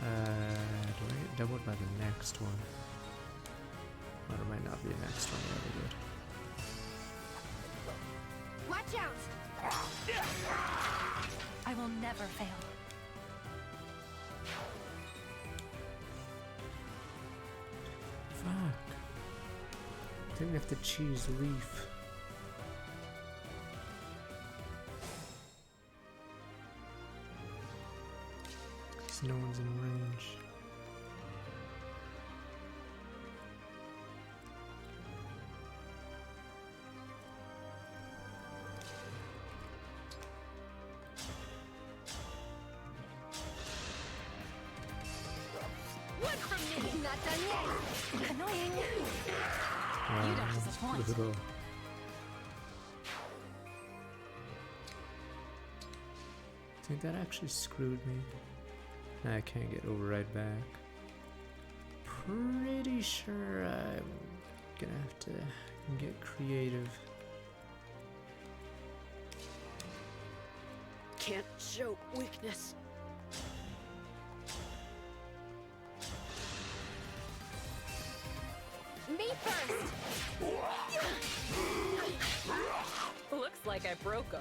Do I get doubled by the next one? Or it might not be the next one. Really good. Watch out. I will never fail. Fuck. I think we have to choose leaf. Because no one's in range. One from me. Not done yet. Annoying. You don't disappoint. Little. I think that actually screwed me. Now I can't get override back. Pretty sure I'm gonna have to get creative. Can't show weakness. Me first. Looks like I broke him.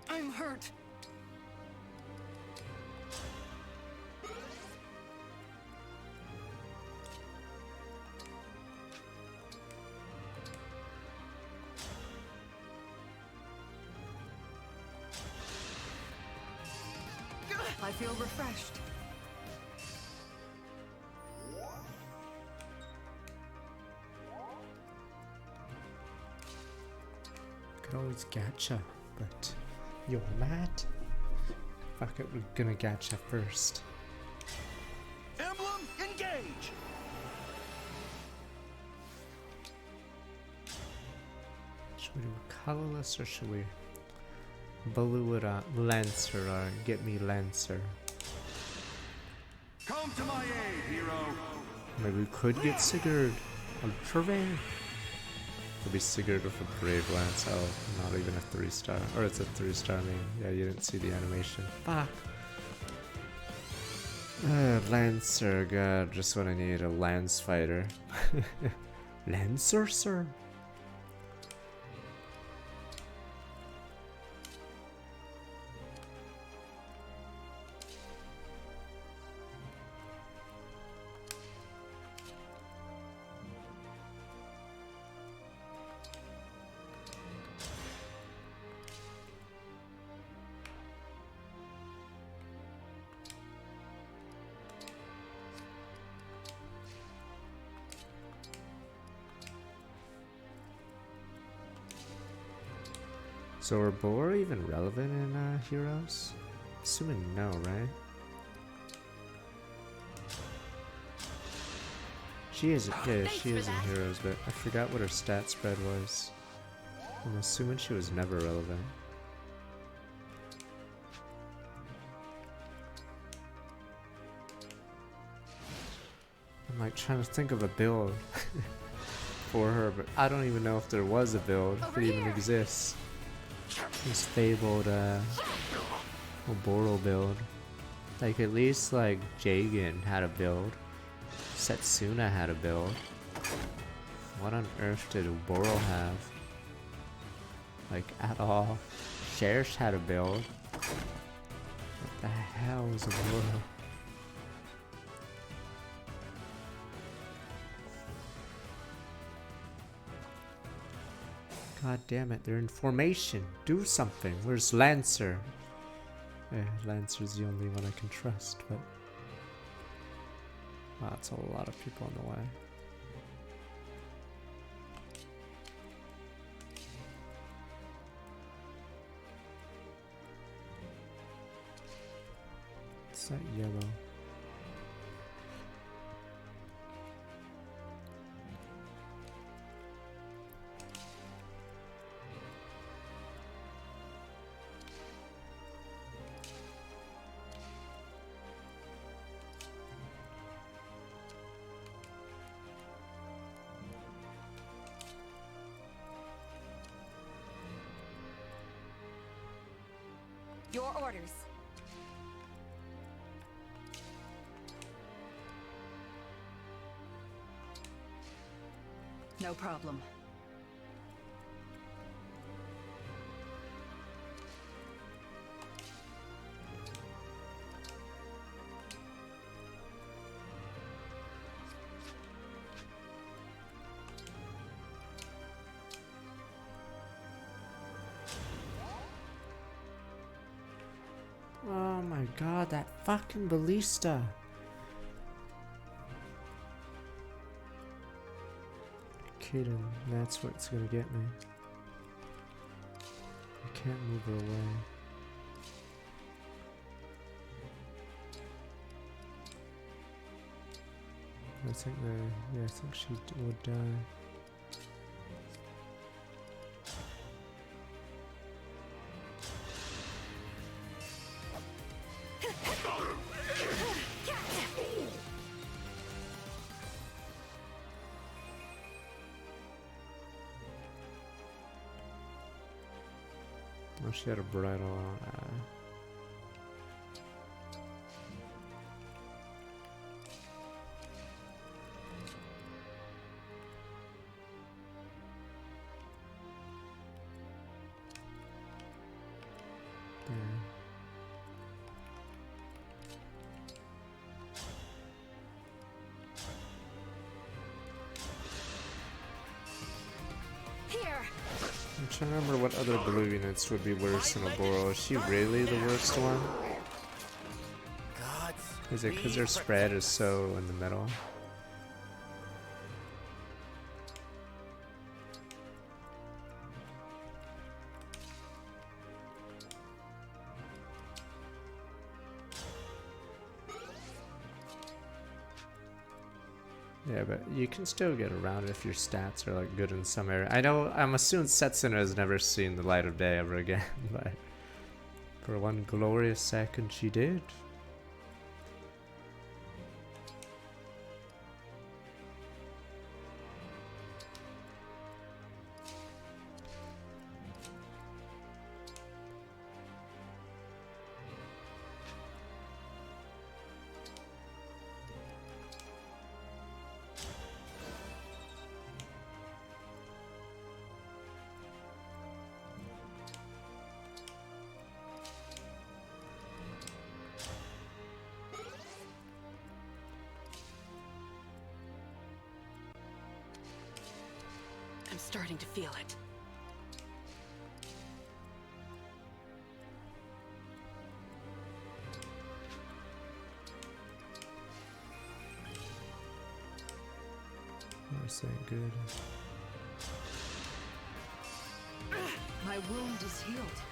I'm hurt. I feel refreshed. always gacha, but you're not. Fuck it, we're gonna gacha first. Emblem, engage! Should we do a colorless or should we blue it up? Lancer, or get me Lancer. Come to my aid, hero! Maybe we could get Sigurd. Ultravan. It'll be Sigurd with a Brave Lance. Oh, not even a 3-star. Or it's a 3-star name. Yeah, you didn't see the animation. Fuck. Lancer, god, just when I need a lance fighter. Lancer, sir? So are Boar even relevant in Heroes? Assuming no, right? She is, yeah, she is in Heroes, but I forgot what her stat spread was. I'm assuming she was never relevant. I'm like trying to think of a build for her, but I don't even know if there was a build, if it even exists. This fabled Oboro build. Like at least like Jagan had a build. Setsuna had a build. What on earth did Oboro have? Like at all. Cherche had a build. What the hell is Oboro? God damn it, they're in formation. Do something. Where's Lancer? Lancer's the only one I can trust, but... Wow, that's a lot of people on the way. What's that yellow? Your orders. No problem. Oh my god, that fucking ballista. Kidding, that's what's gonna get me. I can't move her away. I think I think she would die. Oh, she had a bridle on. I'm trying to remember what other blue units would be worse than Oboro. Is she really the worst one? Is it because her spread is so in the middle? Yeah, but you can still get around it if your stats are like good in some area. I'm assuming Setsuna has never seen the light of day ever again, but for one glorious second she did. I'm starting to feel it. Where's that good? My wound is healed.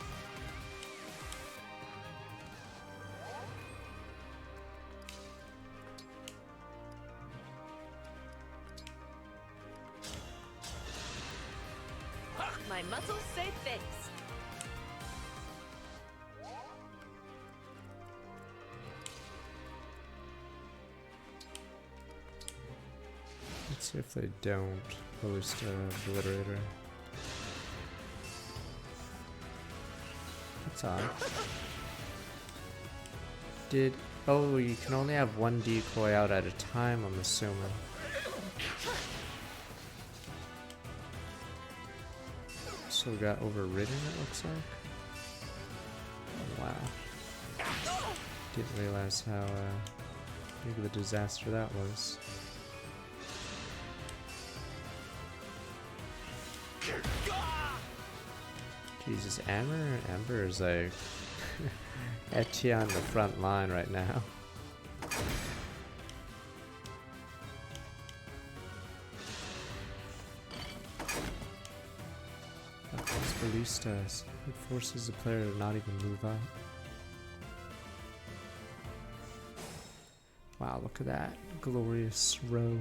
My muscles say thanks. Let's see if they don't. At least Obliterator. That's odd. Oh, you can only have one decoy out at a time, I'm assuming. So got overridden, it looks like. Oh, wow. Didn't realize how big of a disaster that was. Jesus, Amber is like Etienne on the front line right now. These ballistas, it forces the player to not even move up. Wow, look at that glorious row.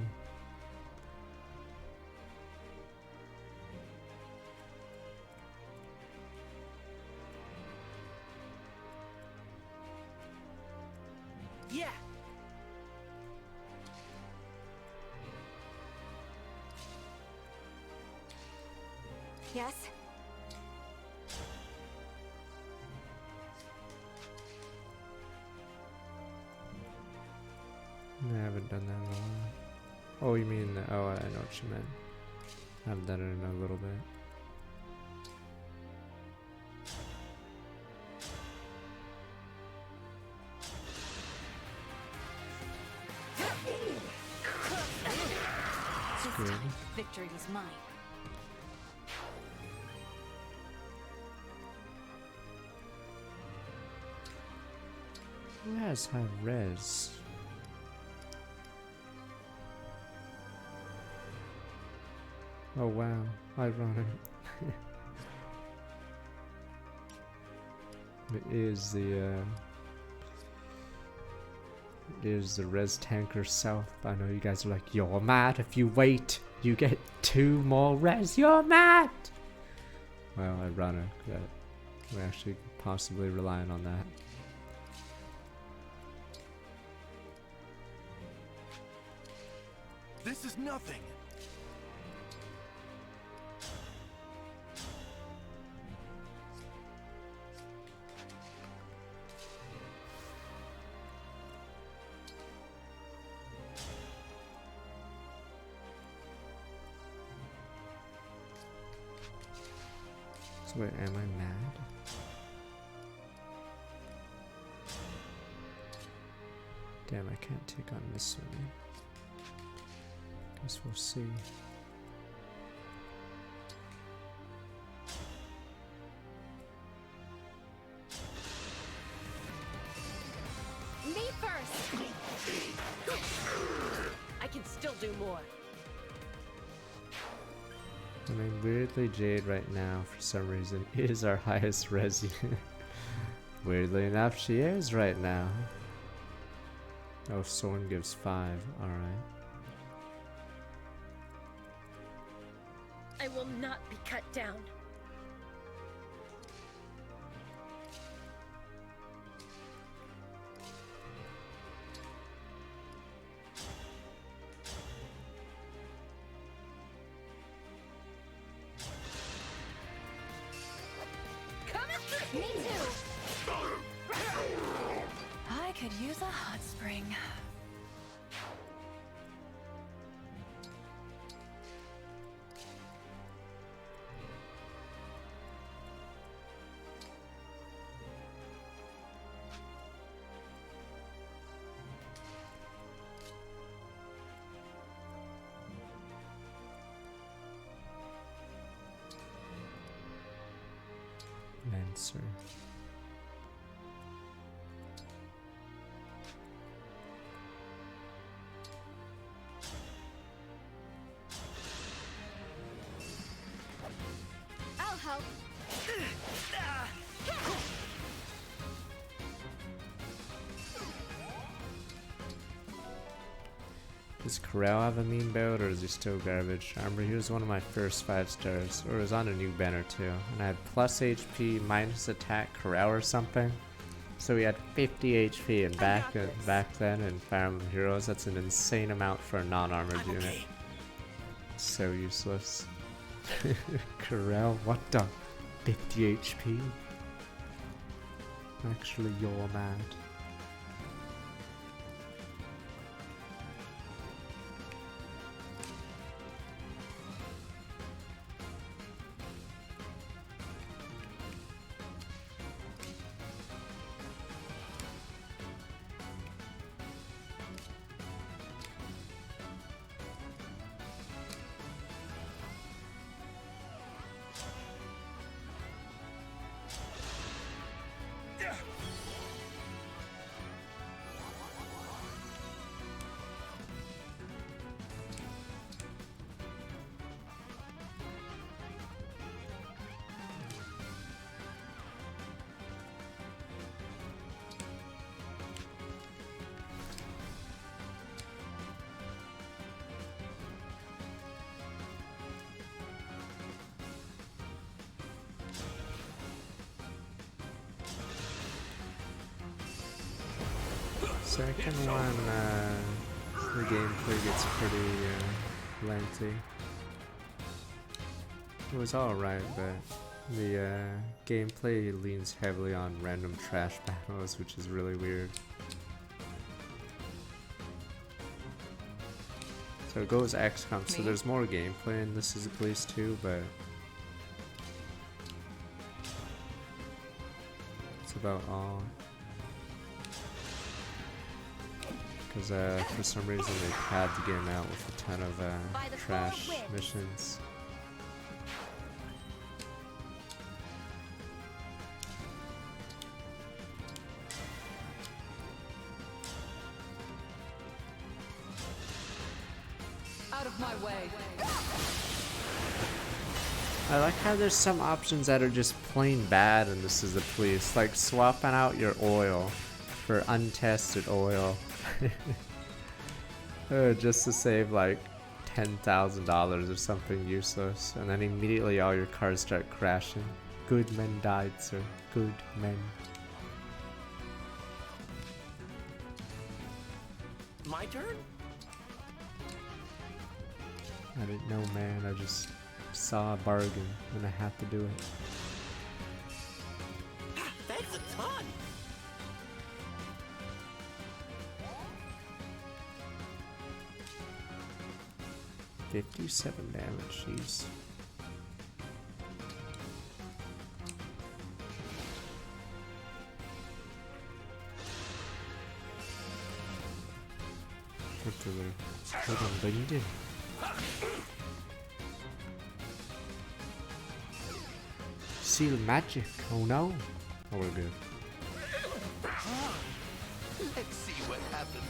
Yeah. Yes? I haven't done that in a while. Oh, you mean the, oh, I know what you meant. I haven't done it in a little bit. Good. Victory was mine. Who has high res? Oh wow, ironic. It is the res tanker south. I know you guys are like, you're mad. If you wait, you get 2 more res. You're mad. Well, ironic that we're actually possibly relying on that. This is nothing. So wait, am I mad? Damn, I can't take on this one. Guess we'll see. Me first. I can still do more. I mean, weirdly, Jade right now, for some reason, is our highest res unit. Weirdly enough, she is right now. Oh, Sorn gives 5. Alright. I will not be cut down. Me too. I could use a hot spring. Lancer. I'll help. Does Corral have a mean build, or is he still garbage? I remember he was one of my first 5 stars, or was on a new banner too, and I had plus HP, minus attack, Corral or something. So he had 50 HP, and back then in Fire Emblem Heroes, that's an insane amount for a non-armored unit. So useless. Corral, what the? 50 HP? Actually, you're mad. Second one, the gameplay gets pretty lengthy. It was alright, but the gameplay leans heavily on random trash battles, which is really weird. So it goes XCOM, so there's more gameplay in This Is a Police too, but it's about all. Because for some reason they pad the game out with a ton of trash missions. Out of my way. I like how there's some options that are just plain bad in This Is the Police, like swapping out your oil for untested oil. Just to save like $10,000 or something useless, and then immediately all your cars start crashing. Good men died, sir. Good men. My turn? I didn't know, man. I just saw a bargain and I had to do it. Thanks a ton! 57 damage, jeez. Hold on, binding. Seal magic, oh no. Oh, we're good. Let's see what happens.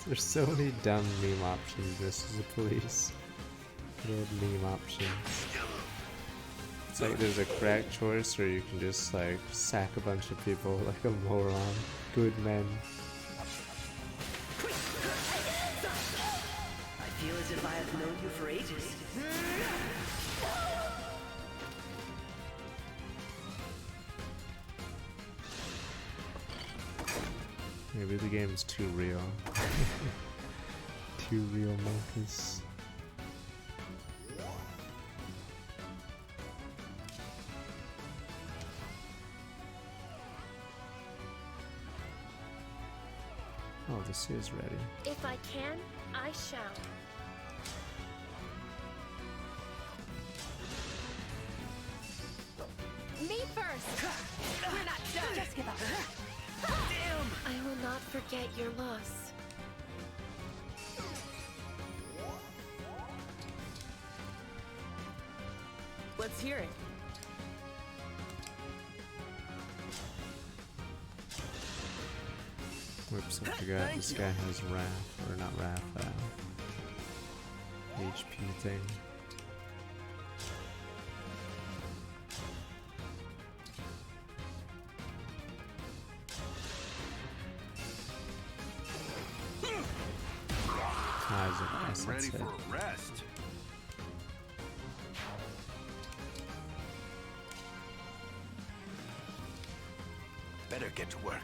There's so many dumb meme options. This is a police. Good meme options. It's like there's a correct choice, or you can just like sack a bunch of people like a moron. Good men. feel as if I have known you for ages. Maybe the game's too real. Too real, Marcus. Oh, this is ready. If I can, I shall. Me first! We're not done! Just give up. Damn! I will not forget your loss. Let's hear it. Whoops, I forgot this guy has Wrath, or not Wrath, HP thing. I'm ready for a rest. Better get to work.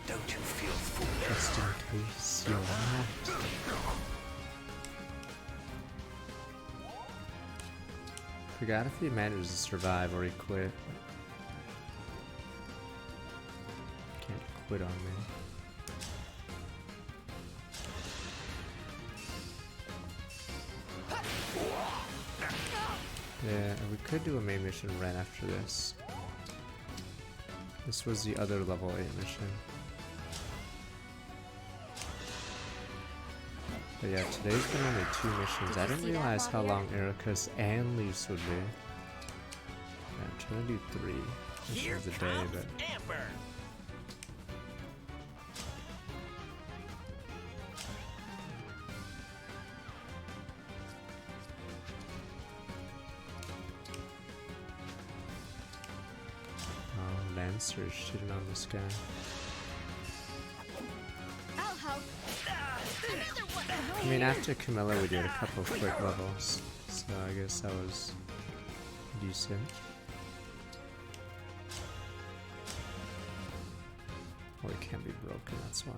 Don't you feel foolish? Just in case you're not. Forgot if he manages to survive or he quit. Can't quit on me. Yeah, we could do a main mission right after this. This was the other level 8 mission. But yeah, today's been only 2 missions. I didn't realize how long Erica's and Leaf's would be. Yeah, I'm trying to do 3 missions a day, but... Amber. Oh, Lancer's shitting on this guy. I'll help. I mean, after Camilla we did a couple of quick levels, so I guess that was decent. Well, it can't be broken, that's why.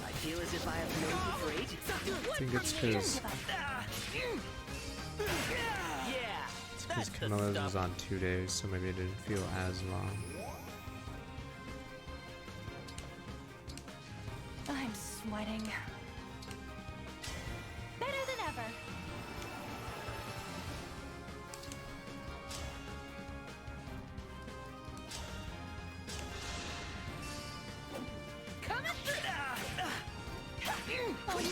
I feel as if I have known you for ages. I think it's because Camilla's was on 2 days, so maybe it didn't feel as long. I'm sweating. Better than ever. Coming through. Oh, mother.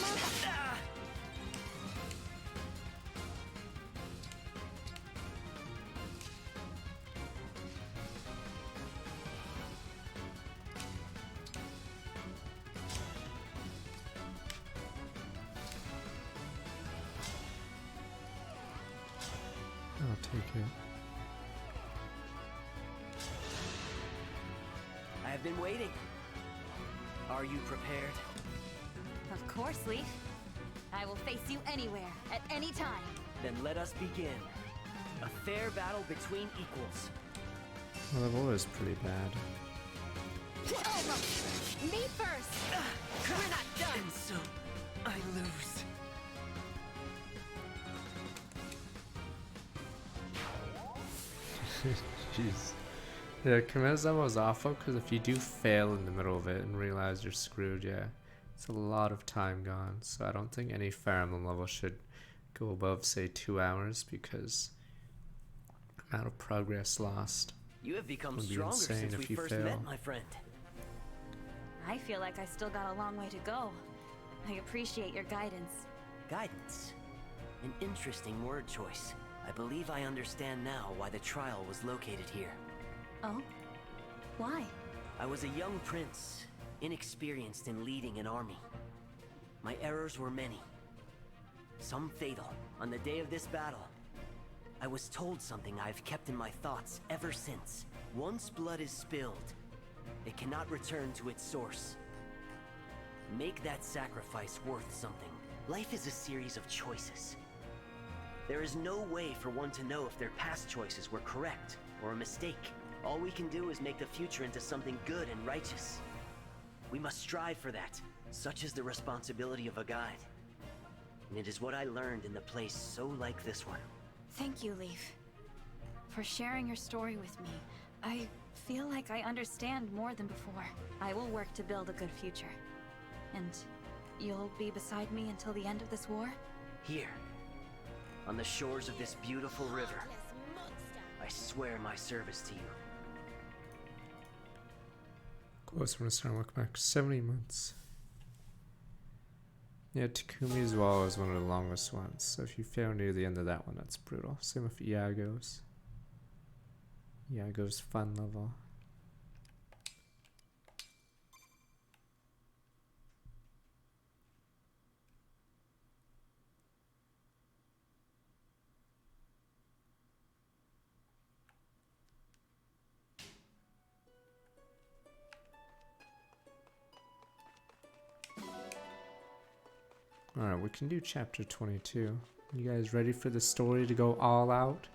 I'll take it. I have been waiting. Are you prepared? Of course, Leaf. I will face you anywhere, at any time. Then let us begin. A fair battle between equals. Well, the war is pretty bad. Almost. Me first. We're not done. And so, I lose. Jeez. Yeah, Camilla's was awful because if you do fail in the middle of it and realize you're screwed, yeah, it's a lot of time gone. So I don't think any Fire Emblem level should go above, say, 2 hours because the amount of progress lost. You have become would be stronger insane since if we you first fail. met, my friend. I feel like I still got a long way to go. I appreciate your guidance. Guidance. An interesting word choice. I believe I understand now why the trial was located here. Oh? Why? I was a young prince, inexperienced in leading an army. My errors were many. Some fatal, on the day of this battle, I was told something I've kept in my thoughts ever since. Once blood is spilled, it cannot return to its source. Make that sacrifice worth something. Life is a series of choices. There is no way for one to know if their past choices were correct or a mistake. All we can do is make the future into something good and righteous. We must strive for that. Such is the responsibility of a guide. And it is what I learned in the place so like this one. Thank you, Leaf, for sharing your story with me. I feel like I understand more than before. I will work to build a good future. And you'll be beside me until the end of this war? Here, on the shores of this beautiful river, I swear my service to you. Close when it's starting to look back. 70 months. Yeah, Takumi's wall is one of the longest ones, so if you fail near the end of that one, that's brutal. Same with Iago's. Iago's fun level. Alright, we can do chapter 22. You guys ready for the story to go all out?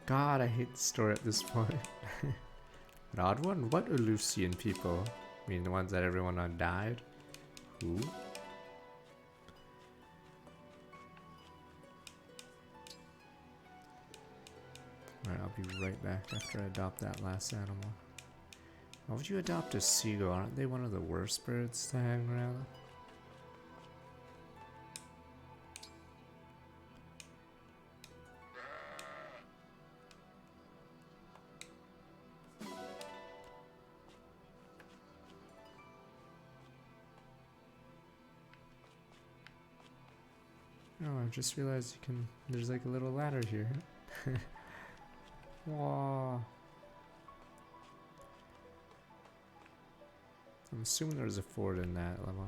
God, I hate the story at this point. An odd one? What Elusian people? I mean, the ones that everyone on died? Who? Alright, I'll be right back after I adopt that last animal. Why would you adopt a seagull? Aren't they one of the worst birds to hang around? Oh, I just realized you can, there's like a little ladder here. Wow. I'm assuming there's a fort in that level.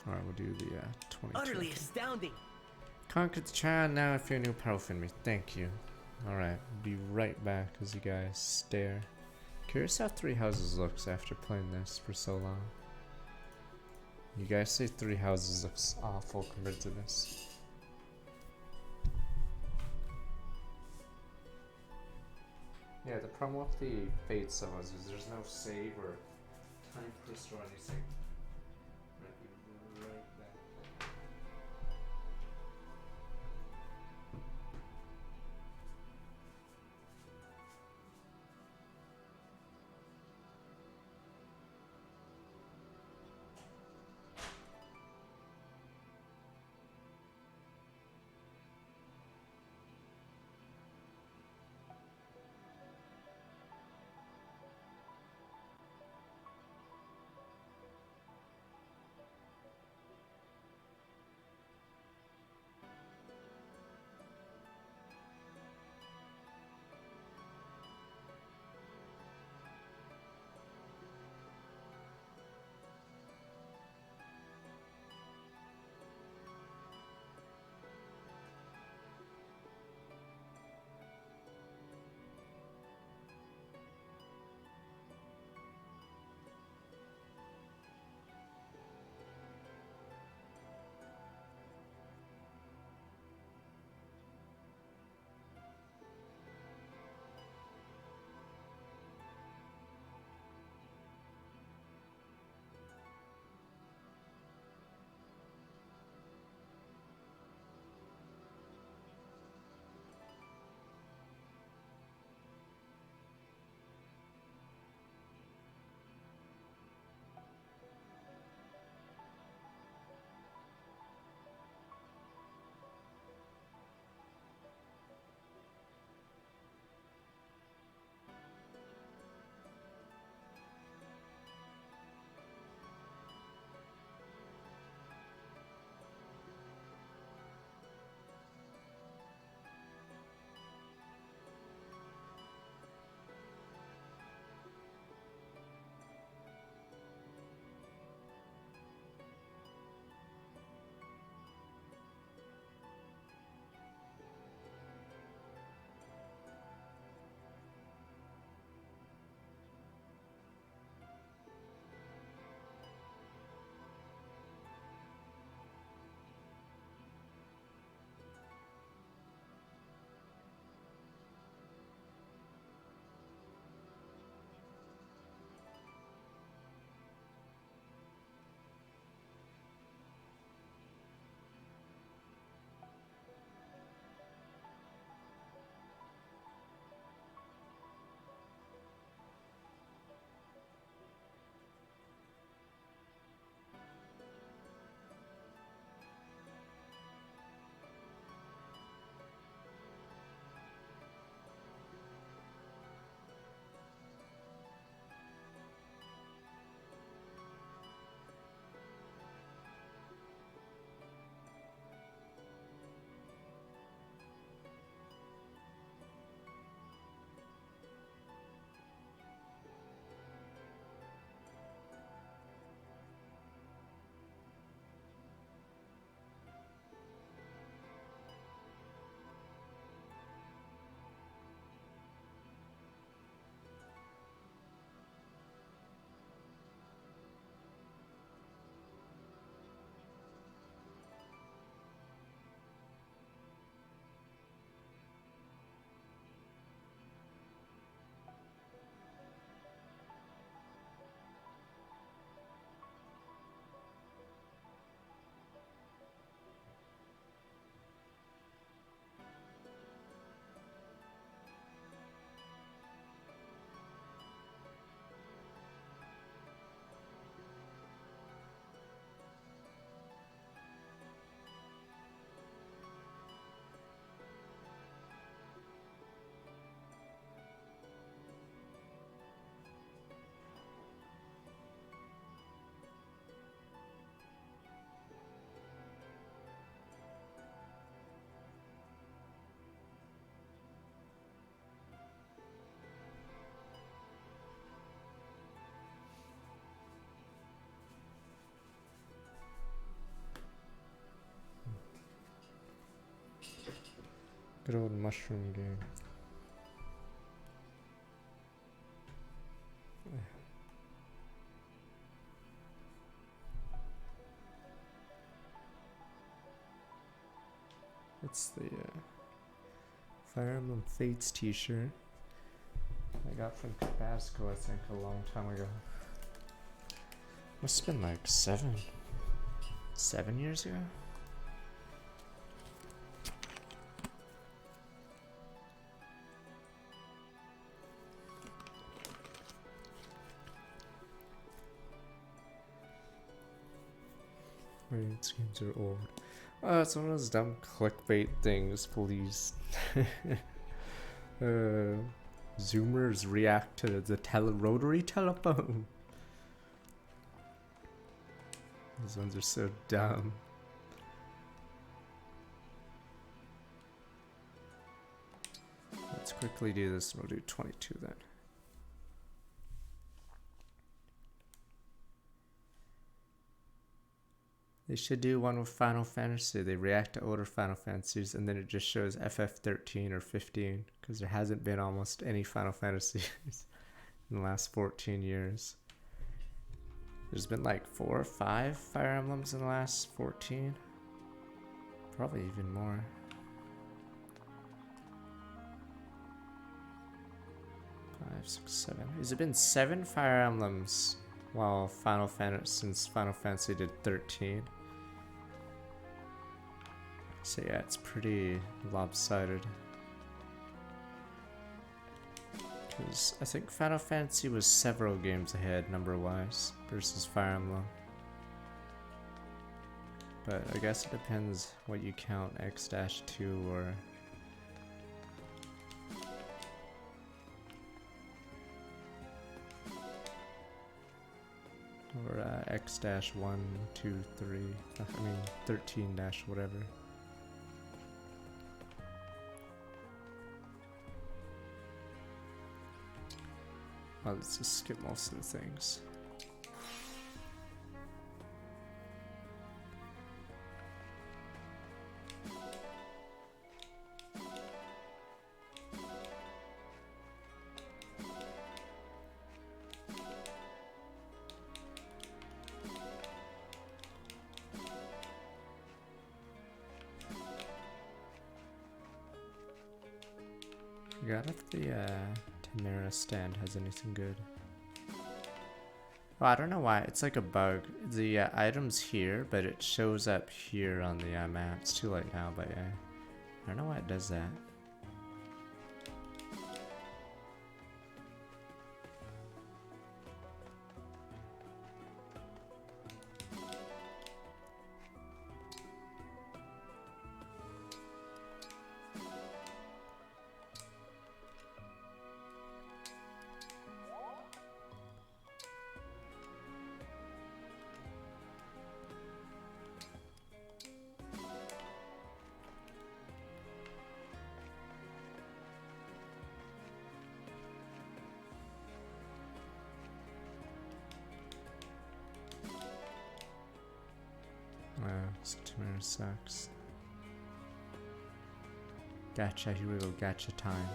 Alright, we'll do the 22. Utterly astounding! Conquered the child, now I fear new powerful enemy. Thank you. Alright, be right back as you guys stare. Curious how Three Houses looks after playing this for so long. You guys say Three Houses looks awful compared to this. Yeah, the problem with the Fate summons is there's no save or time crystal or anything. Might be right back. Good old mushroom game. It's the Fire Emblem Fates t-shirt I got from Tabasco, I think, a long time ago. Must have been like 7 years ago. These games are old. Oh, it's one of those dumb clickbait things, please. Zoomers react to the rotary telephone. These ones are so dumb. Let's quickly do this and we'll do 22 then. They should do one with Final Fantasy. They react to older Final Fantasies and then it just shows FF13 or 15 because there hasn't been almost any Final Fantasies in the last 14 years. There's been like 4 or 5 Fire Emblems in the last 14. Probably even more. 5, 6, 7. Has it been 7 Fire Emblems while since Final Fantasy did 13? So yeah, it's pretty lopsided. Because I think Final Fantasy was several games ahead number-wise versus Fire Emblem. But I guess it depends what you count X-2 or... X-1, 2, 3, I mean 13 dash whatever. Oh, let's just skip most of the things. Forgot if the Tamara stand has anything good. Oh, I don't know why. It's like a bug. The item's here, but it shows up here on the map. It's too late now, but yeah. I don't know why it does that. Tamara sucks. Gacha, here we go, gacha time.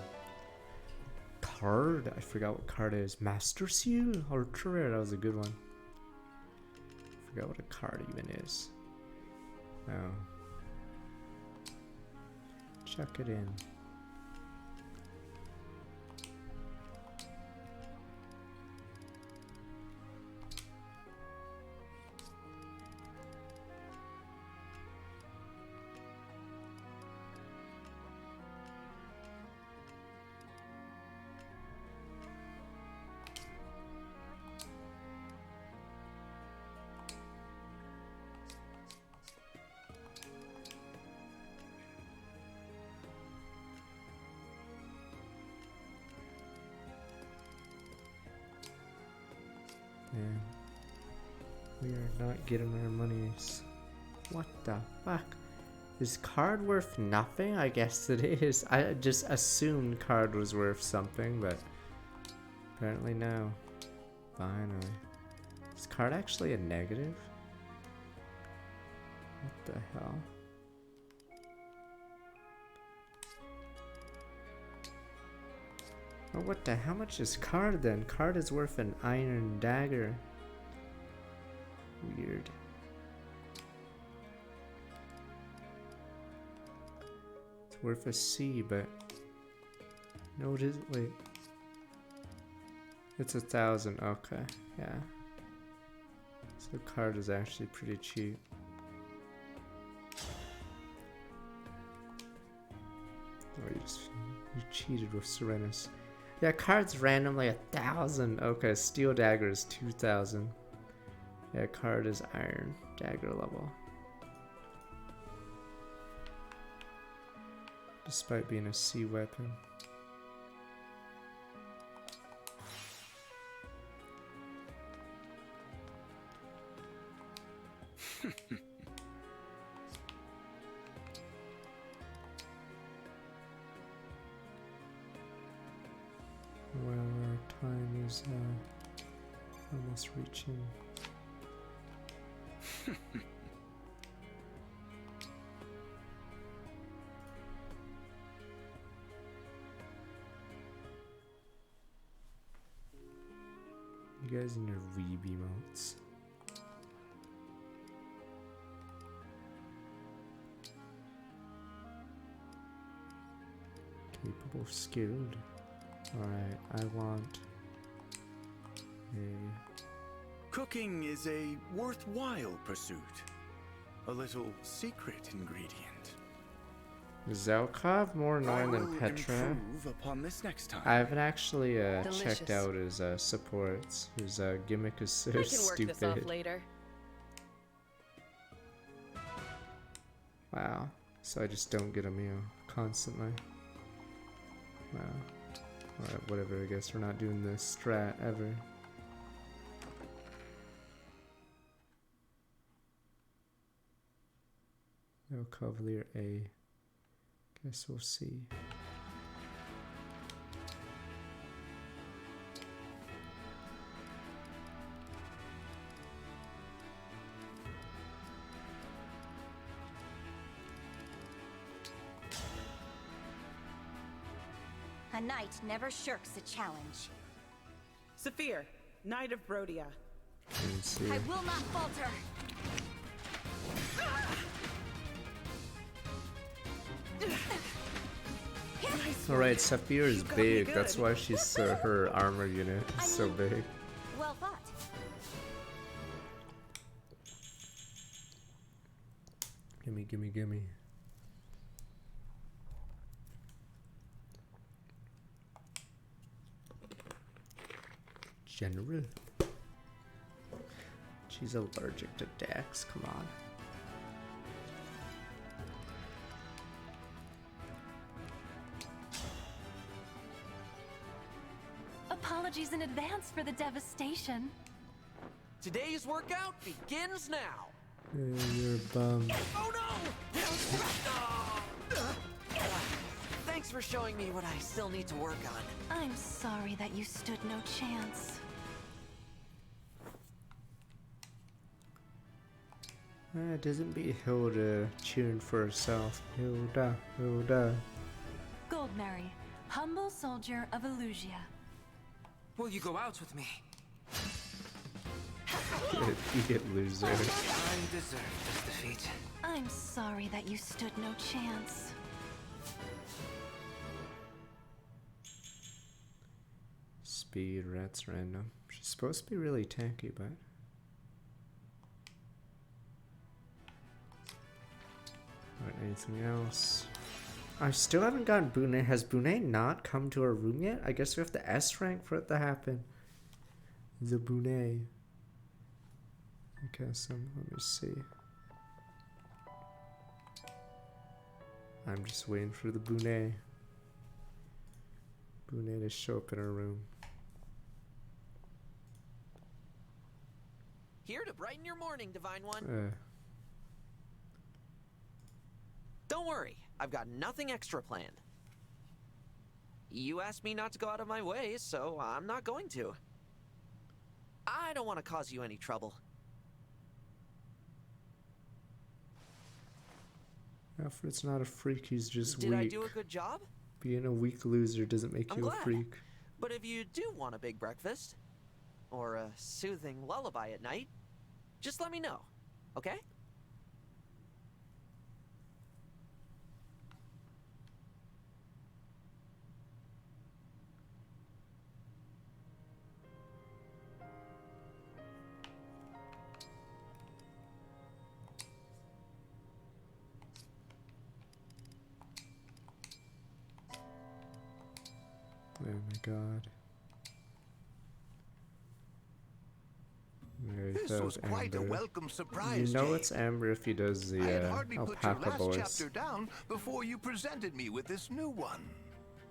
Card? I forgot what card it is. Master Seal? Ultra Rare, that was a good one. Forgot what a card even is. Oh. Chuck it in. Yeah. We are not getting our monies. What the fuck? Is card worth nothing? I guess it is. I just assumed card was worth something, but apparently no. Finally. Is card actually a negative? What the hell? Oh, what the? How much is card then? Card is worth an iron dagger. Weird. It's worth a C, but no, it isn't. Wait, it's 1,000. Okay, yeah. So card is actually pretty cheap. Oh, you cheated with Serenus. Yeah, card's randomly 1,000. Okay, steel dagger is 2,000. Yeah, card is iron dagger level. Despite being a C weapon. Well, our time is almost reaching. You guys in your weeb emotes. Capable, skilled. Alright, I want a... Cooking is a worthwhile pursuit. A little secret ingredient. Zelkov more annoying than Petra. Improve upon this next time. I haven't actually checked out his supports. His gimmick is so I can stupid. work this off later. Wow. So I just don't get a meal constantly. Wow. Alright, whatever, I guess we're not doing this strat ever. No Cavalier A. Guess we'll see. A knight never shirks a challenge. Saphir, Knight of Brodia. Let's see. I will not falter. Alright, Saphir is big. That's why she's her armor unit is so big. Well thought. Gimme, gimme, gimme. General. She's allergic to Dax, come on. Apologies in advance for the devastation. Today's workout begins now. You're a bum. Oh no! Thanks for showing me what I still need to work on. I'm sorry that you stood no chance. It doesn't be Hilda cheering for herself. Hilda, Hilda. Goldmary, humble soldier of Illusia. Will you go out with me? Idiot loser. I deserve this defeat. I'm sorry that you stood no chance. Speed, rats random. She's supposed to be really tanky, but... Alright, anything else? I still haven't gotten Bune. Has Bune not come to our room yet? I guess we have to S rank for it to happen. The Bune. Okay, so let me see. I'm just waiting for the Bune. Bune to show up in our room. Here to brighten your morning, Divine One. Don't worry, I've got nothing extra planned. You asked me not to go out of my way, so I'm not going to. I don't want to cause you any trouble. Alfred's not a freak, he's just Did weak. I do a good job? Being a weak loser doesn't make I'm you glad. a freak. But if you do want a big breakfast, or a soothing lullaby at night, just let me know, okay? Oh my god. There he This goes, was quite a Amber. welcome surprise, You know Jade. it's Amber if he does I had the hardly put your alpaca last voice. chapter down before you presented me with this new one.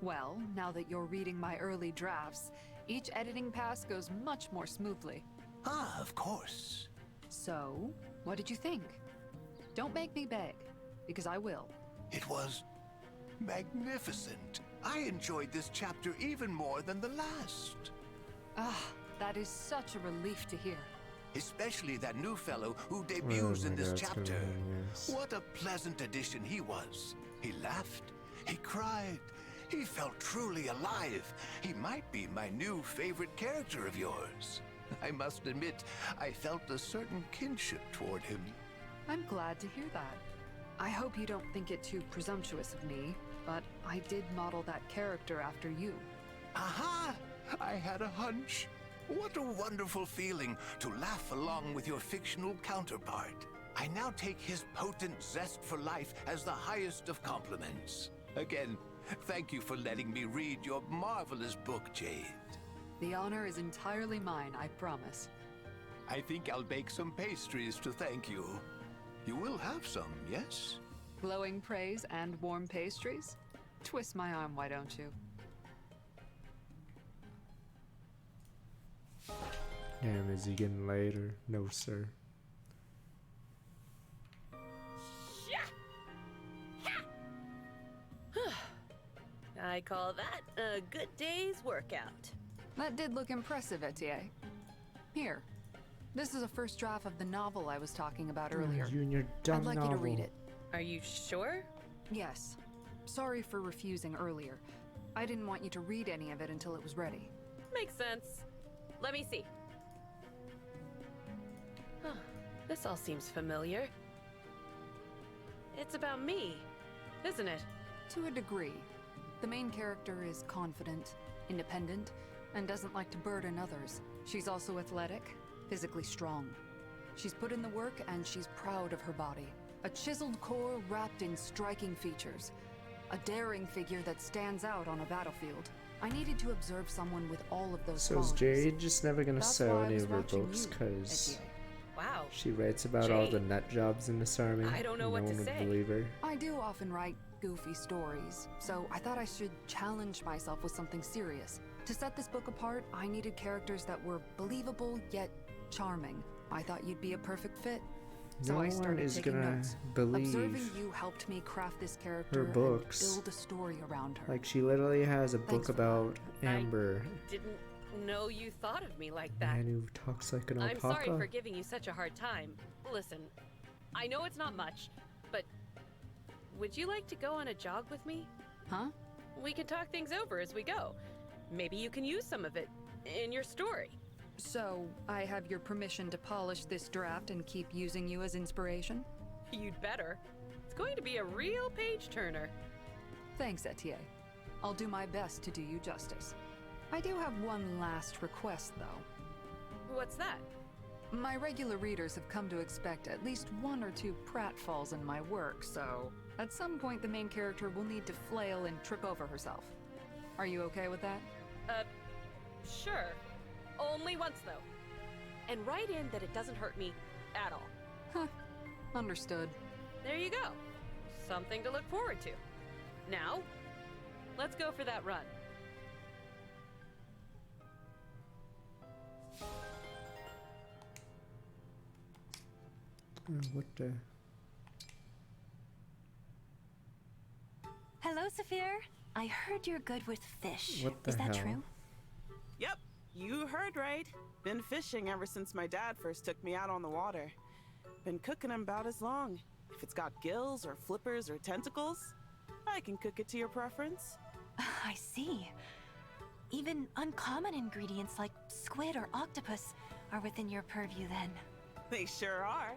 Well, now that you're reading my early drafts, each editing pass goes much more smoothly. Ah, of course. So, what did you think? Don't make me beg, because I will. It was magnificent. I enjoyed this chapter even more than the last. Ah, that is such a relief to hear. Especially that new fellow who debuts in this God, chapter. yes. What a pleasant addition he was. He laughed, he cried, he felt truly alive. He might be my new favorite character of yours. I must admit, I felt a certain kinship toward him. I'm glad to hear that. I hope you don't think it too presumptuous of me, but I did model that character after you. Aha! I had a hunch. What a wonderful feeling to laugh along with your fictional counterpart. I now take his potent zest for life as the highest of compliments. Again, thank you for letting me read your marvelous book, Jade. The honor is entirely mine, I promise. I think I'll bake some pastries to thank you. You will have some, yes? Glowing praise and warm pastries? Twist my arm, why don't you? Damn, is he getting later? No, sir. I call that a good day's workout. That did look impressive, Etienne. Here, this is a first draft of the novel I was talking about earlier. You and your dumb I'd like novel. you to read it. Are you sure? Yes. Sorry for refusing earlier. I didn't want you to read any of it until it was ready. Makes sense. Let me see. Huh. This all seems familiar. It's about me, isn't it? To a degree. The main character is confident, independent, and doesn't like to burden others. She's also athletic, physically strong. She's put in the work and she's proud of her body. A chiseled core wrapped in striking features. A daring figure that stands out on a battlefield. I needed to observe someone with all of those So is qualities. Jade just never gonna That's sell why I any was of her watching books you, because Etienne. Wow. she writes about all the Jade. nut jobs in this army? I don't know what no to one would say. believe her. I do often write goofy stories, so I thought I should challenge myself with something serious. To set this book apart, I needed characters that were believable yet charming. I thought you'd be a perfect fit. So No I one started is taking gonna notes. believe Observing you helped me craft this character her books. and build a story around her. Like she literally has a Thanks book for about Amber, Didn't know you thought of me like a that. man who talks like an I'm alpaca. sorry for giving you such a hard time. Listen, I know it's not much, but would you like to go on a jog with me? Huh? We can talk things over as we go. Maybe you can use some of it in your story. So, I have your permission to polish this draft and keep using you as inspiration? You'd better. It's going to be a real page-turner. Thanks, Etienne. I'll do my best to do you justice. I do have one last request, though. What's that? My regular readers have come to expect at least one or two pratfalls in my work, so at some point the main character will need to flail and trip over herself. Are you okay with that? Sure. Only once, though. And write in that it doesn't hurt me at all. Huh. Understood. There you go. Something to look forward to. Now, let's go for that run. What the? Hello, Saphir. I heard you're good with fish. What the Is that hell? true? Yep, you heard right. Been fishing ever since my dad first took me out on the water. Been cooking 'em about as long. If it's got gills or flippers or tentacles, I can cook it to your preference. I see. Even uncommon ingredients like squid or octopus are within your purview then. They sure are.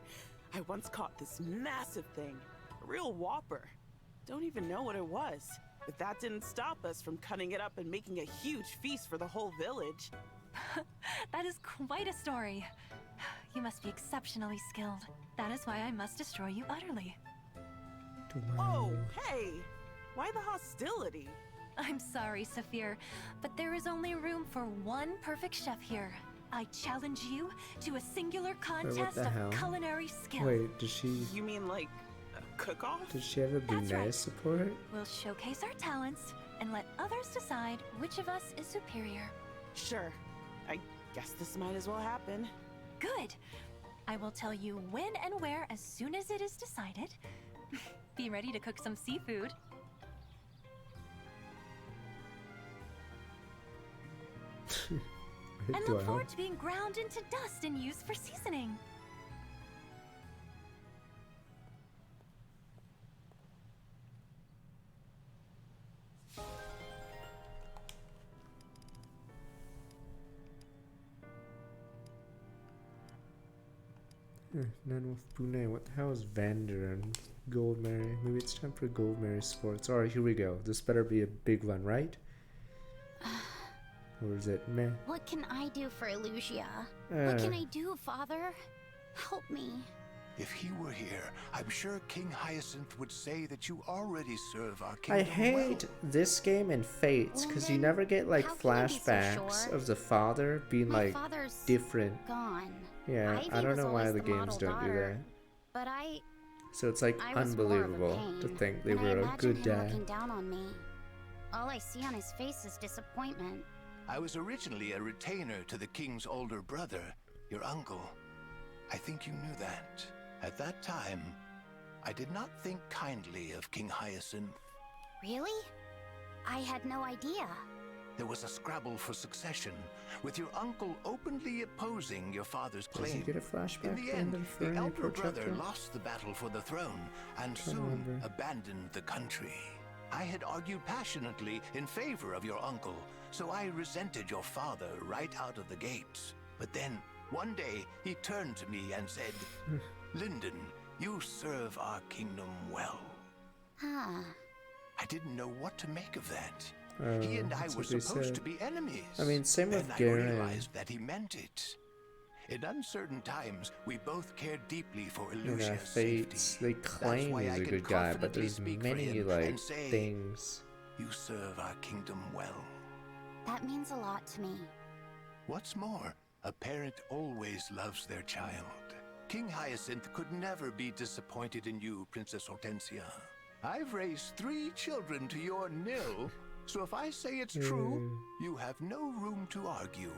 I once caught this massive thing. A real whopper. Don't even know what it was. But that didn't stop us from cutting it up and making a huge feast for the whole village. That is quite a story. You must be exceptionally skilled. That is why I must destroy you utterly. Oh, hey! Why the hostility? I'm sorry, Saphir, but there is only room for one perfect chef here. I challenge you to a singular contest of culinary skill. Wait, does she... You mean like a cook-off? Does she have a Brunei support? We'll showcase our talents and let others decide which of us is superior. Sure. I guess this might as well happen. Good. I will tell you when and where as soon as it is decided. Be ready to cook some seafood. And look forward to being ground into dust and used for seasoning. None with Brunei. What the hell is Vander and Gold Mary? Maybe it's time for Gold Mary Sports. Alright, here we go. This better be a big one, right? Or is it meh? What can I do for Elusia? What can I do, Father? Help me. If he were here, I'm sure King Hyacinth would say that you already serve our kingdom. I hate this game and Fates because you never get like flashbacks of the father being like different. Gone. Yeah, I don't know why the games don't do that. But so it's like unbelievable to think they were a good dad. Looking down on me. All I see on his face is disappointment. I was originally a retainer to the king's older brother, your uncle. I think you knew that. At that time, I did not think kindly of King Hyacinth. Really? I had no idea. There was a scrabble for succession, with your uncle openly opposing your father's claim. Does he get a flashback? In the end, the elder brother lost the battle for the throne and soon abandoned the country. I had argued passionately in favor of your uncle, so I resented your father right out of the gates. But then, one day, he turned to me and said, Lyndon, you serve our kingdom well. Huh. I didn't know what to make of that. He and I were supposed to be enemies. I mean, same with Garen. I realized that he meant it. In uncertain times, we both cared deeply for Elusia's Fates, they claim he's a good guy, but there's many like things. You serve our kingdom well. That means a lot to me. What's more, a parent always loves their child. King Hyacinth could never be disappointed in you, Princess Hortensia. I've raised 3 children to your 0, so if I say it's true, you have no room to argue.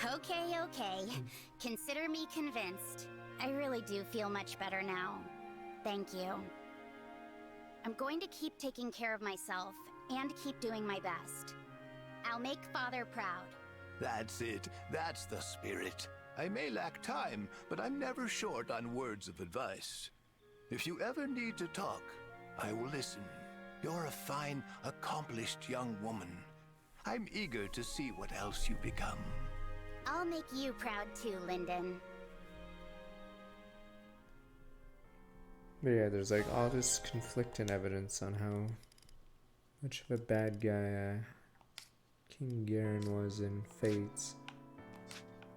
Okay. Consider me convinced. I really do feel much better now. Thank you. I'm going to keep taking care of myself and keep doing my best. I'll make Father proud. That's it. That's the spirit. I may lack time, but I'm never short on words of advice. If you ever need to talk, I will listen. You're a fine, accomplished young woman. I'm eager to see what else you become. I'll make you proud too, Lyndon. But yeah, there's like all this conflicting evidence on how much of a bad guy King Garen was in Fates.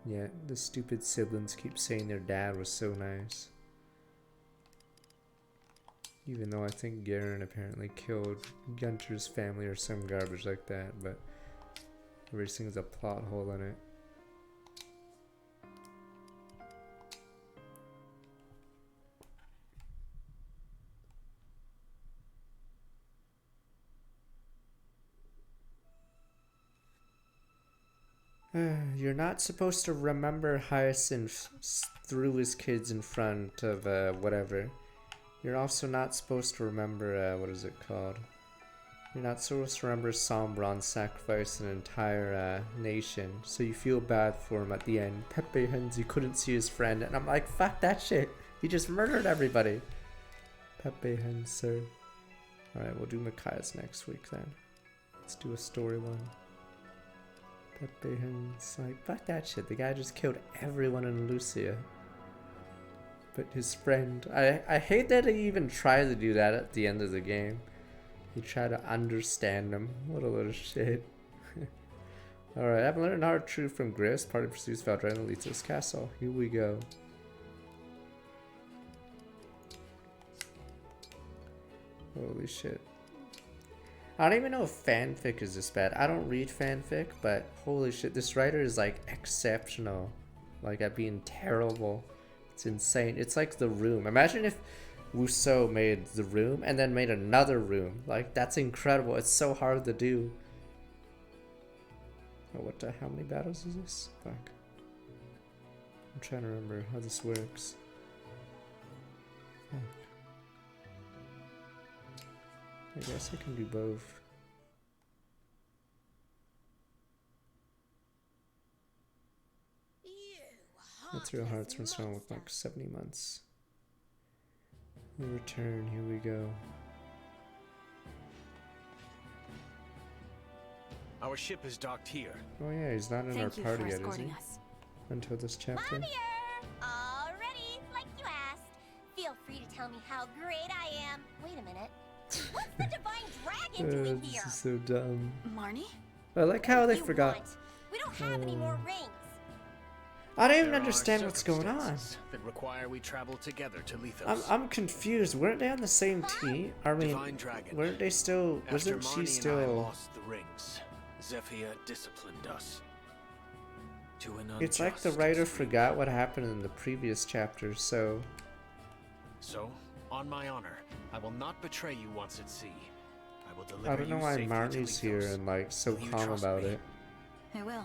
Yet the stupid siblings keep saying their dad was so nice. Even though I think Garen apparently killed Gunter's family or some garbage like that, but everything's a plot hole in it. You're not supposed to remember Hyacinth threw his kids in front of whatever. You're also not supposed to remember, what is it called? You're not supposed to remember Sombron sacrificed an entire nation, so you feel bad for him at the end. Pepe Hens, he couldn't see his friend, and I'm like, fuck that shit. He just murdered everybody. Pepe Hens, sir. Alright, we'll do Micaiah's next week then. Let's do a story one. That Behan's like, fuck that shit. The guy just killed everyone in Lucia. But his friend, I hate that he even tried to do that at the end of the game. He tried to understand him. What a little shit. Alright, I've learned hard truth from Gris. Party pursues Valdren and leads to his castle. Here we go. Holy shit. I don't even know if fanfic is this bad. I don't read fanfic, but holy shit, this writer is like exceptional. Like at being terrible. It's insane. It's like The Room. Imagine if Rousseau made The Room and then made another Room. Like that's incredible. It's so hard to do. Oh, what the? How many battles is this? Fuck. I'm trying to remember how this works. Fuck. I guess I can do both. That's real hard. It's been with like 70 months. We return. Here we go. Our ship is docked here. Oh yeah, he's not in our party yet, is he? Until this chapter. I'm here! All ready, like you asked. Feel free to tell me how great I am. Wait a minute. What's the divine dragon doing here? This is so dumb. Marnie? I like how they forgot. We don't have any more rings. I don't even understand what's going on. That require we travel together to Lethos. I'm confused. Weren't they on the same team? I mean, weren't they still? Wasn't she still? After Marnie and I lost the rings, Zephyr disciplined us. To an It's like the writer forgot what happened in the previous chapters, so. So, on my honor, I will not betray you once at sea. I will deliver I don't know why Marnie's here and like so calm about it. I will.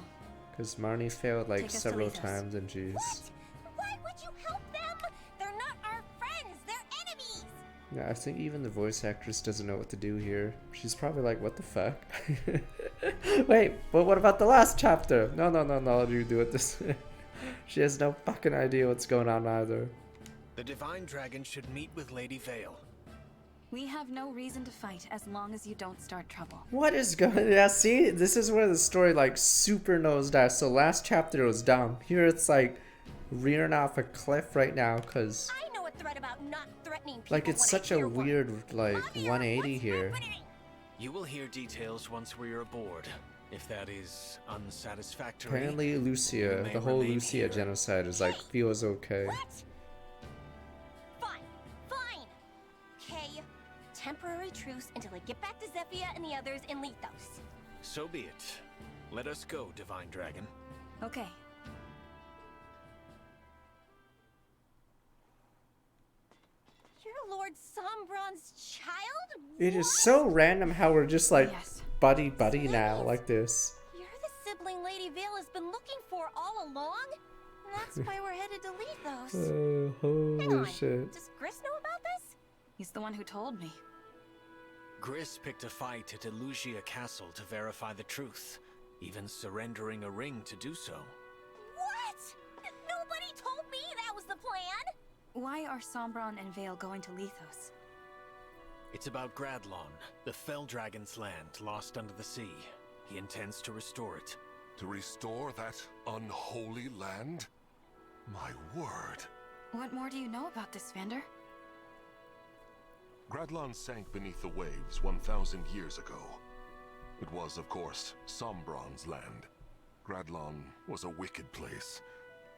Because Marnie failed like several times and jeez. Why would you help them? They're not our friends. They're enemies. Yeah, I think even the voice actress doesn't know what to do here. She's probably like, what the fuck? Wait, but what about the last chapter? No, you do it this way. She has no fucking idea what's going on either. The divine dragon should meet with Lady Vale. We have no reason to fight as long as you don't start trouble. What is going? Yeah, see, this is where the story like super nosedive. So last chapter was dumb. Here it's like rearing off a cliff right now because I know a threat about not threatening people. like it's such a weird like 180 here. You will hear details once we are aboard. If that is unsatisfactory. Apparently Lucia, the whole Lucia genocide is like feels okay. Fine. Okay. Temporary truce until I get back to Zephyr and the others in Lethos. So be it. Let us go, Divine Dragon. Okay. You're Lord Sombron's child? It is so random how we're just like buddy now like this. You're the sibling Lady Vale has been looking for all along? That's why we're headed to Lethos. Oh, holy Hang on. shit. Does Gris know about this? He's the one who told me. Gris picked a fight at Elugia Castle to verify the truth, even surrendering a ring to do so. What? Nobody told me that was the plan! Why are Sombron and Vale going to Lethos? It's about Gradlon, the Fell Dragon's land lost under the sea. He intends to restore it. To restore that unholy land? My word. What more do you know about this, Vander? Gradlon sank beneath the waves 1,000 years ago. It was, of course, Sombron's land. Gradlon was a wicked place.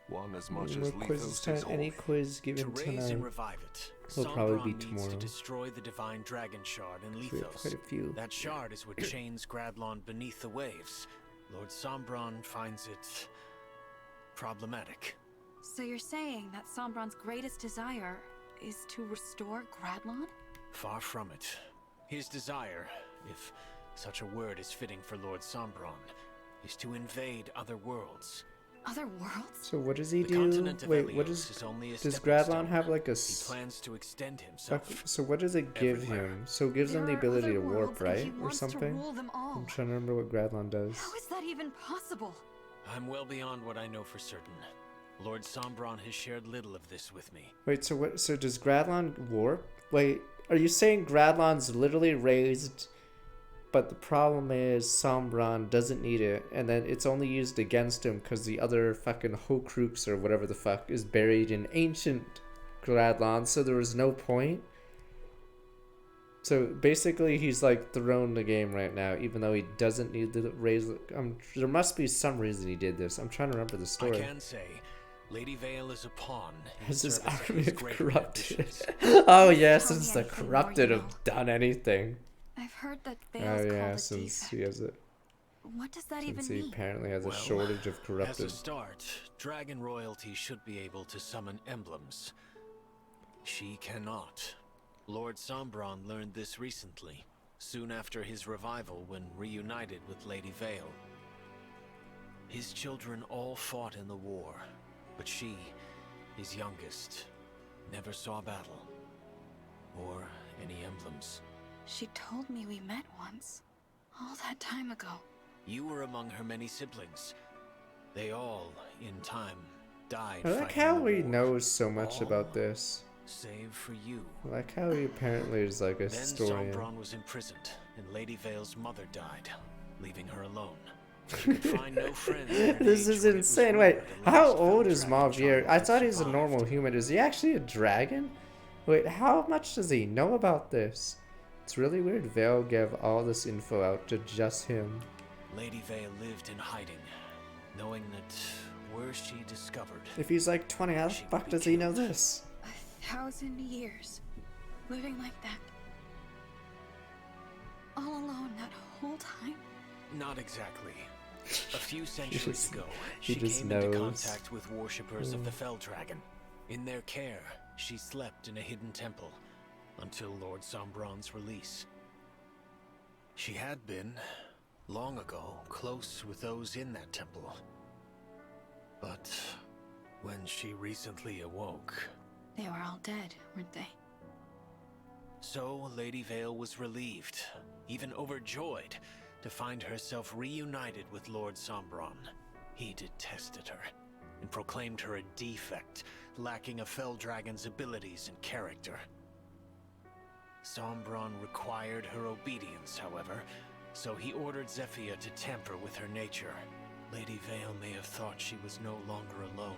One as much as Lethos is any quiz given to raise tonight and revive it. will probably be Sombron needs tomorrow. to destroy the divine dragon shard in We have Lethos. quite a few. That shard is what chains Gradlon beneath the waves. Lord Sombron finds it problematic. So you're saying that Sombron's greatest desire is to restore Gradlon? Far from it. His desire, if such a word is fitting for Lord Sombron, is to invade other worlds. Other worlds? So what does he The do? continent of Wait, what Helios is only a does stepping Gradlon stone. have like a He plans to extend himself. So what does it give him? So it gives him the ability to warp, right? Or something? I'm trying to remember what Gradlon does. How is that even possible? I'm well beyond what I know for certain. Lord Sombron has shared little of this with me. Wait, so what? So does Gradlon warp? Wait, are you saying Gradlon's literally raised but the problem is Sombron doesn't need it, and then it's only used against him because the other fucking Horcrux or whatever the fuck is buried in ancient Gradlon, so there was no point. So basically he's like thrown the game right now, even though he doesn't need to raise... there must be some reason he did this. I'm trying to remember the story. I can say, Lady Vale is a pawn. Has this army of corrupted? Oh yeah, since the corrupted have done anything. I've heard that Oh Vale's yeah, called a since defect. he has it. What does that Since even he mean? apparently has a Well, shortage of corrupted. As a start, dragon royalty should be able to summon emblems. She cannot. Lord Sombron learned this recently, soon after his revival when reunited with Lady Vale. His children all fought in the war, but she, his youngest, never saw battle or any emblems. She told me we met once. All that time ago. You were among her many siblings. They all, in time, died. I like fighting how the he war. knows so much All about this. Save for you. I like how he apparently is like a Then historian. Sombron was imprisoned, and Lady Vale's mother died, leaving her alone. She could find no friends. in an This age is when it was insane. Wait, rumored the how last old fell is dragon Mavier? child I had thought he was a survived. normal human. Is he actually a dragon? Wait, how much does he know about this? It's really weird Vale gave all this info out to just him. Lady Vale lived in hiding, knowing that were she discovered, If he's like 20, how the fuck does he know this? 1,000 years. Living like that. All alone that whole time? not exactly. A few centuries ago, he she just came into knows. contact with worshippers of the Fell Dragon. In their care, she slept in a hidden temple until Lord Sombron's release. She had been, long ago, close with those in that temple. But when she recently awoke, They were all dead, weren't they? so Lady Vale was relieved, even overjoyed, to find herself reunited with Lord Sombron. He detested her and proclaimed her a defect, lacking a Fell Dragon's abilities and character. Sombron required her obedience, however, so he ordered Zephyr to tamper with her nature. Lady Vale may have thought she was no longer alone,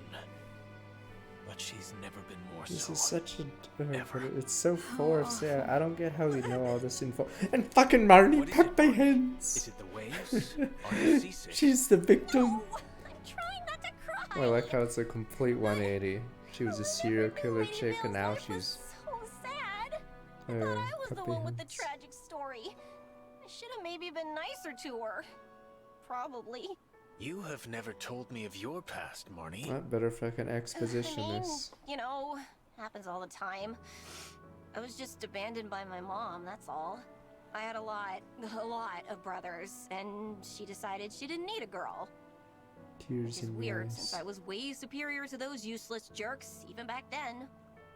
but she's never been more This so. is such a... it's so forced. Yeah, I don't get how we know all this info. And fucking Marnie pecked my hands! Is it the waves? Are you seasick? She's the victim! Trying not to cry. I like how it's a complete 180. She was a serial killer chick and now she's... So sad. I thought I was the puppy one with the hands. tragic story. I should have maybe been nicer to her. Probably. You have never told me of your past, Marnie. Not better fucking exposition I mean, this. you know, happens all the time. I was just abandoned by my mom, that's all. I had a lot of brothers, and she decided she didn't need a girl. Tears Which is in the weird, eyes. since I was way superior to those useless jerks, even back then.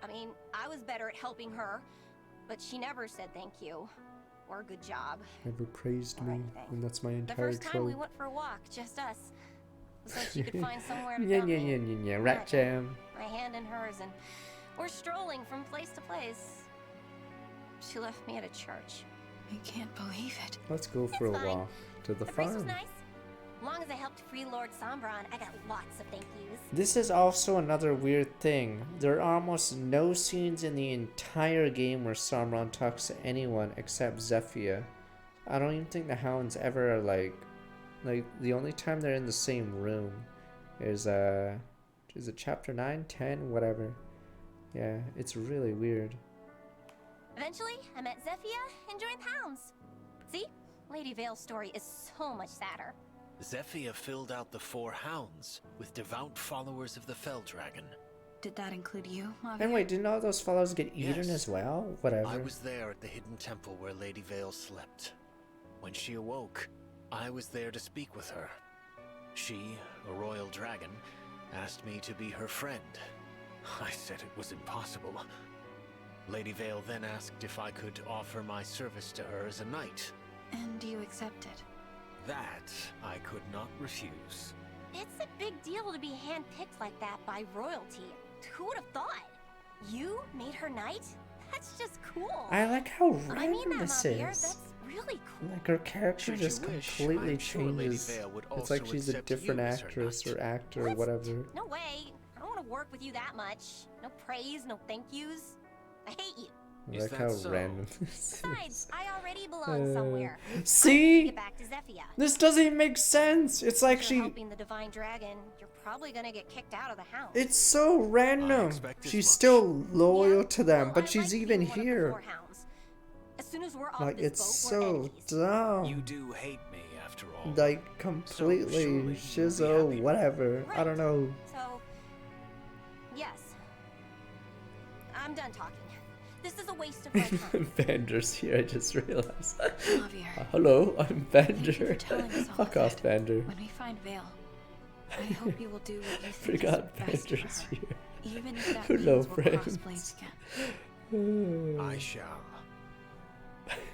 I mean, I was better at helping her, but she never said thank you. Or good job. Never praised me, and that's my The entire first time we trope. went for a walk, just us. So she could find somewhere to Yeah, dump yeah, me. yeah, yeah, yeah, rat jam. My hand in hers, and we're strolling from place to place. She left me at a church. I can't believe it. Let's go for a It's fine. walk to the The priest was farm. nice. As long as I helped free Lord Sombron, I got lots of thank yous. This is also another weird thing. There are almost no scenes in the entire game where Sombron talks to anyone except Zephyr. I don't even think the Hounds ever are like the only time they're in the same room is it chapter 9, 10, whatever. Yeah, it's really weird. Eventually, I met Zephyr and joined the Hounds. See? Lady Vale's story is so much sadder. Zephyr filled out the 4 hounds with devout followers of the Fell Dragon. Did that include you, Mavi? And wait, didn't all those fellows get eaten Yes. as well? Whatever. I was there at the hidden temple where Lady Vale slept. When she awoke, I was there to speak with her. She, a royal dragon, asked me to be her friend. I said it was impossible. Lady Vale then asked if I could offer my service to her as a knight. And you accepted? That I could not refuse. It's a big deal to be handpicked like that by royalty. Who would have thought? You made her knight? That's just cool. I like how I mean random that, this Mavier. is. That's really cool. Like her character Should just you wish, completely I'm sure Lady changes. Vale would It's also like she's a accept you different as her actress knight. or actor or What? whatever. No way. I don't want to work with you that much. No praise, no thank yous. I hate you. I Is like that how so? random this Besides, is. I already belong somewhere. I need to See? get back to Zephyr. This doesn't even make sense. It's like If you're she. helping the Divine Dragon, you're probably gonna get kicked out of the house. It's so random. expect as She's much. still loyal Yeah, to them, well, but I she's like even being one of the here. four hounds. As soon as we're off Like this it's boat, we're so enemies. dumb. You do hate me, after all. Like completely surely you'll be shizzo, happy. whatever. I don't know. So, yes. I'm done talking. This is a waste of my time. Vander's here, I just realized. Javier. Hello, I'm Thank you for Vander. telling us all Fuck of off, it. Vander. When we find Vale, I hope you will do what you think Forgot is best for Vander's her. here. Even if that Hello, means we'll cross friends. blades again. I shall.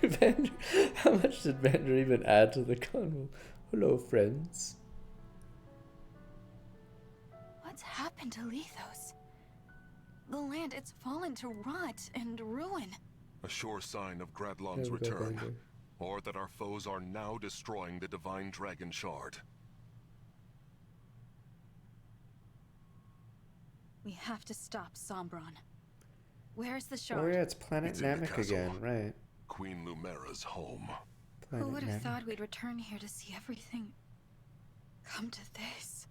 Vander, how much did Vander even add to the convo? Hello, friends. What's happened to Lethos? The land, it's fallen to rot and ruin. A sure sign of There Gradlon's we go, return, Vander. or that our foes are now destroying the Divine Dragon Shard. We have to stop Sombron. Where's the shard? Oh yeah, it's Planet It's in the Namek castle. again, right? Queen Lumera's home. Who Planet would have Namek. thought we'd return here to see everything come to this?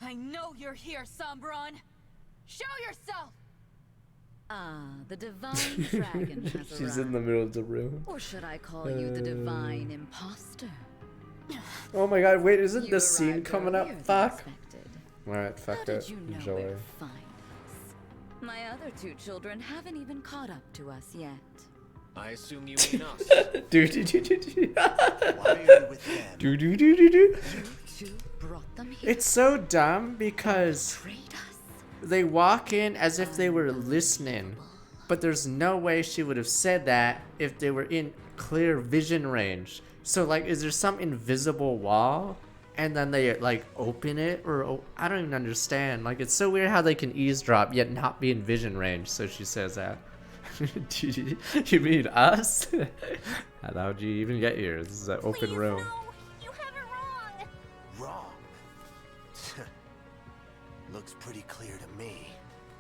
I know you're here, Sombron! Show yourself! Ah, the Divine Dragon has She's arrived. in the middle of the room. Or should I call you the Divine Imposter? Oh my god, wait, isn't You the scene arrived coming up? earlier than Fuck. expected. Alright, fuck How it. did you know Enjoy. where to find us? My other two children haven't even caught up to us yet. I assume you mean us. Do do do do do. Why are you with them? Do do do do do. You brought them here. It's so dumb because Betrayed us. they walk in as if they were listening, but there's no way she would have said that if they were in clear vision range. So like, is there some invisible wall and then they like open it, or I don't even understand. Like, it's so weird how they can eavesdrop yet not be in vision range. So she says that. You mean us? How'd you even get here? This is an open room. No, you have it wrong. Wrong. Looks pretty clear to me.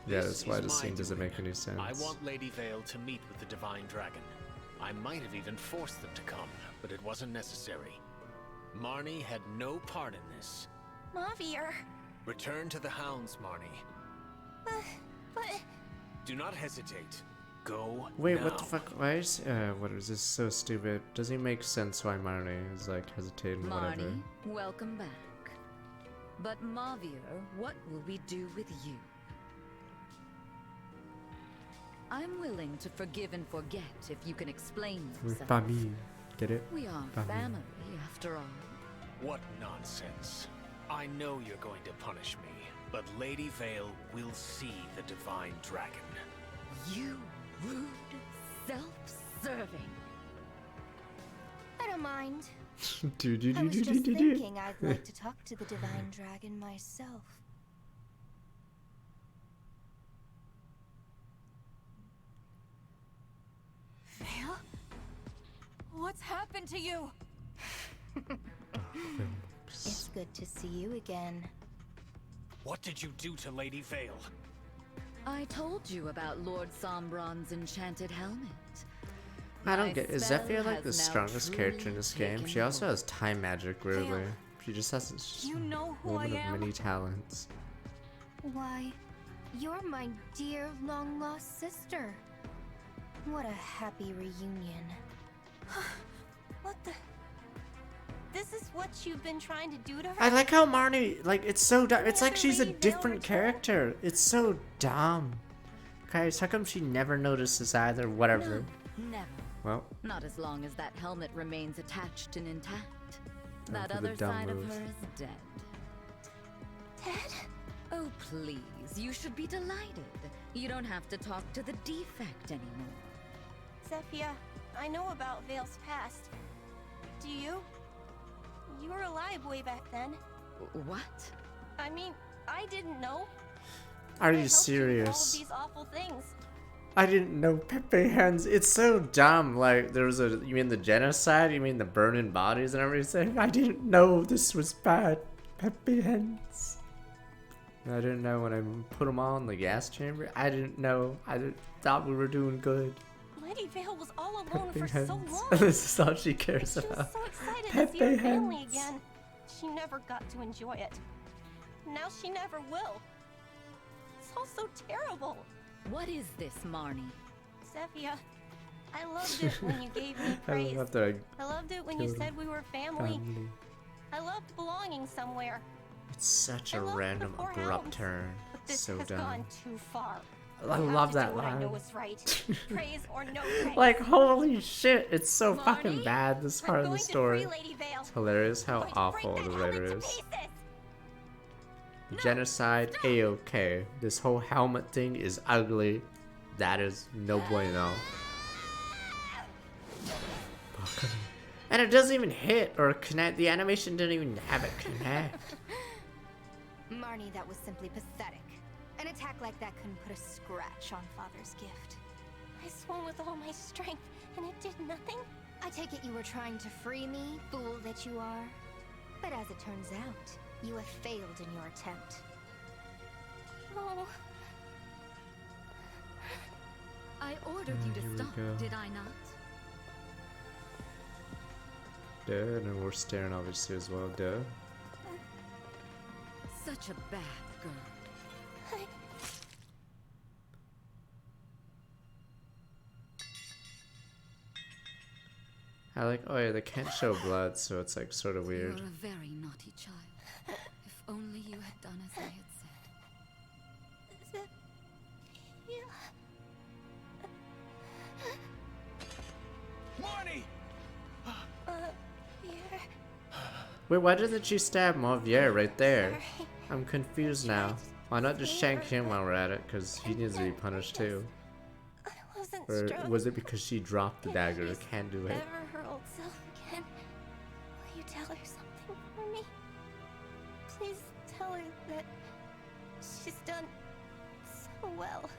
Yeah, This that's why is the my scene doesn't doing. make any sense. I want Lady Vale to meet with the Divine Dragon. I might have even forced them to come, but it wasn't necessary. Marnie had no part in this. Javier. Return to the hounds, Marnie. But Do not hesitate. Go Wait, now. what the fuck? Why is what is this so stupid? Doesn't make sense why Marnie is like hesitating, whatever. Marnie, welcome back. But Mavier, what will we do with you? I'm willing to forgive and forget if you can explain yourself. Famille, get it? We are Famille. family, after all. What nonsense. I know you're going to punish me, but Lady Vale will see the Divine Dragon. You rude, self-serving. I don't mind. Do do I do was do just do do. thinking I'd like to talk to the Divine Dragon myself. Vale? What's happened to you? It's good to see you again. What did you do to Lady Vale? I told you about Lord Sombron's enchanted helmet. I don't My get. Is spell Zephyr like the has now strongest character in truly this game? taken She also hold. has time magic, weirdly. She just has this You know who woman I am? of many talents. Why, you're my dear long-lost sister. What a happy reunion. what the? This is what you've been trying to do to her? I like how Marnie, like, it's so dumb. It's like Never she's a read Vale different Return? character. It's so dumb. Guys, how come she never notices either? Whatever. Never. Well, Not as long as that helmet remains attached and intact. That for the other dumb side move. of her is dead. Dead? Oh, please. You should be delighted. You don't have to talk to the defect anymore. Zephyr, I know about Vale's past. Do you? You were alive way back then. What? I mean, I didn't know. Are you All of serious? these awful things. I didn't know Pepe Hands. It's so dumb. Like, you mean the genocide? You mean the burning bodies and everything? I didn't know this was bad. Pepe Hands. I didn't know when I put them all in the gas chamber. I didn't know. Thought we were doing good. Lady Vale was all alone Pepe for Hands. so long. This is all she cares She was about. so excited to see Pepe her family Hands. again. She never got to enjoy it. Now she never will. It's all so terrible. What is this, Marnie? Zevia, I loved it when you gave me praise. After I loved it when you killed said we were family. I loved belonging somewhere. It's such a I loved random, the four abrupt hounds, turn. But this So has dumb. gone too far. I have love to that do what I know line. is right. Praise or no praise. Like, holy shit, it's so Marnie, fucking bad, this part of the going to story. free Lady Vale. It's hilarious how awful the writer is. Genocide, A-okay. This whole helmet thing is ugly. That is no bueno. And it doesn't even hit or connect. The animation didn't even have it connect. Marnie, that was simply pathetic. An attack like that couldn't put a scratch on Father's gift. I swung with all my strength, and it did nothing. I take it you were trying to free me, fool that you are. But as it turns out, you have failed in your attempt. Oh. I ordered you Here to we stop, go. did I not? Duh, and we're staring obviously as well, duh. Such a bad girl. I like, oh yeah, they can't show blood, so it's like sort of weird. You're a very naughty child. If only you had done as I had said. Marnie! Wait, why didn't she stab Mauvier right there? I'm confused now. Why not just shank him while we're at it? Because he needs to be punished too. Or was it because she dropped the dagger? Can't do it. Ever her old self again? Will you tell her something for me? Please tell her that she's done so well.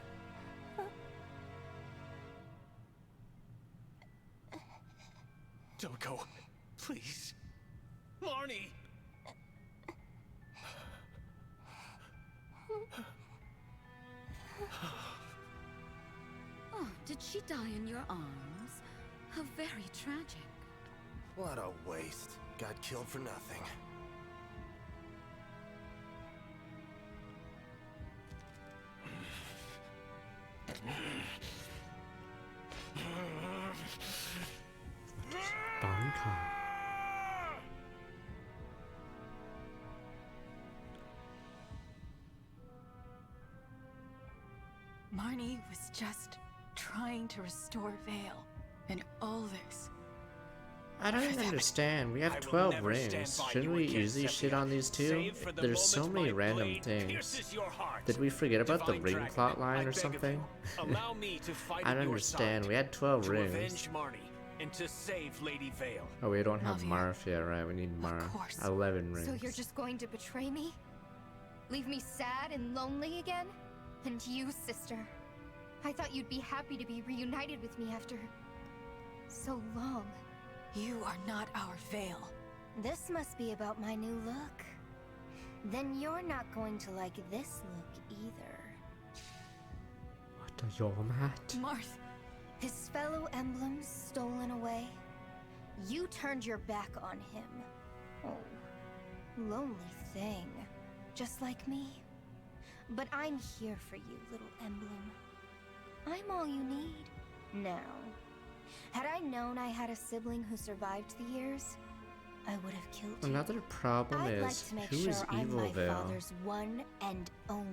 Don't go. Please. Marnie! Oh, did she die in your arms? How very tragic. What a waste. Got killed for nothing. Bonka. Marnie was just trying to restore Vale, and all this. I don't even understand. We have 12 rings. Shouldn't we easily shit on these two? There's so many random things. Did we forget about the ring plot line or something? I don't understand. We had 12 rings. And to save Lady Vale. Oh, we don't have Marth yet, right? We need Marth. 11 rings. So you're just going to betray me? Leave me sad and lonely again? And you, sister. I thought you'd be happy to be reunited with me after so long. You are not our Vale. This must be about my new look. Then you're not going to like this look either. What are you mad? Marth. His fellow emblems stolen away. You turned your back on him. Oh, lonely thing. Just like me. But I'm here for you, little emblem. I'm all you need. Now, had I known I had a sibling who survived the years, I would have killed you. Another problem I'd like is, to make who sure is I'm Evil my Vale? father's one and only.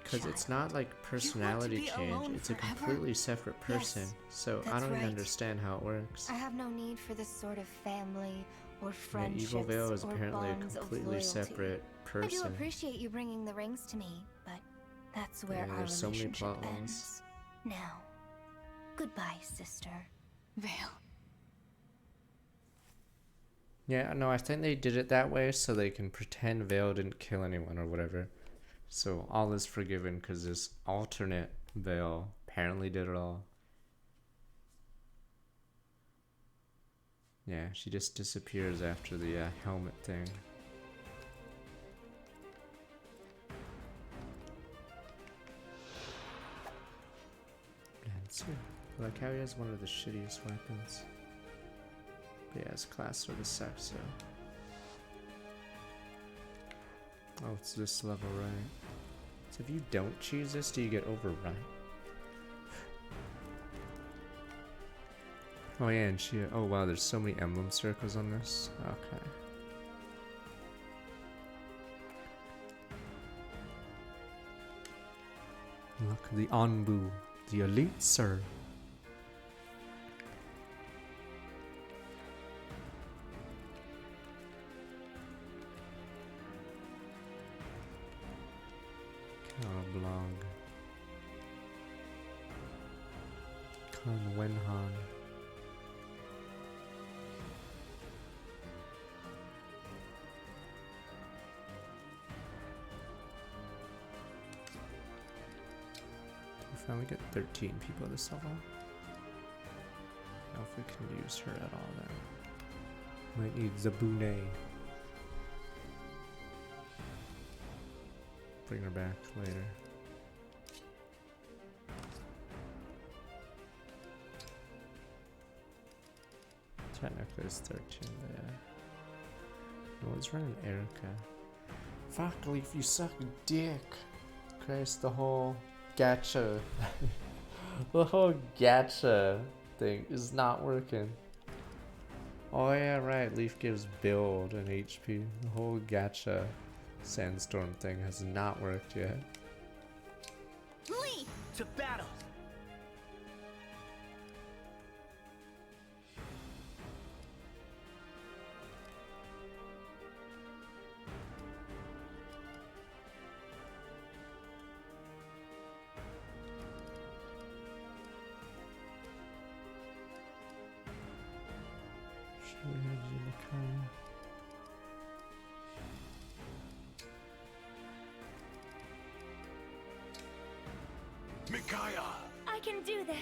Because it's not like personality be change, alone it's a forever? completely separate person. Yes, So I that's don't even right. understand how it works. I have no need for this sort of family or Yeah, friendships Evil Vale is or apparently a bonds of completely loyalty. separate I person. do appreciate you bringing the rings to me, but that's where Yeah, our there's so many relationship plot lines. ends. Now, goodbye, sister. Vale. Yeah, no, I think they did it that way so they can pretend Vale didn't kill anyone or whatever. So all is forgiven because this alternate veil apparently did it all. Yeah, she just disappears after the helmet thing. Lancer. I like how he has one of the shittiest weapons. But yeah, his class sort of sucks, so. Oh, it's this level, right? So if you don't choose this, do you get overrun? Oh yeah, and she, oh wow, there's so many emblem circles on this. Okay. Look, the Anbu, the elite sir. Blog. Kun Wenhan. We finally get 13 people this level. Now if we can use her at all then. Might need Zabune. Bring her back later. Technically it's 13 there. No one's running Erica. Fuck, Leaf, you suck dick. Christ, the whole gacha. The whole gacha thing is not working. Oh yeah, right, Leaf gives build and HP. The whole gacha sandstorm thing has not worked yet. Leaf! To battle! Should we have Unicorn? Micaiah! I can do this.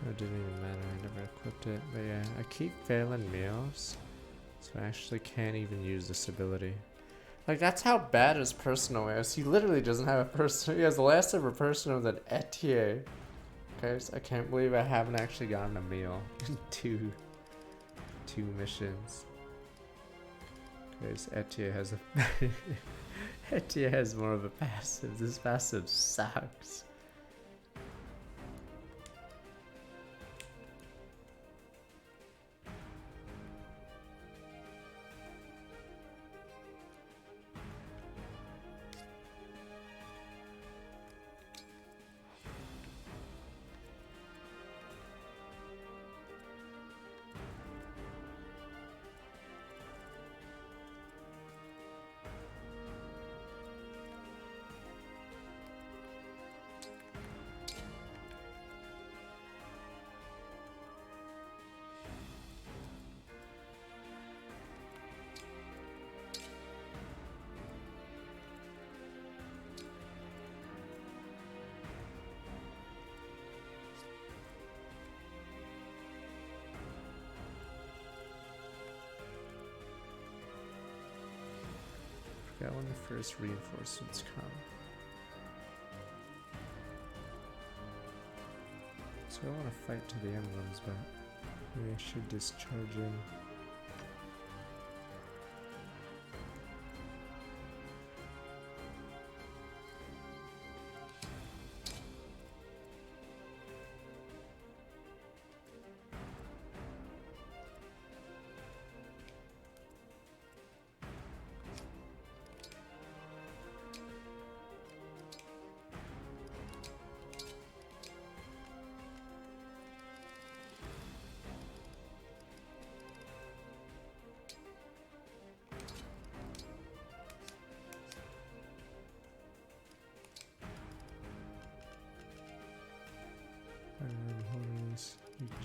It didn't even matter, I never equipped it. But yeah, I keep failing meals, so I actually can't even use this ability. Like, that's how bad his personal is. He literally doesn't have a personal. He has the last ever personal that Etier. Okay, so I can't believe I haven't actually gotten a meal in two missions. Because Etier has a Etier has more of a passive. This passive sucks. Forgot when the first reinforcements come. So I want to fight to the emblems, but maybe I should discharge in.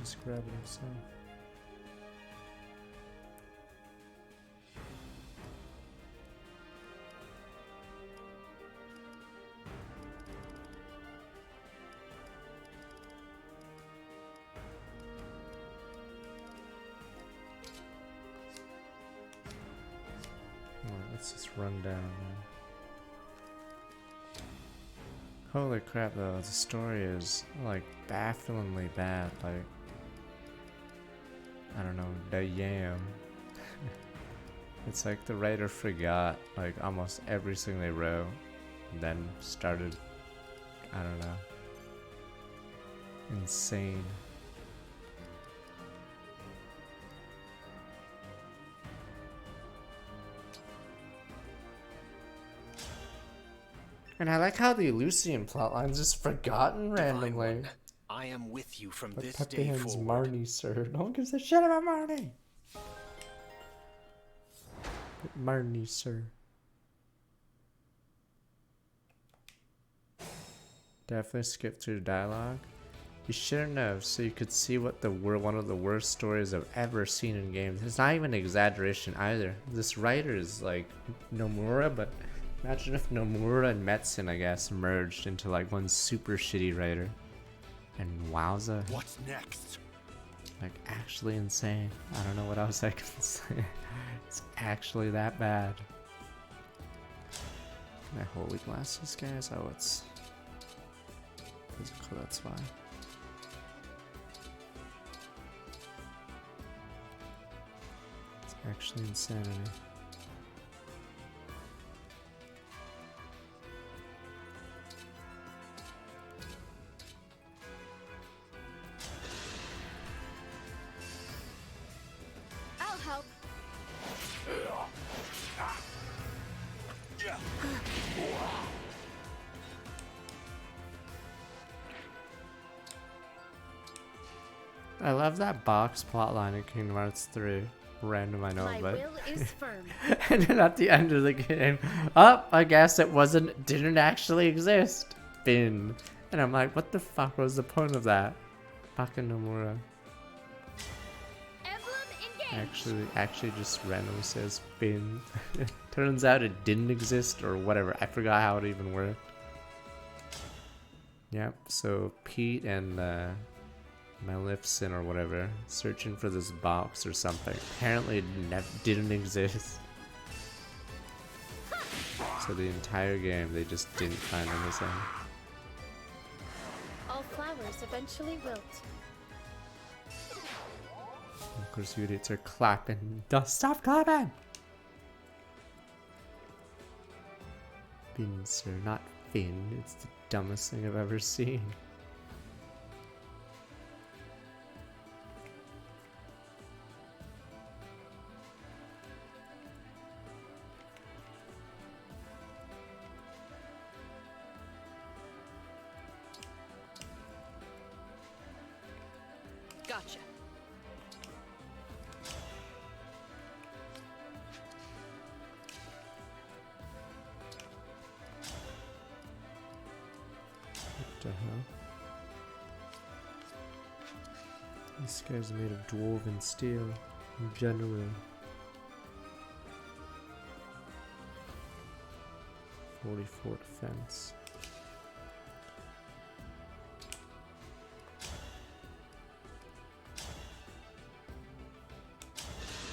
just grab it himself. Alright, let's just run down. Holy crap though, the story is like bafflingly bad, like I don't know, damn. It's like the writer forgot like almost everything they wrote and then started, I don't know, insane. And I like how the Lucian plotline's just forgotten randomly. I am with you from Like this Pepe day Hand's forward. Marnie, sir. No one gives a shit about Marnie. But Marnie, sir. Definitely skip through dialogue. You shouldn't have, so you could see what one of the worst stories I've ever seen in games. It's not even an exaggeration either. This writer is like Nomura, but imagine if Nomura and Metzen, I guess, merged into like one super shitty writer. And wowza. What's next? Like actually insane. I don't know what else I can say. It's actually that bad. My holy glasses, guys. Oh, it's physical, that's why. It's actually insanity. I'll help. I love that box plotline in Kingdom Hearts 3. Random, I know, My but will is firm. and then at the end of the game, I guess it didn't actually exist. Bin. And I'm like, what the fuck was the point of that? Fucking Nomura. Actually just randomly says bin. Turns out it didn't exist or whatever. I forgot how it even worked. Yep, so Pete and Maleficent or whatever, searching for this box or something. Apparently it didn't exist. So the entire game they just didn't find anything. All flowers eventually wilt. Of course you idiots are clapping. Stop clapping! Fin, sir, not Finn. It's the dumbest thing I've ever seen. Gotcha. What the hell? This guy's made of dwarven steel in general. .44 defense.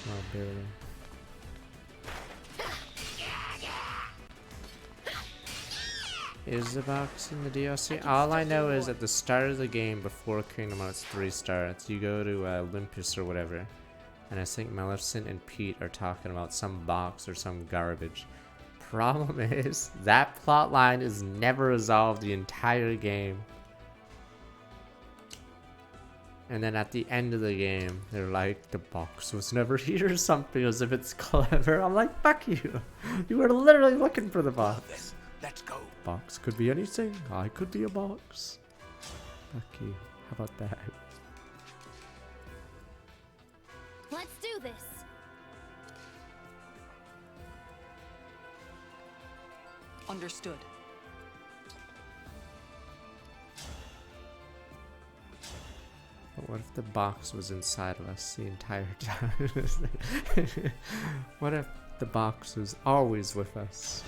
Oh, barely. Is the box in the DLC? All I know is at the start of the game, before Kingdom Hearts 3 starts, you go to Olympus or whatever, and I think Maleficent and Pete are talking about some box or some garbage. Problem is, that plot line is never resolved the entire game. And then at the end of the game, they're like, the box was never here or something, as if it's clever. I'm like, fuck you. You were literally looking for the box. Let's go. Box could be anything. I could be a box. Fuck you. How about that? Let's do this. Understood. But what if the box was inside of us the entire time? What if the box was always with us?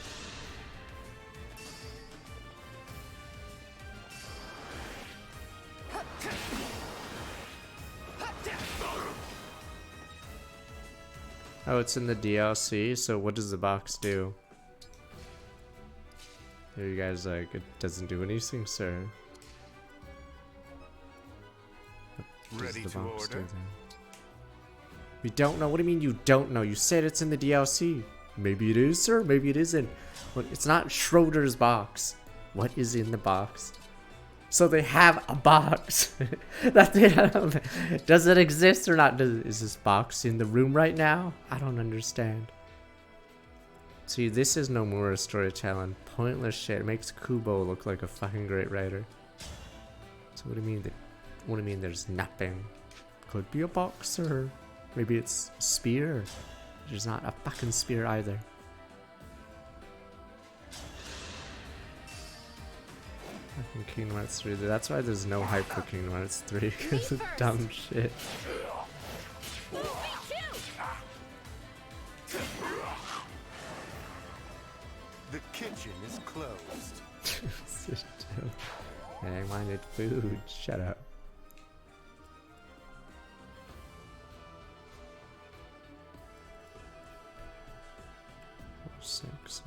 Oh, it's in the DLC, so what does the box do? Are you guys like, it doesn't do anything, sir? What does the box do then? We don't know. What do you mean you don't know? You said it's in the DLC. Maybe it is, sir. Maybe it isn't. But it's not Schroeder's box. What is in the box? So they have a box that they have. Does it exist or not? Is this box in the room right now? I don't understand. See, this is no more storytelling. Pointless shit. It makes Kubo look like a fucking great writer. So what do you mean? What do you mean there's nothing? Could be a box, or maybe it's a spear. There's not a fucking spear either. Fucking Kingdom Hearts 3. That's why there's no hype for Kingdom Hearts 3, because of dumb shit. The kitchen is closed. I wanted food. Shut up. Six.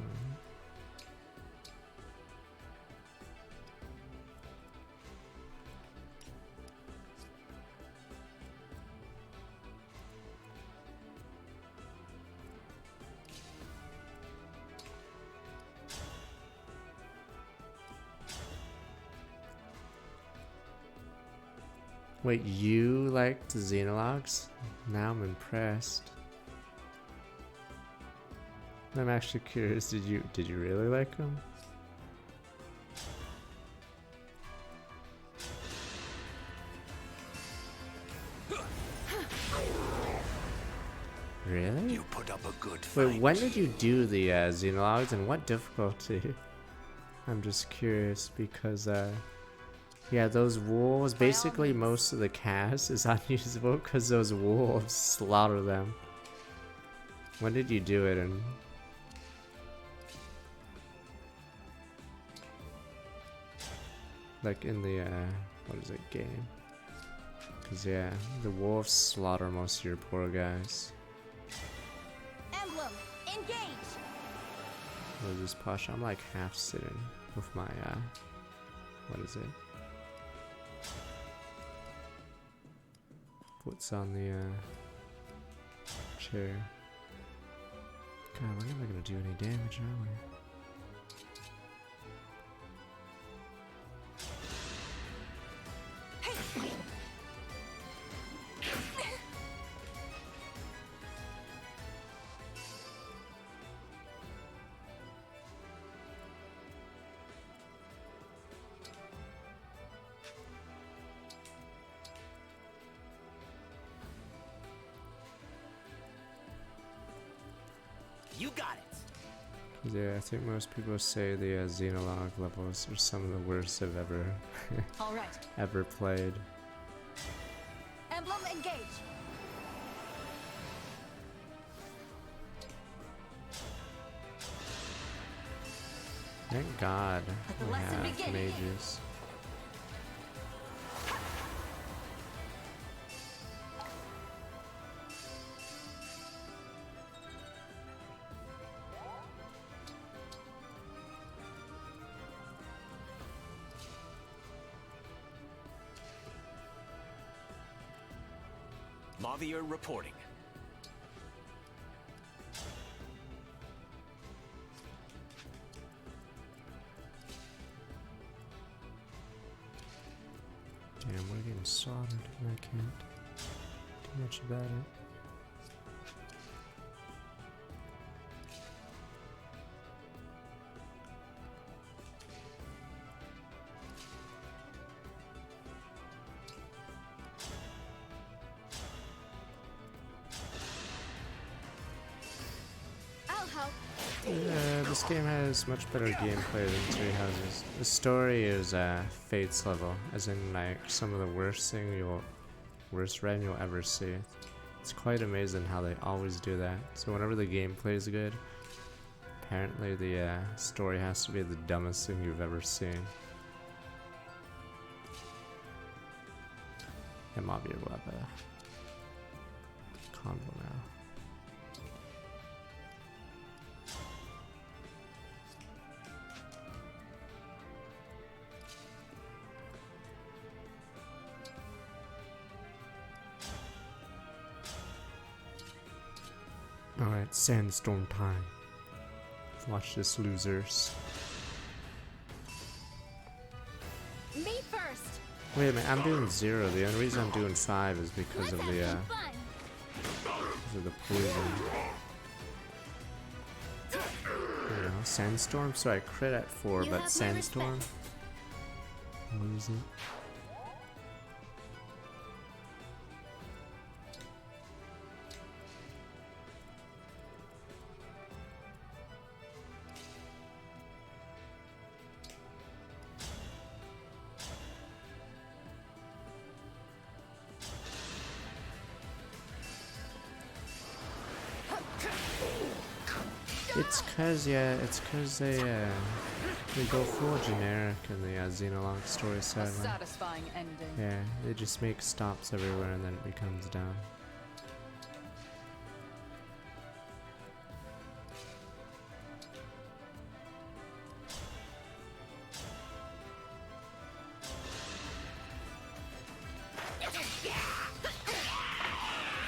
Wait, you liked Xenologues? Now I'm impressed. I'm actually curious. Did you really like them? Really? You put up a good fight. Wait, when did you do the Xenologues and what difficulty? I'm just curious because yeah, those wolves, basically most of the cast is unusable because those wolves slaughter them. When did you do it? And like in the what is it, game? Because yeah, the wolves slaughter most of your poor guys. Emblem, engage. What is this posture? I'm like half sitting with my what is it? Foot's on the chair. God, we're never gonna do any damage, are we? You got it. Yeah, I think most people say the Xenologue levels are some of the worst I've ever All right. ever played. Emblem, engage. Thank God we lesson have begin. mages. Mavier reporting. Damn, we're getting soldered and I can't do much about it. This game has much better gameplay than Three Houses. The story is Fate's level, as in like some of the worst thing worst writing you'll ever see. It's quite amazing how they always do that. So whenever the gameplay is good, apparently the story has to be the dumbest thing you've ever seen. It might be able to have a convo now. Alright, sandstorm time. Watch this, losers. Me first. Wait a minute, I'm doing 0. The only reason I'm doing 5 is because of the poison. You know, sandstorm. So I crit at 4, but sandstorm. Lose it. It's cause they go full generic in the Xenologue story side. Satisfying ending. Yeah, they just make stops everywhere and then it becomes down.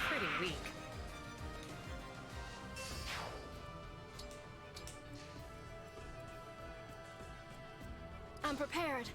Pretty weak. I'm prepared.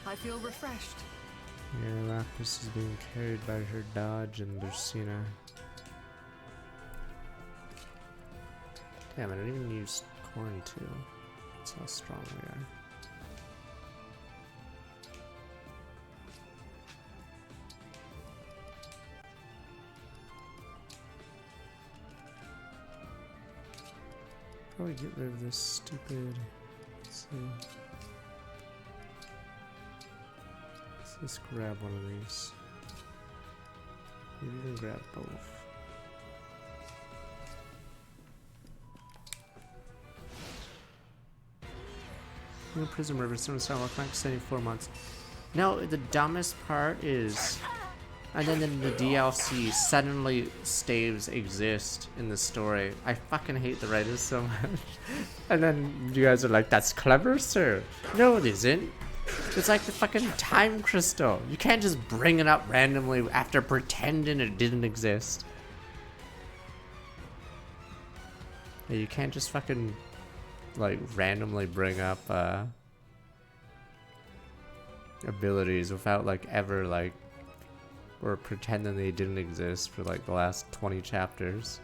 I feel refreshed. Yeah, Lapis is being carried by her dodge and Lucina. Damn, I didn't even use corn too. That's how strong we are. Probably get rid of this stupid. Let's see. Let's grab one of these. Maybe even grab both. No Prism River, Stone Look like 74 months. No, the dumbest part is, and then in the DLC, suddenly staves exist in the story. I fucking hate the writers so much. And then you guys are like, that's clever, sir. No, it isn't. It's like the fucking time crystal. You can't just bring it up randomly after pretending it didn't exist. Yeah, you can't just fucking like randomly bring up abilities without like ever like or pretending they didn't exist for like the last 20 chapters.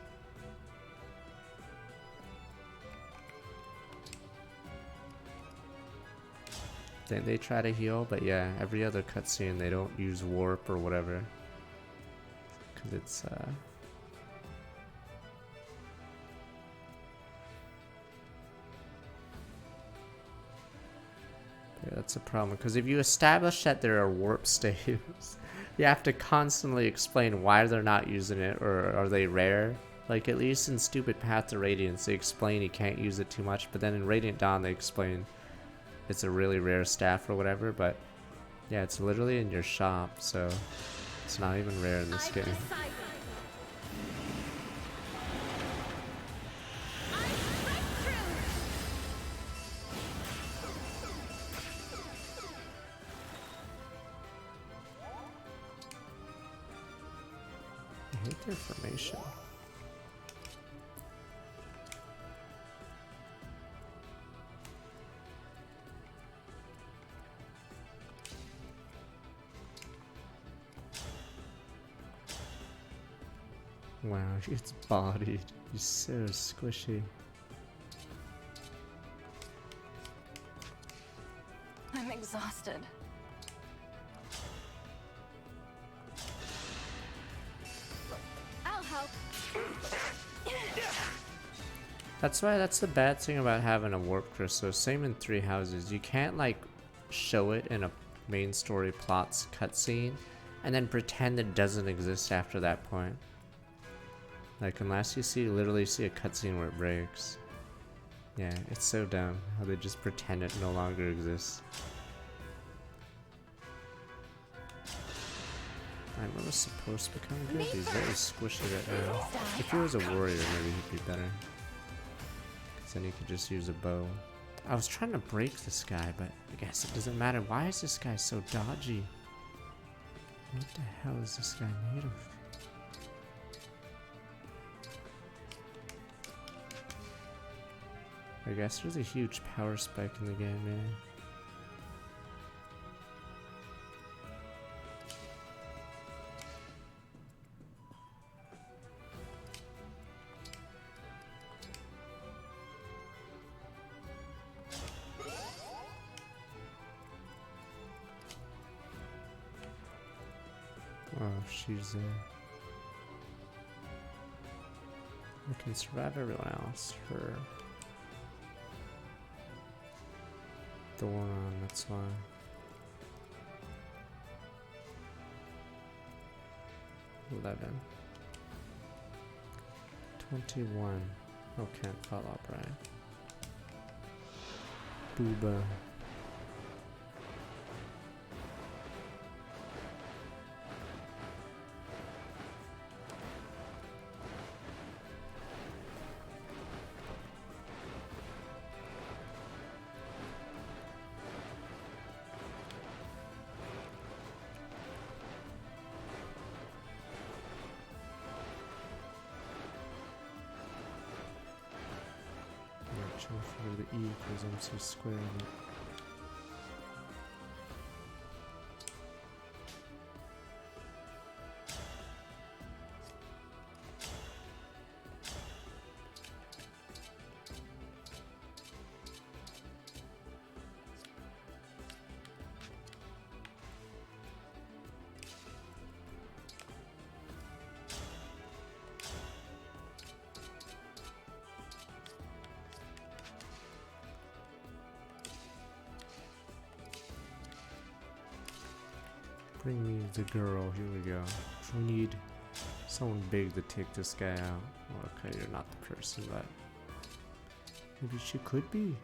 They try to heal, but yeah, every other cutscene they don't use warp or whatever, because it's yeah, that's a problem, because if you establish that there are warp staves, you have to constantly explain why they're not using it, or are they rare? Like, at least in Stupid Path to Radiance, they explain you can't use it too much, but then in Radiant Dawn they explain it's a really rare staff or whatever, but yeah, it's literally in your shop, so it's not even rare in this game. information. Wow, it's bodied. He's so squishy. I'm exhausted. I'll help. That's the bad thing about having a warp crystal. Same in Three Houses. You can't like show it in a main story plots cutscene and then pretend it doesn't exist after that point. Like unless you literally see a cutscene where it breaks. Yeah, it's so dumb how they just pretend it no longer exists. I was supposed to become good. He's very squishy right now. If he was a warrior, maybe he'd be better. Because then he could just use a bow. I was trying to break this guy, but I guess it doesn't matter. Why is this guy so dodgy? What the hell is this guy made of? I guess there's a huge power spike in the game, man. Oh, she's I can survive everyone else. Her Thorn, that's why. 11. 21. Oh, can't follow up, right? Booba. For the E because I'm so square in it. Bring me the girl, here we go. We need someone big to take this guy out. Well, okay, you're not the person, but maybe she could be.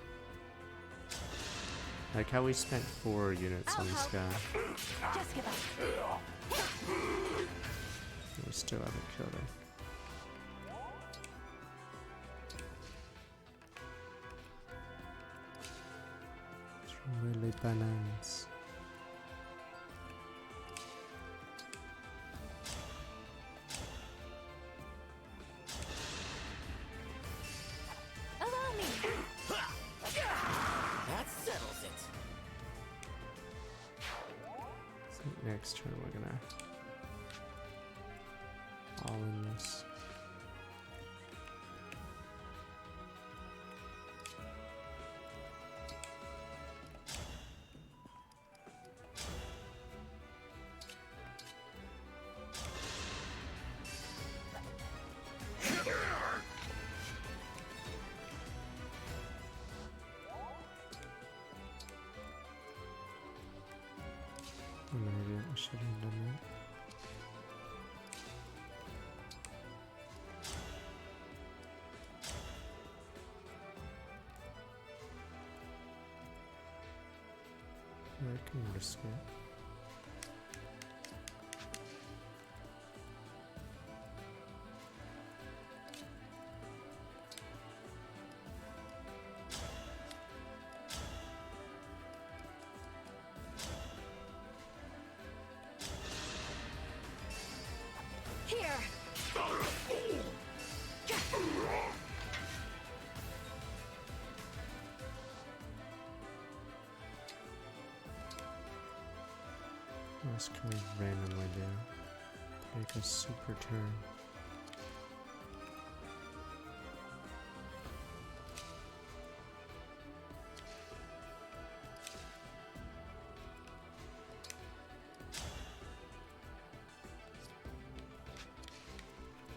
Like how we spent 4 units on this guy. Just give up. We still haven't killed her. Really bananas. Next turn we're gonna all in this. Maybe I should have done that. I can risk it. Here. else can we randomly do? Make a super turn.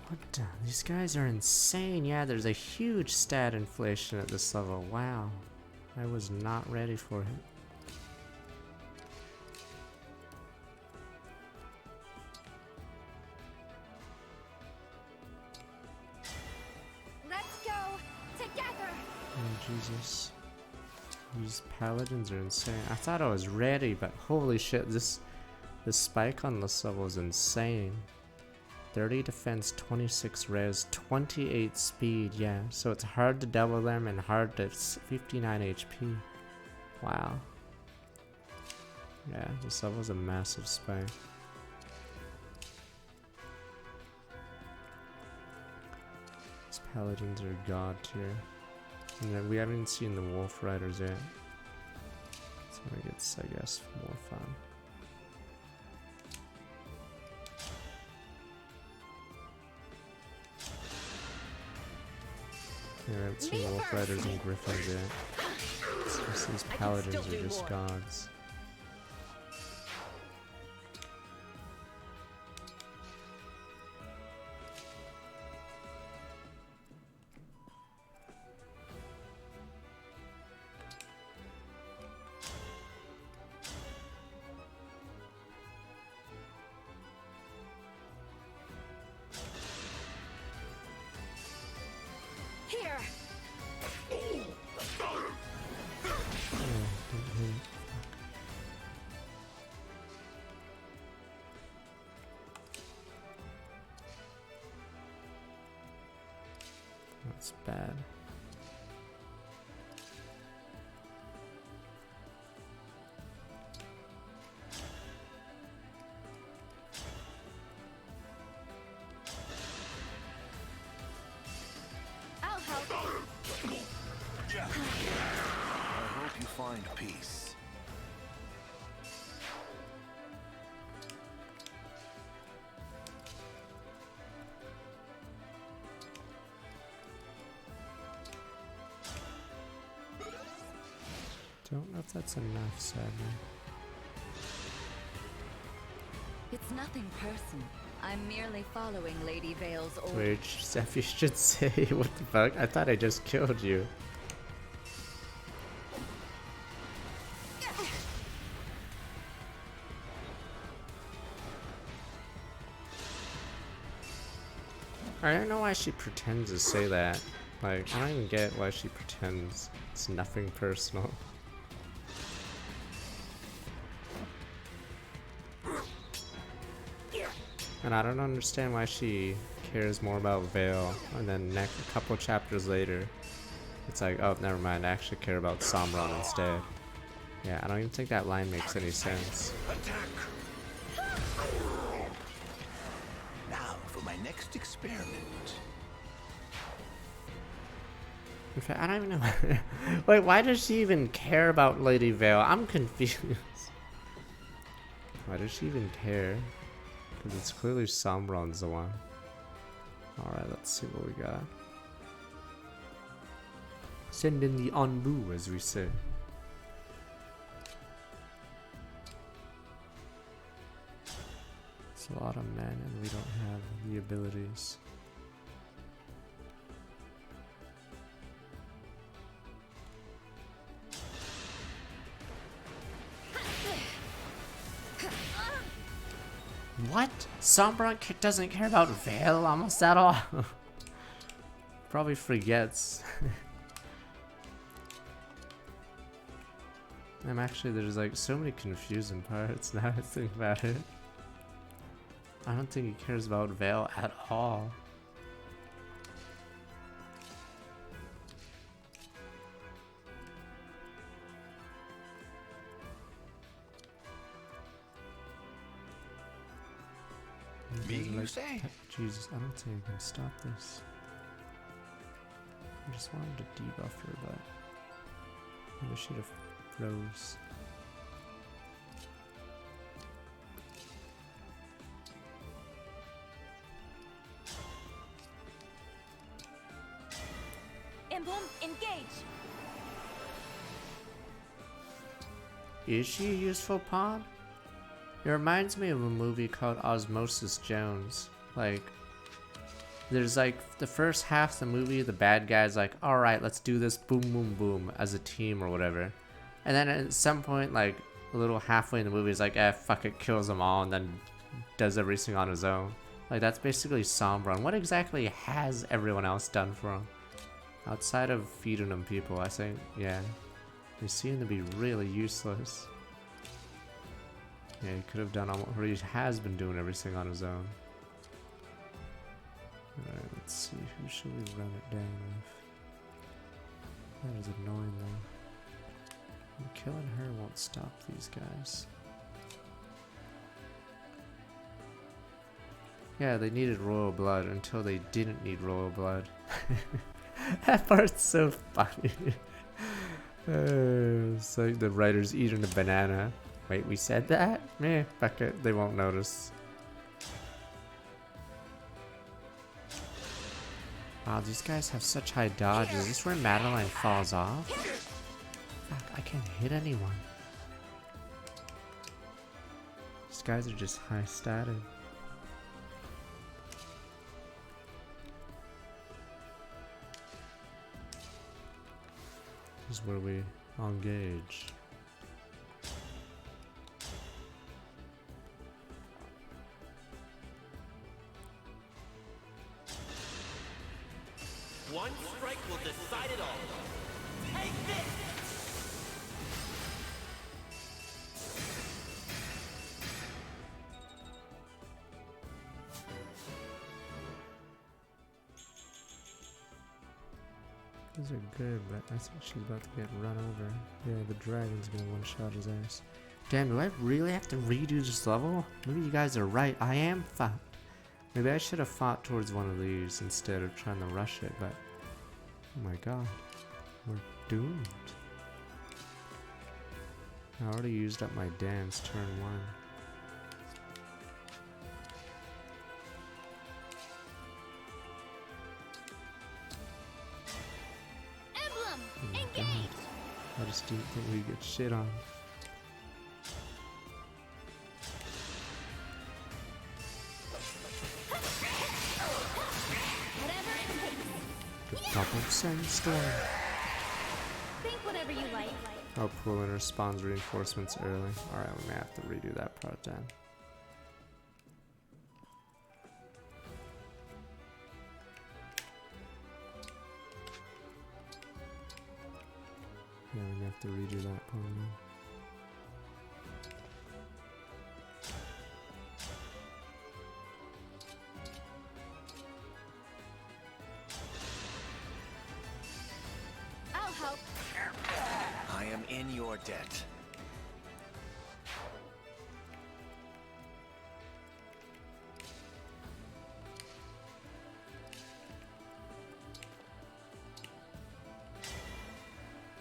What the? These guys are insane. Yeah, there's a huge stat inflation at this level. Wow. I was not ready for it. Let's go together. Oh, Jesus. These paladins are insane. I thought I was ready, but holy shit, this spike on this level is insane. 30 defense, 26 res, 28 speed, yeah. So it's hard to double them and hard to 59 HP. Wow. Yeah, this level's a massive spike. These paladins are god tier. And then we haven't seen the wolf riders yet. So it gets, I guess, more fun. Yeah, I haven't seen wolf riders and griffins yet. It's just these paladins are just gods. Here. That's bad. I'll help. I hope you find peace. Don't know if that's enough, sadly. It's nothing personal. I'm merely following Lady Vale's orders. Wait, Steph, you should say, what the fuck? I thought I just killed you. I don't know why she pretends to say that. Like, I don't even get why she pretends it's nothing personal. And I don't understand why she cares more about Vale, and then a couple chapters later, it's like, oh, never mind, I actually care about Sombron instead. Yeah, I don't even think that line makes any sense. Now for my next experiment. In fact, I don't even know. Wait, why does she even care about Lady Vale? I'm confused. Why does she even care? Because it's clearly Sombron's the one. Alright, let's see what we got. Send in the Anbu, as we say. It's a lot of men, and we don't have the abilities. What? Sombron doesn't care about Vale almost at all? Probably forgets. There's like so many confusing parts now I think about it. I don't think he cares about Vale at all. Me, you say? Jesus, I don't think I can stop this. I just wanted to debuff her, but maybe I should have froze. is she a useful pawn? It reminds me of a movie called Osmosis Jones. Like, there's like the first half of the movie, the bad guy's like, alright, let's do this boom boom boom as a team or whatever. And then at some point, like a little halfway in the movie, he's like, fuck it, kills them all and then does everything on his own. Like, that's basically Sombron. What exactly has everyone else done for him? Outside of feeding them people, I think, yeah. They seem to be really useless. Yeah, he could have done all, or he has been doing everything on his own. Alright, let's see, who should we run it down with? That is annoying though. And killing her won't stop these guys. Yeah, they needed royal blood until they didn't need royal blood. That part's so funny. It's like the writer's eating a banana. Wait, we said that? Meh, fuck it, they won't notice. Wow, these guys have such high dodge. Is this where Madeline falls off? Fuck, I can't hit anyone. These guys are just high stated. This is where we engage. One strike will decide it all. Take this! These are good, but I think she's about to get run over. Yeah, the dragon's gonna one-shot his ass. Damn, do I really have to redo this level? Maybe you guys are right, I am fucked. Maybe I should have fought towards one of these instead of trying to rush it, but... Oh my god. We're doomed. I already used up my dance turn 1. Emblem, Oh my engage! god. I just didn't think we'd get shit on. Double sandstorm. Think whatever you like. Oh, pull in spawns reinforcements early. Alright, we may have to redo that part then. Yeah, we may have to redo that part now. I am in your debt.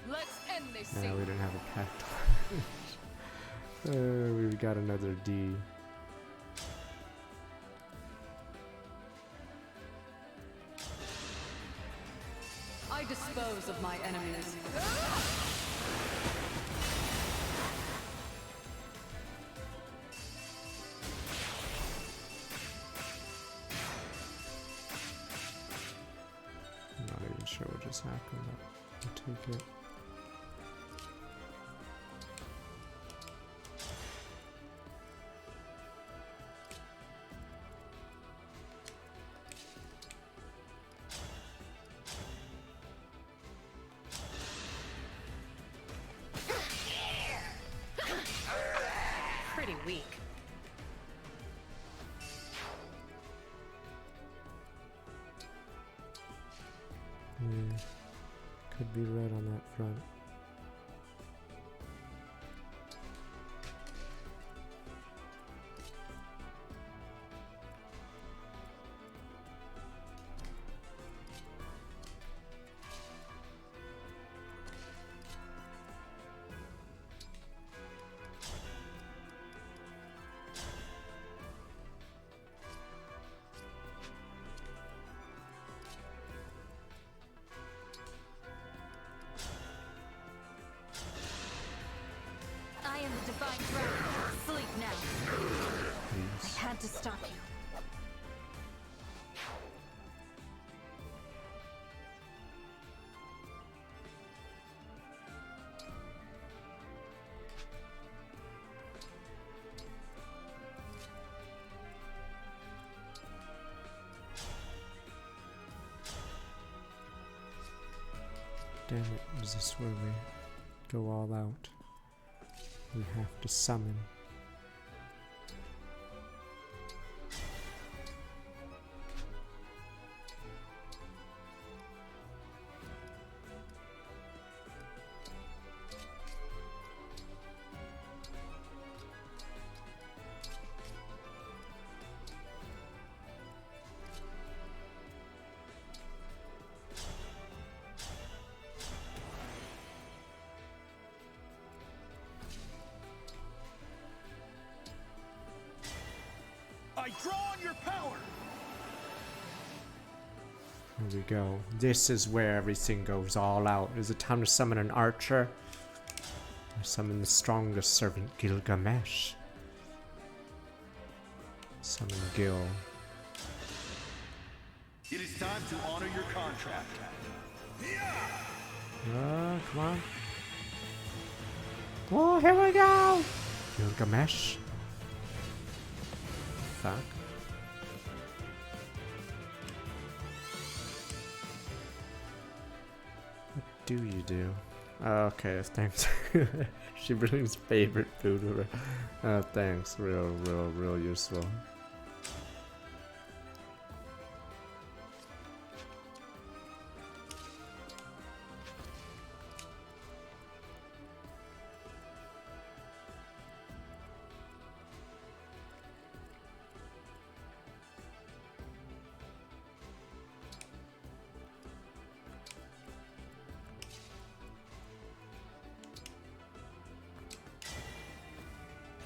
Let's end this Yeah, scene. we didn't have a pact. We've got another D. I dispose of my enemies. I'm not even sure what just happened, but I'll take it. Pretty weak. Yeah, could be right on that front. had to stop you. Damn it, is this where we go all out? We have to summon. I draw on your power. Here we go. This is where everything goes all out. Is it time to summon an archer? I summon the strongest servant, Gilgamesh. Summon Gil. It is time to honor your contract. Come on. Oh, here we go! Gilgamesh. Fuck. What do you do? Okay, thanks. Shiberlin's favorite food. Thanks. Real useful.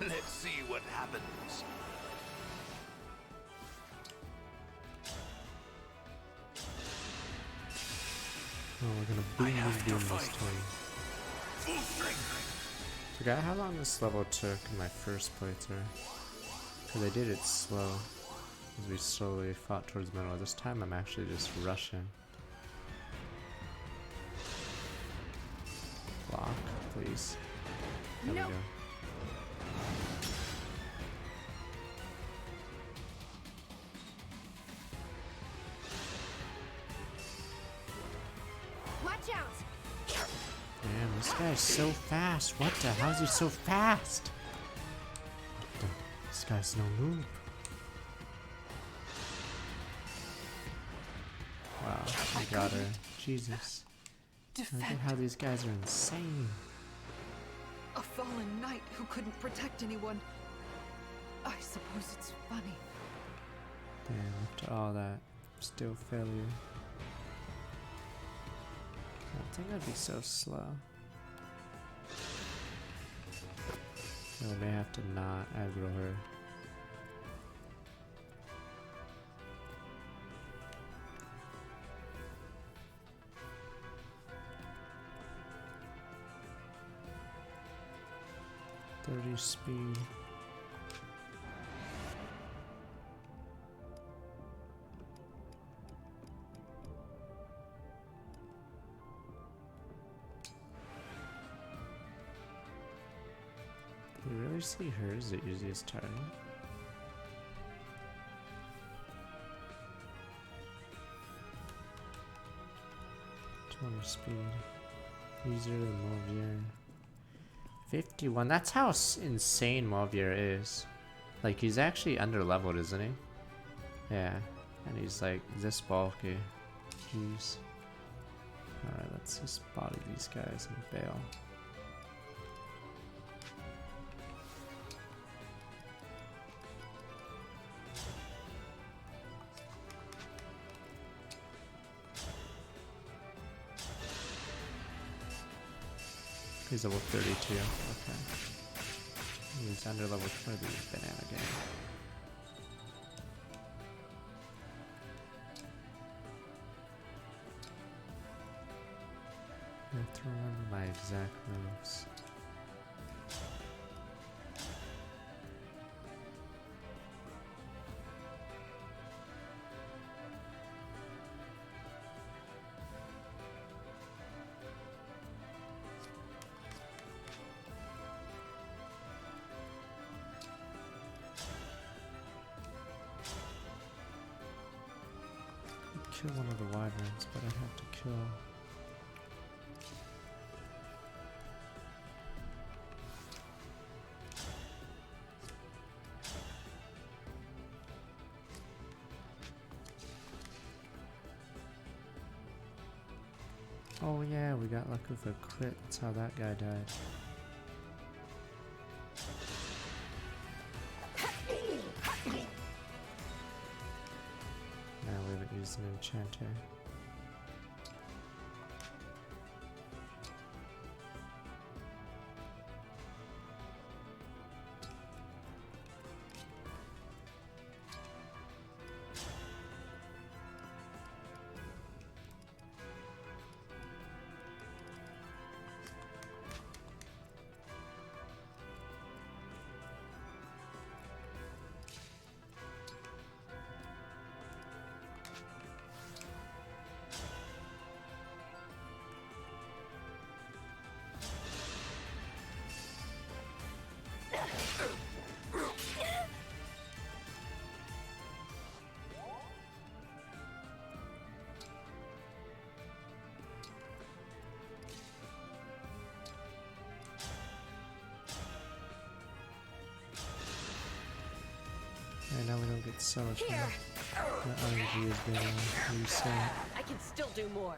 Let's see what happens. Oh, we're gonna boom this time. Full strength. Forgot how long this level took in my first playthrough. Because I did it slow. As we slowly fought towards the middle. This time I'm actually just rushing. Block, please. There we go. Watch out! Damn, this guy's so fast. What the hell is he so fast? What the? This guy's no noob. Wow, I got her. Jesus. Look at how these guys are insane. A fallen knight who couldn't protect anyone. I suppose it's funny. Damn, after all that, still failure. I think I'd be so slow. I may have to not aggro her. Speed. You really see her as the easiest target? Speed. Easier than Movier. 51. That's how insane Movier is. Like, he's actually under-leveled, isn't he? Yeah. And he's like this bulky. Jeez. Alright, let's just body these guys and bail. He's level 32, okay. He's under level 30, banana game. I have to remember my exact moves. kill one of the wyverns, but I'd have to kill... Oh yeah, we got luck with a crit. That's how that guy died. Now we haven't used an enchanter. And now we don't get so much more. The RNG has been reset. I can still do more.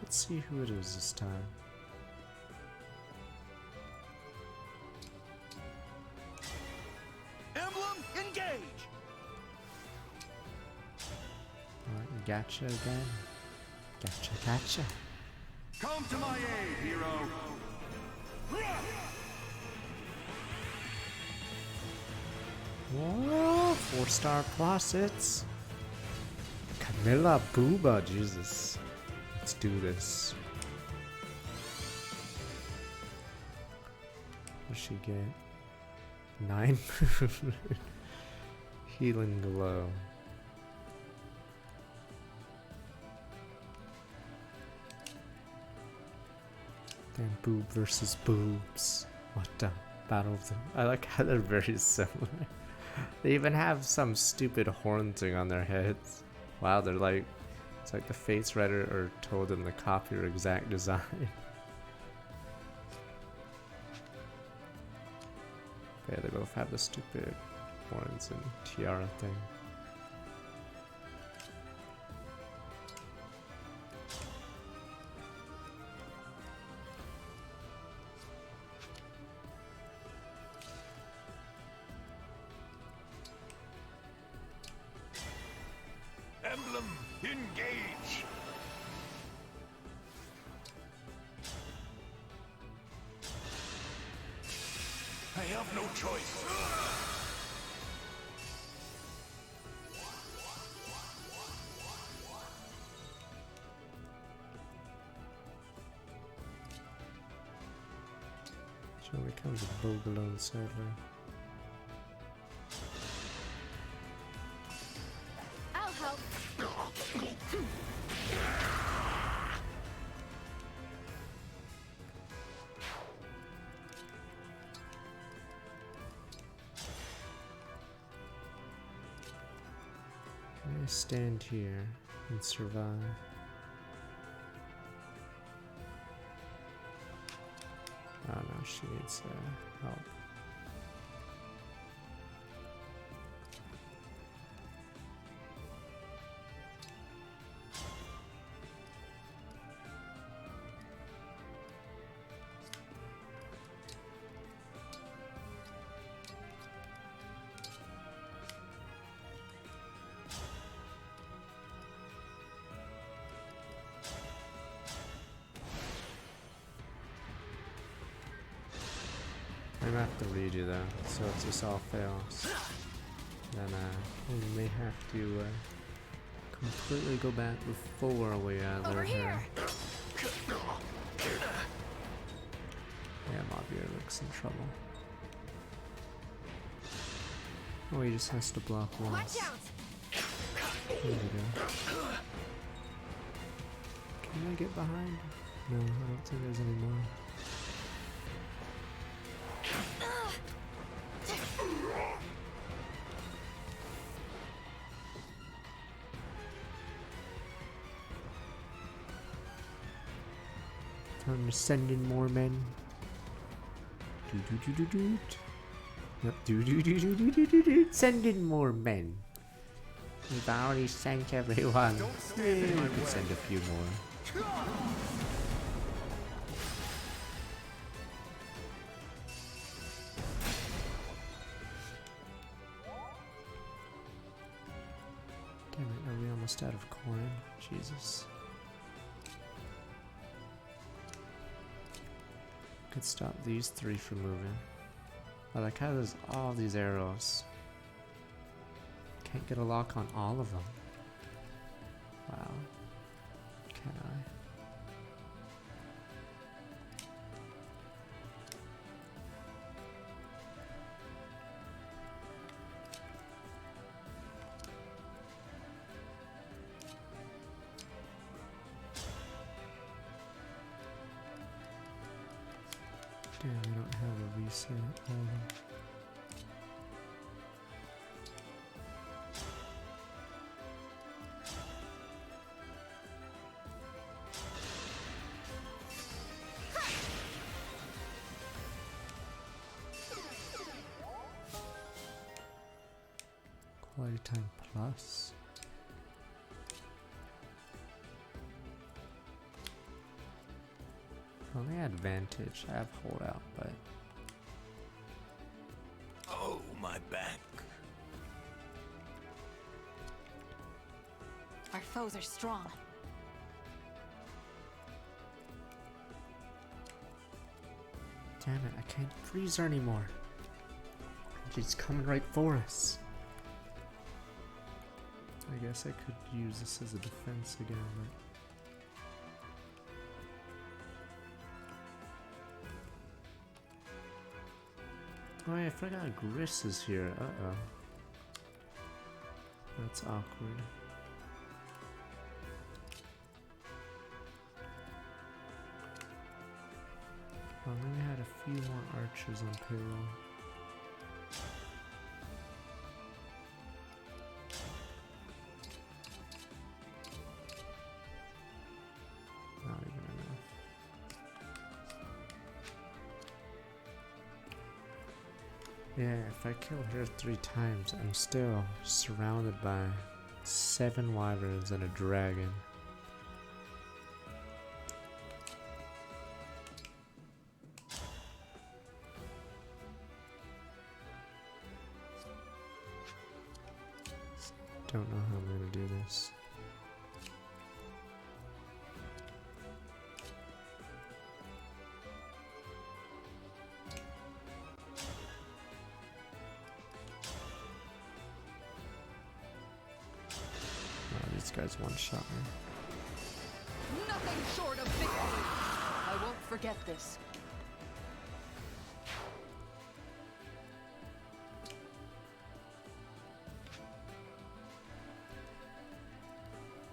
Let's see who it is this time. Emblem, engage! Alright, gotcha again. Gotcha, gotcha. Come to my aid, hero! Whoa, 4-star plus it's Camilla Booba, Jesus. Let's do this. What does she get? 9? Healing glow. Damn, boob versus boobs. What the battle of them. I like how they're very similar. They even have some stupid horn thing on their heads. Wow, they're like, it's like the Fates writer or told them to copy your exact design. Yeah, they both have the stupid horns and tiara thing. Emblem, engage! I have no choice. So here comes a Bogalone settler. I'll help. Can I stand here and survive? Oh no, she needs help. I'm gonna have to read you though, so if this all fails, then we may have to completely go back before we lure her. Yeah, Mavier looks in trouble. Oh, he just has to block once. There we go. Can I get behind? No, I don't think there's any more. Time to send in more men. Do do do do do. Yep. Do do do do do do do do. Send in more men. We've already sent everyone. Yeah, we can send a few more. Damn it, are we almost out of coin? Jesus. Could stop these three from moving. I like how there's all these arrows. Can't get a lock on all of them. Wow. Can I? Damn, we don't have a reset item. Quality time plus. Only advantage. I have holdout, but Oh, my back. Our foes are strong. damn it, I can't freeze her anymore. She's coming right for us. I guess I could use this as a defense again, but oh yeah, I forgot Gris is here. Uh-oh. That's awkward. Well, then we had a few more archers on payroll. Not even enough. Yeah, if I kill her 3 times, I'm still surrounded by 7 wyverns and a dragon. Don't know how I'm gonna do this. These guys one-shot me. Nothing short of victory. I won't forget this.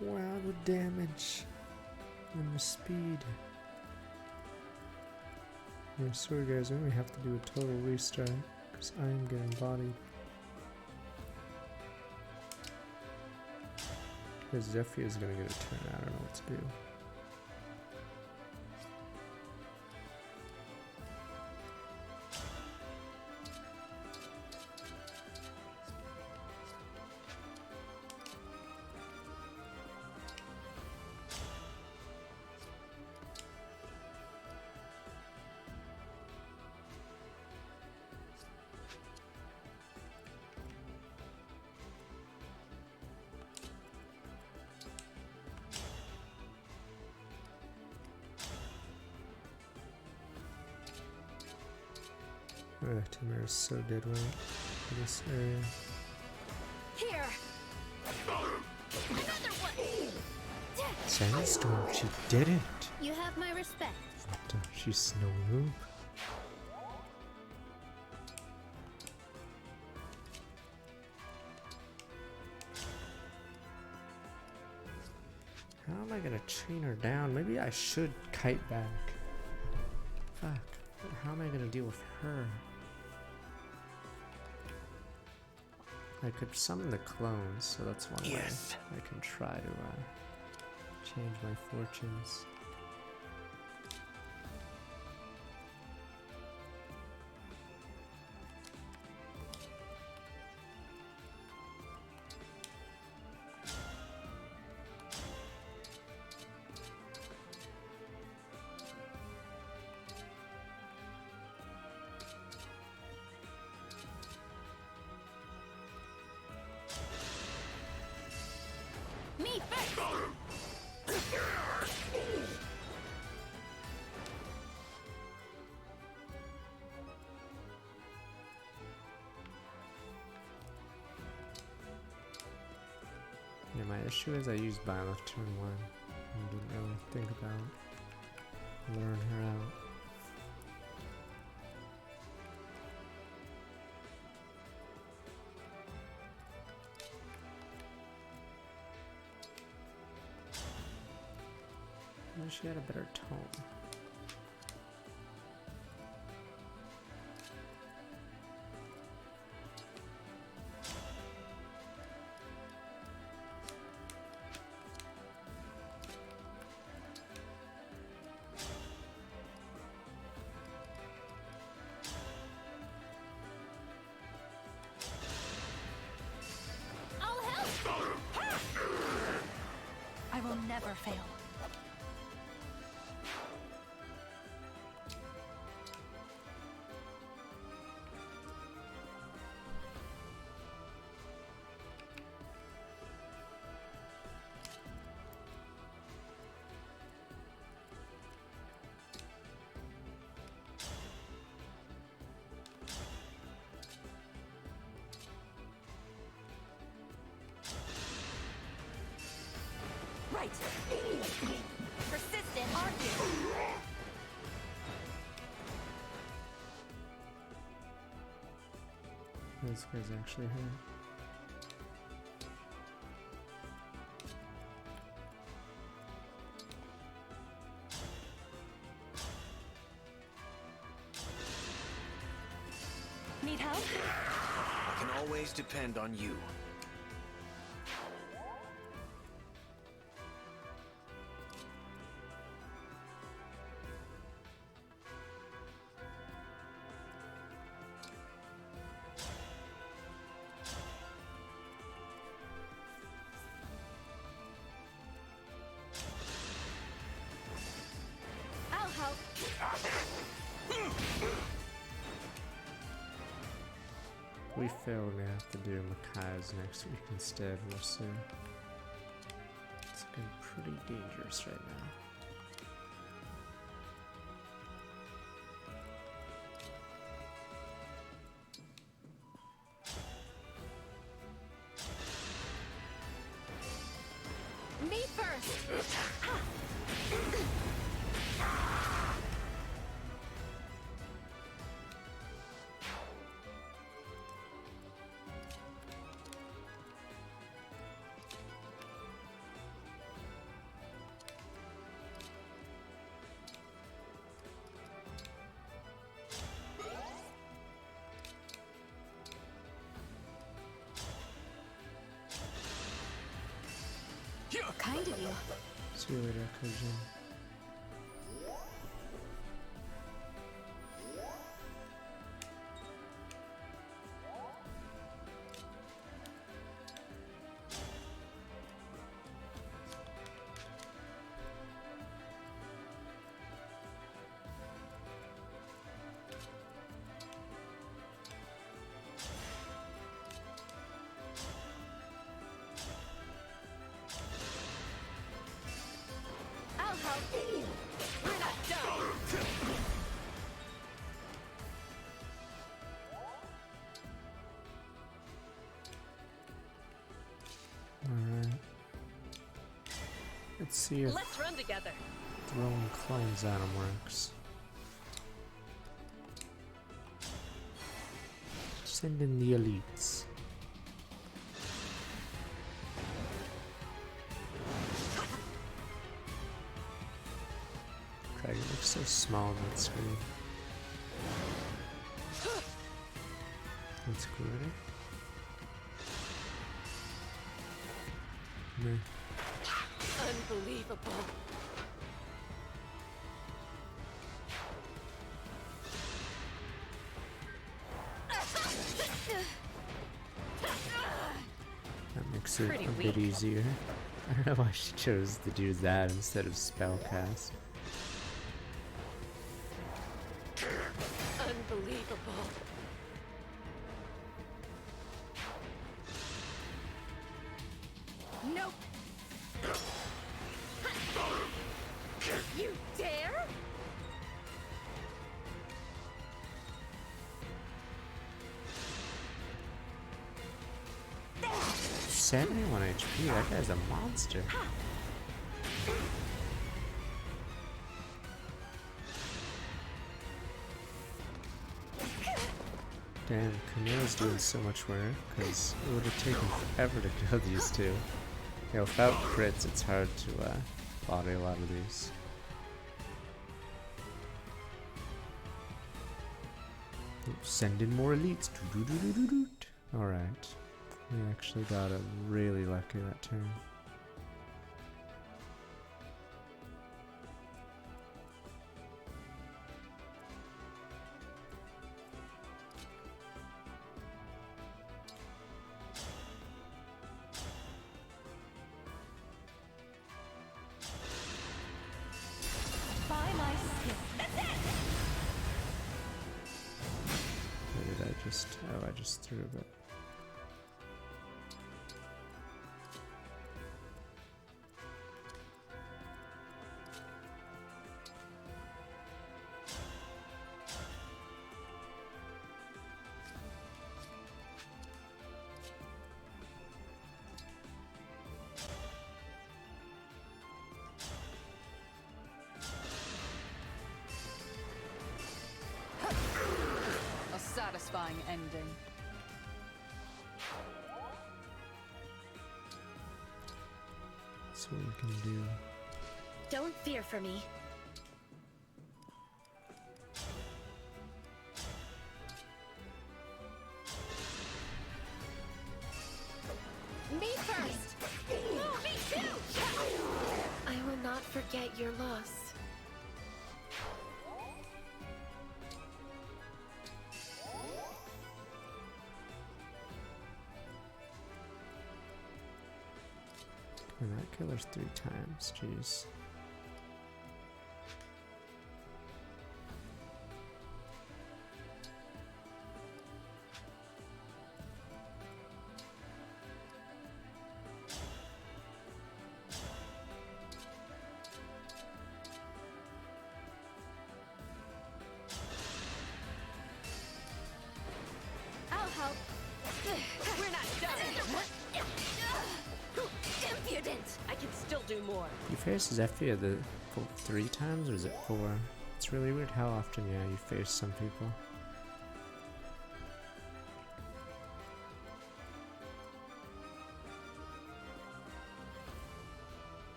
Wow, the damage and the speed. I swear guys, we only have to do a total restart because I am getting bodied. Because Zephyr is gonna get a turn, I don't know what to do. Timur is so dead weight for this area. Here. Another one. Sandstorm, she did it! You have my respect. She's snow noob. How am I gonna chain her down? Maybe I should kite back. Fuck. How am I gonna deal with her? I could summon the clones, so that's one way I can try to change my fortunes. Me first! Yeah, my issue is I used Byleth turn 1 and didn't really think about luring her out. I wish she had a better tone. I'll help! I will never fail. Right! Persistent, aren't you? This guy's actually her. Need help? I can always depend on you. I'll help. We fail, we have to do Makai's next week instead, we'll see. It's looking pretty dangerous right now. Me first! Kind of you. See you later, Kojin. I'll help. We're not done. Alright. Let's see if Let's run together. throwing clones at him works. Send in the elites. Dragon looks so small on that screen. That's cool, right? Meh. Unbelievable. That makes it Pretty a weak. bit easier. I don't know why she chose to do that instead of spellcast. Unbelievable. Nope. You dare? 71 HP, that guy's a monster. Damn, Camille's doing so much work, because it would have taken forever to kill these two. Yeah, without crits, it's hard to body a lot of these. Send in more elites. Alright. We actually got it really lucky that turn. I just threw a bit. A satisfying ending. That's what we can do. Don't fear for me. Me first! Oh, me too! I will not forget your loss. And that killer's 3 times, jeez. I'll help. We're not done. Impudent! I can still do more. You face Zephyr the 3 times, or is it 4? It's really weird how often, yeah, you face some people.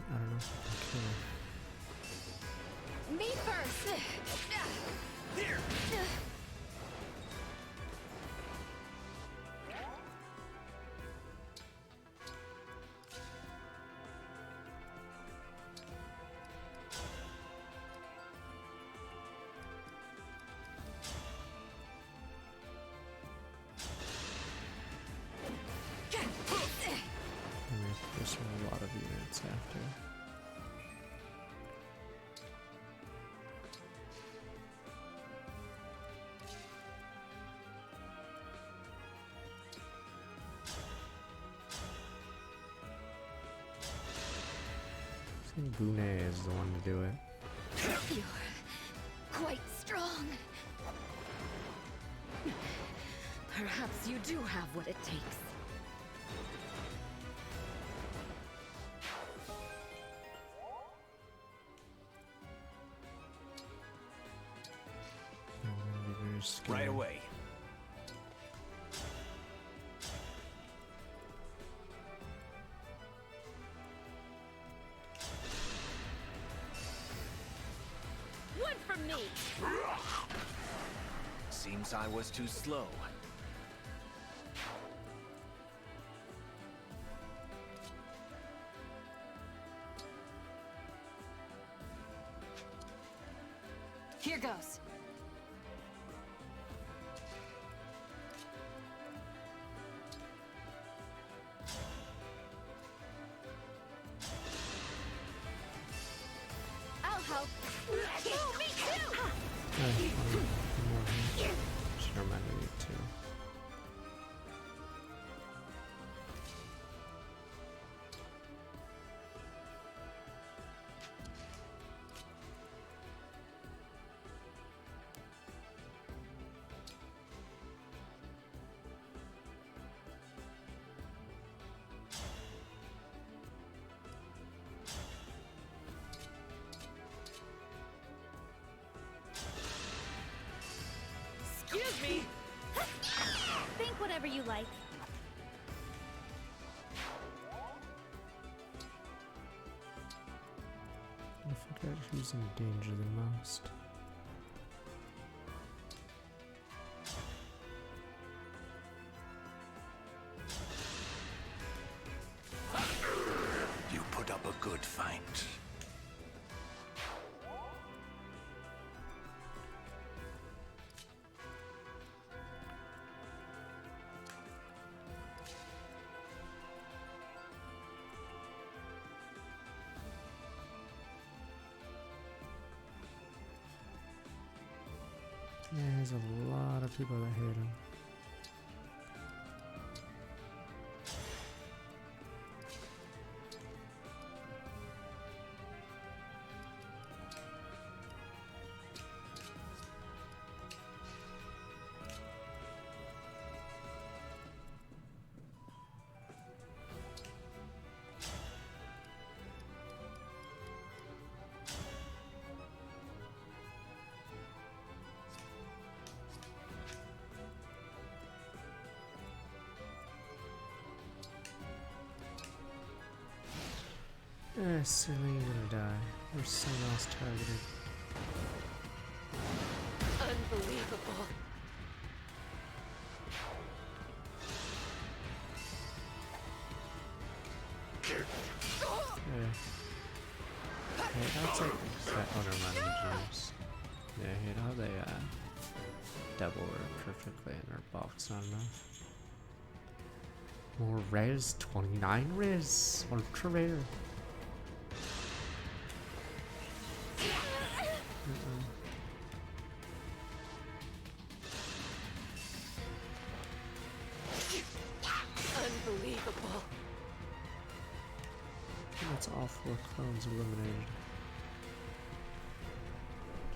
I don't know if I can kill him. Me first! Here! There's a lot of units after. I think Bune is the one to do it. You're quite strong. Perhaps you do have what it takes. Right away. from me! Seems I was too slow. Here goes. I'll help. Oh, me too! Should remind me too. Excuse me! Think whatever you like. I forget who's in danger the most. You put up a good fight. Yeah, there's a lot of people that hate him. Silly, you're gonna die. We're so lost targeted. Unbelievable. Hey, I'll take that. Oh, never mind, dreams. Yeah, I hate how they double her perfectly in her box, not enough. More res, 29 res, ultra rare. Unbelievable. That's all 4 clones eliminated.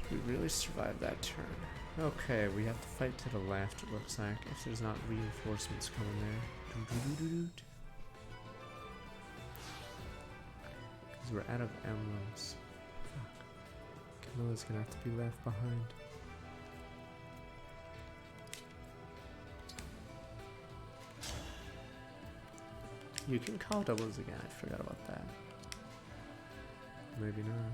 Did we really survive that turn? Okay, we have to fight to the left, it looks like, if there's not reinforcements coming there. Because we're out of emblems. Fuck. Camilla's gonna have to be left behind. You can call doubles again, I forgot about that. Maybe not.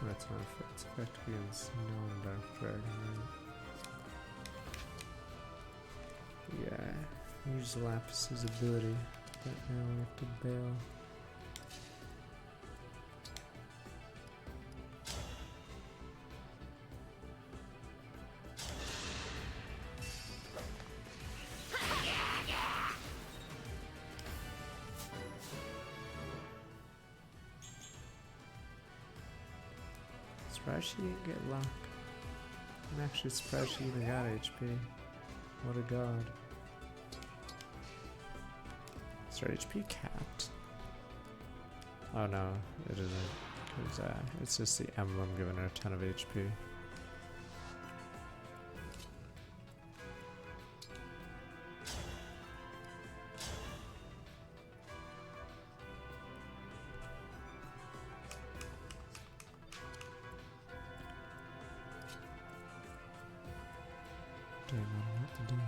That's not it's effectively in Snow and Dark Dragon, right? Yeah, use Lapis' ability, but now we have to bail. Surprised she didn't get luck. I'm actually surprised she even got HP. What a god. Is her HP capped? Oh no, it isn't. Because it's just the emblem giving her a ton of HP. Damn, I don't know what to do.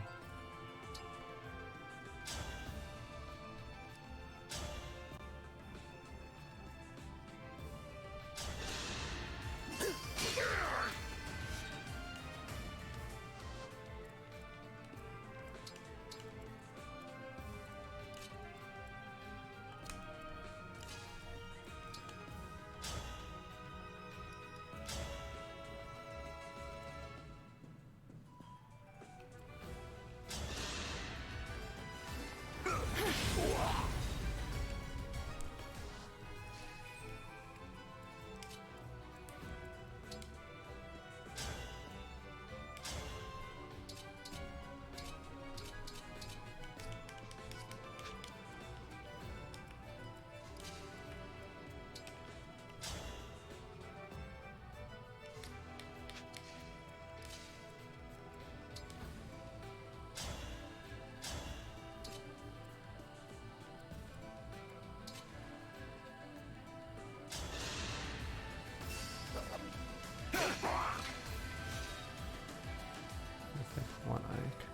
One Ike.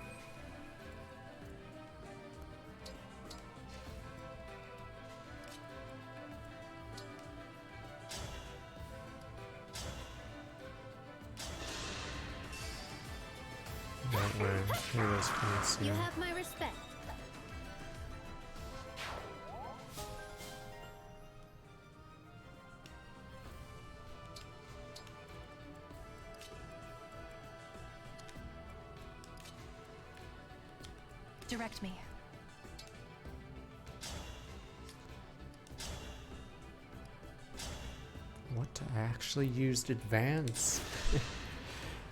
Where heroes can't see. You have my respect. Direct me. What? I actually used advance.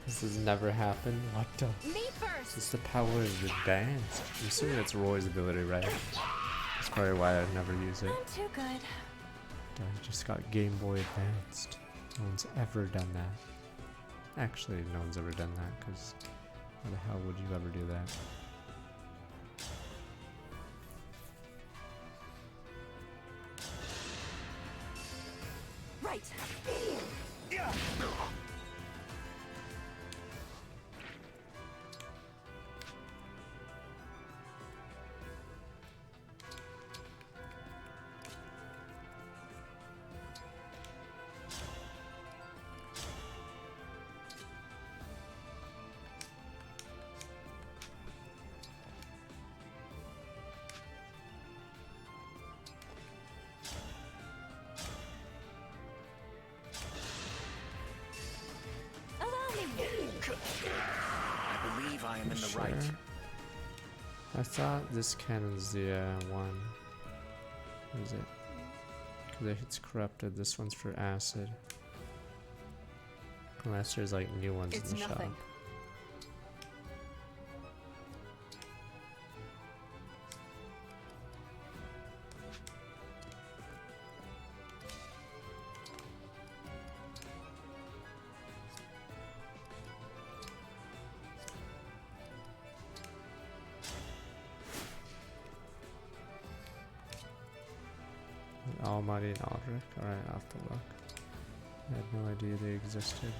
This has never happened. What the? Me first. This is the power of advance. I'm assuming it's Roy's ability, right? That's probably why I'd never use it. I'm too good. I just got Game Boy Advanced. No one's ever done that. Actually, no one's ever done that, because how the hell would you ever do that? Right. I believe I am in the right. I thought this cannon's the one. What is it? Because it's corrupted. This one's for acid. Unless there's like new ones in the shop. Almighty and Aldrich. Alright, I'll have to look. I had no idea they existed.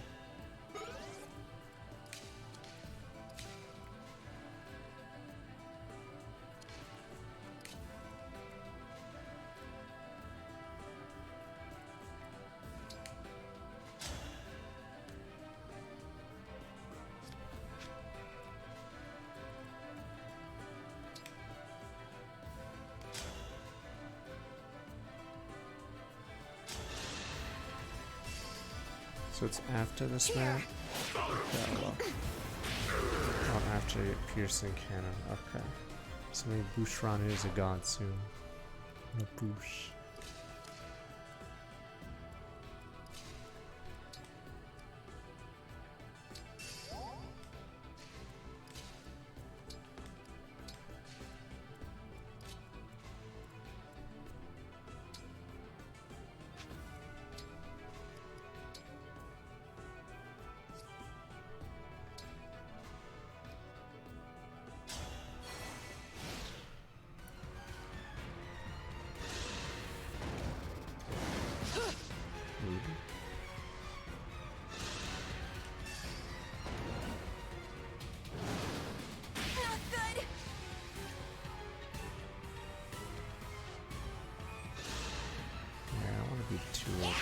So it's after this map? Yeah, well. Oh, after you get piercing cannon. Okay. So maybe Bushran is a god soon. Lebouche.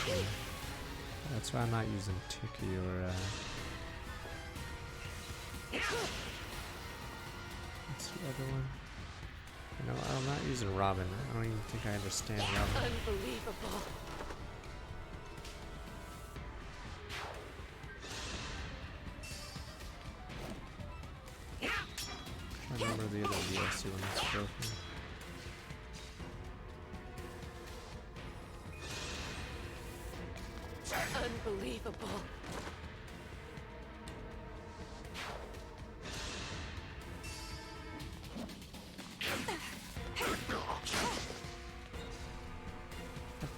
actually. That's why I'm not using Tiki or what's the other one? You know, I'm not using Robin. I don't even think I understand Robin. Unbelievable. I remember the other DLC when it's broken. Unbelievable.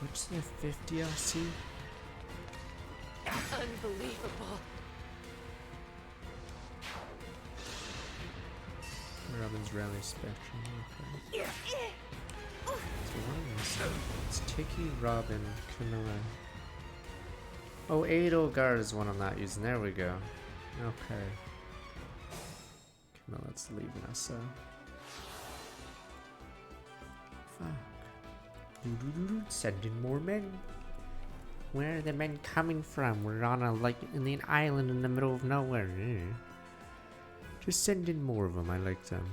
What's the 5th DLC? Unbelievable. Robin's Rally Spectrum, okay. So what is this? It's Tiki, Robin, Camilla. Oh, Edelgard is one I'm not using. There we go. Okay. Camilla's leaving us, so. Fuck. Send in more men. Where are the men coming from? We're on a, like, in an island in the middle of nowhere. Just send in more of them. I like them.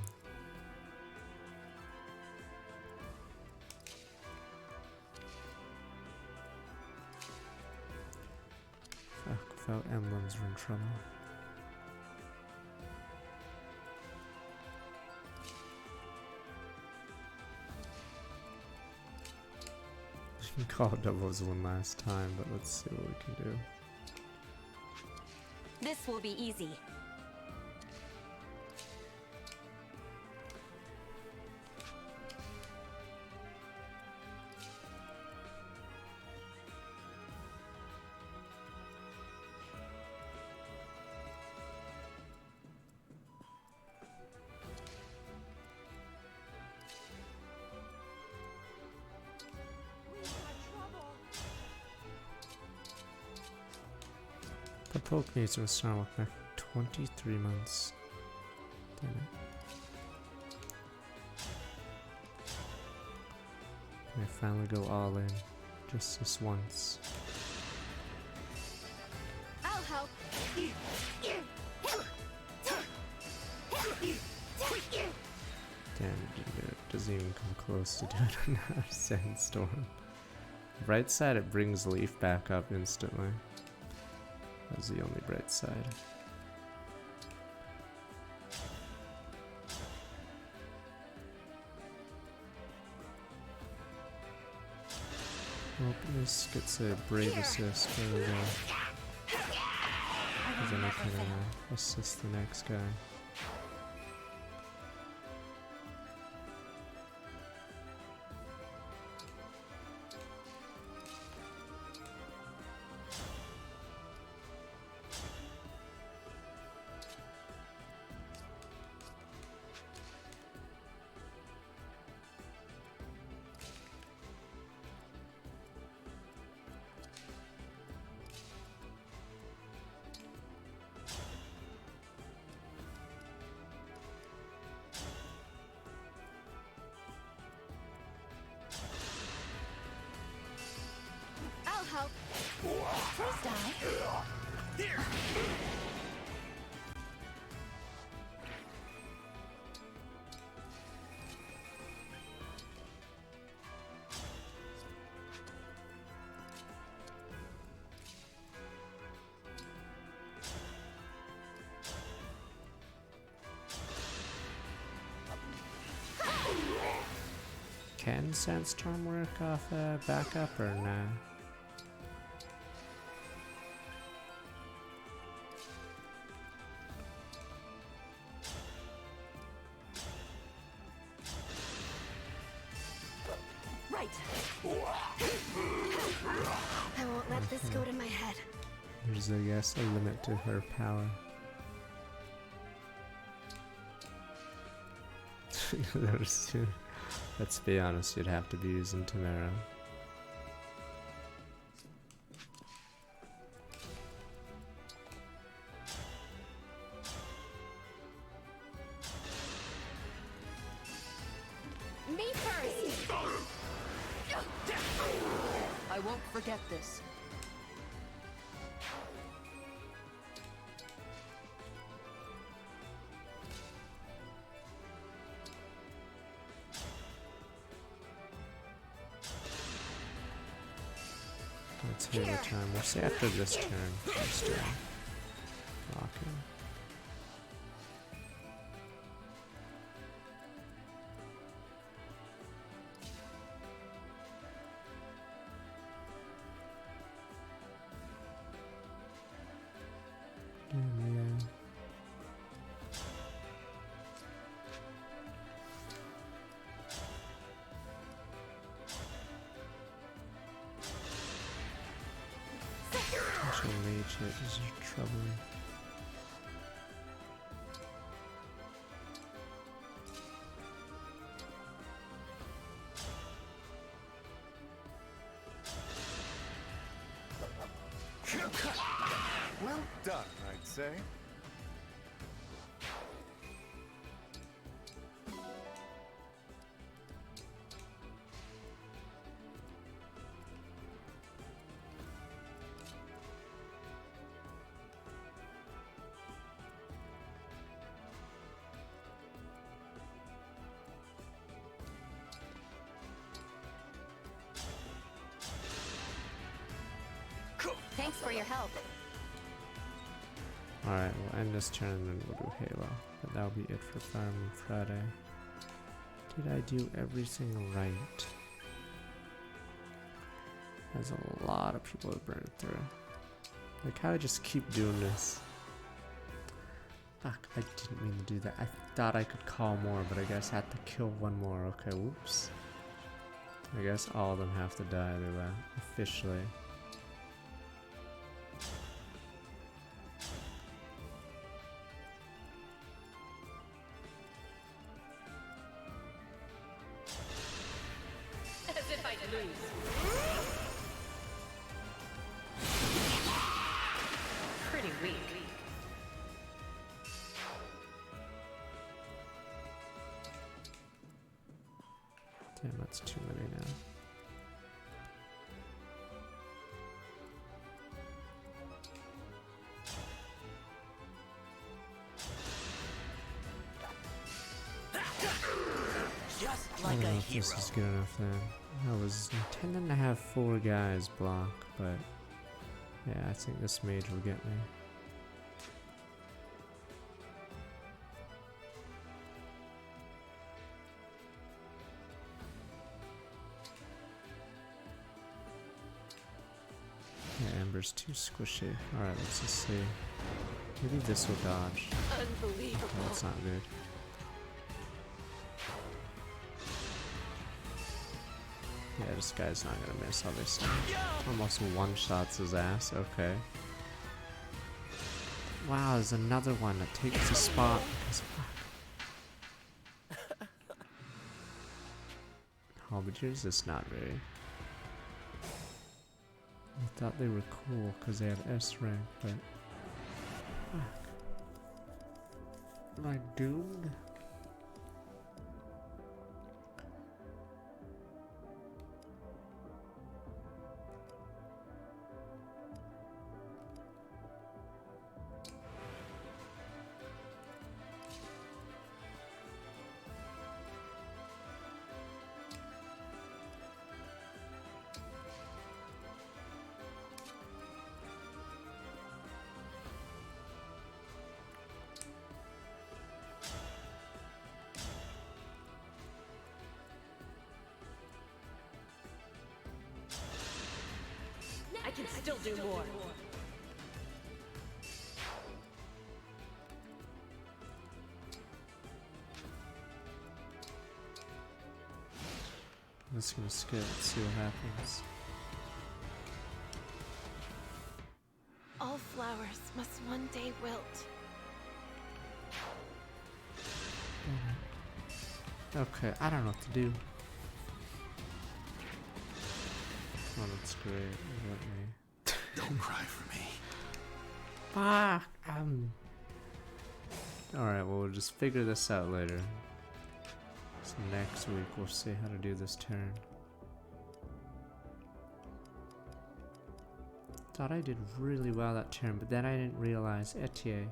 Fuck, without emblems we're in trouble. We called doubles one last time, but let's see what we can do. This will be easy. The poke needs to start with my 23 months. Damn it. I finally go all in. Just this once. I'll help. Damn, it doesn't even come close to doing a sandstorm. Right side, it brings Leaf back up instantly. That's the only bright side. Hope this gets a brave assist for the. Because then I can assist the next guy. I'll help. First die. Can Sandstorm work off a backup or nah? Right. I won't let this go to my head. There's, I guess, a limit to her power. Let's be honest, you'd have to be using Tamara. Me first. I won't forget this. Let's hit the time. We'll see after this turn. Just blocking. This is trouble. Well done, I'd say. Thanks for your help. Alright, we'll end this turn and then we'll do Halo. But that'll be it for Fireman Friday. Did I do everything right? There's a lot of people to burn through. Like, how do I just keep doing this? Fuck, I didn't mean to do that. I thought I could call more, but I guess I had to kill one more. Okay, whoops. I guess all of them have to die either way, officially. Damn, that's too many now. Just I like don't a know if hero. this is good enough then. I was intending to have 4 guys block, but yeah, I think this mage will get me. Yeah, Ember's too squishy. Alright, let's just see. Maybe this will dodge. Unbelievable. Okay, that's not good. Yeah, this guy's not gonna miss, obviously. Almost one-shots his ass, okay. Wow, there's another one that takes the spot. Halberdiers is not very... I thought they were cool because they had S rank, but... Fuck. Am I doomed? I can still do more. I'm just gonna skip and see what happens. All flowers must one day wilt. Okay, I don't know what to do. Oh, that's great. Let me. Don't cry for me. Fuck. Alright, well, we'll just figure this out later. So next week we'll see how to do this turn. Thought I did really well that turn, but then I didn't realize Etier.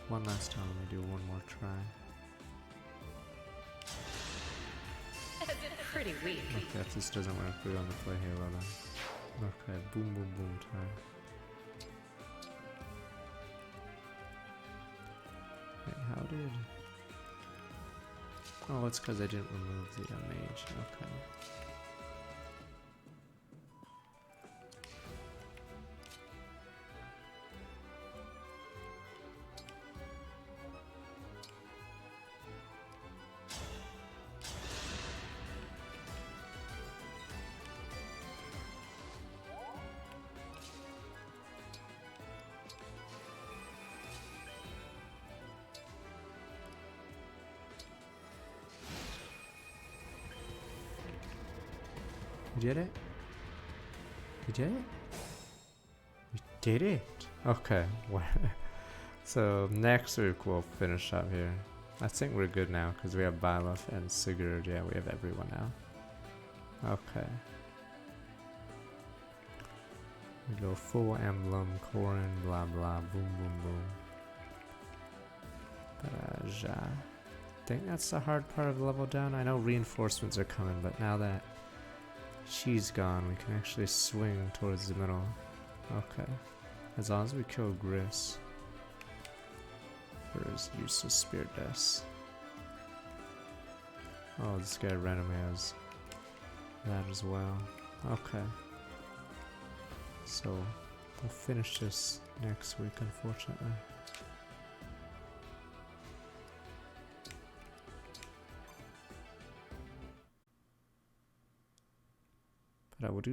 One last time, let me do one more try. Pretty weak. Okay, if this doesn't work, we're going to play Halo then. Okay, boom, boom, boom time. Wait, how did... Oh, it's because I didn't remove the mage. Okay. We did it? We did it? We did it! Okay, so next week we'll finish up here. I think we're good now because we have Byleth and Sigurd. Yeah, we have everyone now. Okay. We go full Emblem, Corin, blah blah, boom boom boom. But I think that's the hard part of the level down. I know reinforcements are coming, but now that she's gone, we can actually swing towards the middle. Okay. As long as we kill Gris for his useless Spirit Dust. Oh, this guy randomly has that as well. Okay. So, we'll finish this next week, unfortunately. But I will do